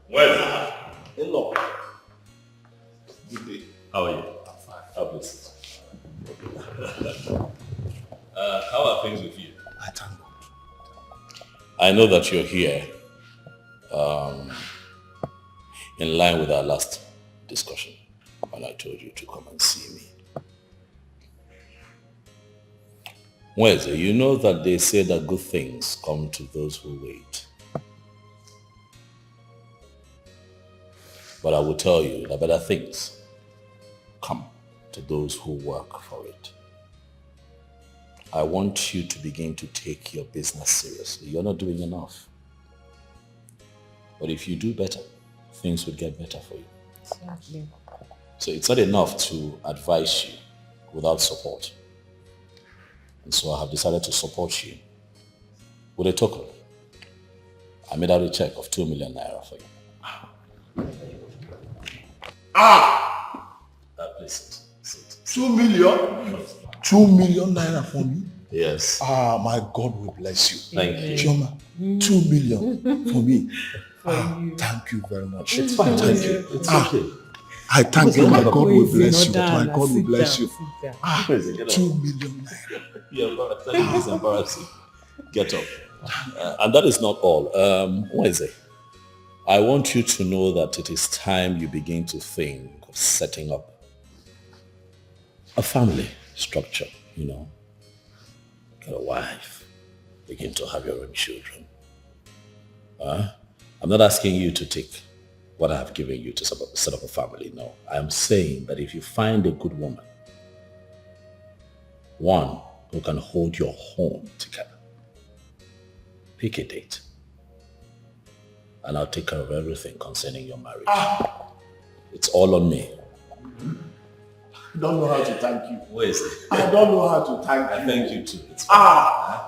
Well, hello. Good day. How are you? I'm fine. How blessed. How are things with you? I thank God. I know that you're here in line with our last discussion when I told you to come and see me. Weze, you know that they say that good things come to those who wait. But I will tell you that better things come to those who work for it. I want you to begin to take your business seriously. You're not doing enough. But if you do better, things will get better for you. Exactly. So it's not enough to advise you without support. And so I have decided to support you with a token. I made out a check of 2 million naira for you. Please sit. 2 million? 2 million naira for me? Yes. My God will bless you. Thank you. Chioma, 2 million for me. Thank you very much. It's fine. Thank you. It's okay. I thank you. My God will bless you. Down, My God will bless you. 2 million naira. Yeah, thank you. It's embarrassing. Get up. And that is not all. Weze, I want you to know that it is time you begin to think of setting up a family structure, you know. Get a wife. Begin to have your own children. I'm not asking you to take what I have given you to set up a family, no. I'm saying that if you find a good woman, one who can hold your home together, pick a date. And I'll take care of everything concerning your marriage. It's all on me. I don't know how to thank you. Where is it? I don't know how to thank you. I thank you too. It's fine.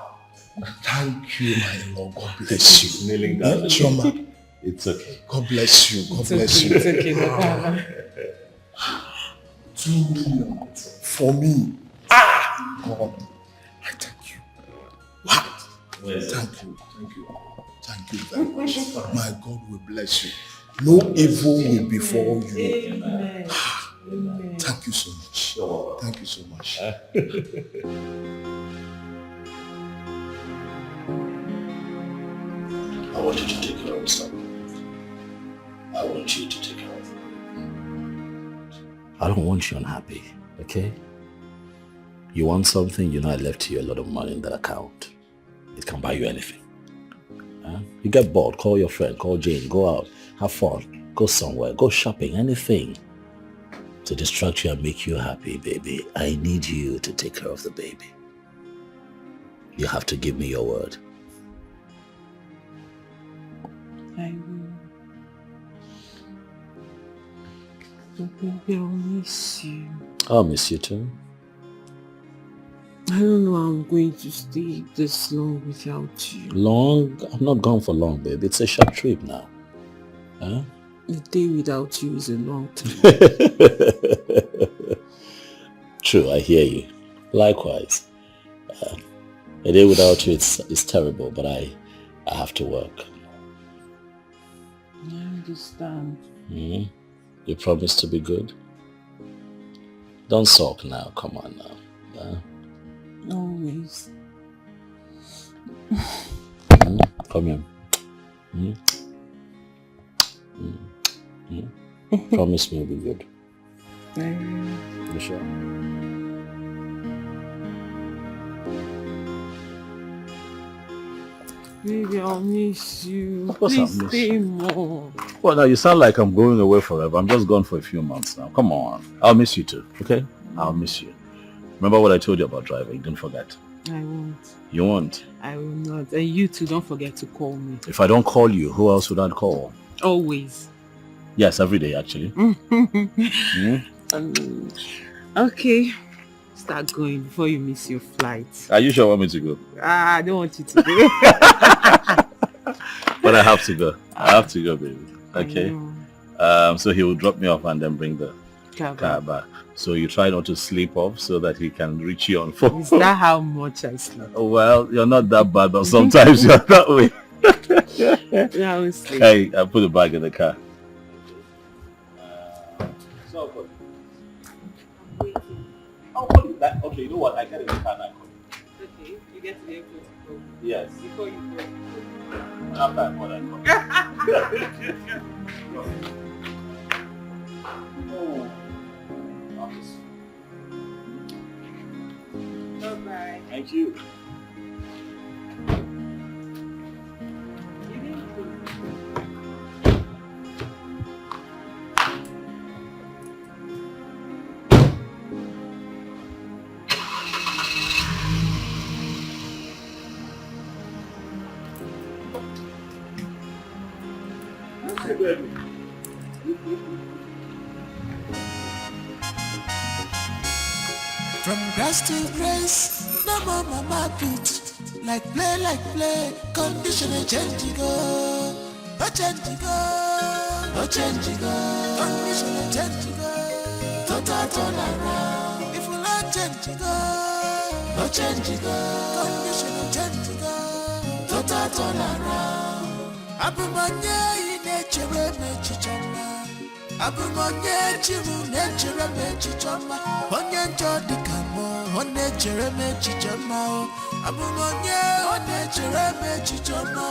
Thank you, my Lord. God bless you. Kneeling down. Chioma. It's okay. God bless you. God bless you. It's okay. 2 million for me. God, I thank you. What? Thank you. Thank you. Thank you very much. My God will bless you. No evil will befall you. Amen. Thank you so much. Thank you so much. I want you to take care of yourself. I want you to take care of I don't want you unhappy, okay? You want something, you know I left you a lot of money in that account. It can buy you anything. You get bored, call your friend, call Jane, go out, have fun, go somewhere, go shopping, anything to distract you and make you happy, baby. I need you to take care of the baby. You have to give me your word. I will. Baby, I'll miss you. I'll miss you too. I don't know how I'm going to stay this long without you. Long? I'm not gone for long, baby. It's a short trip now. Huh? A day without you is a long time. True, I hear you. Likewise. A day without you is terrible, but I have to work. I understand. Mm-hmm. You promise to be good? Don't sulk now. Come on now. Always. Come here. Promise me you'll be good. I will. You sure? Baby, I'll miss you. Of course I'll Please miss stay you. more. Well, now you sound like I'm going away forever. I'm just gone for a few months now. Come on. I'll miss you too, okay? I'll miss you. Remember what I told you about driving? Don't forget. I won't. You won't? I will not. And you too, don't forget to call me. If I don't call you, who else would I call? Always. Yes, every day actually. Okay. Start going before you miss your flight. Are you sure you want me to go? I don't want you to go. But I have to go. I have to go, baby. Okay? So he will drop me off and then bring the Kaba. So you try not to sleep off so that he can reach you on phone. Is that how much I sleep? Well, you're not that bad, but sometimes you're that way. Yeah, I will sleep. Hey, I put the bag in the car. Okay, you know what? I get in the car now. Okay, you get to the airport to go. Yes. Before you go. After I call, I call. Bye-bye. Thank you. From grass to grace, no more mama put. Like play, condition a change go. A change go, a change go. Condition a change go. Total turn around. If you like change go, a change go. Condition a change go. Total turn around. Abumanye nature me chichama. Abumanye chiru nature me chichama. Onye njodi kamo, onye chere me chichama. Abumanye, onye chere me chichama.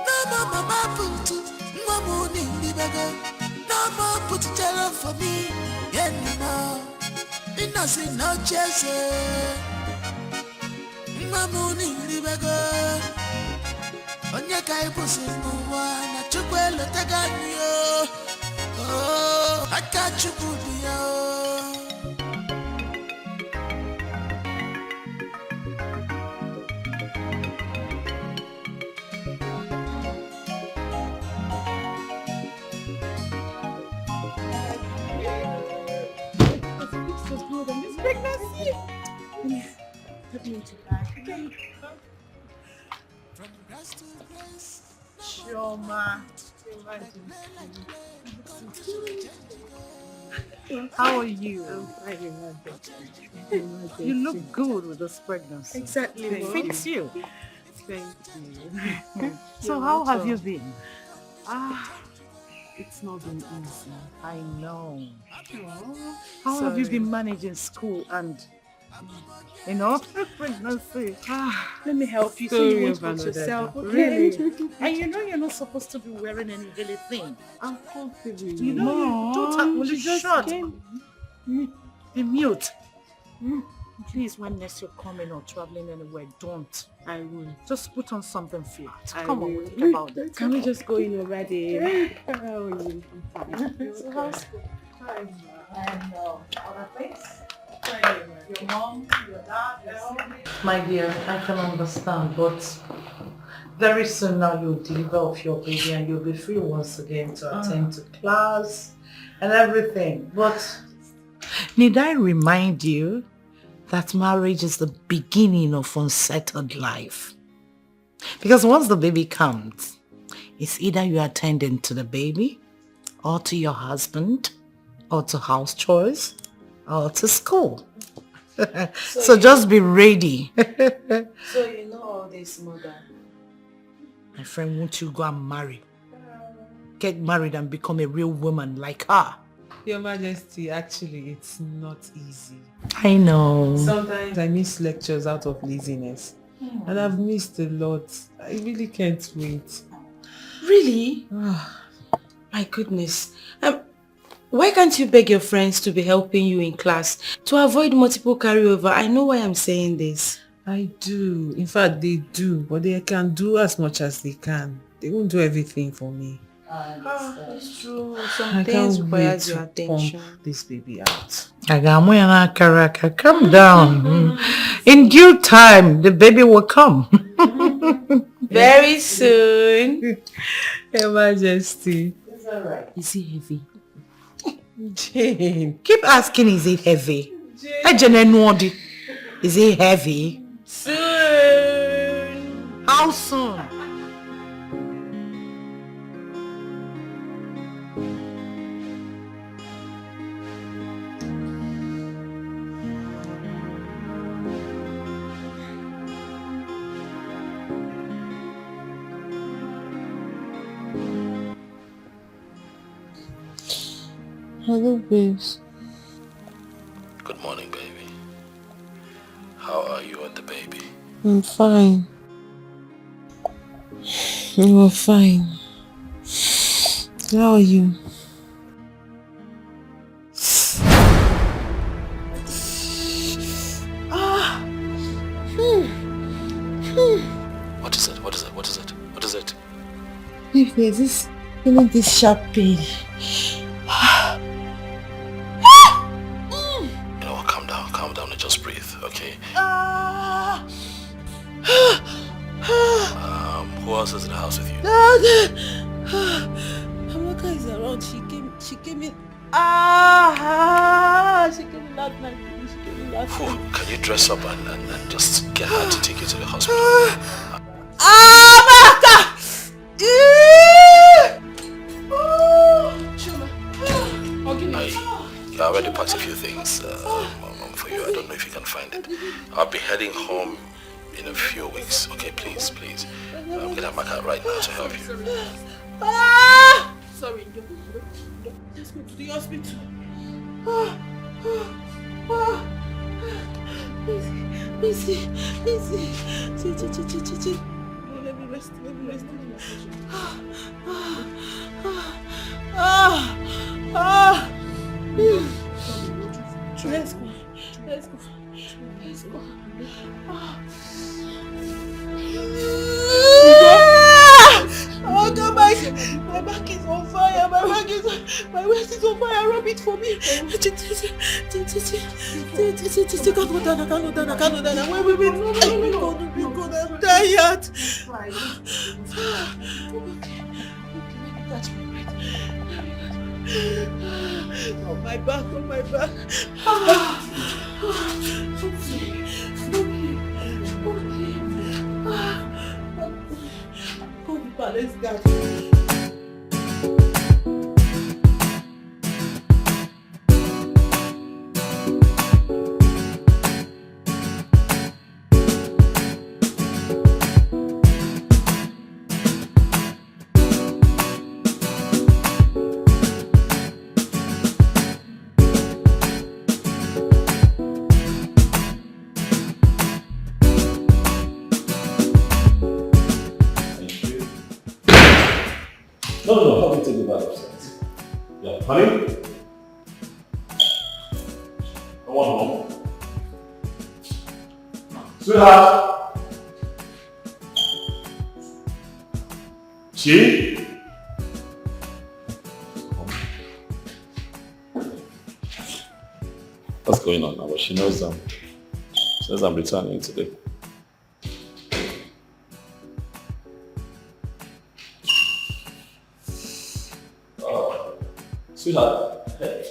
No mama put, no money in the bag. No more put it down for me anymore. Innocent no chase. No money in the bag. Onye kai pusi muwa na chukwelo taganyo. Oh, I got you good, yo. Chioma. How are you? I'm fine. You look good with this pregnancy. Exactly. It fits you. Thank you. So how have you been? It's not been easy. I know. Oh, How have you sorry. been managing school and, pregnancy? Let me help you. So You you won't won't hurt hurt yourself. yourself. Really? And you know you're not supposed to be wearing any really thing. I'm comfortable. You know you don't have she just shut. came. Be mute. Please, when next you're coming or traveling anywhere, don't. I will. Just put on something flat. I Come on, will. we'll think about that. Can we just go in already? How are you? I'm fine. So how's school? Hi, And other things? Your mom, your dad, your siblings? My dear, I can understand, but very soon now you'll deliver of your baby and you'll be free once again to attend to class and everything. But need I remind you that marriage is the beginning of unsettled life? Because once the baby comes, it's either you attending to the baby or to your husband or to house chores or to school. So just be ready. So you know all this, mother. My friend, won't you go and marry? Get married and become a real woman like her. Your Majesty, actually, it's not easy. I know. Sometimes I miss lectures out of laziness. And I've missed a lot. I really can't wait. Really? My goodness. Why can't you beg your friends to be helping you in class to avoid multiple carryover? I know why I'm saying this. I do. In fact, they do. But they can do as much as they can. They won't do everything for me. It's true. I Some things can't wait requires your to attention. pump this baby out. Calm down. In due time, the baby will come. Very soon. Your Majesty. It's alright. Is he heavy? Jane. Keep asking, is it heavy? Is it heavy? Soon. How soon? Hello, babes. Good morning, baby. How are you and the baby? I'm fine. You are fine. How are you? What is it? What is it? What is it? What is it? If there's this, this sharp pain. You know what? Calm down and just breathe, okay? Who else is in the house with you? Amaka is around. She came in. She came in last night. Can you dress up and just get her to take you to the hospital? Amaka! I already packed a few things for you. I don't know if you can find it. I'll be heading home in a few weeks. Okay, please. I'm gonna mark out right now to help you. Sorry, let's go to the hospital. Easy. Let me rest. Let's go. Oh God, my back is on fire. My waist is on fire. Rub it for me. I can't go down. Wait. I'm tired. Oh my back. Let's go. No, help me take the bag upstairs. Yeah, honey? I want home. Sweetheart? She? What's going on now? But she knows says I'm returning today. Sweetheart, hey.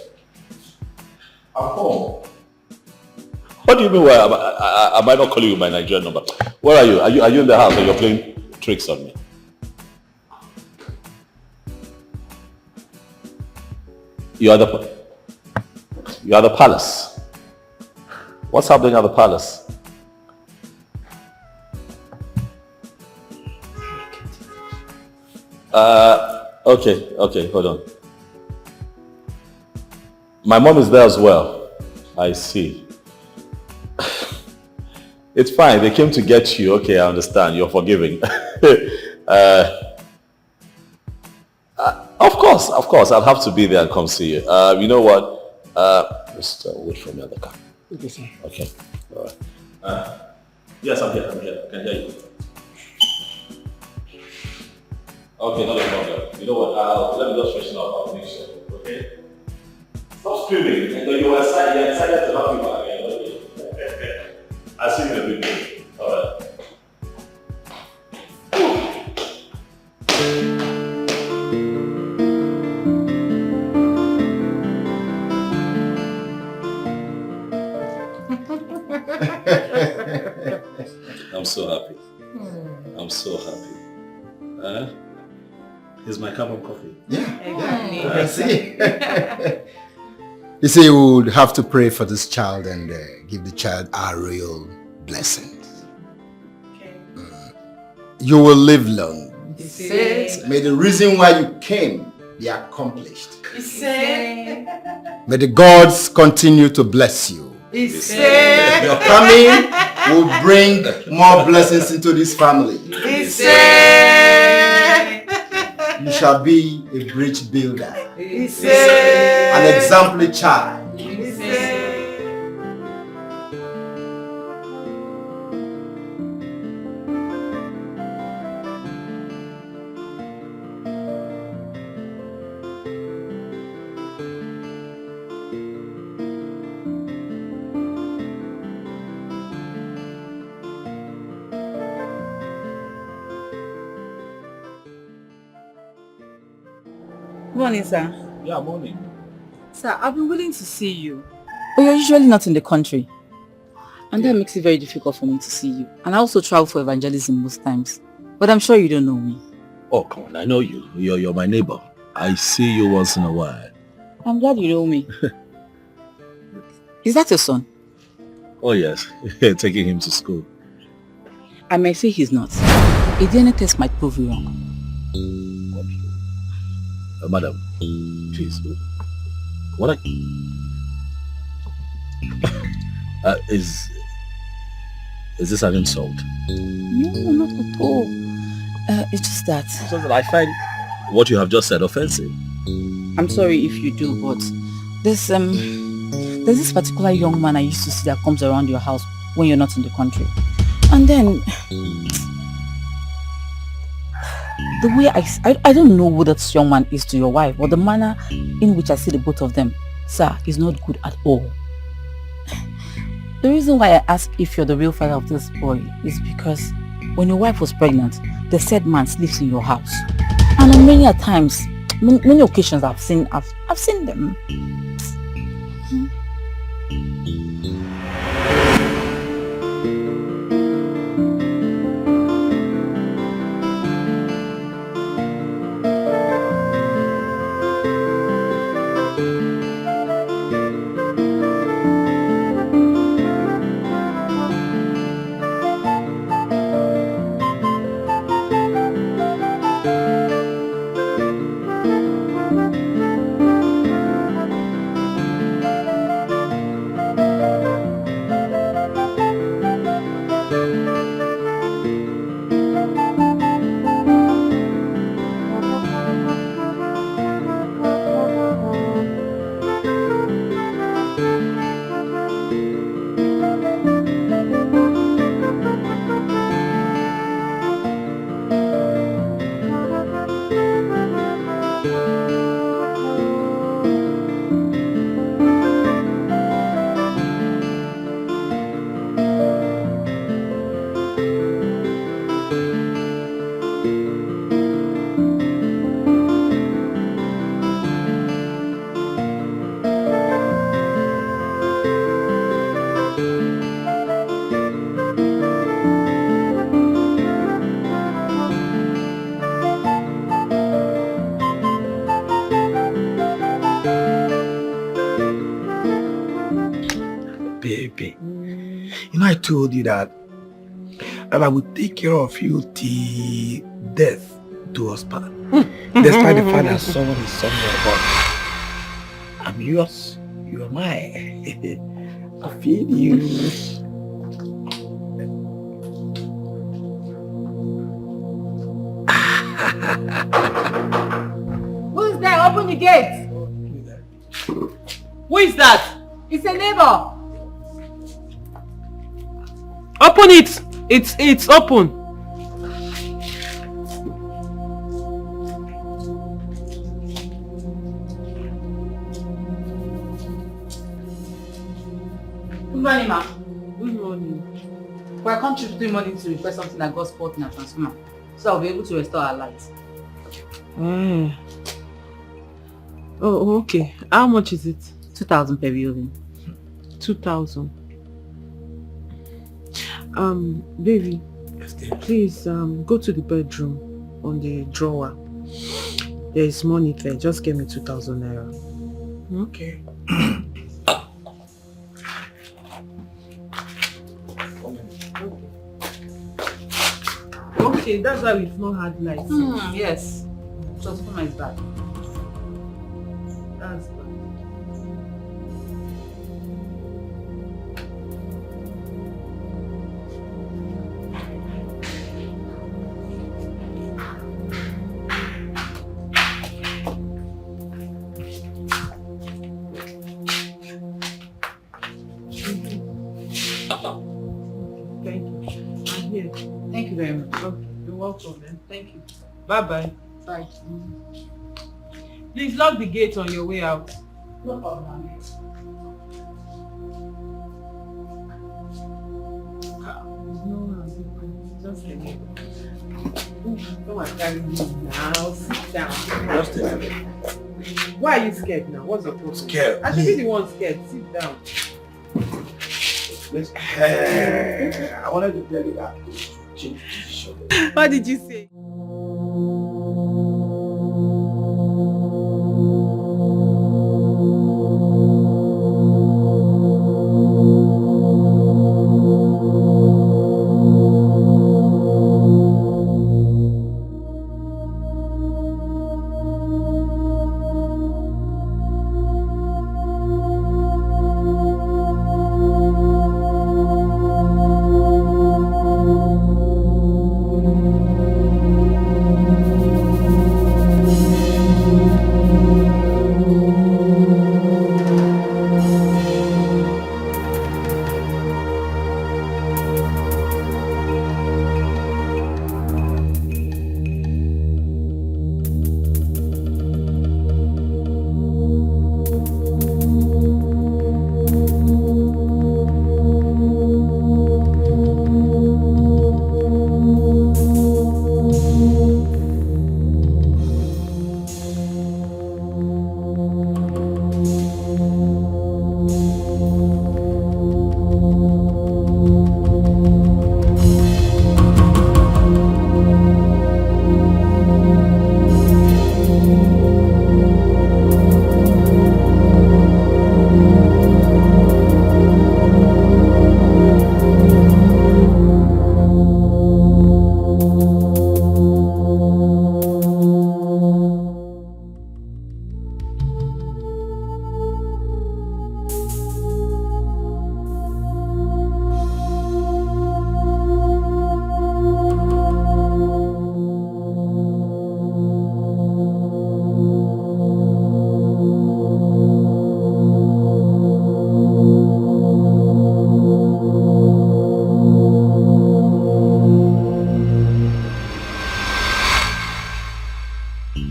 I'm home. What do you mean? Why am I not calling you my Nigerian number? Where are you? Are you in the house or you're playing tricks on me? You are the palace. What's happening at the palace? Okay, hold on. My mom is there as well. I see. It's fine. They came to get you. Okay, I understand. You're forgiving. Of course. I'll have to be there and come see you. You know what? Just wait for me at the car. Okay, sir. Okay. All right. Yes, I'm here. I can hear you. Okay, not a problem. You know what? Let me just freshen up. I'll make sure. Okay? Stop screaming. You were excited to have you back again. Okay? I'll see you in a bit. Alright. I'm so happy. I'm so happy. Here's my cup of coffee. Yeah. See? You see, we would have to pray for this child and give the child our royal blessings. Okay. You will live long. Is it? May the reason why you came be accomplished. May the gods continue to bless you. Your coming will bring more blessings into this family. You shall be a bridge builder, an exemplary child. Morning, sir. Yeah, morning. Sir, I've been willing to see you. But you're usually not in the country. And that makes it very difficult for me to see you. And I also travel for evangelism most times. But I'm sure you don't know me. Oh, come on, I know you. You're my neighbor. I see you once in a while. I'm glad you know me. Is that your son? Oh, yes. Taking him to school. I may say he's not. A DNA test might prove you wrong. Madam, please. What is this an insult? No, not at all. It's just that. So that I find what you have just said offensive. I'm sorry if you do, but there's this particular young man I used to see that comes around your house when you're not in the country. And then the way I don't know who that young man is to your wife, but the manner in which I see the both of them, sir, is not good at all. The reason why I ask if you're the real father of this boy is because when your wife was pregnant, the said man sleeps in your house. And on many occasions I've seen them. Baby, you know I told you that I would take care of you till death do us part. Despite the fact that someone is somewhere, but I'm yours, you are mine. I feel you. Who's there? Open the gate. Who is that? It's a neighbor. Open it. It's open. Good morning, ma. Good morning. We're contributing money to repair something that got spoiled in our transformer, so I'll be able to restore our lights. Oh, okay. How much is it? 2,000 per building. 2,000. Baby, please go to the bedroom on the drawer. There is money there. Just give me 2,000 naira. Okay. Okay, that's why we've not had lights. Yes. Transformer is bad. That's bad. Thank you. I'm here. Thank you very much. Okay. You're welcome, man. Thank you. Bye-bye. Bye. Please lock the gate on your way out. No problem. Just a minute. Come and carry me now. Sit down. Just a minute. Why are you scared now? What's your problem? Scared. I should be the one scared. Sit down. I wanted to tell you that. What did you say?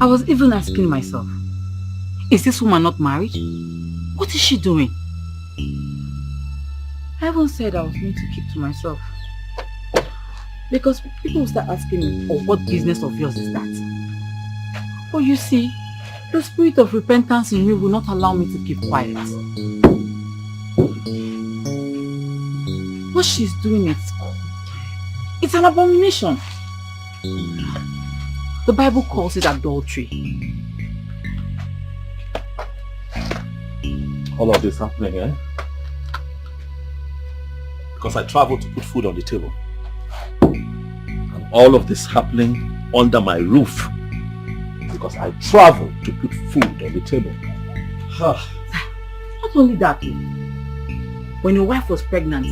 I was even asking myself, is this woman not married? What is she doing? I even said I was going to keep to myself. Because people will start asking me, oh, what business of yours is that? But you see, the spirit of repentance in me will not allow me to keep quiet. What she's doing, it's an abomination. The Bible calls it adultery. All of this happening, eh? Because I traveled to put food on the table. And all of this happening under my roof. Because I traveled to put food on the table. Not only that, when your wife was pregnant,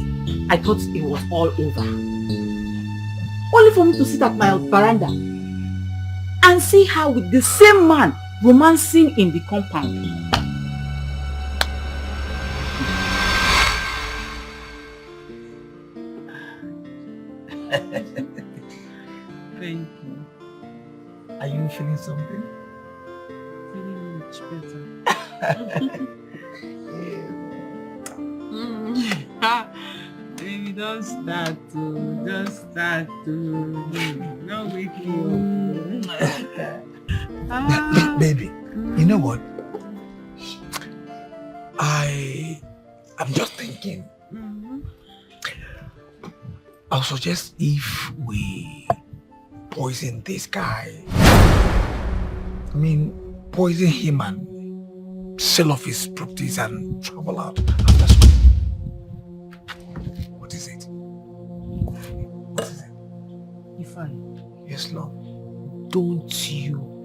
I thought it was all over. Only for me to sit at my veranda and see her with the same man romancing in the compound. Thank you. Are you feeling something? Feeling much better. Baby, don't start to, just start to. Don't wake me up. Baby, you know what? I'm just thinking. I'll suggest if we poison this guy. I mean, poison him and sell off his properties and travel out after school. What is it? What is it? Ifan, yes, love. don't you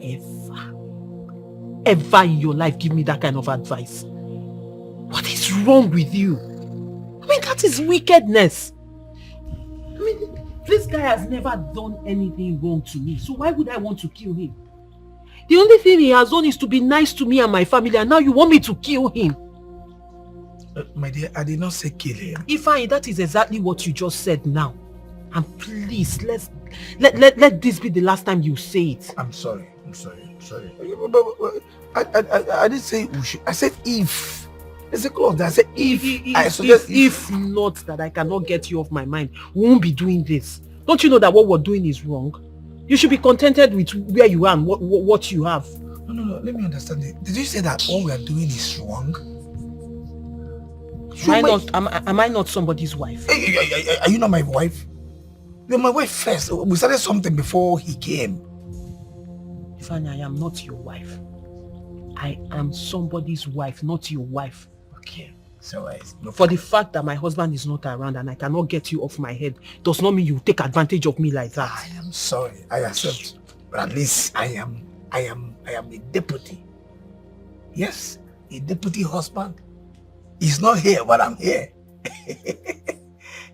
ever in your life give me that kind of advice? What is wrong with you? I mean, that is wickedness. I mean, this guy has never done anything wrong to me, so why would I want to kill him? The only thing he has done is to be nice to me and my family, and now you want me to kill him? My dear, I did not say kill him. Ifeanyi, that is exactly what you just said now. And please, let this be the last time you say it. I'm sorry. I didn't say we should. I said if. It's a clause that I said if not that I cannot get you off my mind, we won't be doing this. Don't you know that what we're doing is wrong? You should be contented with where you are and what you have. No. Let me understand it. Did you say that what we are doing is wrong? Am I not somebody's wife? Are you not my wife? You're my wife first. We started something before he came. Ifeanyi, I am not your wife. I am somebody's wife, not your wife. Okay. So for the fact that my husband is not around and I cannot get you off my head does not mean you take advantage of me like that. I am sorry. I accept. But at least I am a deputy. Yes, a deputy husband. He's not here, but I'm here.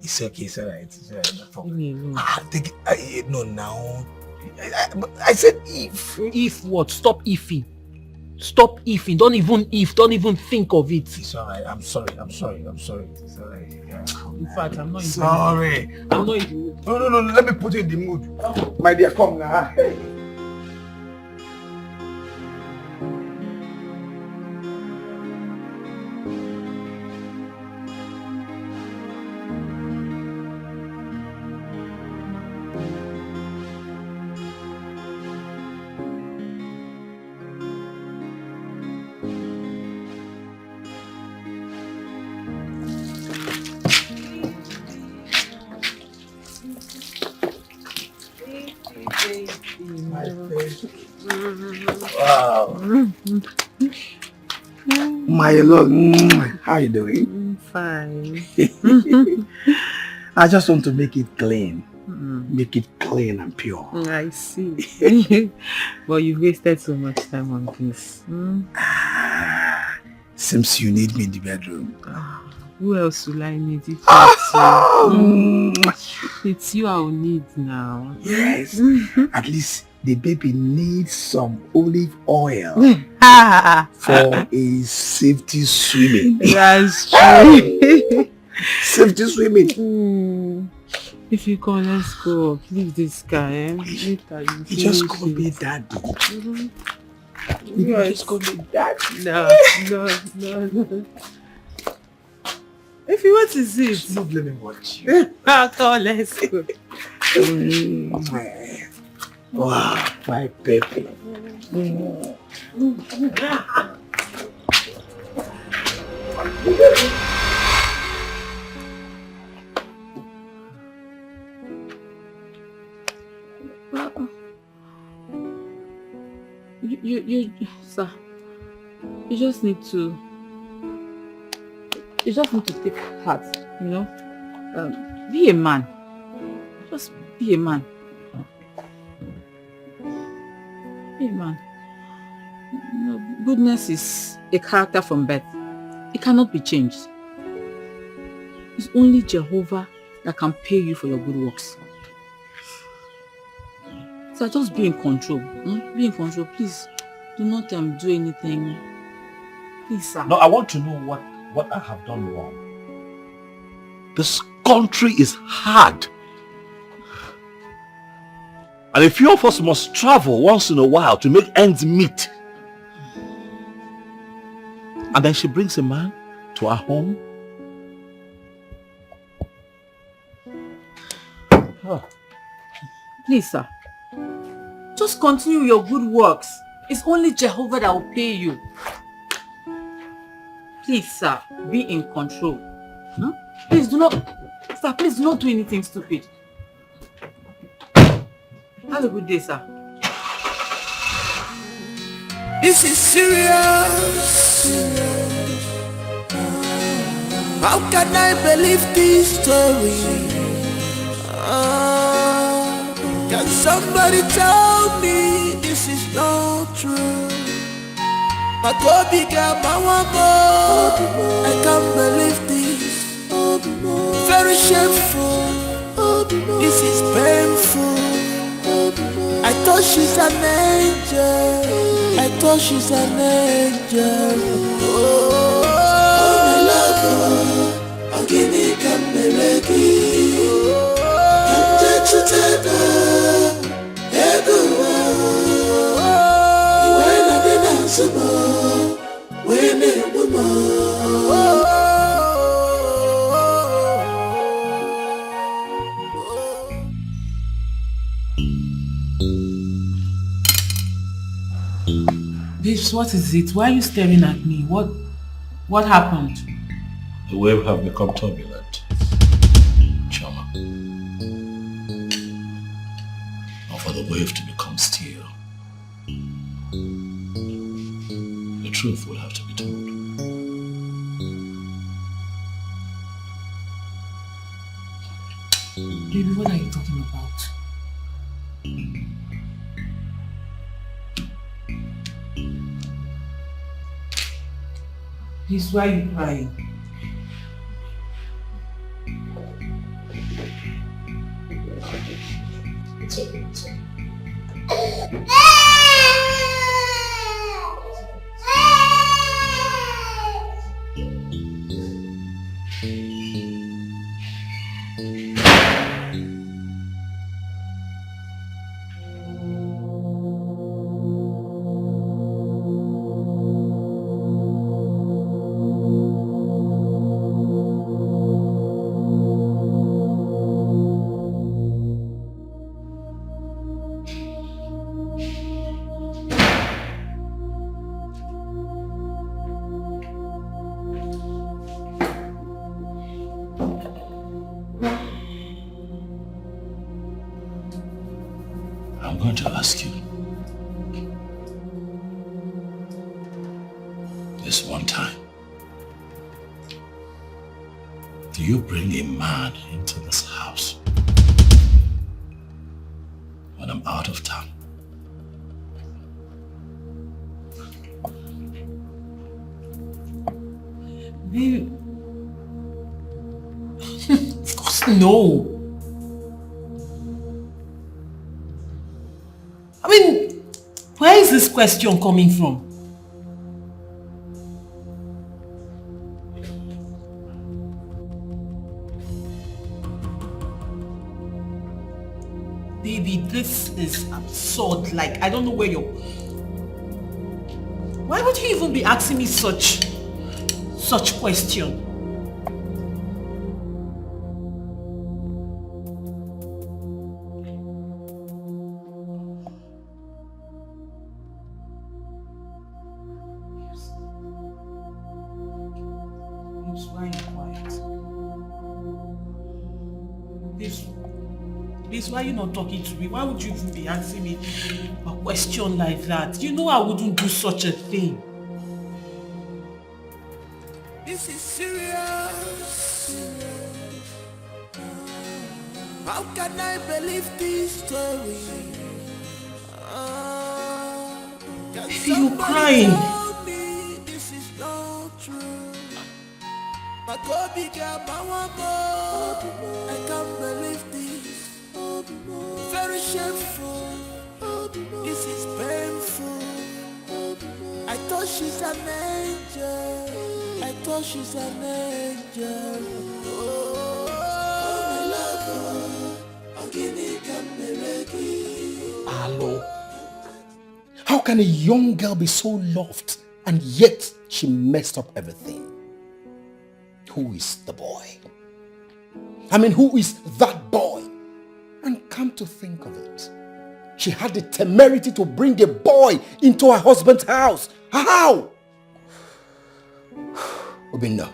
It's okay, it's alright. It's alright. No, now. I said if. If what? Stop ifing. Stop ifing. Don't even think of it. It's alright. I'm sorry. It's alright. Yeah. In fact, I'm not in sorry. I'm not in No. Let me put you in the mood. My dear, come now. Wow. My love, how you doing? Fine. I just want to make it clean. Make it clean and pure. I see. But you wasted so much time on this. Seems you need me in the bedroom. Who else will I need? It's you I will need now. Yes. At least the baby needs some olive oil for a safety swimming. That's true. Safety swimming. If you come, let's go. Leave this guy. Later you just call me daddy. You just call me daddy. No. If you want to see it, stop let me watch you. Come on, let's go. Wow, my baby. You, sir, you just need to take heart, you know. Be a man. Just be a man. Be a man. You know, goodness is a character from birth. It cannot be changed. It's only Jehovah that can pay you for your good works. So just be in control. Be in control. Please do not do anything. Please, sir. No, I want to know what I have done wrong. This country is hard. And a few of us must travel once in a while to make ends meet. And then she brings a man to our home. Please, sir. Just continue your good works. It's only Jehovah that will pay you. Please, sir, be in control. Please do not, sir, please do not do anything stupid. Have a good day, sir. This is serious. How can I believe this story? Can somebody tell me this is not true? My Kobe girl, my one more. I can't believe this. Very shameful. This is painful. I thought she's an angel. I thought she's an angel. Oh, my love, oh, give me Kameleki. Come to when I dance more, when I more. Babes, what is it? Why are you staring at me? What happened? The wave have become turbulent, Chama. Now for the wave to become still, the truth will have to be told. Baby, what are you talking about? Please, why are you crying? It's okay, it's okay. I'm going to ask you this one time. Do you bring a man into this house when I'm out of town? Babe, of course no. I mean, where is this question coming from? Baby, this is absurd. Like, I don't know where you're... Why would you even be asking me such question? Babes, why are you quiet? Babes, why are you not talking to me? Why would you even be asking me a question like that? You know I wouldn't do such a thing. This is serious. How can I believe this story? Baby, you're crying. This is not true. My Kobe girl, my one more. I can't believe this. Very shameful. This is painful. I thought she's an angel. I thought she's an angel. Oh, my love, I'm gonna come Hello. How can a young girl be so loved and yet she messed up everything? Who is the boy? I mean, who is that boy? And come to think of it, she had the temerity to bring a boy into her husband's house. How? Obinna,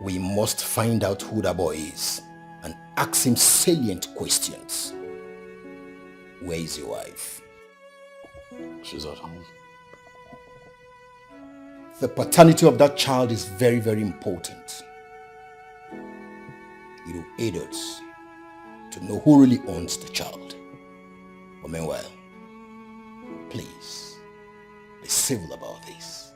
we must find out who that boy is and ask him salient questions. Where is your wife? She's at home. The paternity of that child is very, very important. It will aid us to know who really owns the child. But meanwhile, please, be civil about this.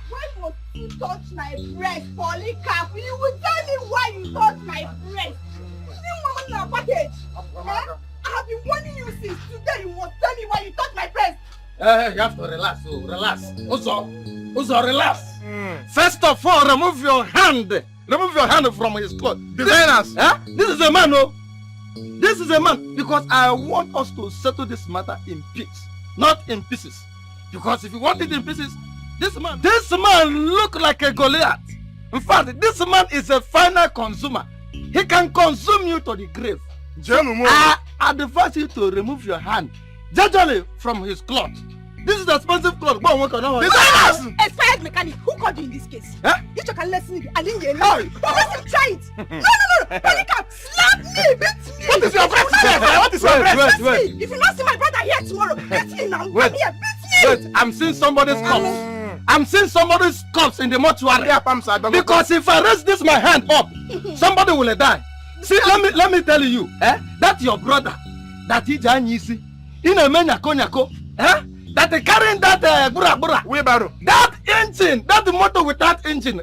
Why must you touch my breast, Polycarp? You will tell me why you touch my breast. New woman in a package. Eh? I have been warning you since today. You must tell me why you touch my breast. You have to relax, relax. Also, relax. First of all, remove your hand. Remove your hand from his clothes. Designers. This is a man, oh. This is a man. Because I want us to settle this matter in peace, not in pieces. Because if you want it in pieces, this man look like a Goliath. In fact, this man is a final consumer. He can consume you to the grave. I advise you to remove your hand gradually from his cloth. This is expensive cloth. Expired mechanic. Who called you in this case? You can listen. I didn't hear you. Let him try it. No. Polycarp, slap me, beat me. What is your breast? What is your breast? Wait. If you not see my brother here tomorrow, beat me now. Wait. Come here, beat me. Wait, I'm seeing somebody's corpse. I'm seeing somebody's corpse in the mortuary. Because if I raise this my hand up, somebody will die. See, let me tell you, that's your brother. That is Janyisi. In a nyako, that carrying that wheelbarrow. That engine, that motor with that engine.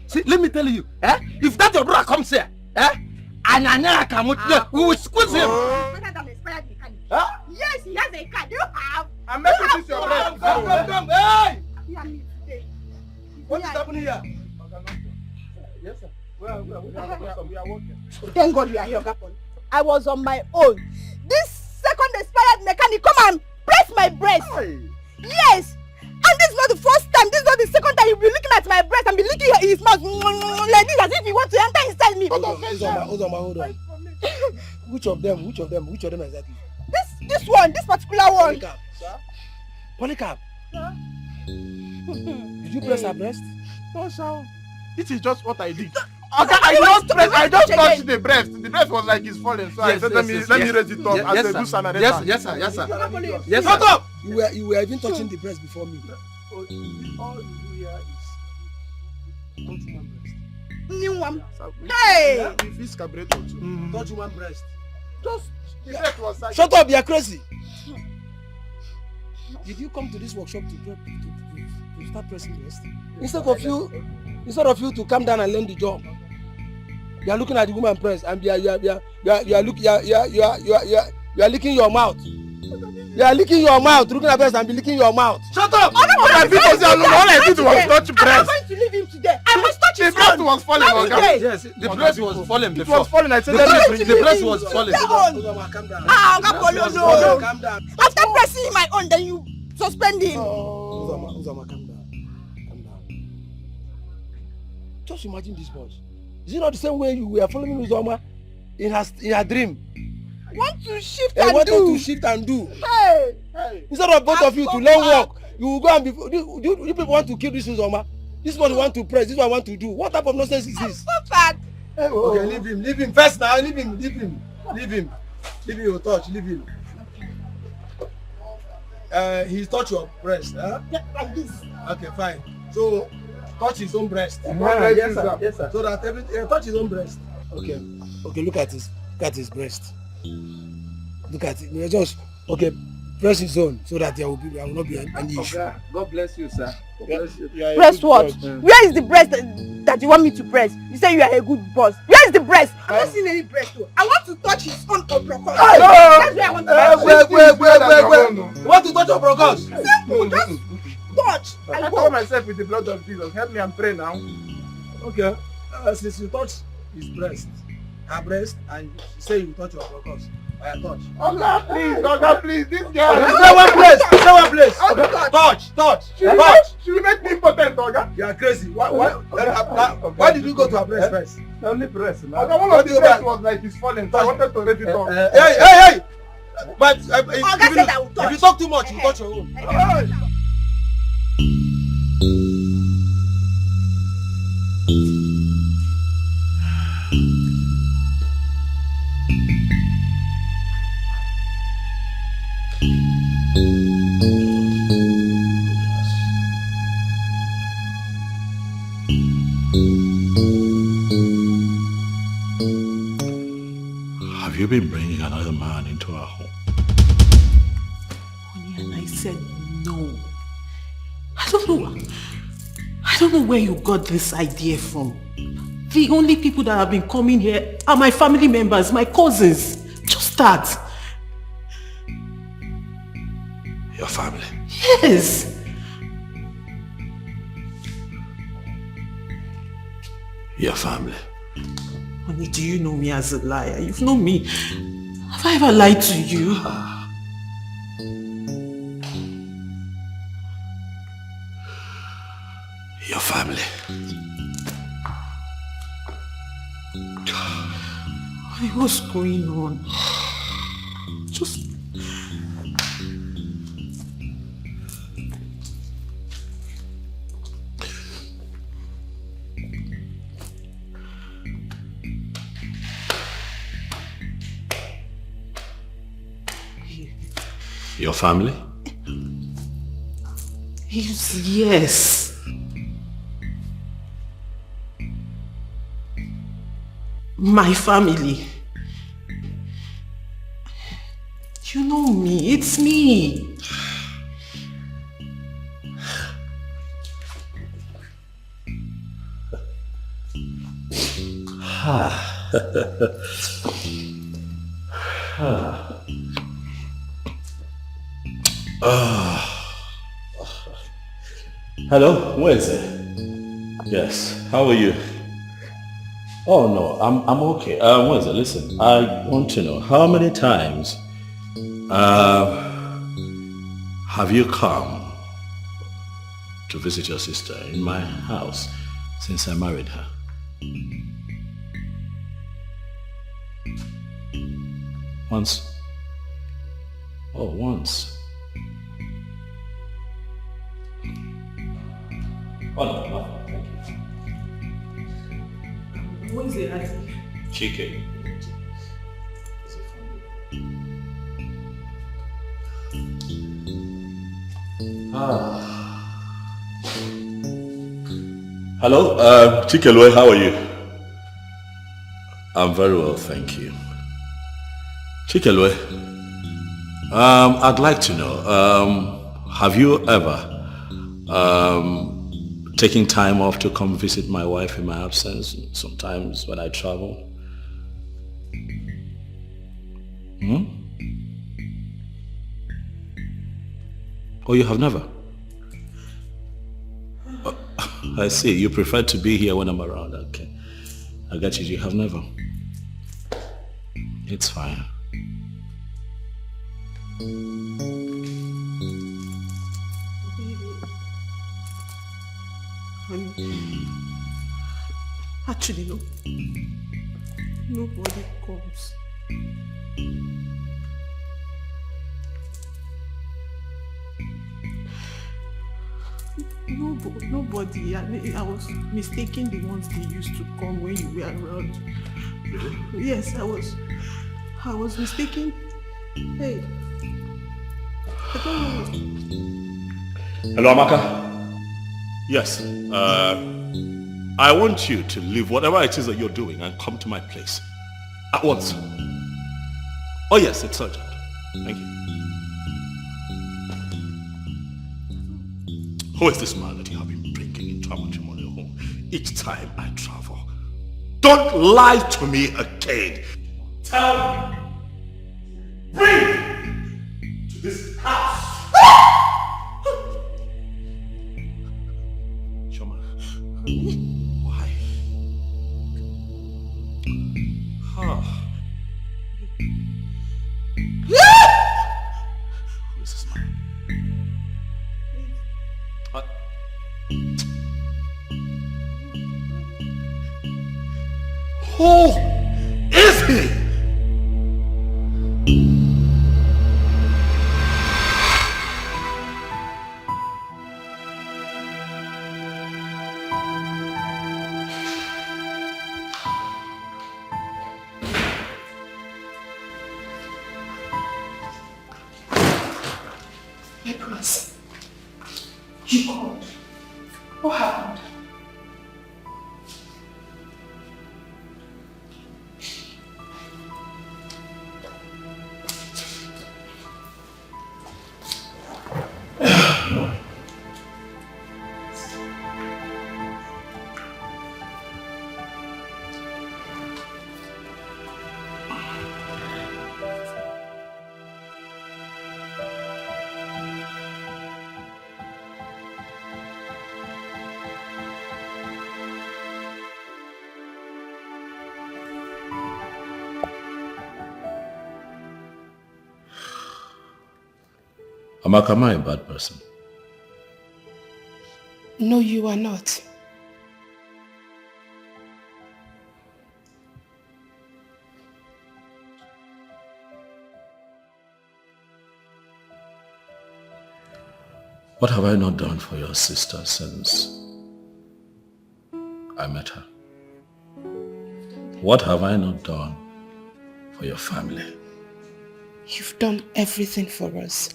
See, let me tell you, if that your brother comes here, we will squeeze him. Yes, he has a car. Do you have? I'm making this your breast. Come. Hey! What is happening here? Yes, sir. We are working. Thank God you are here, Gapon. I was on my own. This second expired mechanic come and press my breast. Yes. And this is not the first time. This is not the second time you'll be looking at my breast and be looking at his mouth like this as if you want to enter inside me. Hold on. Which of them exactly? This one, this particular one. Polycarp. Sir? Did you press her breast? No, sir. This is just what I did. Okay, I just touched the breast. The breast was like it's falling, so I said let me raise it up as a good Samaritan. Yes, sir. Shut up! You were even touching the breast before me. All you do here is touch one breast. New one. Hey! This carburetor too. Touch one breast. Just the breast was like. Shut up! You're crazy. Did you come to this workshop to start pressing breast? Instead of you to come down and learn the job, you are looking at the woman breast and you are licking your mouth. You are licking your mouth, looking at breast and be licking your mouth. Shut up! All I did was touch breast. I'm going to leave him today. I must touch his breast was falling. Yes, the breast was falling before. It was falling. I said the breast was falling. Calm down. Calm down. After pressing my own, then you suspend him. Uzama, calm down. Just imagine this boss. Is it not the same way you were following Uzama in her dream? Want to shift and do. To shift and do. Hey. Instead of both of you to learn work, you will go and be. You people want to kill this Uzama. This one want to press. This one want to do. What type of nonsense is this? Stop that. Okay, leave him first now. Leave him. Your touch. Leave him. He's touch your breast, huh? Yeah, like this. Okay, fine. So touch his own breast. Yes, sir. So that everything touch his own breast. Okay, look at his breast. Look at it. Just press his own so that there will not be any issue. God bless you, sir. Press what? Where is the breast that you want me to press? You say you are a good boss. Where is the breast? I'm not seeing any breast though. I want to touch his own obrocos. That's where I want to touch. Wait. You want to touch obrocos? Simple, just touch. I cover myself with the blood of Jesus. Help me and pray now. Okay. Since you touch his breast, her breast, and you say you touch your obrocos, I touch. Oga, please, this girl. Say one place. Touch. She will make me impotent, Oga. You are crazy. Why did you go to her breast first? Only breast. Oga, one of the breast was like it's falling, so I wanted to raise it up. Hey! But if you talk too much, you touch your own. Have you been bringing another man into our home? Honey, and I said no. I don't know where you got this idea from. The only people that have been coming here are my family members, my cousins. Just that. Your family? Yes. Your family? Honey, do you know me as a liar? You've known me. Have I ever lied to you? Your family? Honey, what's going on? Just... Your family? Yes. My family. You know me, it's me. Hello, where is it? Yes, how are you? Oh no, I'm okay. What is it? Listen, I want to know how many times have you come to visit your sister in my house since I married her? Once? Oh, once. Oh no, nothing, thank you. What is it, Isaac? Chicken. Hello, Chikelwe, how are you? I'm very well, thank you. Chikelwe, I'd like to know, have you ever taken time off to come visit my wife in my absence, sometimes when I travel? Oh, you have never? I see, you prefer to be here when I'm around. Okay, I got you, you have never. It's fine. Honey, actually, no. Nobody comes. Nobody. I was mistaking the ones they used to come when you were around. Really? Yes, I was mistaken. Hey, I don't know. Hello, Amaka. Yes, I want you to leave whatever it is that you're doing and come to my place at once. Oh yes, it's urgent. Thank you. Who is this man that you have been bringing into our matrimonial home each time I travel? Don't lie to me again. Tell me. Bring me to this house. Shoma. Why? Who is this man? Who is he? Nicholas, you called. What happened? Amaka, am I a bad person? No, you are not. What have I not done for your sister since I met her? What have I not done for your family? You've done everything for us.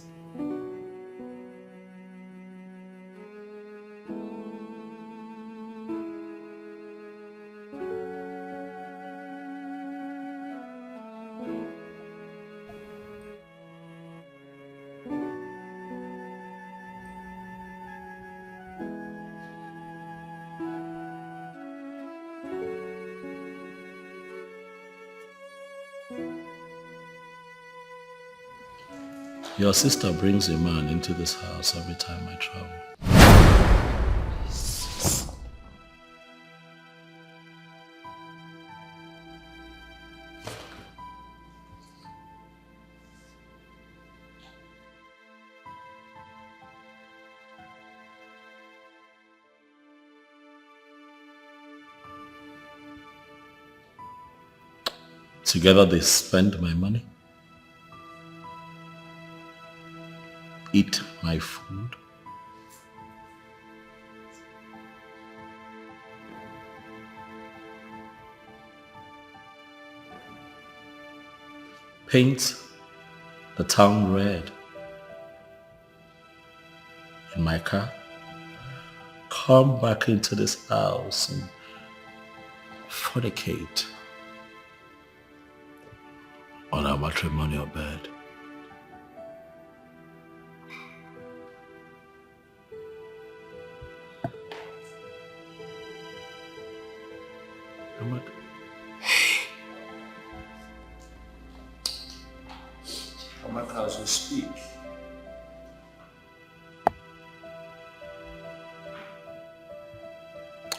Your sister brings a man into this house every time I travel. Together they spend my money, eat my food, paint the town red in my car, come back into this house and fornicate on our matrimonial bed. Amaka, as you speak,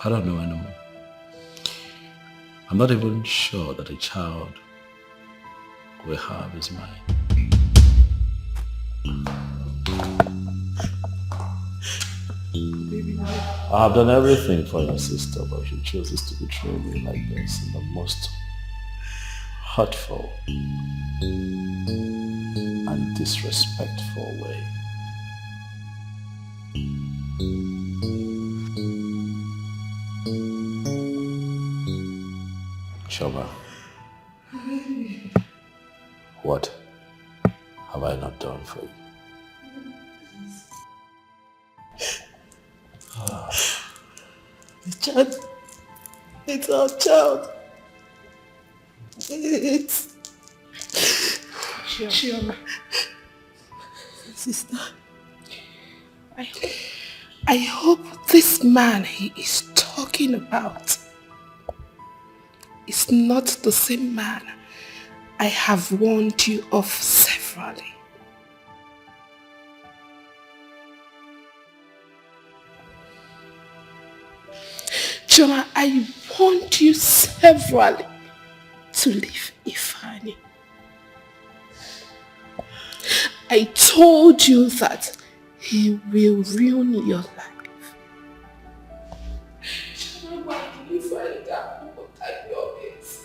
I don't know anymore. I'm not even sure that a child we have is mine. I have done everything for your sister, but she chooses to betray me like this in the most hurtful and disrespectful way. Shoma, what have I not done for you? The child. It's our child. It's... Chioma. Sister. I hope this man he is talking about is not the same man I have warned you of severally. Chioma, I warned you severally to leave Ifeanyi. I told you that he will ruin your life. Chioma, why did you find out what I always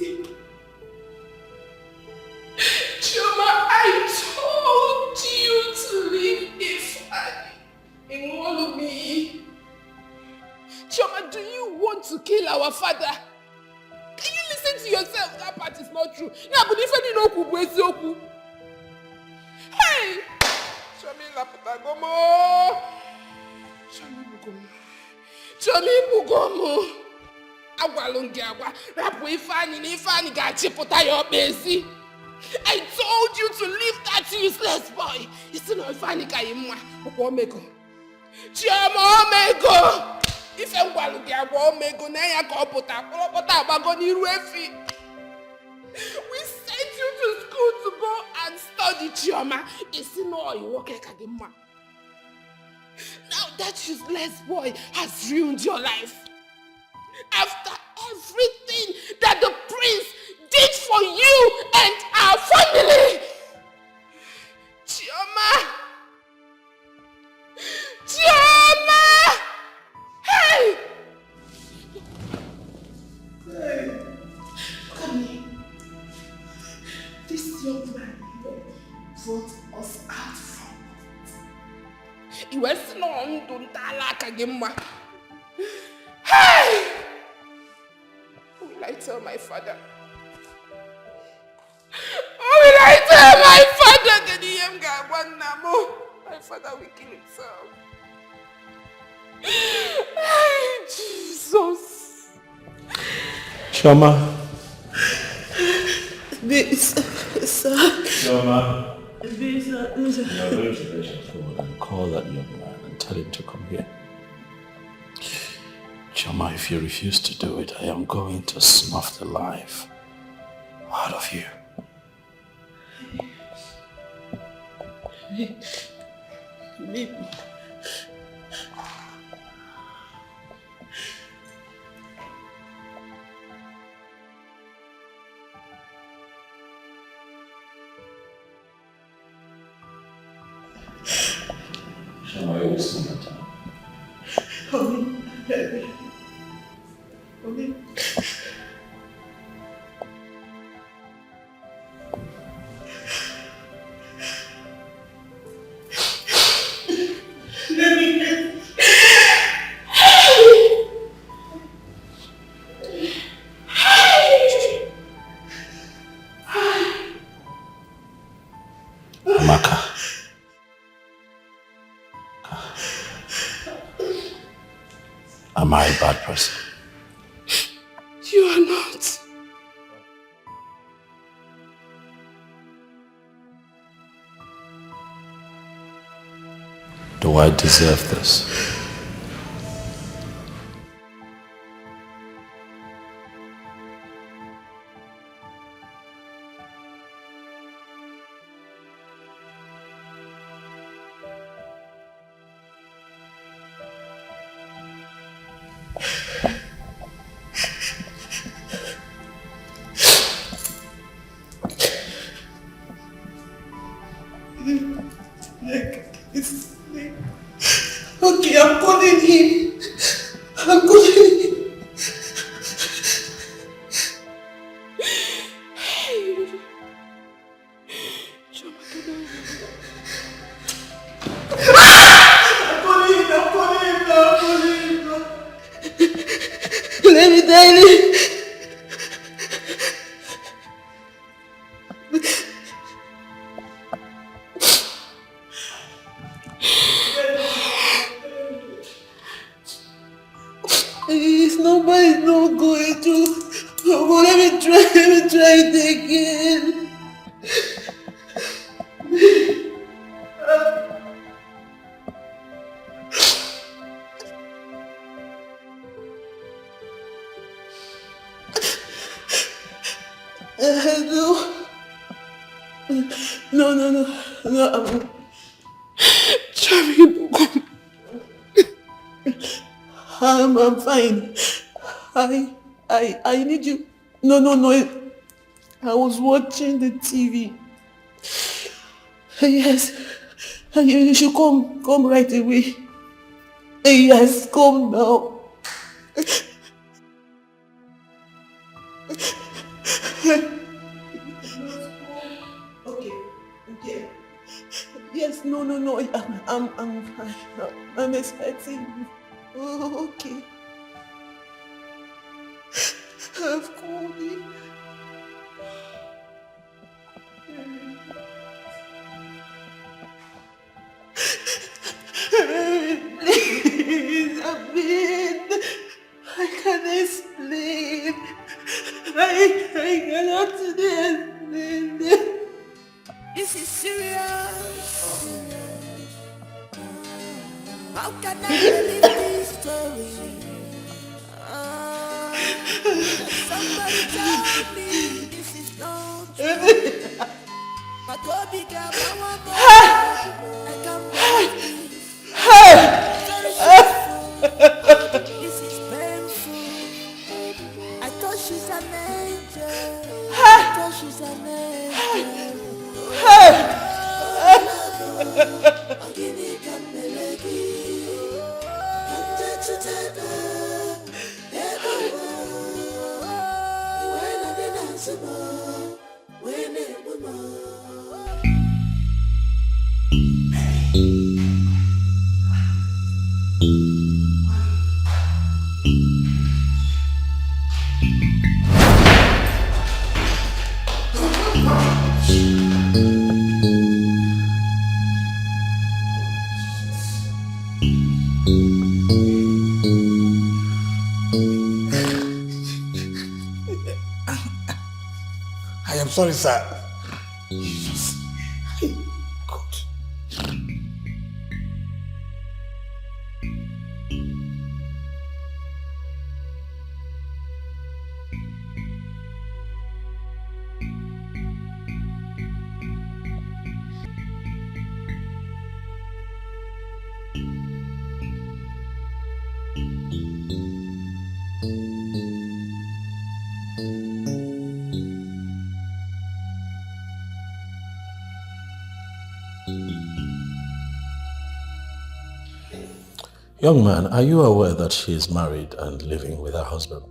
Chioma, I told you to leave Ifeanyi in Olumi. Chioma, do you want to kill our father? Can you listen to yourself? That part is not true. Yeah, but if you know Kubu, hey! Chomi Laputagomo! Chomi Bugomo! Chomi Bugomo! Agwalungi agwa, rapu Ifeanyi gachi puta your bezi. I told you to leave that useless boy. You still know Ifeanyi kayimwa. Omego. Chioma Omego! If you want to get Omego, now you can put a we sent you to school to go and study, Chioma. It's not you work like a man. Now that useless boy has ruined your life. After everything that the prince did for you and our family. Chioma, brought us out from. You were snoring, don't like again. Hey! What will I tell my father? What will I tell my father? My father will kill himself. Hey, Jesus. Shoma. Sir. Shoma. Sir. You're going to let him forward and call that young man and tell him to come here. Chama, if you refuse to do it, I am going to snuff the life out of you. Chama, eu ouço matar. Amaka. Am I a bad person? You are not. Do I deserve this? Okay, I'm calling him. I'm calling him. Let me die. It's nobody's not going to. Oh, let me try it again. No, I'm fine. I need you. No. I was watching the TV. Yes. You should come right away. Yes, come now. Okay. Yes, no. I'm fine. I'm expecting you. Oh, okay. I've called you. Please, I can't explain. I cannot explain. This is serious. How can I believe this story? Somebody tell me this is not true. My baby girl, I can't believe this. This is painful. I thought she's an angel. I thought she's an angel. I am sorry, sir. Jesus. God. Young man, are you aware that she is married and living with her husband?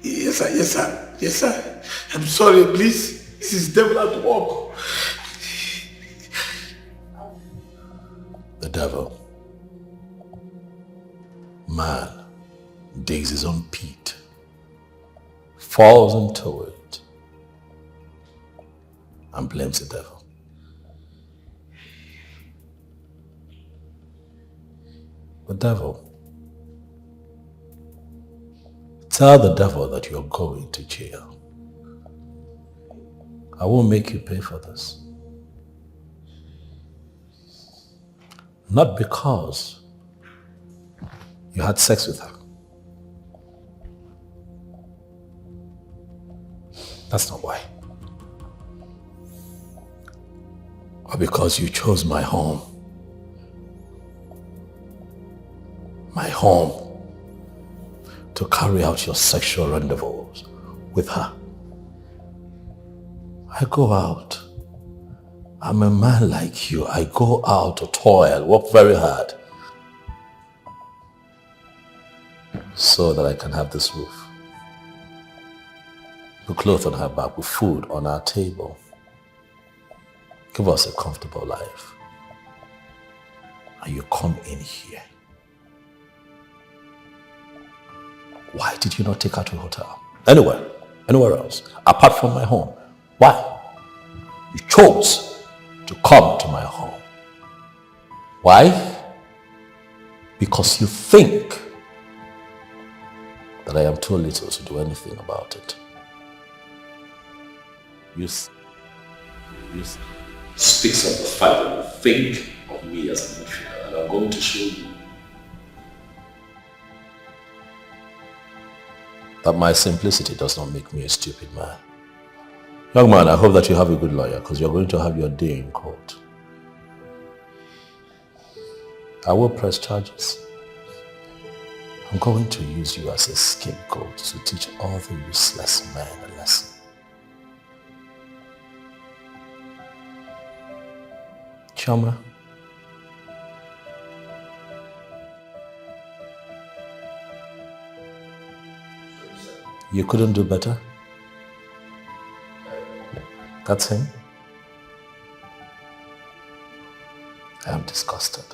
Yes, sir. Yes, sir. Yes, sir. I'm sorry, please. This is devil at work. The devil. Man digs his own pit, falls into it, and blames the devil. The devil. Tell the devil that you're going to jail. I won't make you pay for this. Not because you had sex with her. That's not why. Or because you chose my home. My home. To carry out your sexual rendezvous with her. I go out. I'm a man like you. I go out to toil, work very hard, so that I can have this roof, the clothes on her back, with food on our table. Give us a comfortable life. And you come in here. Why did you not take her to a hotel? Anywhere else, apart from my home? Why? You chose to come to my home. Why? Because you think that I am too little to do anything about it. You speaks of the fact that you think of me as an inferior, and I'm going to show you that my simplicity does not make me a stupid man. Young man, I hope that you have a good lawyer, because you're going to have your day in court. I will press charges. I'm going to use you as a scapegoat to teach all the useless men a lesson. Chama, you couldn't do better? That's him? I am disgusted.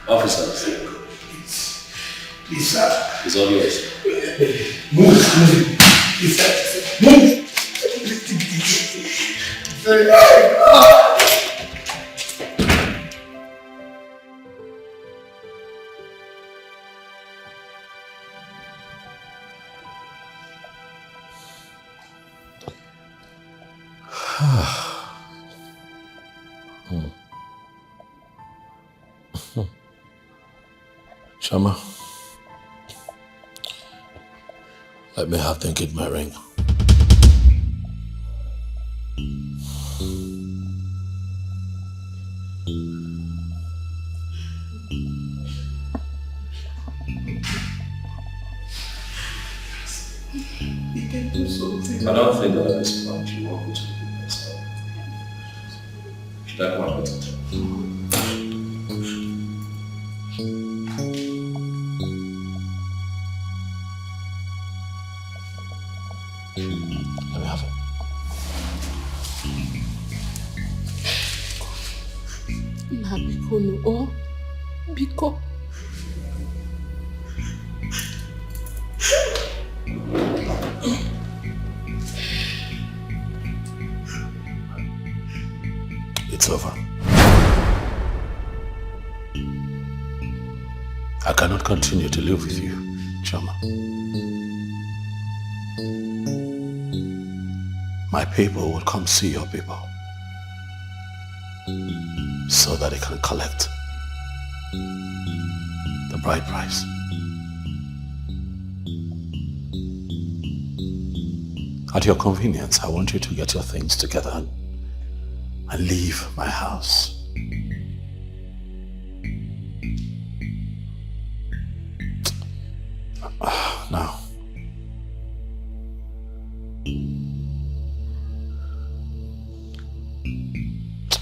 Officers. Please, sir. It's all yours. Move. Please, sir. Move. Shama, let me have them get my ring. You can do something. I don't think that at this point you want me to do myself. Should I come and put it? Let me have it. Na biko no o biko. It's over. I cannot continue to live with you, Chama. my people would come see your people so that they can collect the bride price. At your convenience, I want you to get your things together and leave my house. Now,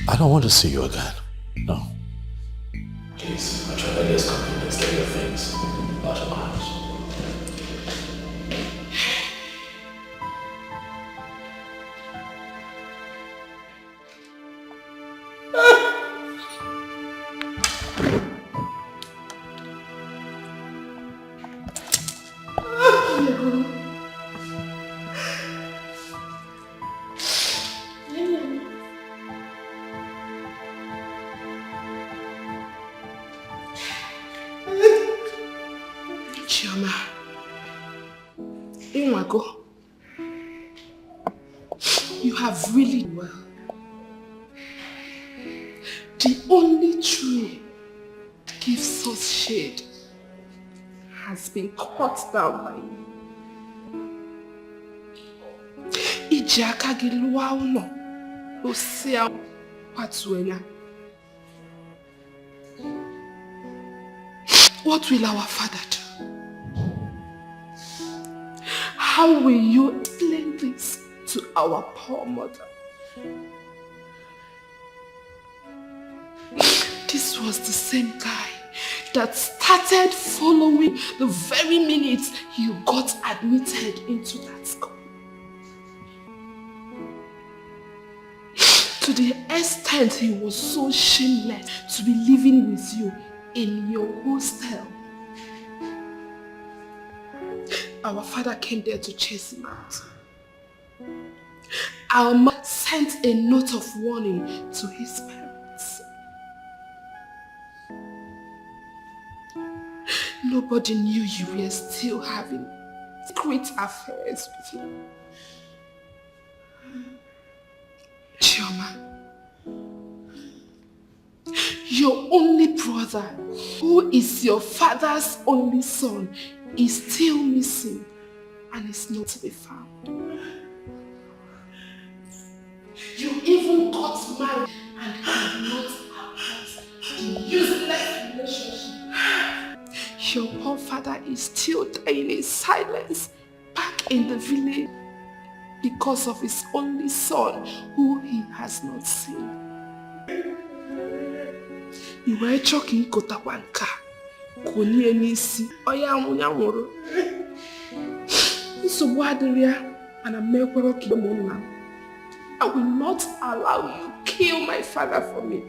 I don't want to see you again. No. Please, at your earliest convenience, get your things out of my house. Chioma, Inwago, you have really well. The only tree that gives us shade has been cut down by you. Ijaka gilua ulo, osea patuena. What will our father do? How will you explain this to our poor mother? This was the same guy that started following the very minute you got admitted into that school. To the extent he was so shameless to be living with you in your hostel. Our father came there to chase him out. Our mother sent a note of warning to his parents. Nobody knew you were still having secret affairs with him. Chioma, your only brother, who is your father's only son, is still missing and is not to be found. You even got married and have not abort the useless relationship. Your poor father is still dying in silence back in the village because of his only son who he has not seen. You were choking Kotawanka. Konye nisi oya munyamuru. So and I will not allow you kill my father for me.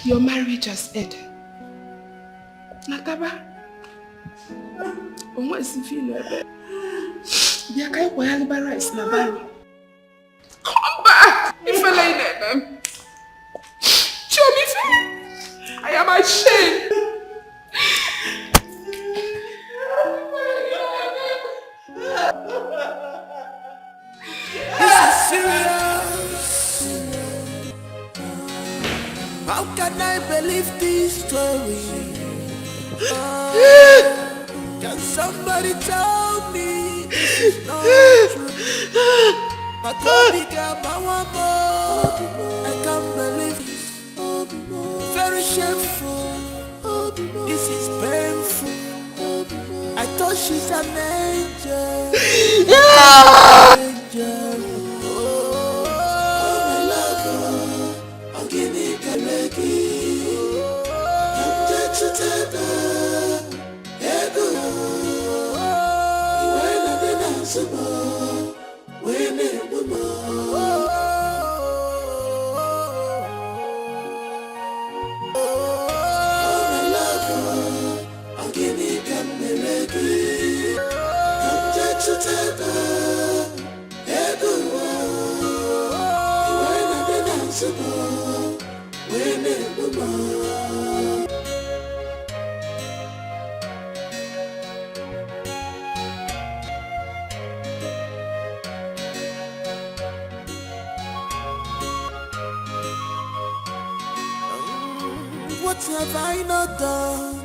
Your marriage has ended. Nataba. Come back! If I lay them. I am ashamed. This is serious. How can I believe this story? Can somebody tell me this is not true? My baby got my one more. I can't believe this. Very shameful. This is painful. I thought she's an angel. Angel. Oh, my love. I'm getting galegi. I'm just a tether. Ego. You ain't nothing else about. When it no more. What have I not done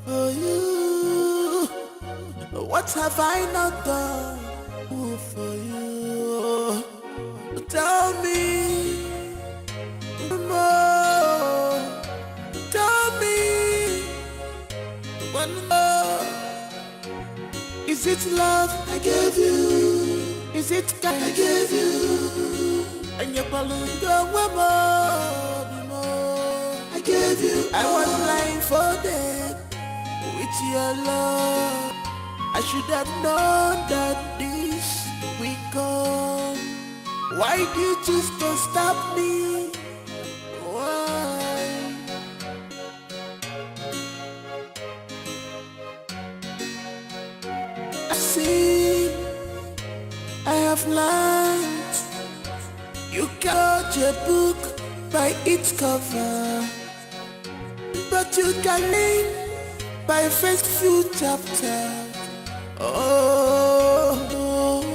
for you? What have I not done for you? Tell me more. Tell me one more. Is it love I gave you? Is it God I gave you? And your balloon go more. I gave you. I was blindfolded with your love. I should have known that this will come. Why did you choose to stop me? Why? I see, I have learned. You can judge a book by its cover, but you can read by first few chapters. Oh, oh, oh,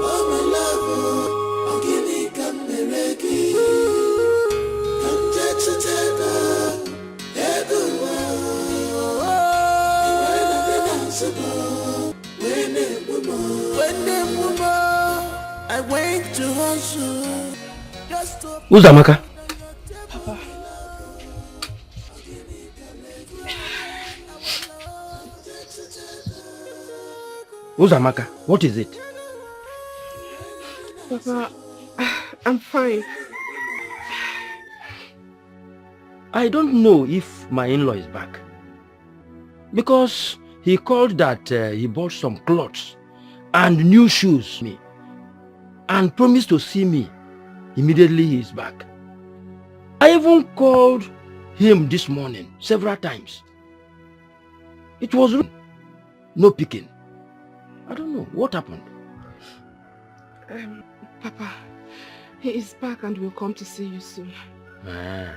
oh, my love, oh, give me come mereki, come to I went to hustle just to Uzamaka. Papa. Uzamaka, what is it? Papa, I'm fine. I don't know if my in-law is back. Because he called that he bought some clothes and new shoes me and promised to see me immediately he is back. I even called him this morning several times. It was no picking. I don't know what happened. Papa, he is back and will come to see you soon. Ah.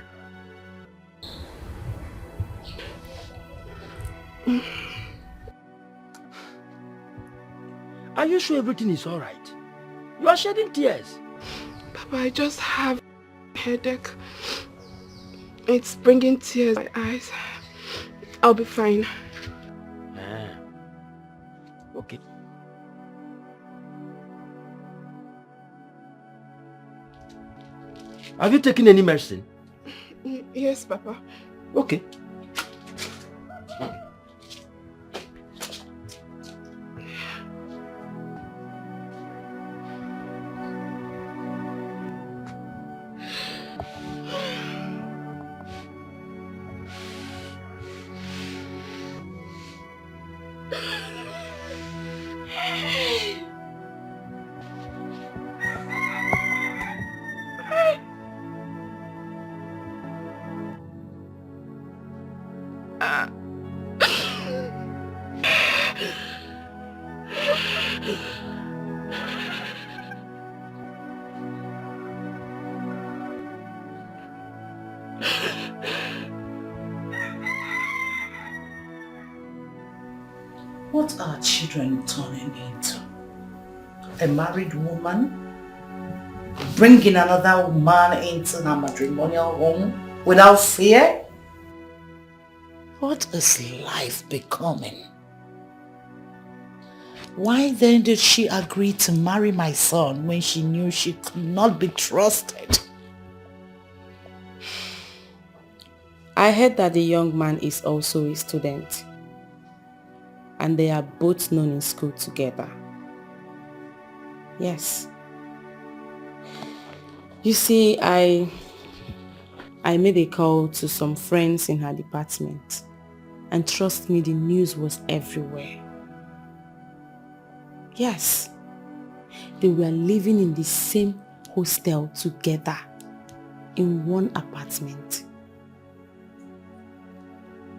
Are you sure everything is all right? You are shedding tears. Papa, I just have a headache. It's bringing tears in my eyes. I'll be fine. Ah. Okay. Have you taken any medicine? Yes, Papa. Okay. What are children turning into? A married woman bringing another man into her matrimonial home without fear? What is life becoming? Why then did she agree to marry my son when she knew she could not be trusted? I heard that the young man is also a student. And they are both known in school together. Yes. You see, I made a call to some friends in her department. And trust me, the news was everywhere. Yes. They were living in the same hostel together in one apartment.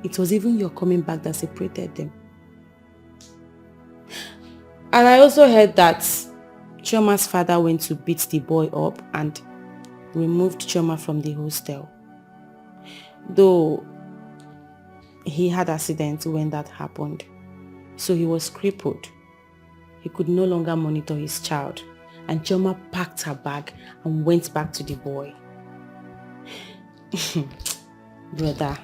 It was even your coming back that separated them. And I also heard that Chioma's father went to beat the boy up and removed Chioma from the hostel. Though he had accident when that happened, so he was crippled. He could no longer monitor his child, and Chioma packed her bag and went back to the boy. Brother,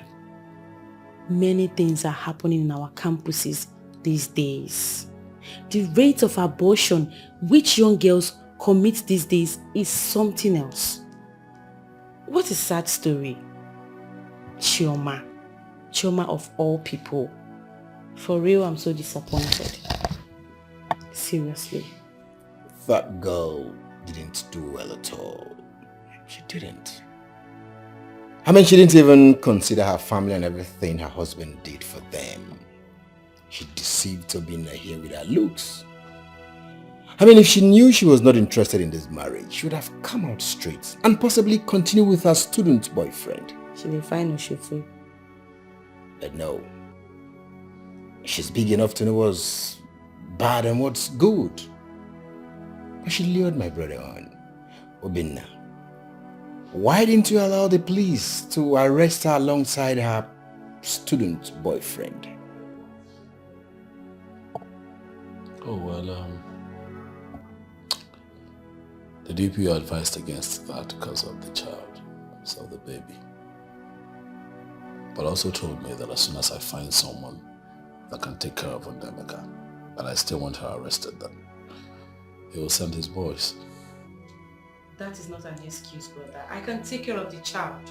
many things are happening in our campuses these days. The rate of abortion which young girls commit these days is something else. What a sad story. Chioma of all people. For real, I'm so disappointed. Seriously. That girl didn't do well at all. She didn't. I mean, she didn't even consider her family and everything her husband did for them. She deceived Tobina here with her looks. I mean, if she knew she was not interested in this marriage, she would have come out straight and possibly continue with her student boyfriend. She will find she free. But no. She's big enough to know what's bad and what's good. But she lured my brother on. Obinna, why didn't you allow the police to arrest her alongside her student boyfriend? Oh, well, the DPO advised against that because of the child, so the baby. But also told me that as soon as I find someone that can take care of Ondemeka, and I still want her arrested, then he will send his boys. That is not an excuse, brother. I can take care of the child.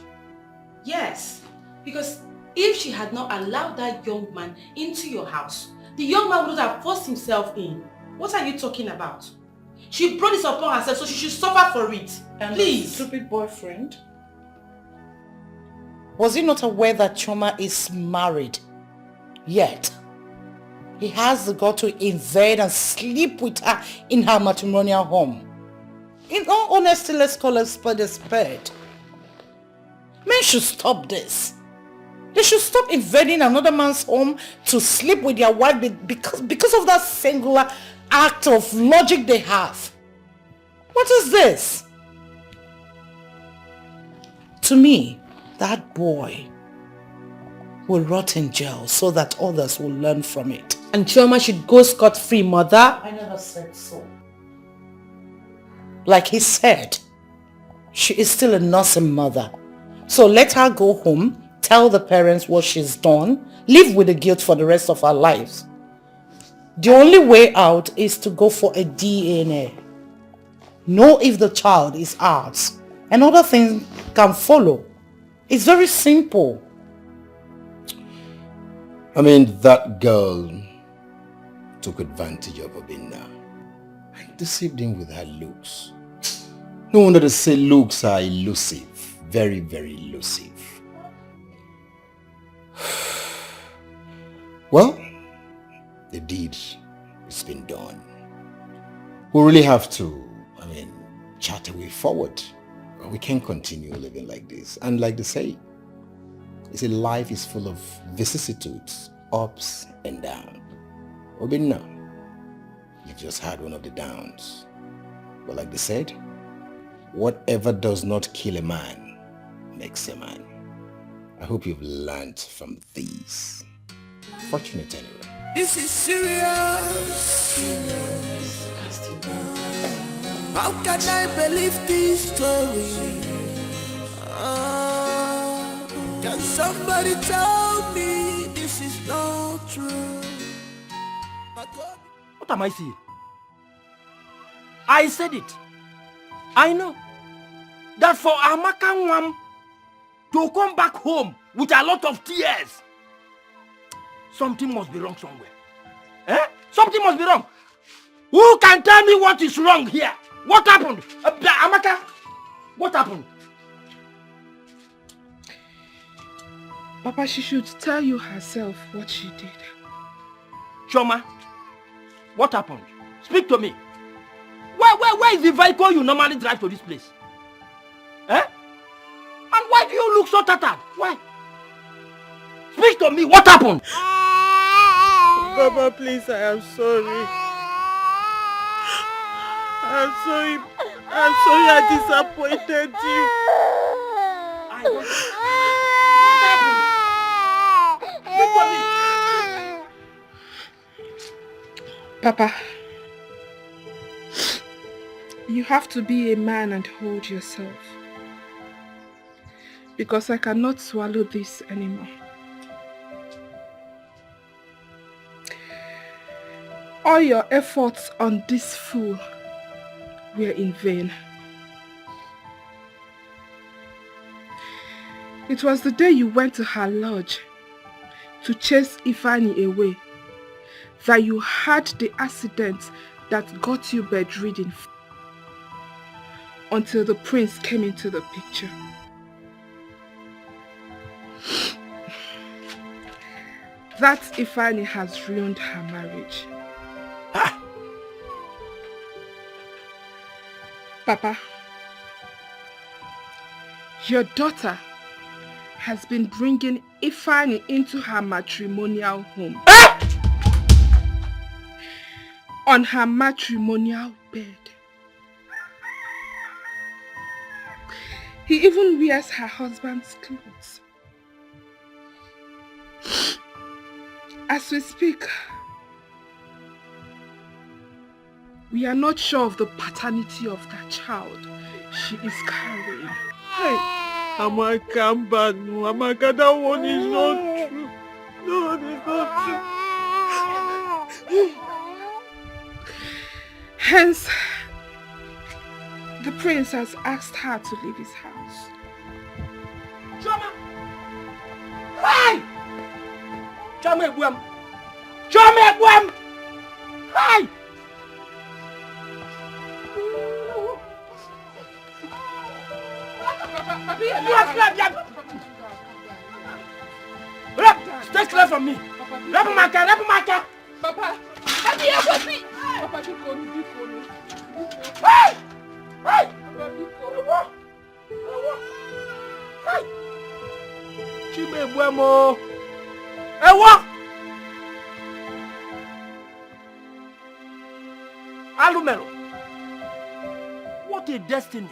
Yes, because if she had not allowed that young man into your house, the young man would have forced himself in. What are you talking about? She brought this upon herself, so she should suffer for it. And please. Stupid boyfriend. Was he not aware that Chioma is married? Yet, he has the gut to invade and sleep with her in her matrimonial home. In all honesty, let's call a spade a spade. Men should stop this. They should stop invading another man's home to sleep with their wife because of that singular act of logic they have. What is this? To me, that boy will rot in jail so that others will learn from it. And Chioma should go scot-free, mother. I never said so. Like he said, she is still a nursing mother. So let her go home, tell the parents what she's done, live with the guilt for the rest of her lives. The only way out is to go for a DNA. Know if the child is ours, and other things can follow. It's very simple. I mean, that girl took advantage of Obinna and deceived him with her looks. No wonder they say looks are elusive. Very, very elusive. Well, the deed has been done. We really have to, chart a way forward. We can't continue living like this. And like they say, life is full of vicissitudes, ups and downs. Obinna, you've just had one of the downs. But like they said, whatever does not kill a man makes a man. I hope you've learned from these. Fortunate anyway. This is serious. How can I believe this story? Can somebody tell me this is not true? What am I saying? I said it. I know that for Amaka Nwam to come back home with a lot of tears, something must be wrong somewhere. Something must be wrong. Who can tell me what is wrong here? What happened? Amaka, what happened? Papa, she should tell you herself what she did. Chioma, what happened? Speak to me. Where is the vehicle you normally drive to this place? And why do you look so tattered? Why? Speak to me. What happened? Papa, please, I am sorry. I'm sorry. I'm sorry I disappointed you. Papa, you have to be a man and hold yourself. Because I cannot swallow this anymore. All your efforts on this fool were in vain. It was the day you went to her lodge to chase Ifani away that you had the accident that got you bedridden until the prince came into the picture. That Ifani has ruined her marriage. Papa, your daughter has been bringing Ifani into her matrimonial home. On her matrimonial bed. He even wears her husband's clothes. As we speak, we are not sure of the paternity of that child she is carrying. Hey, Amaka, Amaka, that one is not true. No, it's not true. Hence, the prince has asked her to leave his house. Choma! Hey! Choma Ebuem! Choma Ebuem! Hey! Stay clear from me! Maka! Papa! Hey! Hey! Hey! Chima Ebuemo! Ewa! Alumero! What a destiny!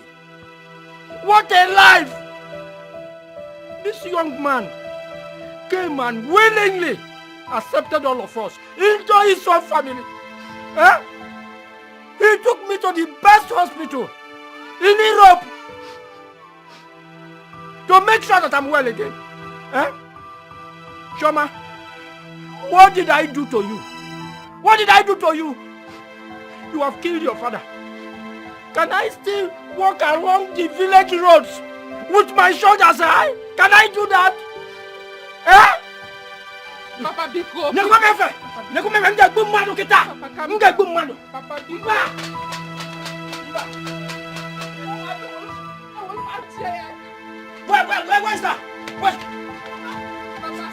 What a life! This young man came and willingly accepted all of us into his own family. Eh? He took me to the best hospital in Europe to make sure that I'm well again. Eh? Shoma, what did I do to you? What did I do to you? You have killed your father. Can I still walk along the village roads with my shoulders high? Can I do that? Eh? Papa Biko. Nekumefe nga gumano kita. Nga gumano. Papa Biko. Where's that? Where?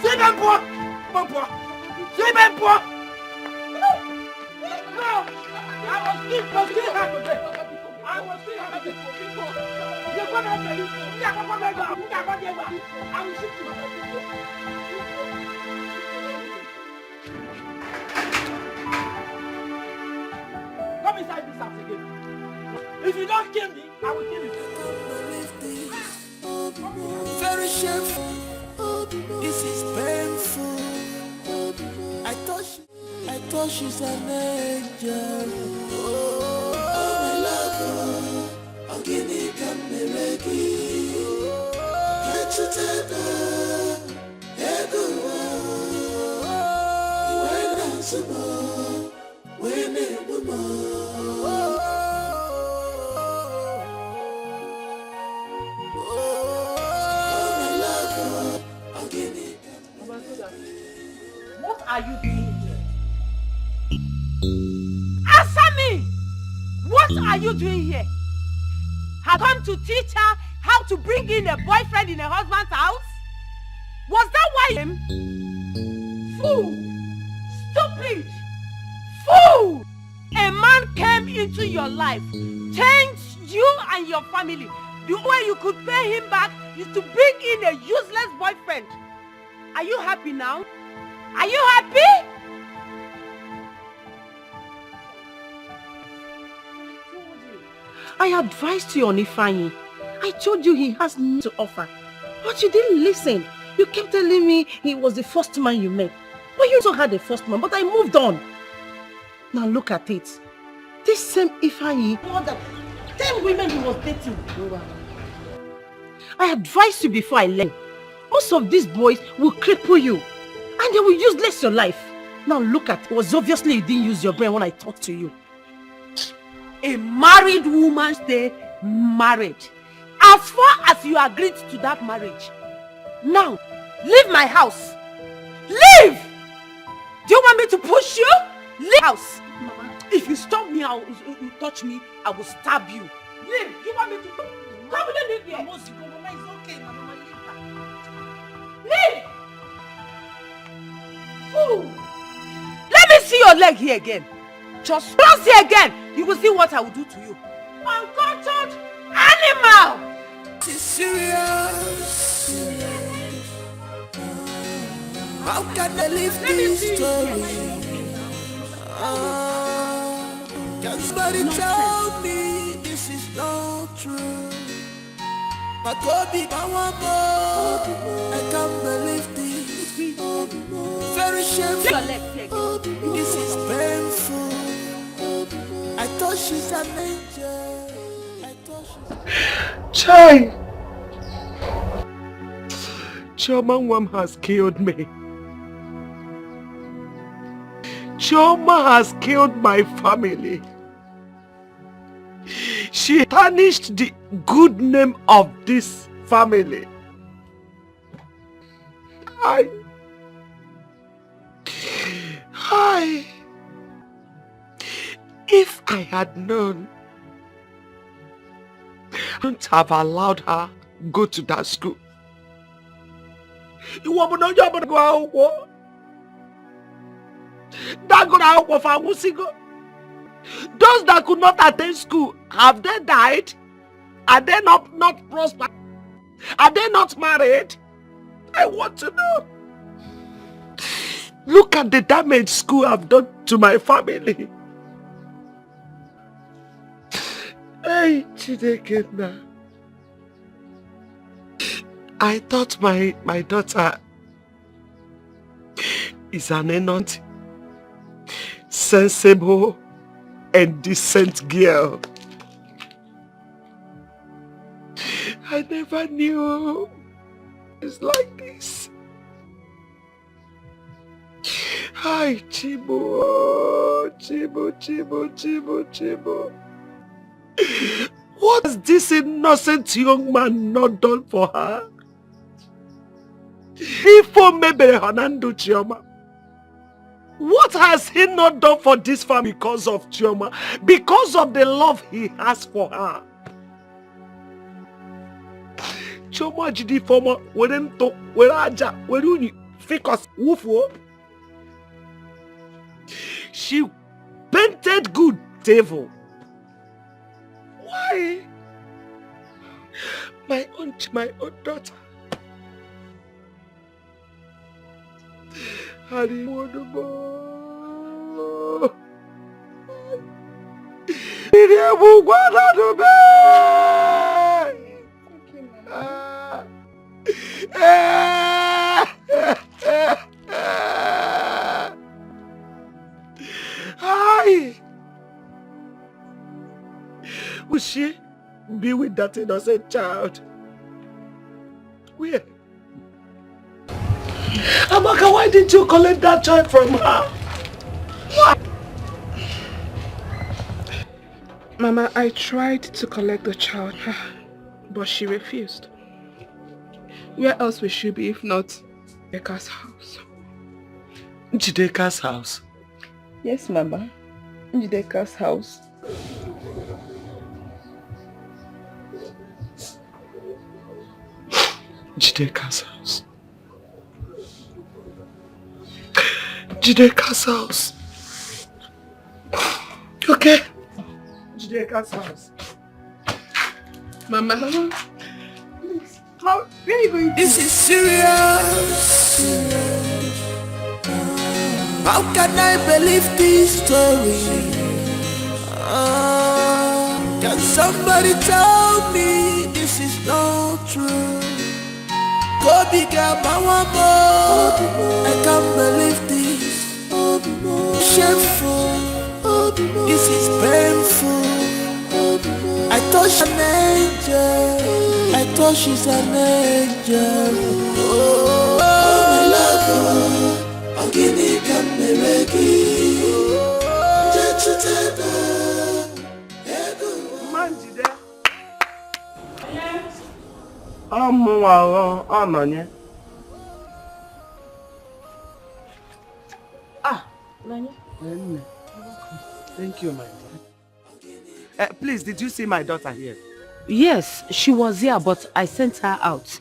C'est même pas. Bon point. C'est même pas. No. I was still happy. I was still happy. You're going to tell you. I will shoot you. Come inside this house again. If you don't kill me, I will kill you. Very shameful. This is painful. I thought she's an angel. Oh, my love, I'm gonna come mereki. Can't you tell her? When I'm so when it What are you doing here? Answer me! What are you doing here? Have come to teach her how to bring in a boyfriend in a husband's house? Was that why him? Fool! Stupid! Fool! A man came into your life, changed you and your family. The way you could pay him back is to bring in a useless boyfriend. Are you happy now? Are you happy? I advised you on Ifeanyi. I told you he has nothing to offer. But you didn't listen. You kept telling me he was the first man you met. But you also had a first man, but I moved on. Now look at it. This same Ifeanyi, more than 10 women he was dating. I advised you before I left. Most of these boys will cripple you. And they will useless your life. Now look at it. It was obviously you didn't use your brain when I talked to you. A married woman stay married. As far as you agreed to that marriage. Now, leave my house. Leave! Do you want me to push you? Leave house. If you stop me, you touch me, I will stab you. Leave. You want me to come and leave here? Mama, it's okay, Mama. Leave. Fool. Let me see your leg here again. Just cross here again. You will see what I will do to you. Uncultured animal. It's serious. How can I live this story? Can somebody tell me this is not true? But Kobe, I can't believe this. Very shameful. This is painful. I thought she's an angel. Chai! Chioma has killed me. Chioma has killed my family. She tarnished the good name of this family. If I had known, I wouldn't have allowed her go to that school. Those that could not attend school, have they died? Are they not prosperous? Are they not married? I want to know. Look at the damage school have done to my family. Hey, Chidekena. I thought my daughter is an innocent, sensible, and decent girl. I never knew it's like this. Hi, Chibo. What has this innocent young man not done for her? What has he not done for this family because of Chioma? Because of the love he has for her. Chioma jidi former werento weraja weruni fikos wufo. She painted good devil. Why? My own daughter. Will she be with that innocent child? Where? Amaka, why didn't you collect that child from her? Why? Mama, I tried to collect the child, but she refused. Where else will she be if not Jideka's house? Jideka's house? Yes, Mama. Jideka's house. Jideka's house. Jideka's house. Okay. Jideka's house. Mama. Please. Where are you going to? This is serious. How can I believe this story? Can somebody tell me this is not true? Go bigger, Mawamo. I can't believe this. Shameful. This is painful. I thought she's an angel. I thought she's an angel. Oh, my love. I'm gonna come Thank you, my dear. Please, did you see my daughter here? Yes, she was here, but I sent her out.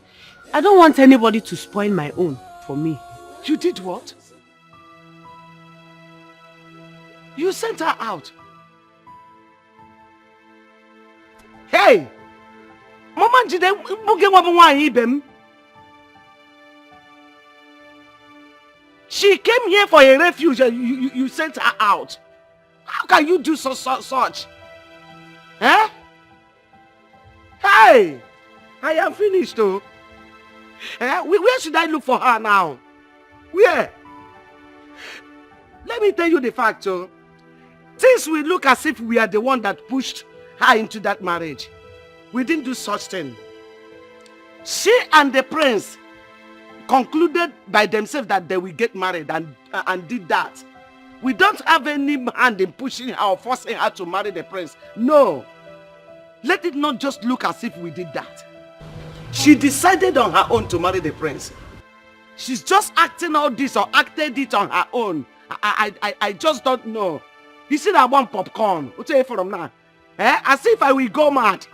I don't want anybody to spoil my own for me. You did what? You sent her out. Hey! Mama Jide, she came here for a refuge and you sent her out. How can you do such? Huh? Hey! I am finished though. Where should I look for her now? Where? Let me tell you the fact, oh. Since we look as if we are the one that pushed her into that marriage, we didn't do such thing. She and the prince concluded by themselves that they will get married and did that. We don't have any hand in pushing her or forcing her to marry the prince. No. Let it not just look as if we did that. She decided on her own to marry the prince. She's just acting all this or acted it on her own. I just don't know. You see that one popcorn? What tell you from now? As if I will go mad.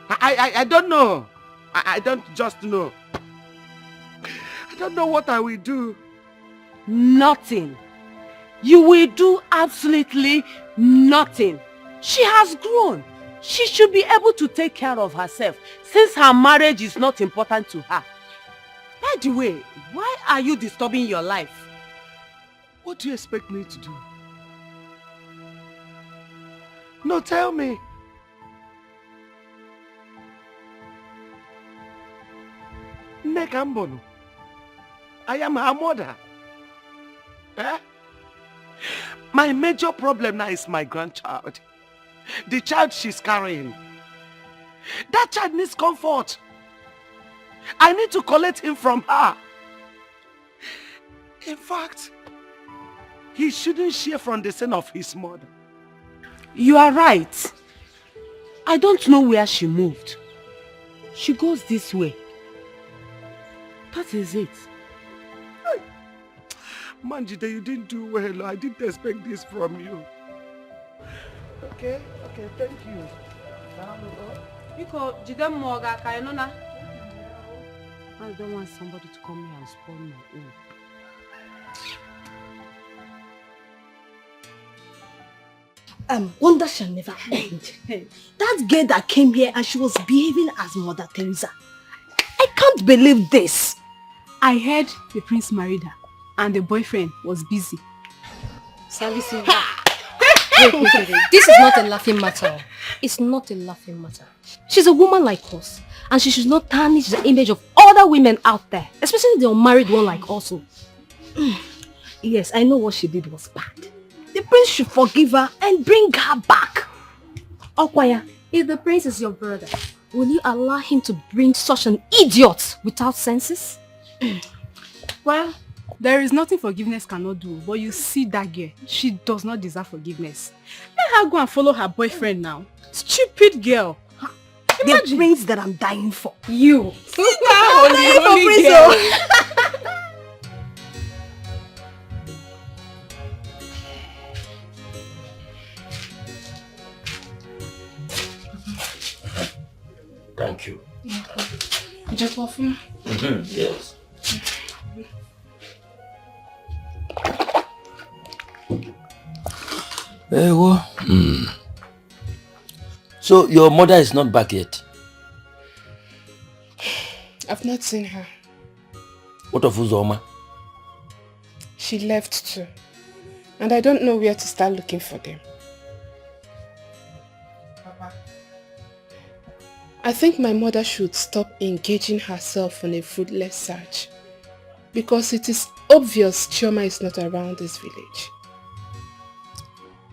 I don't know. I don't just know. I don't know what I will do. Nothing. You will do absolutely nothing. She has grown. She should be able to take care of herself since her marriage is not important to her. By the way, why are you disturbing your life? What do you expect me to do? No, tell me. Nekambono. I am her mother. My major problem now is my grandchild. The child she's carrying. That child needs comfort. I need to collect him from her. In fact, he shouldn't share from the sin of his mother. You are right. I don't know where she moved. She goes this way. That is it. Manjide, you didn't do well. I didn't expect this from you. Okay, thank you. I don't want somebody to come here and spoil my own. Wonder shall never end. That girl that came here and she was behaving as Mother Teresa. I can't believe this. I heard the prince married her and the boyfriend was busy. Salisi. Wait. This is not a laughing matter. It's not a laughing matter. She's a woman like us, and she should not tarnish the image of other women out there, especially the unmarried one like us. Yes, I know what she did was bad. The prince should forgive her and bring her back. Okwaya, if the prince is your brother, will you allow him to bring such an idiot without senses? Well, there is nothing forgiveness cannot do, but you see that girl, she does not deserve forgiveness. Let her go and follow her boyfriend now. Stupid girl. Imagine. The prince that I'm dying for. You. I'm dying for prince. Thank you. Just laughing? Yes. So your mother is not back yet? I've not seen her. What of Uzoma? She left too. And I don't know where to start looking for them. Papa, I think my mother should stop engaging herself in a fruitless search because it is obvious Chioma is not around this village.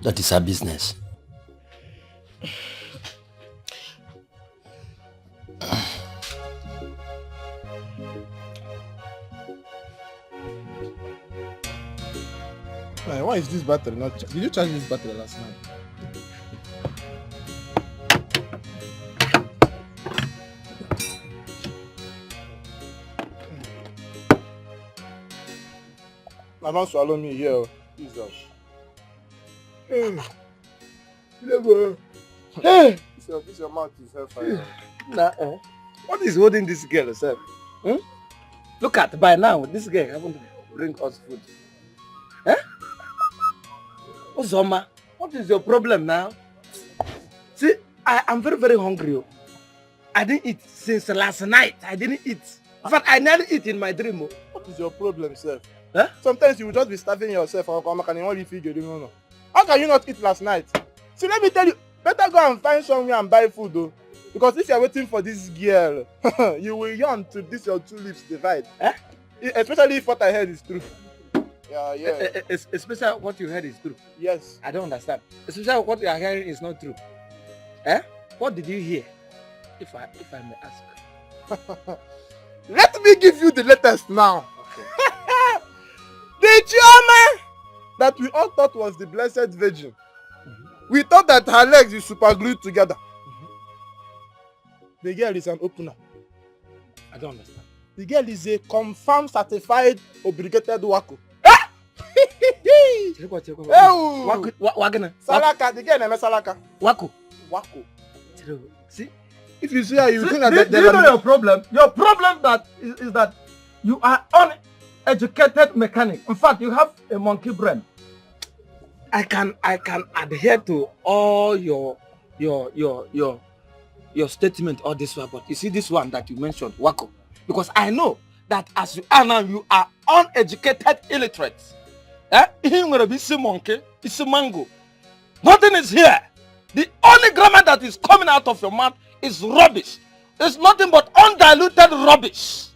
That is her business. Why is this battery not charged? Did you charge this battery last night? Now don't swallow me here, Jesus. Hey, this your mouth is hellfire. What is holding this girl herself? Look at, by now, this girl haven't bring us food. Uzoma, what is your problem now? See, I am very, very hungry. I didn't eat since last night. I didn't eat. In fact, I nearly eat in my dream. What is your problem, sir? Sometimes you will just be starving yourself. How can you not eat last night? See, let me tell you, better go and find somewhere and buy food, though. Because if you are waiting for this girl, you will yawn till this your two lips divide. Especially if what I heard is true. Yeah. Especially what you heard is true. Yes. I don't understand. Especially what you are hearing is not true. What did you hear? If I may ask. Let me give you the latest now. Okay. The Chioma that we all thought was the Blessed Virgin. We thought that her legs is super glued together. The girl is an opener. I don't understand. The girl is a confirmed certified obligated wako. Salaka, the girl name Salaka. Wako. See, if you see her, you think that do you know your problem? Your problem is that you are uneducated mechanic. In fact, you have a monkey brain. I can adhere to all your statement or this one, but you see this one that you mentioned, Wako, because I know that as you are now, you are uneducated illiterate. You're gonna be a monkey, it's a mango. Nothing is here. The only grammar that is coming out of your mouth is rubbish. It's nothing but undiluted rubbish.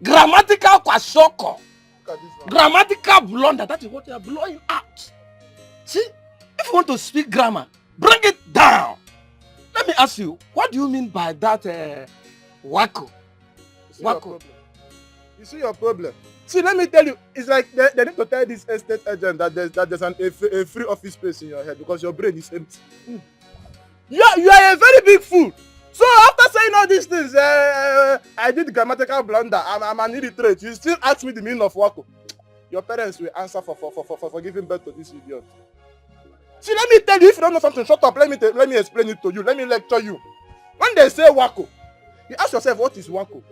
Grammatical kwashoko. Grammatical blunder. That is what you are blowing out. See, if you want to speak grammar, bring it down. Let me ask you, what do you mean by that wako? Wako. You see your problem. See, let me tell you, it's like they need to tell this estate agent that there's a free office space in your head because your brain is empty. You are a very big fool. So after saying all these things, I did grammatical blunder. I'm an illiterate. You still ask me the meaning of wako. Your parents will answer for giving birth to this idiot. See, let me tell you, if you don't know something, shut up. Let me explain it to you. Let me lecture you. When they say wako, you ask yourself, what is wako?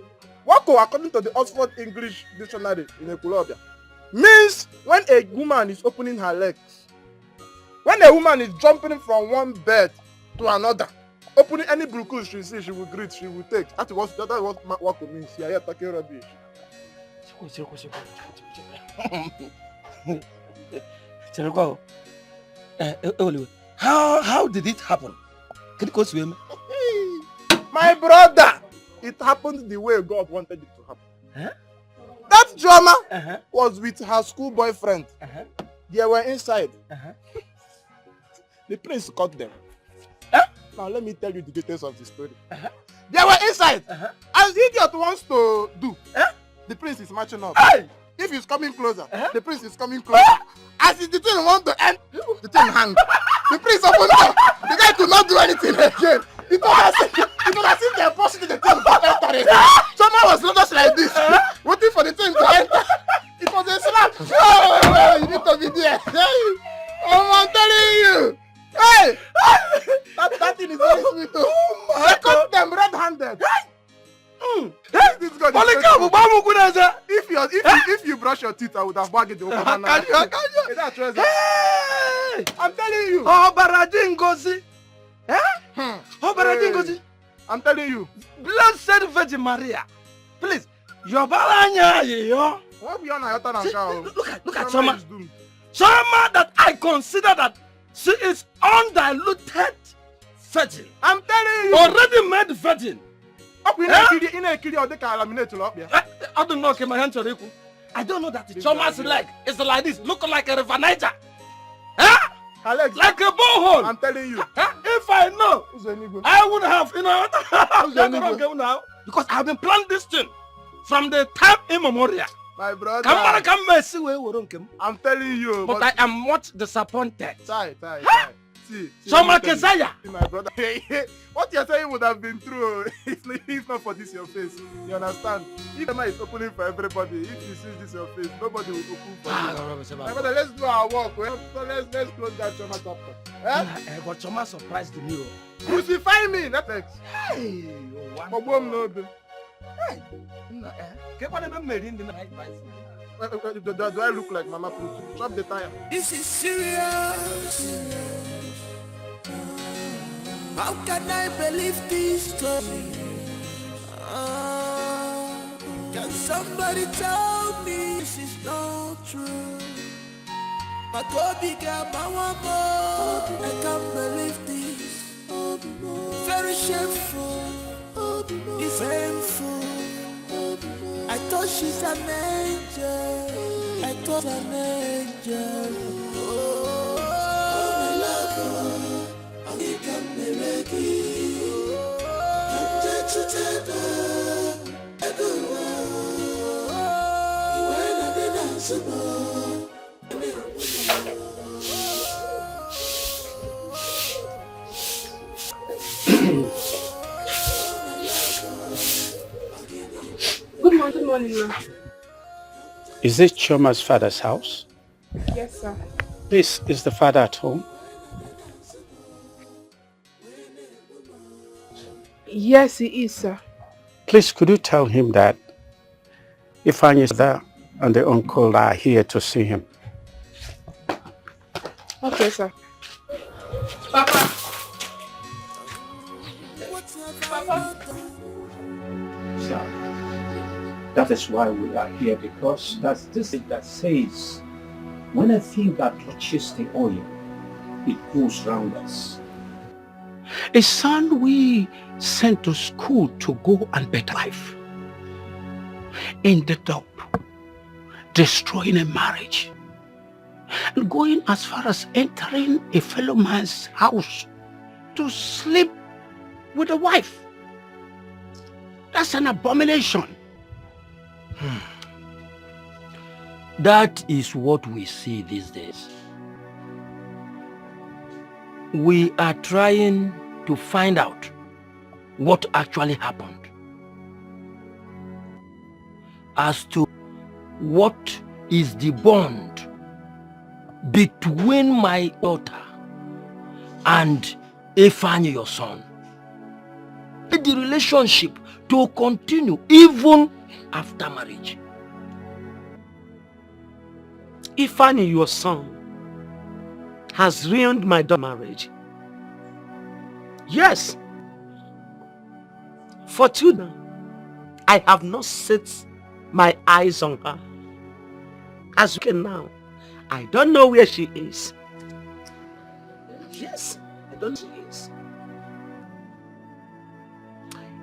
Wako, according to the Oxford English Dictionary in Ekulobia, means when a woman is opening her legs. When a woman is jumping from one bed to another, opening any brukus she sees, she will greet, she will take. That's what wako means. You are here talking rubbish. How did it happen? Can you go swim? My brother, it happened the way God wanted it to happen. That drama was with her school boyfriend. They were inside. The prince caught them. Now let me tell you the details of the story. They were inside. As the idiot wants to do, the prince is marching up. If he's coming closer, the prince is coming closer. As the thing wants to end, the thing hangs. The prince opened up. The guy could not do anything again. It was as if they pushed the thing to enter it. Someone was not just like this, waiting for the thing to enter. It was a slap. Oh, you need to be there. I'm telling you. Hey! That thing is very sweet too. They caught them red-handed. If you brush your teeth, I would have bagged the I'm telling you. Oh, Baradin Gozi. I'm telling you. Blessed Virgin Maria. Please. Your balanya, yo. Look at Soma. Soma that I consider that she is undiluted, virgin. I'm telling you. Already made virgin. I don't know, my hand to I don't know that Choma's leg is like this, look like a river Niger. Huh? Alex, like a borehole. I'm telling you. If I know, I would have, now. Because I've been planning this thing from the time immemorial. My brother. I'm telling you. But I am not disappointed. Tie. See, Choma Kesaya. My brother. What you're saying would have been true if not for this your face. You understand? If the is opening for everybody, if you see this your face, nobody will open for you. My brother, let's do our work. So let's close that Choma chapter. But Choma surprised me. Crucify me, not X. Hey, do I look like Mama Put? Drop the tire. This is serious. How can I believe this story? Can somebody tell me this is not true? My Kobe got my one more. I can't believe this. Very shameful. It's painful. I thought she's an angel. I thought an angel. Oh, my love. I can't believe it. I'm dead to tether. I don't know. When I did answer more. Good morning, ma'am. Is this Choma's father's house? Yes, sir. Please, is the father at home? Yes, he is, sir. Please, could you tell him that Ifeanyi's there and the uncle are here to see him? Okay, sir. Papa. Sir, that is why we are here, because that's this thing that says when a finger touches the oil, it goes round us. A son we sent to school to go and better life ended up destroying a marriage and going as far as entering a fellow man's house to sleep with a wife. That's an abomination. That is what we see these days. We are trying to find out what actually happened as to what is the bond between my daughter and Ifeanyi, your son. The relationship to continue even after marriage. Ifeanyi, your son, has ruined my daughter's marriage. Yes. For 2 now, I have not set my eyes on her. As you can now, I don't know where she is. Yes, I don't know where she is.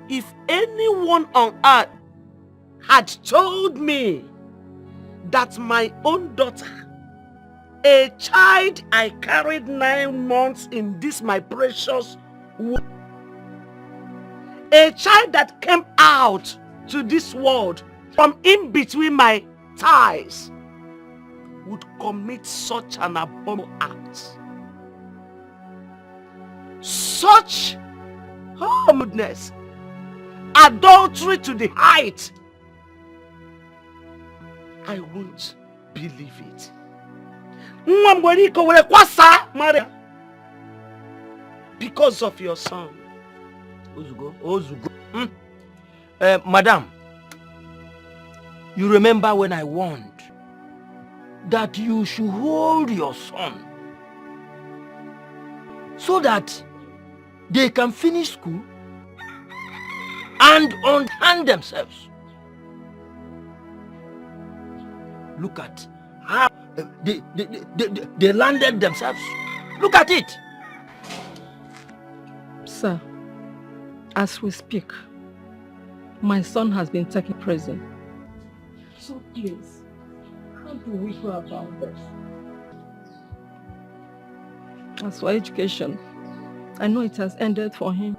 If anyone on earth had told me that my own daughter, a child I carried 9 months in this my precious womb, a child that came out to this world from in between my thighs, would commit such an abominable act, such goodness, adultery to the height, I won't believe it. Because of your son. Ozugo. Madam, you remember when I warned that you should hold your son so that they can finish school and unhand themselves. Look at how they landed themselves. Look at it. Sir, as we speak, my son has been taken prison. So please, how do we go about this? As for education, I know it has ended for him.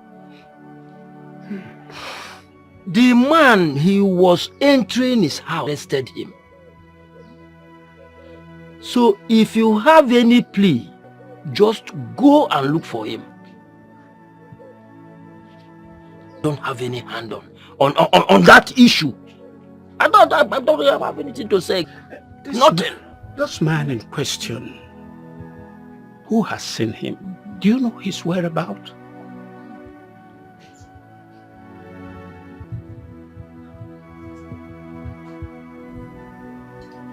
The man he was entering his house arrested him. So if you have any plea, just go and look for him. Don't have any hand on that issue. I don't have anything to say. Nothing. This man in question, who has seen him? Do you know his whereabouts?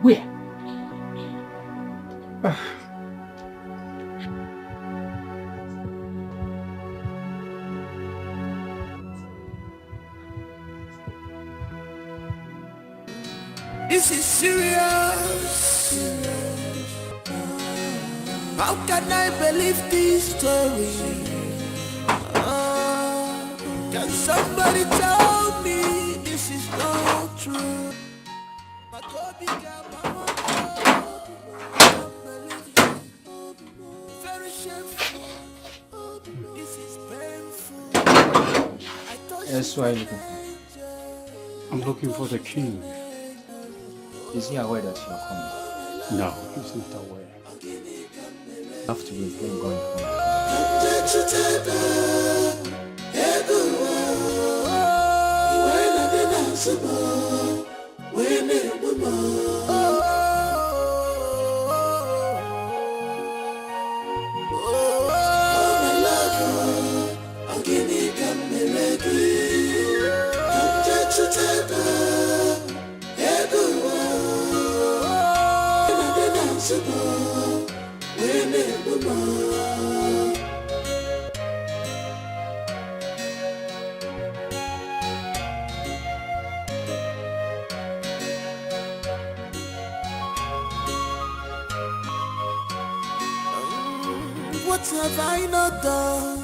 Where? This is serious. How can I believe this story? Can somebody tell me this is not true? Very shameful. This is painful. Yes, what are you looking for? I'm looking for the king. Is he aware that you're coming? No, he's not aware. You have to wait, let me go What have I not done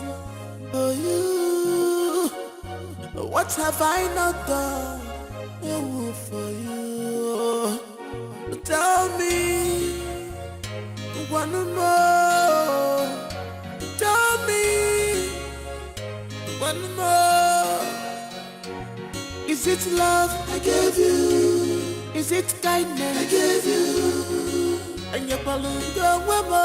for you? What have I not done for you? Tell me one more. Tell me one more. Is it love I gave you? Is it kindness I gave you? And your balloon don't want more.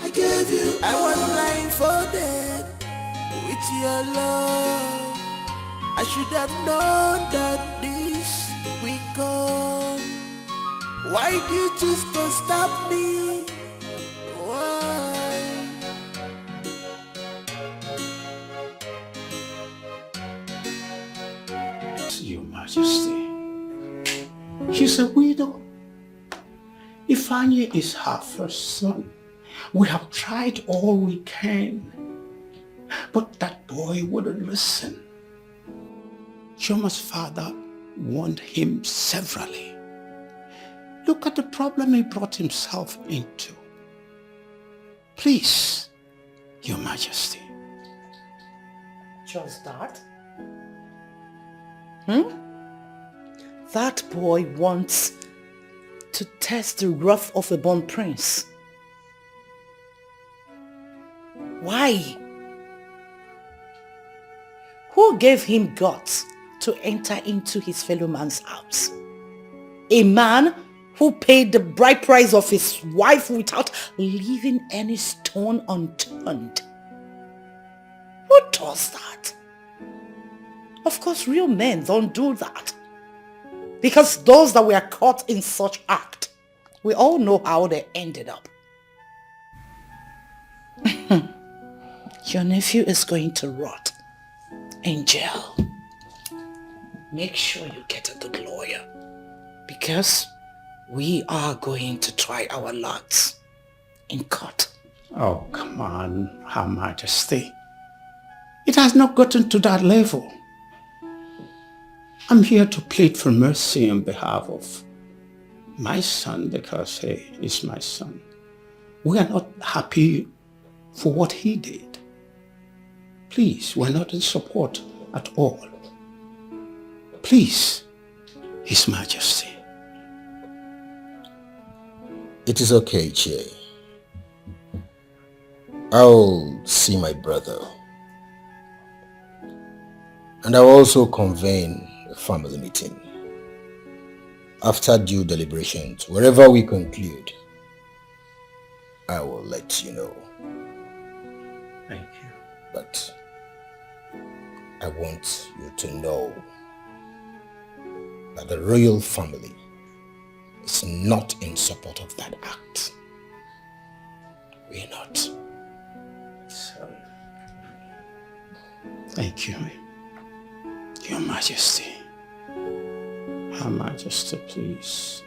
I gave you. I was blindfolded with your love. I should have known that this will come. Why did you choose to stop me? Why? Your Majesty, she's a widow. Ifeanyi is her first son. We have tried all we can, but that boy wouldn't listen. Chioma's father warned him severally. Look at the problem he brought himself into. Please, Your Majesty. Just that? That boy wants to test the wrath of a born prince. Why? Who gave him guts to enter into his fellow man's house? A man who paid the bride price of his wife without leaving any stone unturned. Who does that? Of course, real men don't do that. Because those that were caught in such act, we all know how they ended up. Your nephew is going to rot in jail. Make sure you get a good lawyer, because we are going to try our luck in court. Oh, come on, Her Majesty. It has not gotten to that level. I'm here to plead for mercy on behalf of my son, because he is my son. We are not happy for what he did. Please, we're not in support at all. Please, His Majesty. It is okay, Che. I'll see my brother. And I'll also convene a family meeting. After due deliberations, wherever we conclude, I will let you know. Thank you. But I want you to know that the royal family is not in support of that act. We're not. So, thank you, Your Majesty. Her Majesty, please.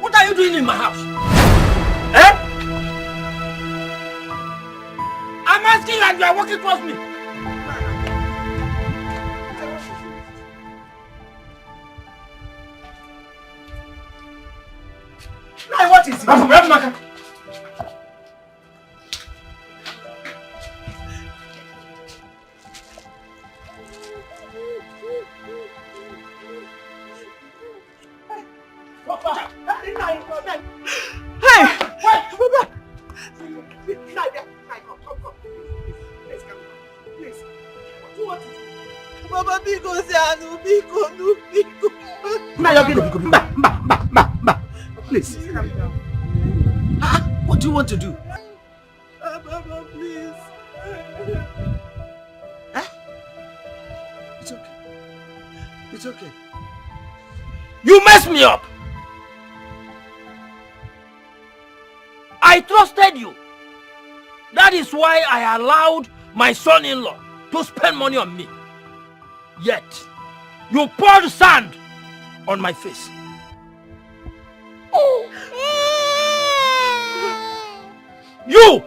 What are you doing in my house? Eh? I'm asking you and you are walking towards me. Now what is it? Baba, because Biko. Please. What do you want to do? Baba, please. It's okay. It's okay. You messed me up. I trusted you. That is why I allowed my son-in-law to spend money on me. Yet, you poured sand on my face. You!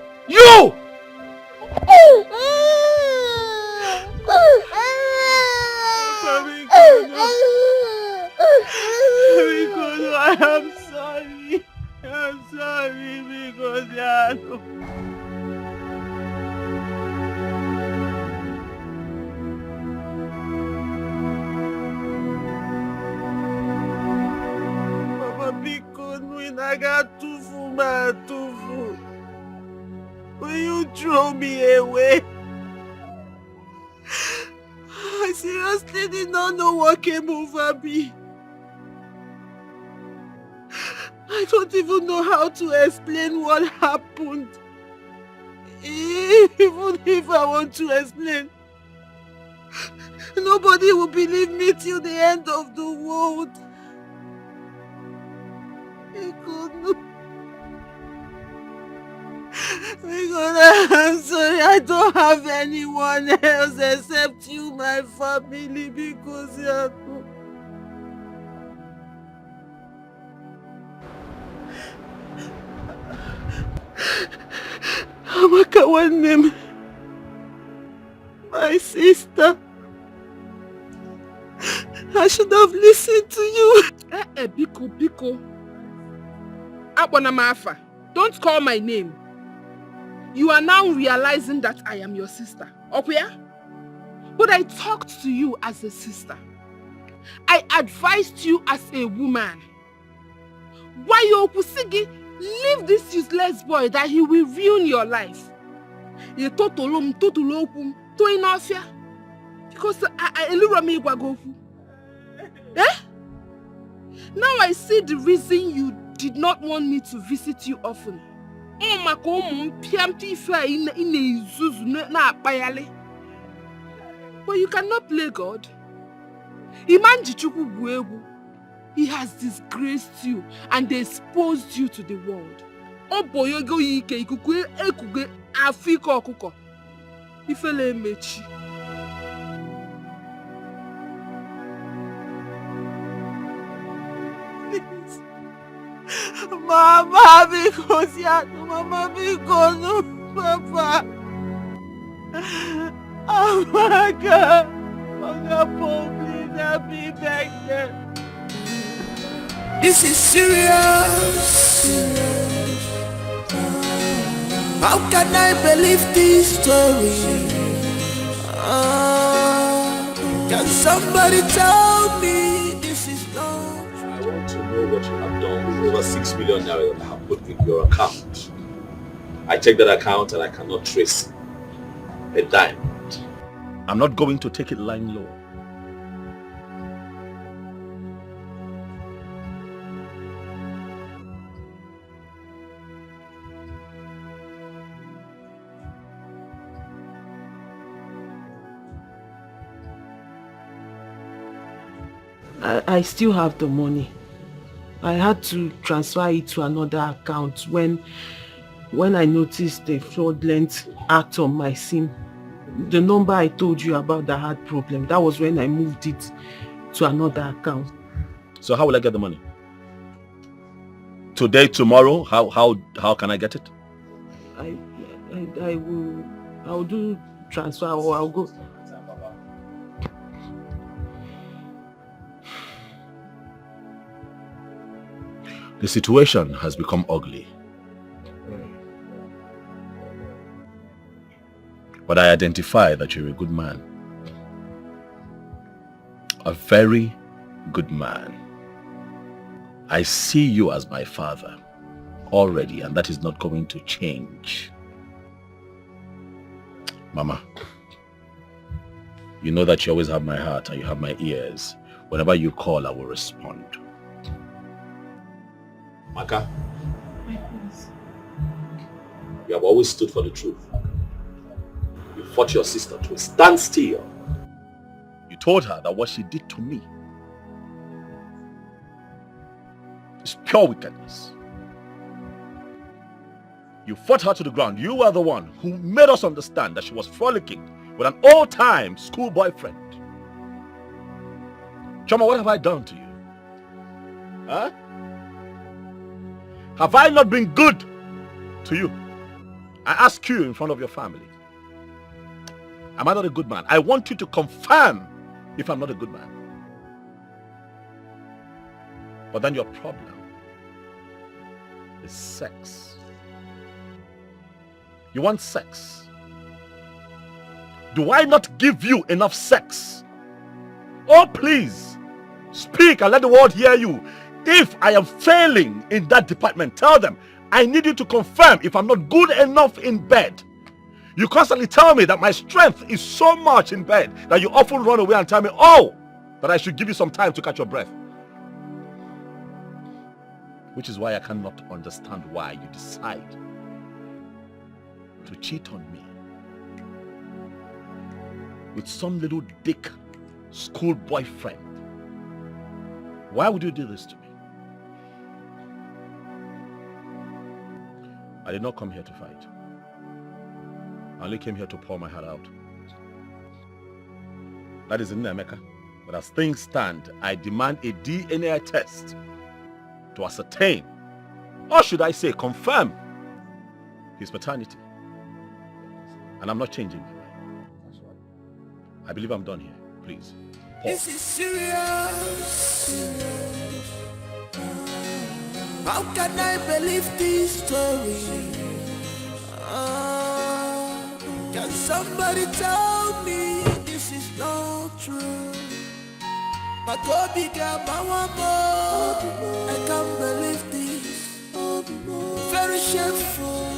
I am sorry. I'm sorry because Papa Biko, Nuinaga Tufu Ma Tufu. Will you throw me away? I seriously did not know what came over me. I don't even know how to explain what happened. Even if I want to explain, nobody will believe me till the end of the world. I'm sorry, I don't have anyone else except you, my family, because you are... Amaka, one name. My sister. I should have listened to you. Biko. Abonamafa, don't call my name. You are now realizing that I am your sister. Okuya? But I talked to you as a sister. I advised you as a woman. Why you Okusigi? Leave this useless boy that he will ruin your life. To Inafia. Because I lure me Gwagofu. Eh? Now I see the reason you did not want me to visit you often. But you cannot play God. He has disgraced you and exposed you to the world. Mama, because Mama, because no, Papa. Oh my God. Please help me back there. This is serious. How can I believe this story? Can somebody tell me this is not? I want to know what you have done with over 6 million naira that I have put in your account. I checked that account and I cannot trace a dime. I'm not going to take it lying low. I still have the money. I had to transfer it to another account when I noticed the fraudulent act on my SIM. The number I told you about that had problem, that was when I moved it to another account. So how will I get the money? Today, tomorrow? How can I get it? I'll do transfer or I'll go. The situation has become ugly. But I identify that you're a good man. A very good man. I see you as my father already, and that is not going to change. Mama, you know that you always have my heart and you have my ears. Whenever you call, I will respond. Maka, you have always stood for the truth. You fought your sister to a standstill. You told her that what she did to me is pure wickedness. You fought her to the ground. You were the one who made us understand that she was frolicking with an old-time school boyfriend. Choma, what have I done to you? Huh? Have I not been good to you? I ask you in front of your family. Am I not a good man? I want you to confirm if I'm not a good man. But then your problem is sex. You want sex. Do I not give you enough sex? Oh, please, speak and let the world hear you. If I am failing in that department, tell them I need you to confirm if I'm not good enough in bed. You constantly tell me that my strength is so much in bed that you often run away and tell me, oh, that I should give you some time to catch your breath. Which is why I cannot understand why you decide to cheat on me with some little dick school boyfriend. Why would you do this to me? I did not come here to fight. I only came here to pour my heart out. That is in America. But as things stand, I demand a DNA test to ascertain, or should I say confirm, his paternity. And I'm not changing my mind. I believe I'm done here. Please. This is serious. How can I believe this story? Can somebody tell me this is not true? My Kobe got my one more. I can't believe this. Very shameful.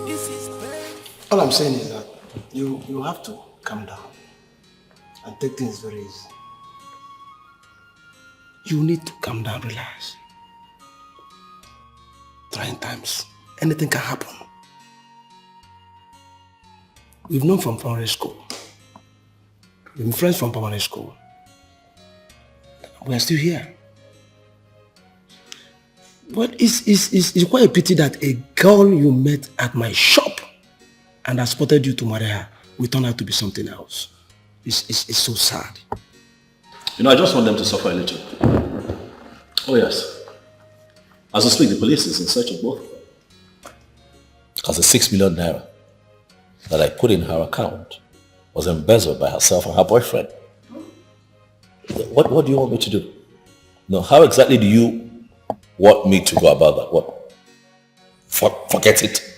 This is pain. All I'm saying is that You have to calm down and take things very easy. You need to calm down, relax. Trying times, anything can happen. We've known from primary school. We've been friends from primary school. We are still here. But it's quite a pity that a girl you met at my shop and I spotted you to marry her will turn out to be something else. It's so sad. You know, I just want them to suffer a little. Oh yes. As we speak, the police is in search of both. Because the 6 million naira that I put in her account was embezzled by herself and her boyfriend. What do you want me to do? No, how exactly do you want me to go about that? What? Forget it.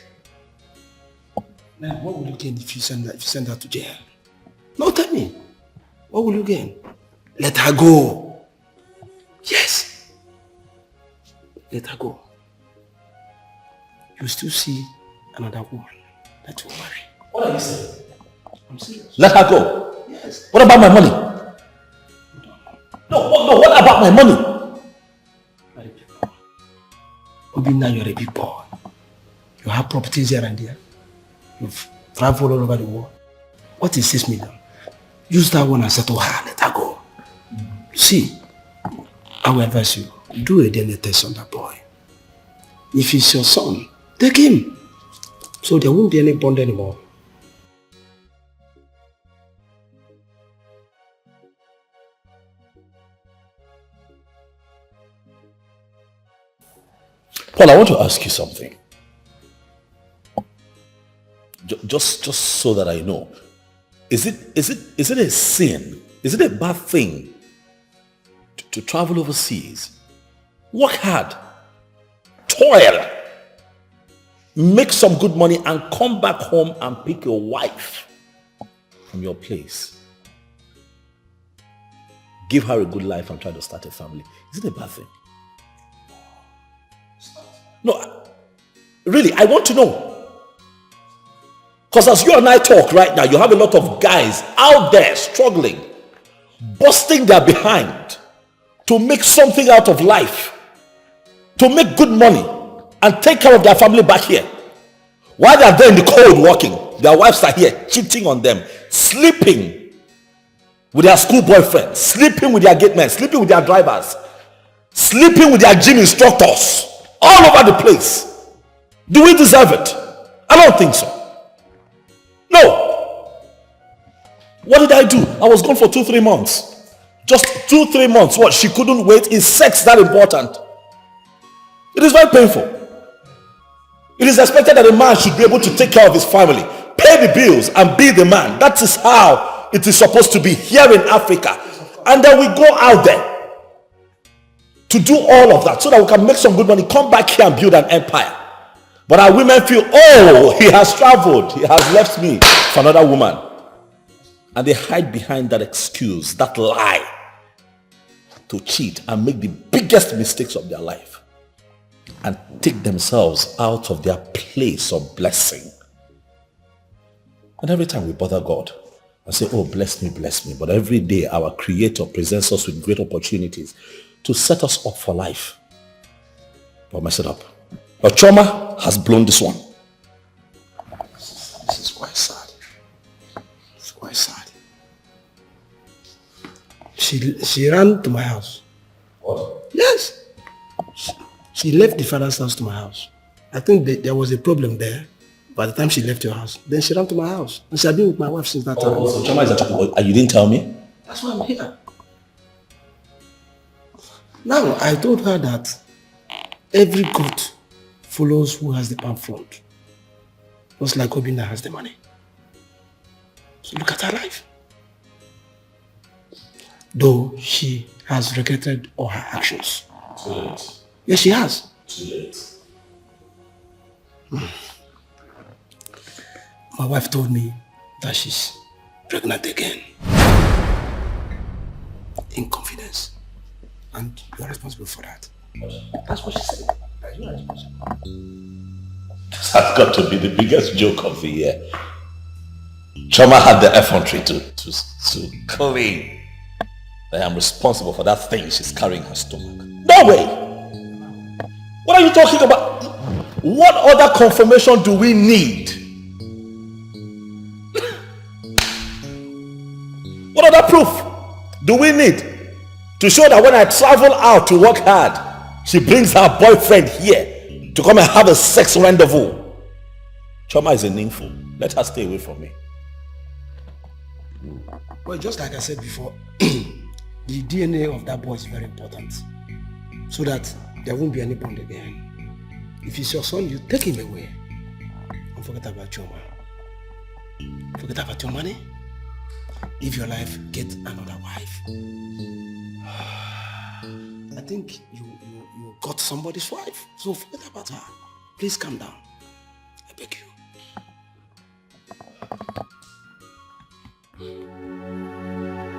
Man, what will you gain if you send her to jail? No, tell me. What will you gain? Let her go. Yes. Let her go. You still see another woman that will marry. What are you saying? I'm serious. Let her go? Yes. What about my money? No, what about my money? Now you're a big boy. You have properties here and there. You've traveled all over the world. What is 6 million? Use that one and settle her. Let her go. See, I will advise you, do a DNA test on that boy. If he's your son, take him. So there won't be any bond anymore. Paul, I want to ask you something. Just so that I know. Is it a sin? Is it a bad thing to travel overseas? Work hard. Toil. Make some good money and come back home and pick your wife from your place. Give her a good life and try to start a family. Is it a bad thing? No, really, I want to know. Because as you and I talk right now, you have a lot of guys out there struggling, busting their behind to make something out of life, to make good money and take care of their family back here. While they are there in the cold working, their wives are here cheating on them, sleeping with their school boyfriends, sleeping with their gate men, sleeping with their drivers, sleeping with their gym instructors. All over the place. Do we deserve it? I don't think so. No. What did I do? I was gone for 2-3 months. Just 2-3 months. What? She couldn't wait. Is sex that important? It is very painful. It is expected that a man should be able to take care of his family, pay the bills, and be the man. That is how it is supposed to be here in Africa. And then we go out there to do all of that so that we can make some good money, come back here and build an empire. But our women feel, oh, he has traveled, he has left me for another woman. And they hide behind that excuse, that lie, to cheat and make the biggest mistakes of their life and take themselves out of their place of blessing. And every time we bother God and say, oh, bless me, but every day our Creator presents us with great opportunities to set us up for life. But mess it up. But trauma has blown this one. This is quite sad. It's quite sad. She ran to my house. What? Yes. She left the father's house to my house. I think there was a problem there. By the time she left your house, then she ran to my house. And she had been with my wife since that time. So trauma is that you didn't tell me? That's why I'm here. Now, I told her that every goat follows who has the palm front. Just like Obinna has the money. So look at her life. Though she has regretted all her actions. Too late. Yes, she has. Too late. My wife told me that she's pregnant again. In confidence. And you're responsible for that. That's what she said. That you are responsible. This has got to be the biggest joke of the year. Choma had the effrontery to claim that I'm responsible for that thing she's carrying in her stomach. No way! What are you talking about? What other confirmation do we need? What other proof do we need to show that when I travel out to work hard, she brings her boyfriend here to come and have a sex rendezvous? Choma is a nympho. Let her stay away from me. Well, just like I said before, the DNA of that boy is very important, so that there won't be any bond again. If he's your son, you take him away and forget about Choma. Forget about your money. Live your life, get another wife. I think you got somebody's wife, so forget about her. Please calm down. I beg you.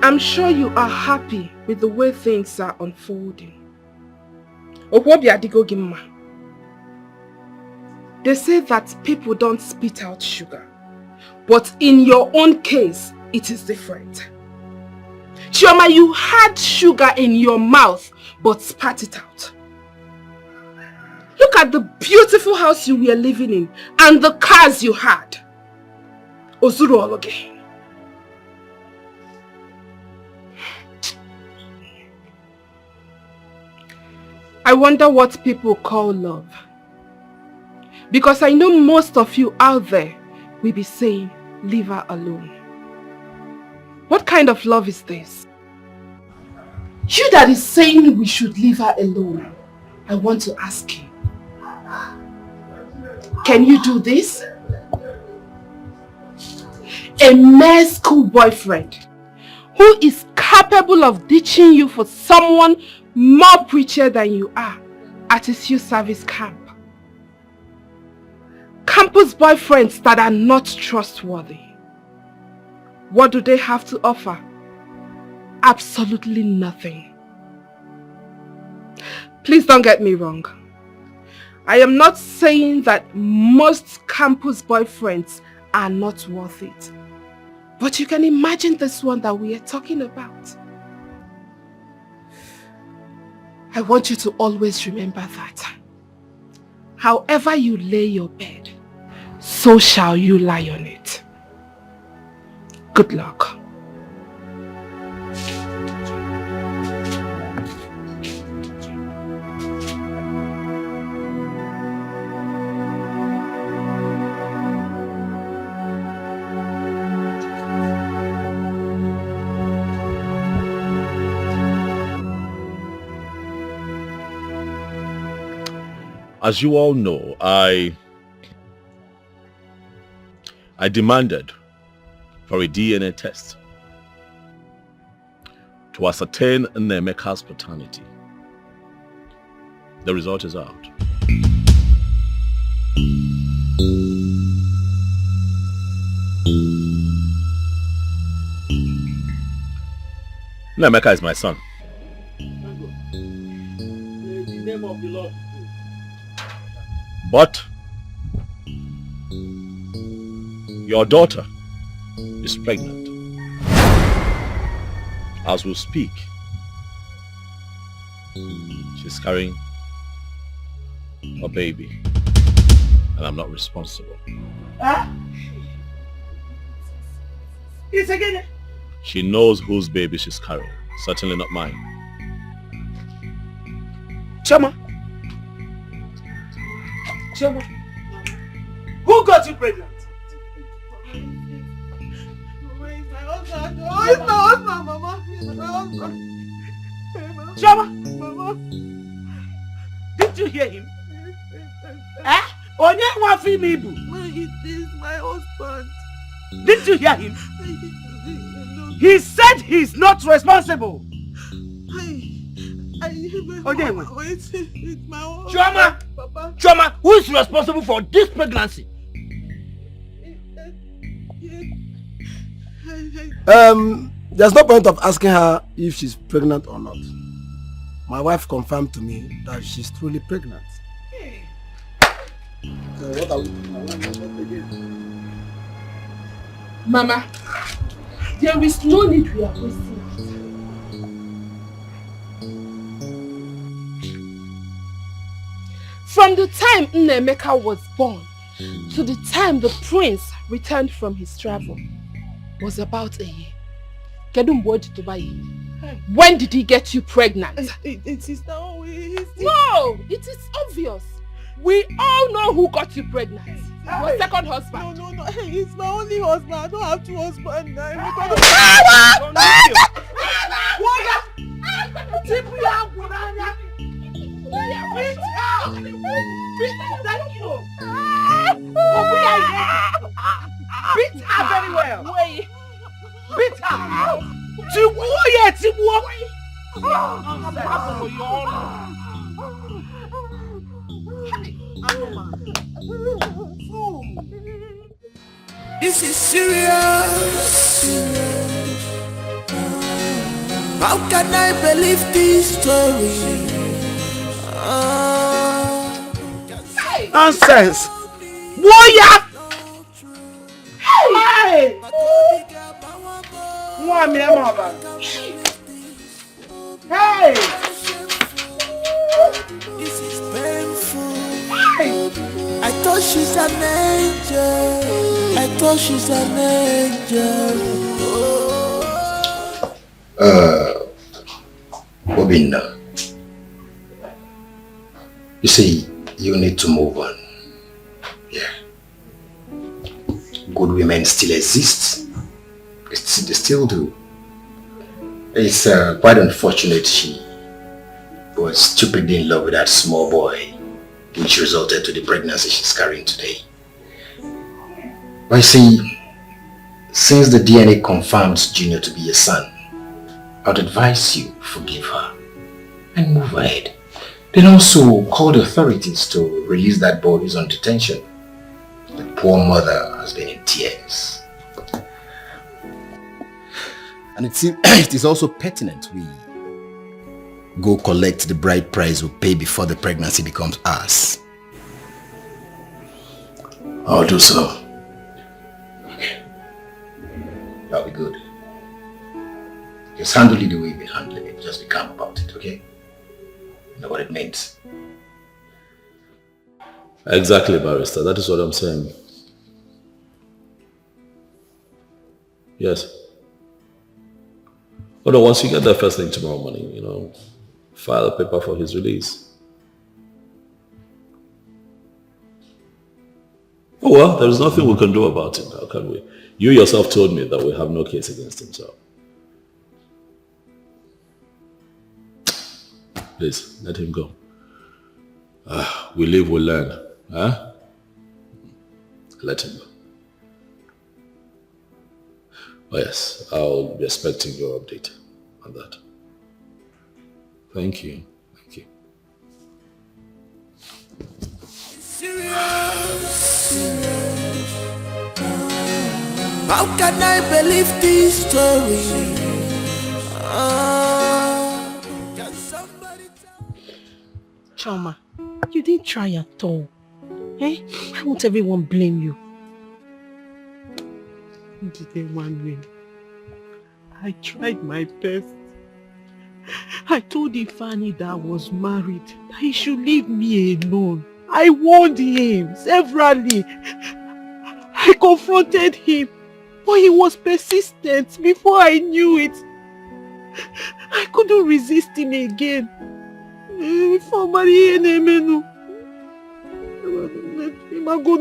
I'm sure you are happy with the way things are unfolding. They say that people don't spit out sugar, but in your own case, it is different. Chioma, you had sugar in your mouth, but spat it out. Look at the beautiful house you were living in and the cars you had. Ozuru Ologe. I wonder what people call love. Because I know most of you out there will be saying, leave her alone. What kind of love is this? You that is saying we should leave her alone, I want to ask you. Can you do this? A mere school boyfriend who is capable of ditching you for someone more preacher than you are at his youth service camp. Campus boyfriends that are not trustworthy. What do they have to offer? Absolutely nothing. Please don't get me wrong. I am not saying that most campus boyfriends are not worth it. But you can imagine this one that we are talking about. I want you to always remember that. However you lay your bed, so shall you lie on it. Good luck. As you all know, I demanded for a DNA test to ascertain Nemeka's paternity. The result is out. Nemeka is my son. But your daughter is pregnant. As we speak, she's carrying a baby, and I'm not responsible. Huh? It's again. She knows whose baby she's carrying. Certainly not mine. Choma. Choma. Who got you pregnant? Oh, it's my husband, Mama. It's my husband. Choma. Mama. Did you hear him? Eh? Onye wafi mibu. It is my husband. Did you hear him? He said he's not responsible. It's my husband. Choma! Papa. Choma, who is responsible for this pregnancy? There's no point of asking her if she's pregnant or not. My wife confirmed to me that she's truly pregnant. What are we doing? Mama, there is no need we are wasting. From the time Nnemeka was born to the time the prince returned from his travel was about a year. When did he get you pregnant? It is now. No, it is obvious. We all know who got you pregnant. Your second husband. No. It's my only husband. I don't have two husbands now. Beat her very well. Beat her. This is serious. How can I believe this story? Nonsense! Warrior! Hey! Hey! This is painful. I thought she's an angel. I thought she's an angel. Obinna, you see, you need to move on. Yeah. Good women still exist. They still do. It's quite unfortunate she was stupidly in love with that small boy, which resulted to the pregnancy she's carrying today. But you see, since the DNA confirms Junior to be a son, I would advise you forgive her and move ahead. Then also call the authorities to release that boy who's on detention. The poor mother has been in tears. And it is also pertinent we go collect the bride price we pay before the pregnancy becomes ours. I'll do so. Okay. That'll be good. Just handle it the way you've been handling it. Just be calm about it, okay? You know what it means. Exactly, barrister. That is what I'm saying. Yes. Although once you get there first thing tomorrow morning, file a paper for his release. Oh well, there is nothing we can do about it now, can we? You yourself told me that we have no case against him, so. Please, let him go. We live, we learn. Huh? Let him go. Oh yes, I'll be expecting your update on that. Thank you. Thank you. How can I believe this story? Choma, you didn't try at all. Eh? Why won't everyone blame you? I tried my best. I told Ifani that I was married, that he should leave me alone. I warned him severally. I confronted him, but he was persistent. Before I knew it, I couldn't resist him again. Before marrying him,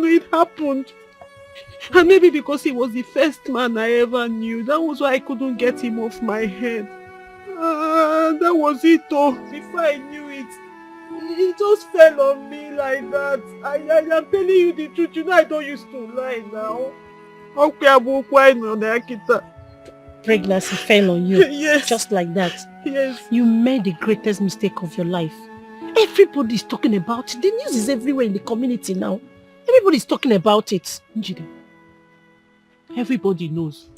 it happened. And maybe because he was the first man I ever knew, that was why I couldn't get him off my head. That was it though. Before I knew it, he just fell on me like that. I am telling you the truth. You know I don't used to lie now. Pregnancy fell on you. Yes. Just like that. Yes. You made the greatest mistake of your life. Everybody's talking about it. The news is everywhere in the community now. Everybody's talking about it. Njide. Everybody knows.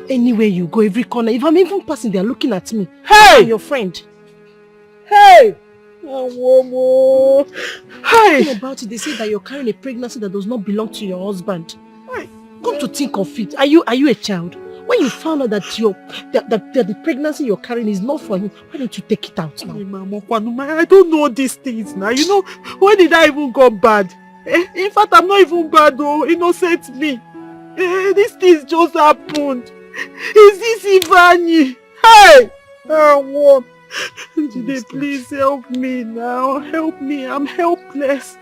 Anywhere you go, every corner, if I'm even passing, they're looking at me. Hey! I'm your friend. Hey! Talking about it, they say that you're carrying a pregnancy that does not belong to your husband. Hey. Come to think of it, are you a child? When you found out that the pregnancy you're carrying is not for you, why don't you take it out now? I don't know these things now. You know, when did I even go bad? In fact, I'm not even bad though. Innocent me. These things just happened. Is this Ivani? Hey! What? Jide, please help me now. Help me. I'm helpless.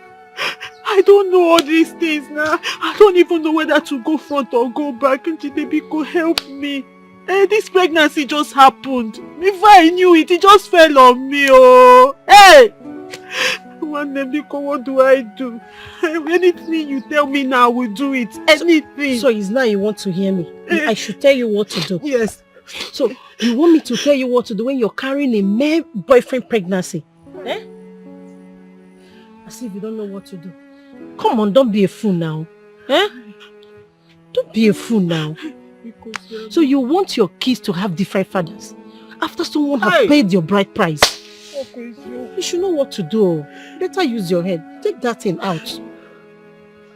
I don't know all these things now. I don't even know whether to go front or go back. Jide, Biko, help me. This pregnancy just happened. Before I knew it, it just fell on me. Oh, hey! One name, Biko, what do I do? Anything you tell me now, I will do it. Anything. So it's now you want to hear me? I should tell you what to do. Yes. So you want me to tell you what to do when you're carrying a male boyfriend pregnancy? Eh? As if you don't know what to do. Come on, don't be a fool now. Eh? Don't be a fool now. So you want your kids to have different fathers after someone has paid your bride price? You should know what to do. Better use your head. Take that thing out.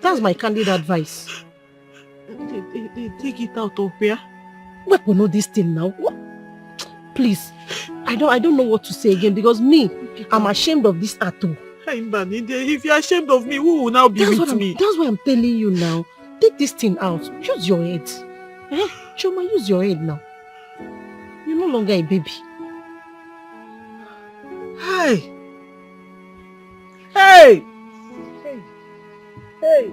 That's my candid advice. They take it out of here. Weapon know this thing now. What? Please, I don't know what to say again because me, I'm ashamed of this tattoo. If you're ashamed of me, who will now be with me? That's why I'm telling you now. Take this thing out. Use your head. Eh? Choma, use your head now. You're no longer a baby. Hey! Hey! Hey! Hey!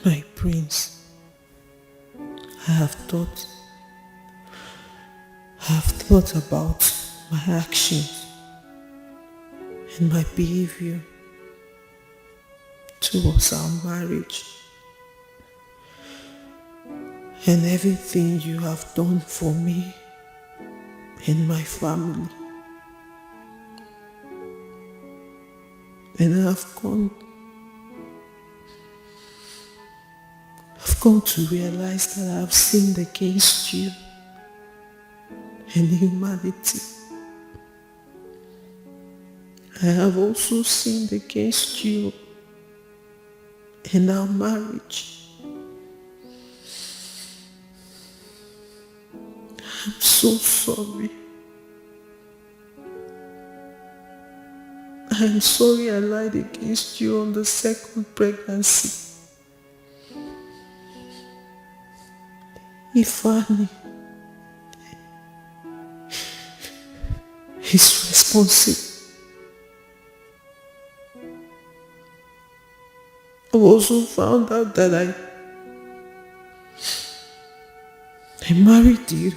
My prince, I have thought about my actions and my behavior towards our marriage and everything you have done for me and my family. And I've come to realize that I've sinned against you and humanity. I have also sinned against you and our marriage. I'm so sorry. I'm sorry I lied against you on the second pregnancy. Ifeanyi is responsible. I also found out that I married you.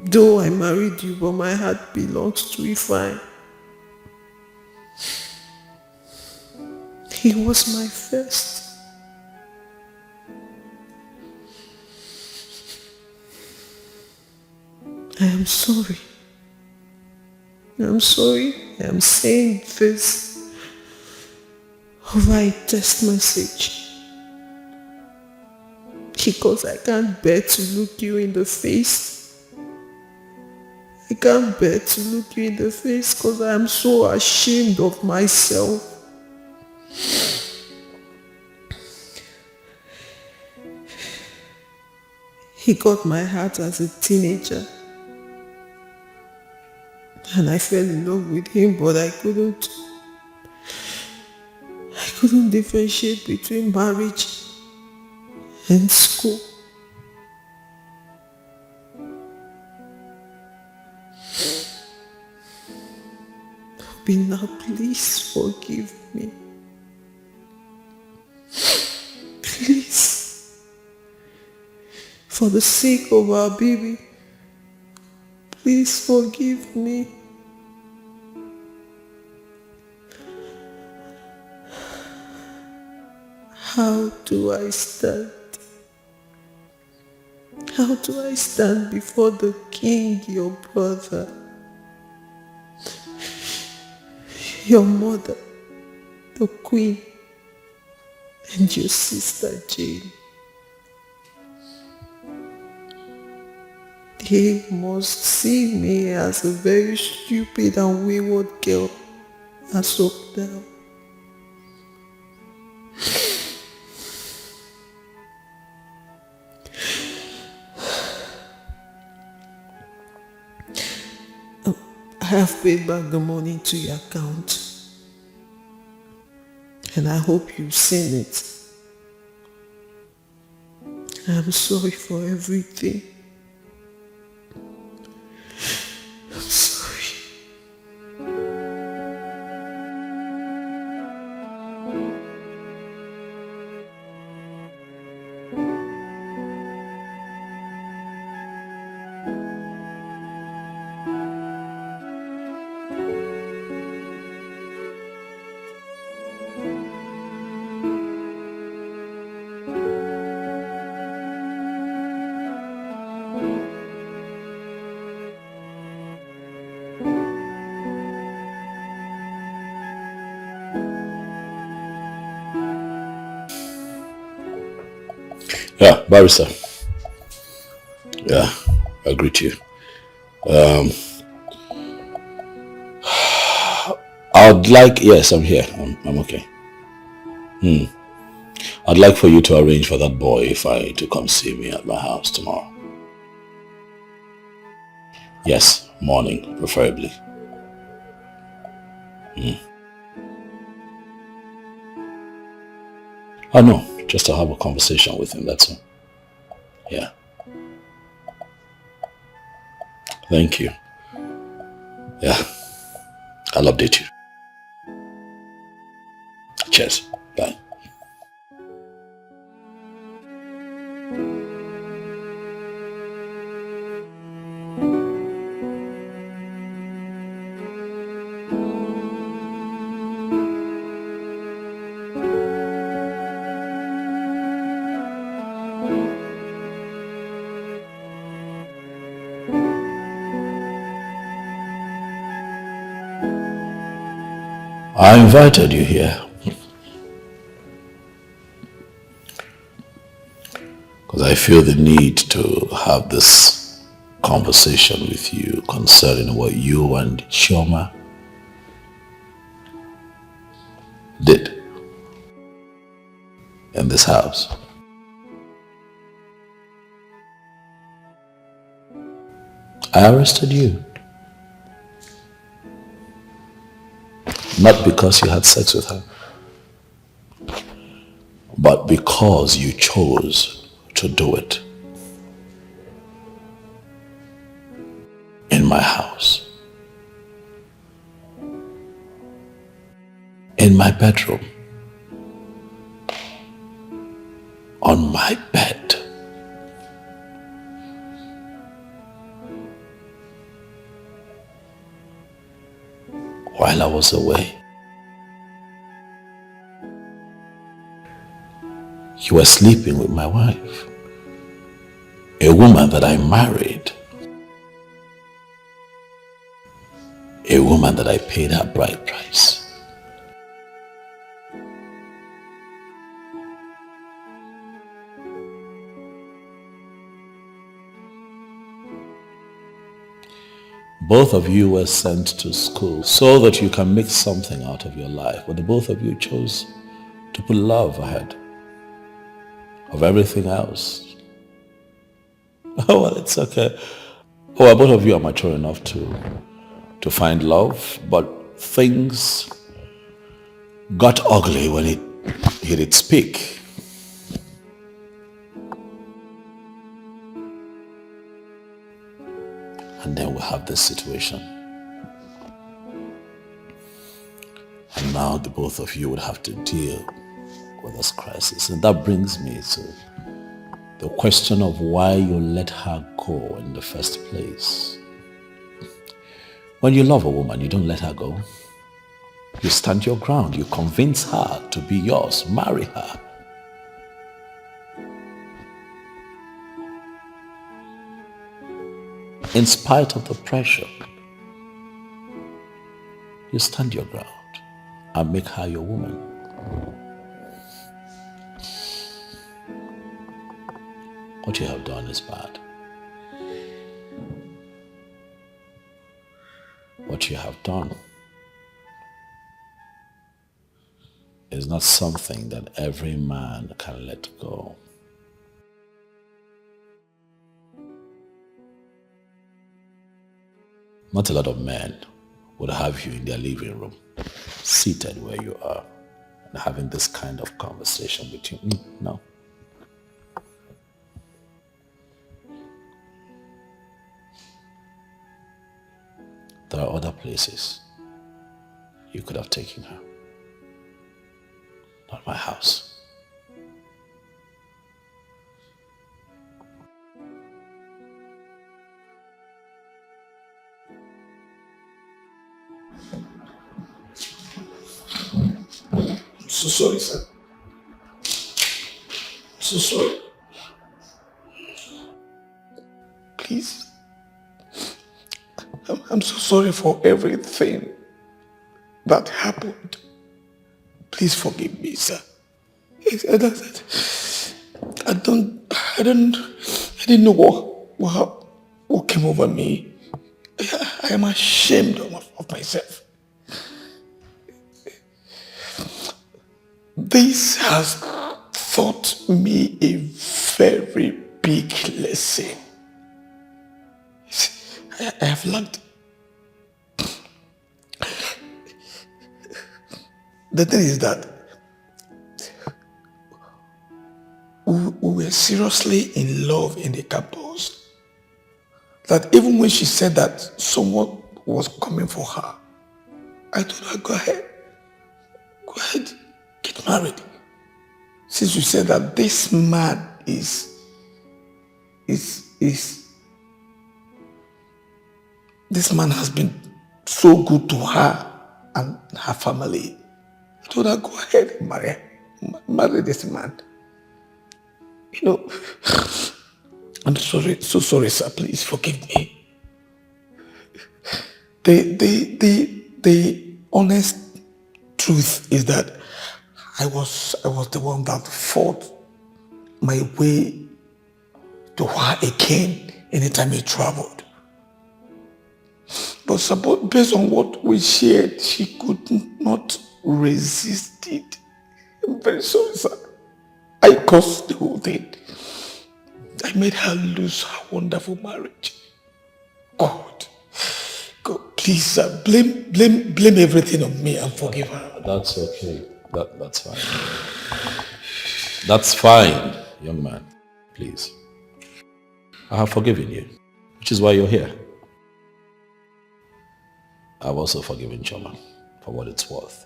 Though I married you, but my heart belongs to Ifeanyi. He was my first. I am sorry. I'm sorry I am saying this over a text message because I can't bear to look you in the face. I can't bear to look you in the face because I am so ashamed of myself. He got my heart as a teenager. And I fell in love with him, but I couldn't differentiate between marriage and school. Obi, now please forgive me. Please. For the sake of our baby, please forgive me. How do I stand? How do I stand before the king, your brother, your mother, the queen, and your sister Jane? They must see me as a very stupid and wayward girl as of now. I have paid back the money to your account, and I hope you've seen it. I'm sorry for everything. I'm sorry. Yeah, barrister. Yeah, I agree to you. I'd like, yes, I'm here. I'm okay. I'd like for you to arrange for that boy to come see me at my house tomorrow. Yes, morning, preferably. Oh no, just to have a conversation with him, that's all. Yeah. Thank you. Yeah, I'll update you. Cheers. Bye. I invited you here because I feel the need to have this conversation with you concerning what you and Chioma did in this house. I arrested you. Not because you had sex with her, but because you chose to do it in my house, in my bedroom, on my bed. While I was away. You were sleeping with my wife, a woman that I married, a woman that I paid her bride price. Both of you were sent to school so that you can make something out of your life, but the both of you chose to put love ahead of everything else. Oh, well, it's okay. Oh, well, both of you are mature enough to find love, but things got ugly when it hit its peak. And then we have this situation. And now the both of you would have to deal with this crisis. And that brings me to the question of why you let her go in the first place. When you love a woman, you don't let her go. You stand your ground. You convince her to be yours. Marry her. In spite of the pressure, you stand your ground and make her your woman. What you have done is bad. What you have done is not something that every man can let go. Not a lot of men would have you in their living room, seated where you are, and having this kind of conversation between you. No. There are other places you could have taken her. Not my house. I'm so sorry, sir. I'm so sorry. Please. I'm so sorry for everything that happened. Please forgive me, sir. I didn't know what came over me. I am ashamed of myself. This has taught me a very big lesson. I have learned. The thing is that we were seriously in love in the campus. That even when she said that someone was coming for her, I told her, go ahead. Go ahead. get married. Since you said that this man is this man has been so good to her and her family. I told her, go ahead and marry this man. You know, I'm sorry, so sorry, sir. Please forgive me. The honest truth is that I was the one that fought my way to her again anytime he traveled. But based on what we shared, she could not resist it. I'm very sorry, sir. I caused the whole thing. I made her lose her wonderful marriage. God, please, sir, blame everything on me and forgive her. That's okay. That's fine. That's fine, young man. Please. I have forgiven you, which is why you're here. I've also forgiven Choma for what it's worth.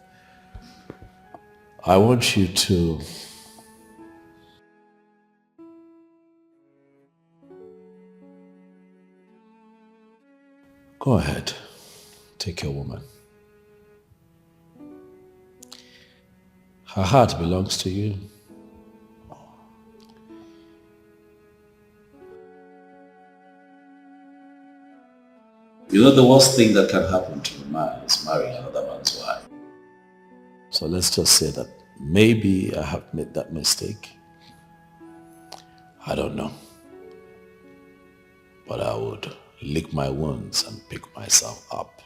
I want you to go ahead, take your woman. Her heart belongs to you. You know the worst thing that can happen to a man is marrying another man's wife. So let's just say that maybe I have made that mistake. I don't know. But I would lick my wounds and pick myself up.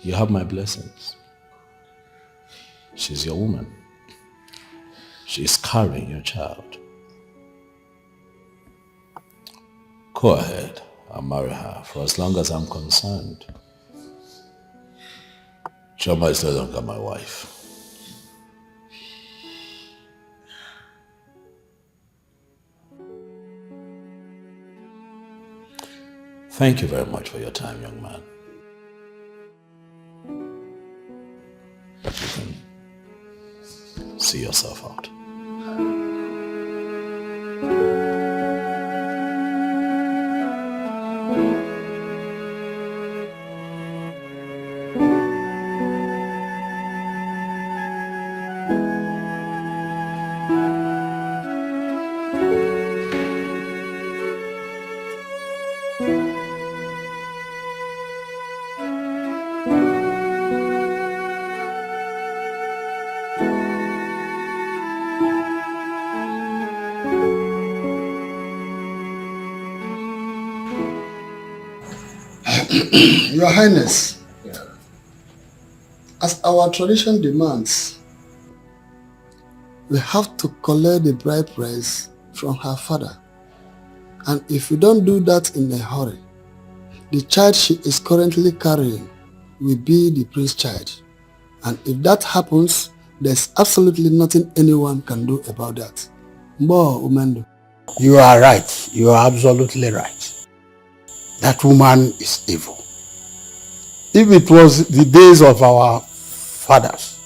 You have my blessings. She's your woman. She's carrying your child. Go ahead and marry her. For as long as I'm concerned, Choma is no longer my wife. Thank you very much for your time, young man. You can see yourself out. Your Highness, as our tradition demands, we have to collect the bride price from her father. And if we don't do that in a hurry, the child she is currently carrying will be the prince's child. And if that happens, there's absolutely nothing anyone can do about that. Mbo Umendo. You are right. You are absolutely right. That woman is evil. If it was the days of our fathers,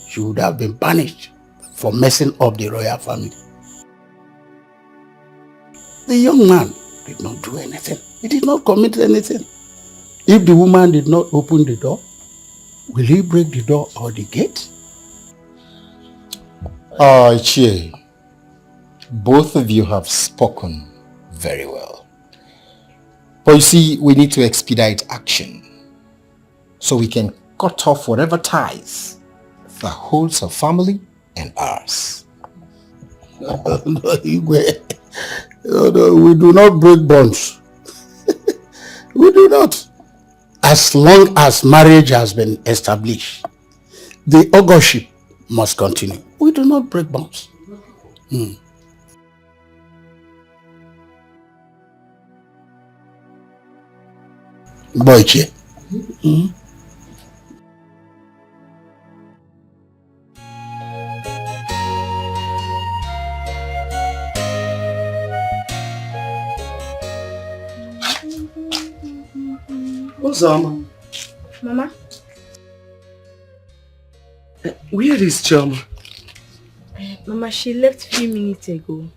she would have been punished for messing up the royal family. The young man did not do anything. He did not commit anything. If the woman did not open the door, will he break the door or the gate? Chie, both of you have spoken very well. But you see, we need to expedite action so we can cut off whatever ties that holds our family and ours. No, we do not break bonds. We do not. As long as marriage has been established, the auguryship must continue. We do not break bonds. Boyche. Uzoma. Mama. Where is Choma? Mama, she left a few minutes ago.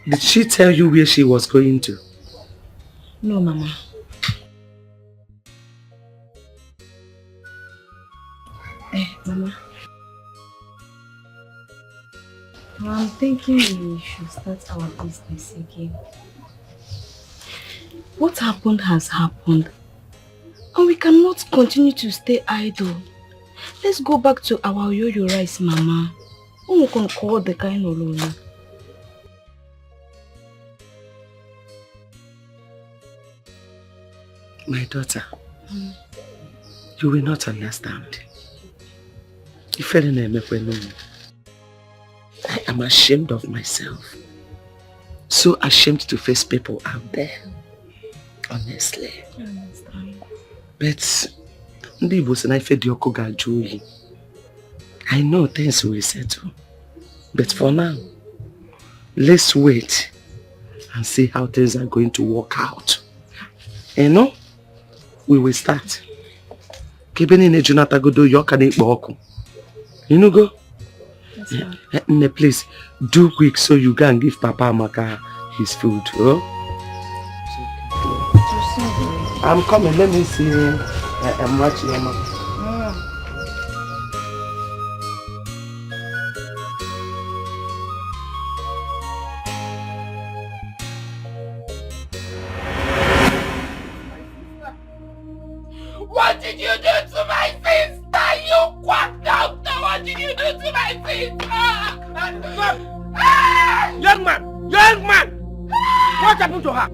Did she tell you where she was going to? No, Mama. Mama. I'm thinking we should start our business again. What happened has happened. And we cannot continue to stay idle. Let's go back to our yo-yo rice, Mama. We can call the kind of loan. My daughter, you will not understand. I am ashamed of myself. So ashamed to face people out there. Honestly. I understand. But I know things will settle. But for now, let's wait and see how things are going to work out. You know, we will start. You know, go? Please, do quick so you can give Papa Amaka his food. Oh? I'm coming, let me see him. I'm watching him. What did you do to my sister? You quack doctor! What did you do to my sister? Young man! Young man! What happened to her?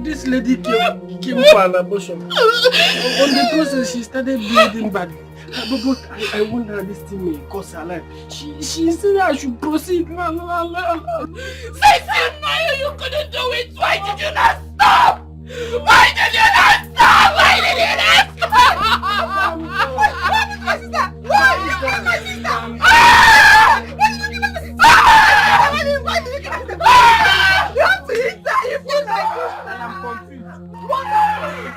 This lady came for an abortion. On the process, she started bleeding badly. But I want her this thing may cost her life. She said I should proceed. Since you know you couldn't do it, why did you not stop? Why did you not stop? Why did you not stop? My sister! Why? My sister! Why did you get my sister? You have to eat that! You feel like this! And I'm confused. What happened?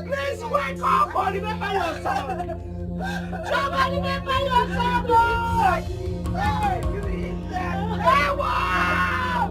Please wake up or remember yourself. Chama, remember yourself. Hey, you eat that. Hey, wow.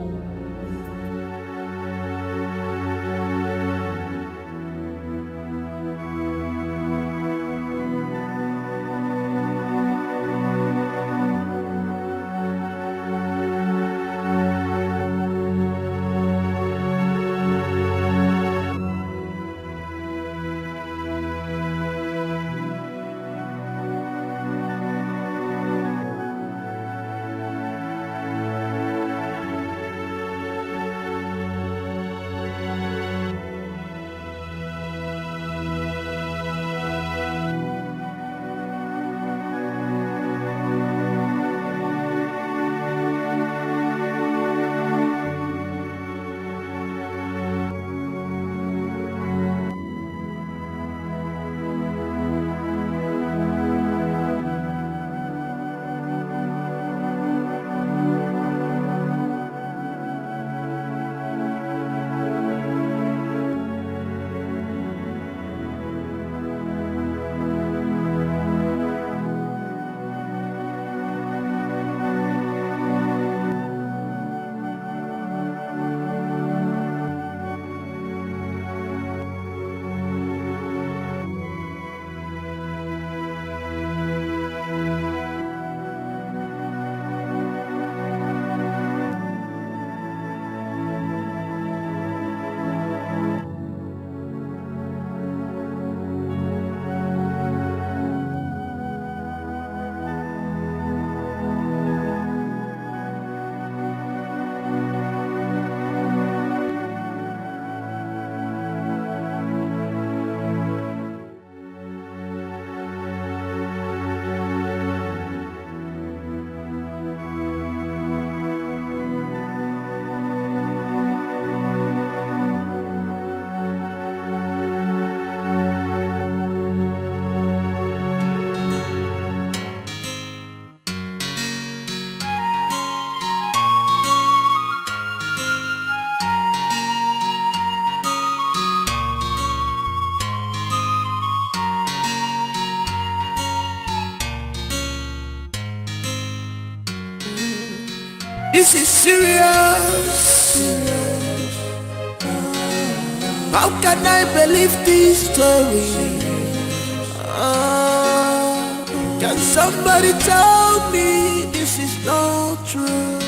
This is serious. How can I believe this story? Can somebody tell me this is not true?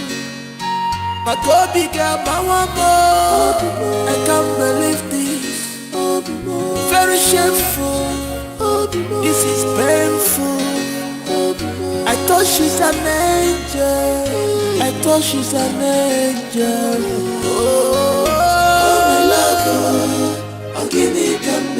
My Kobe girl, my I can't believe this. Very shameful. This is painful. I thought she's an angel. I thought she's an angel. Oh, my love, oh, give me come.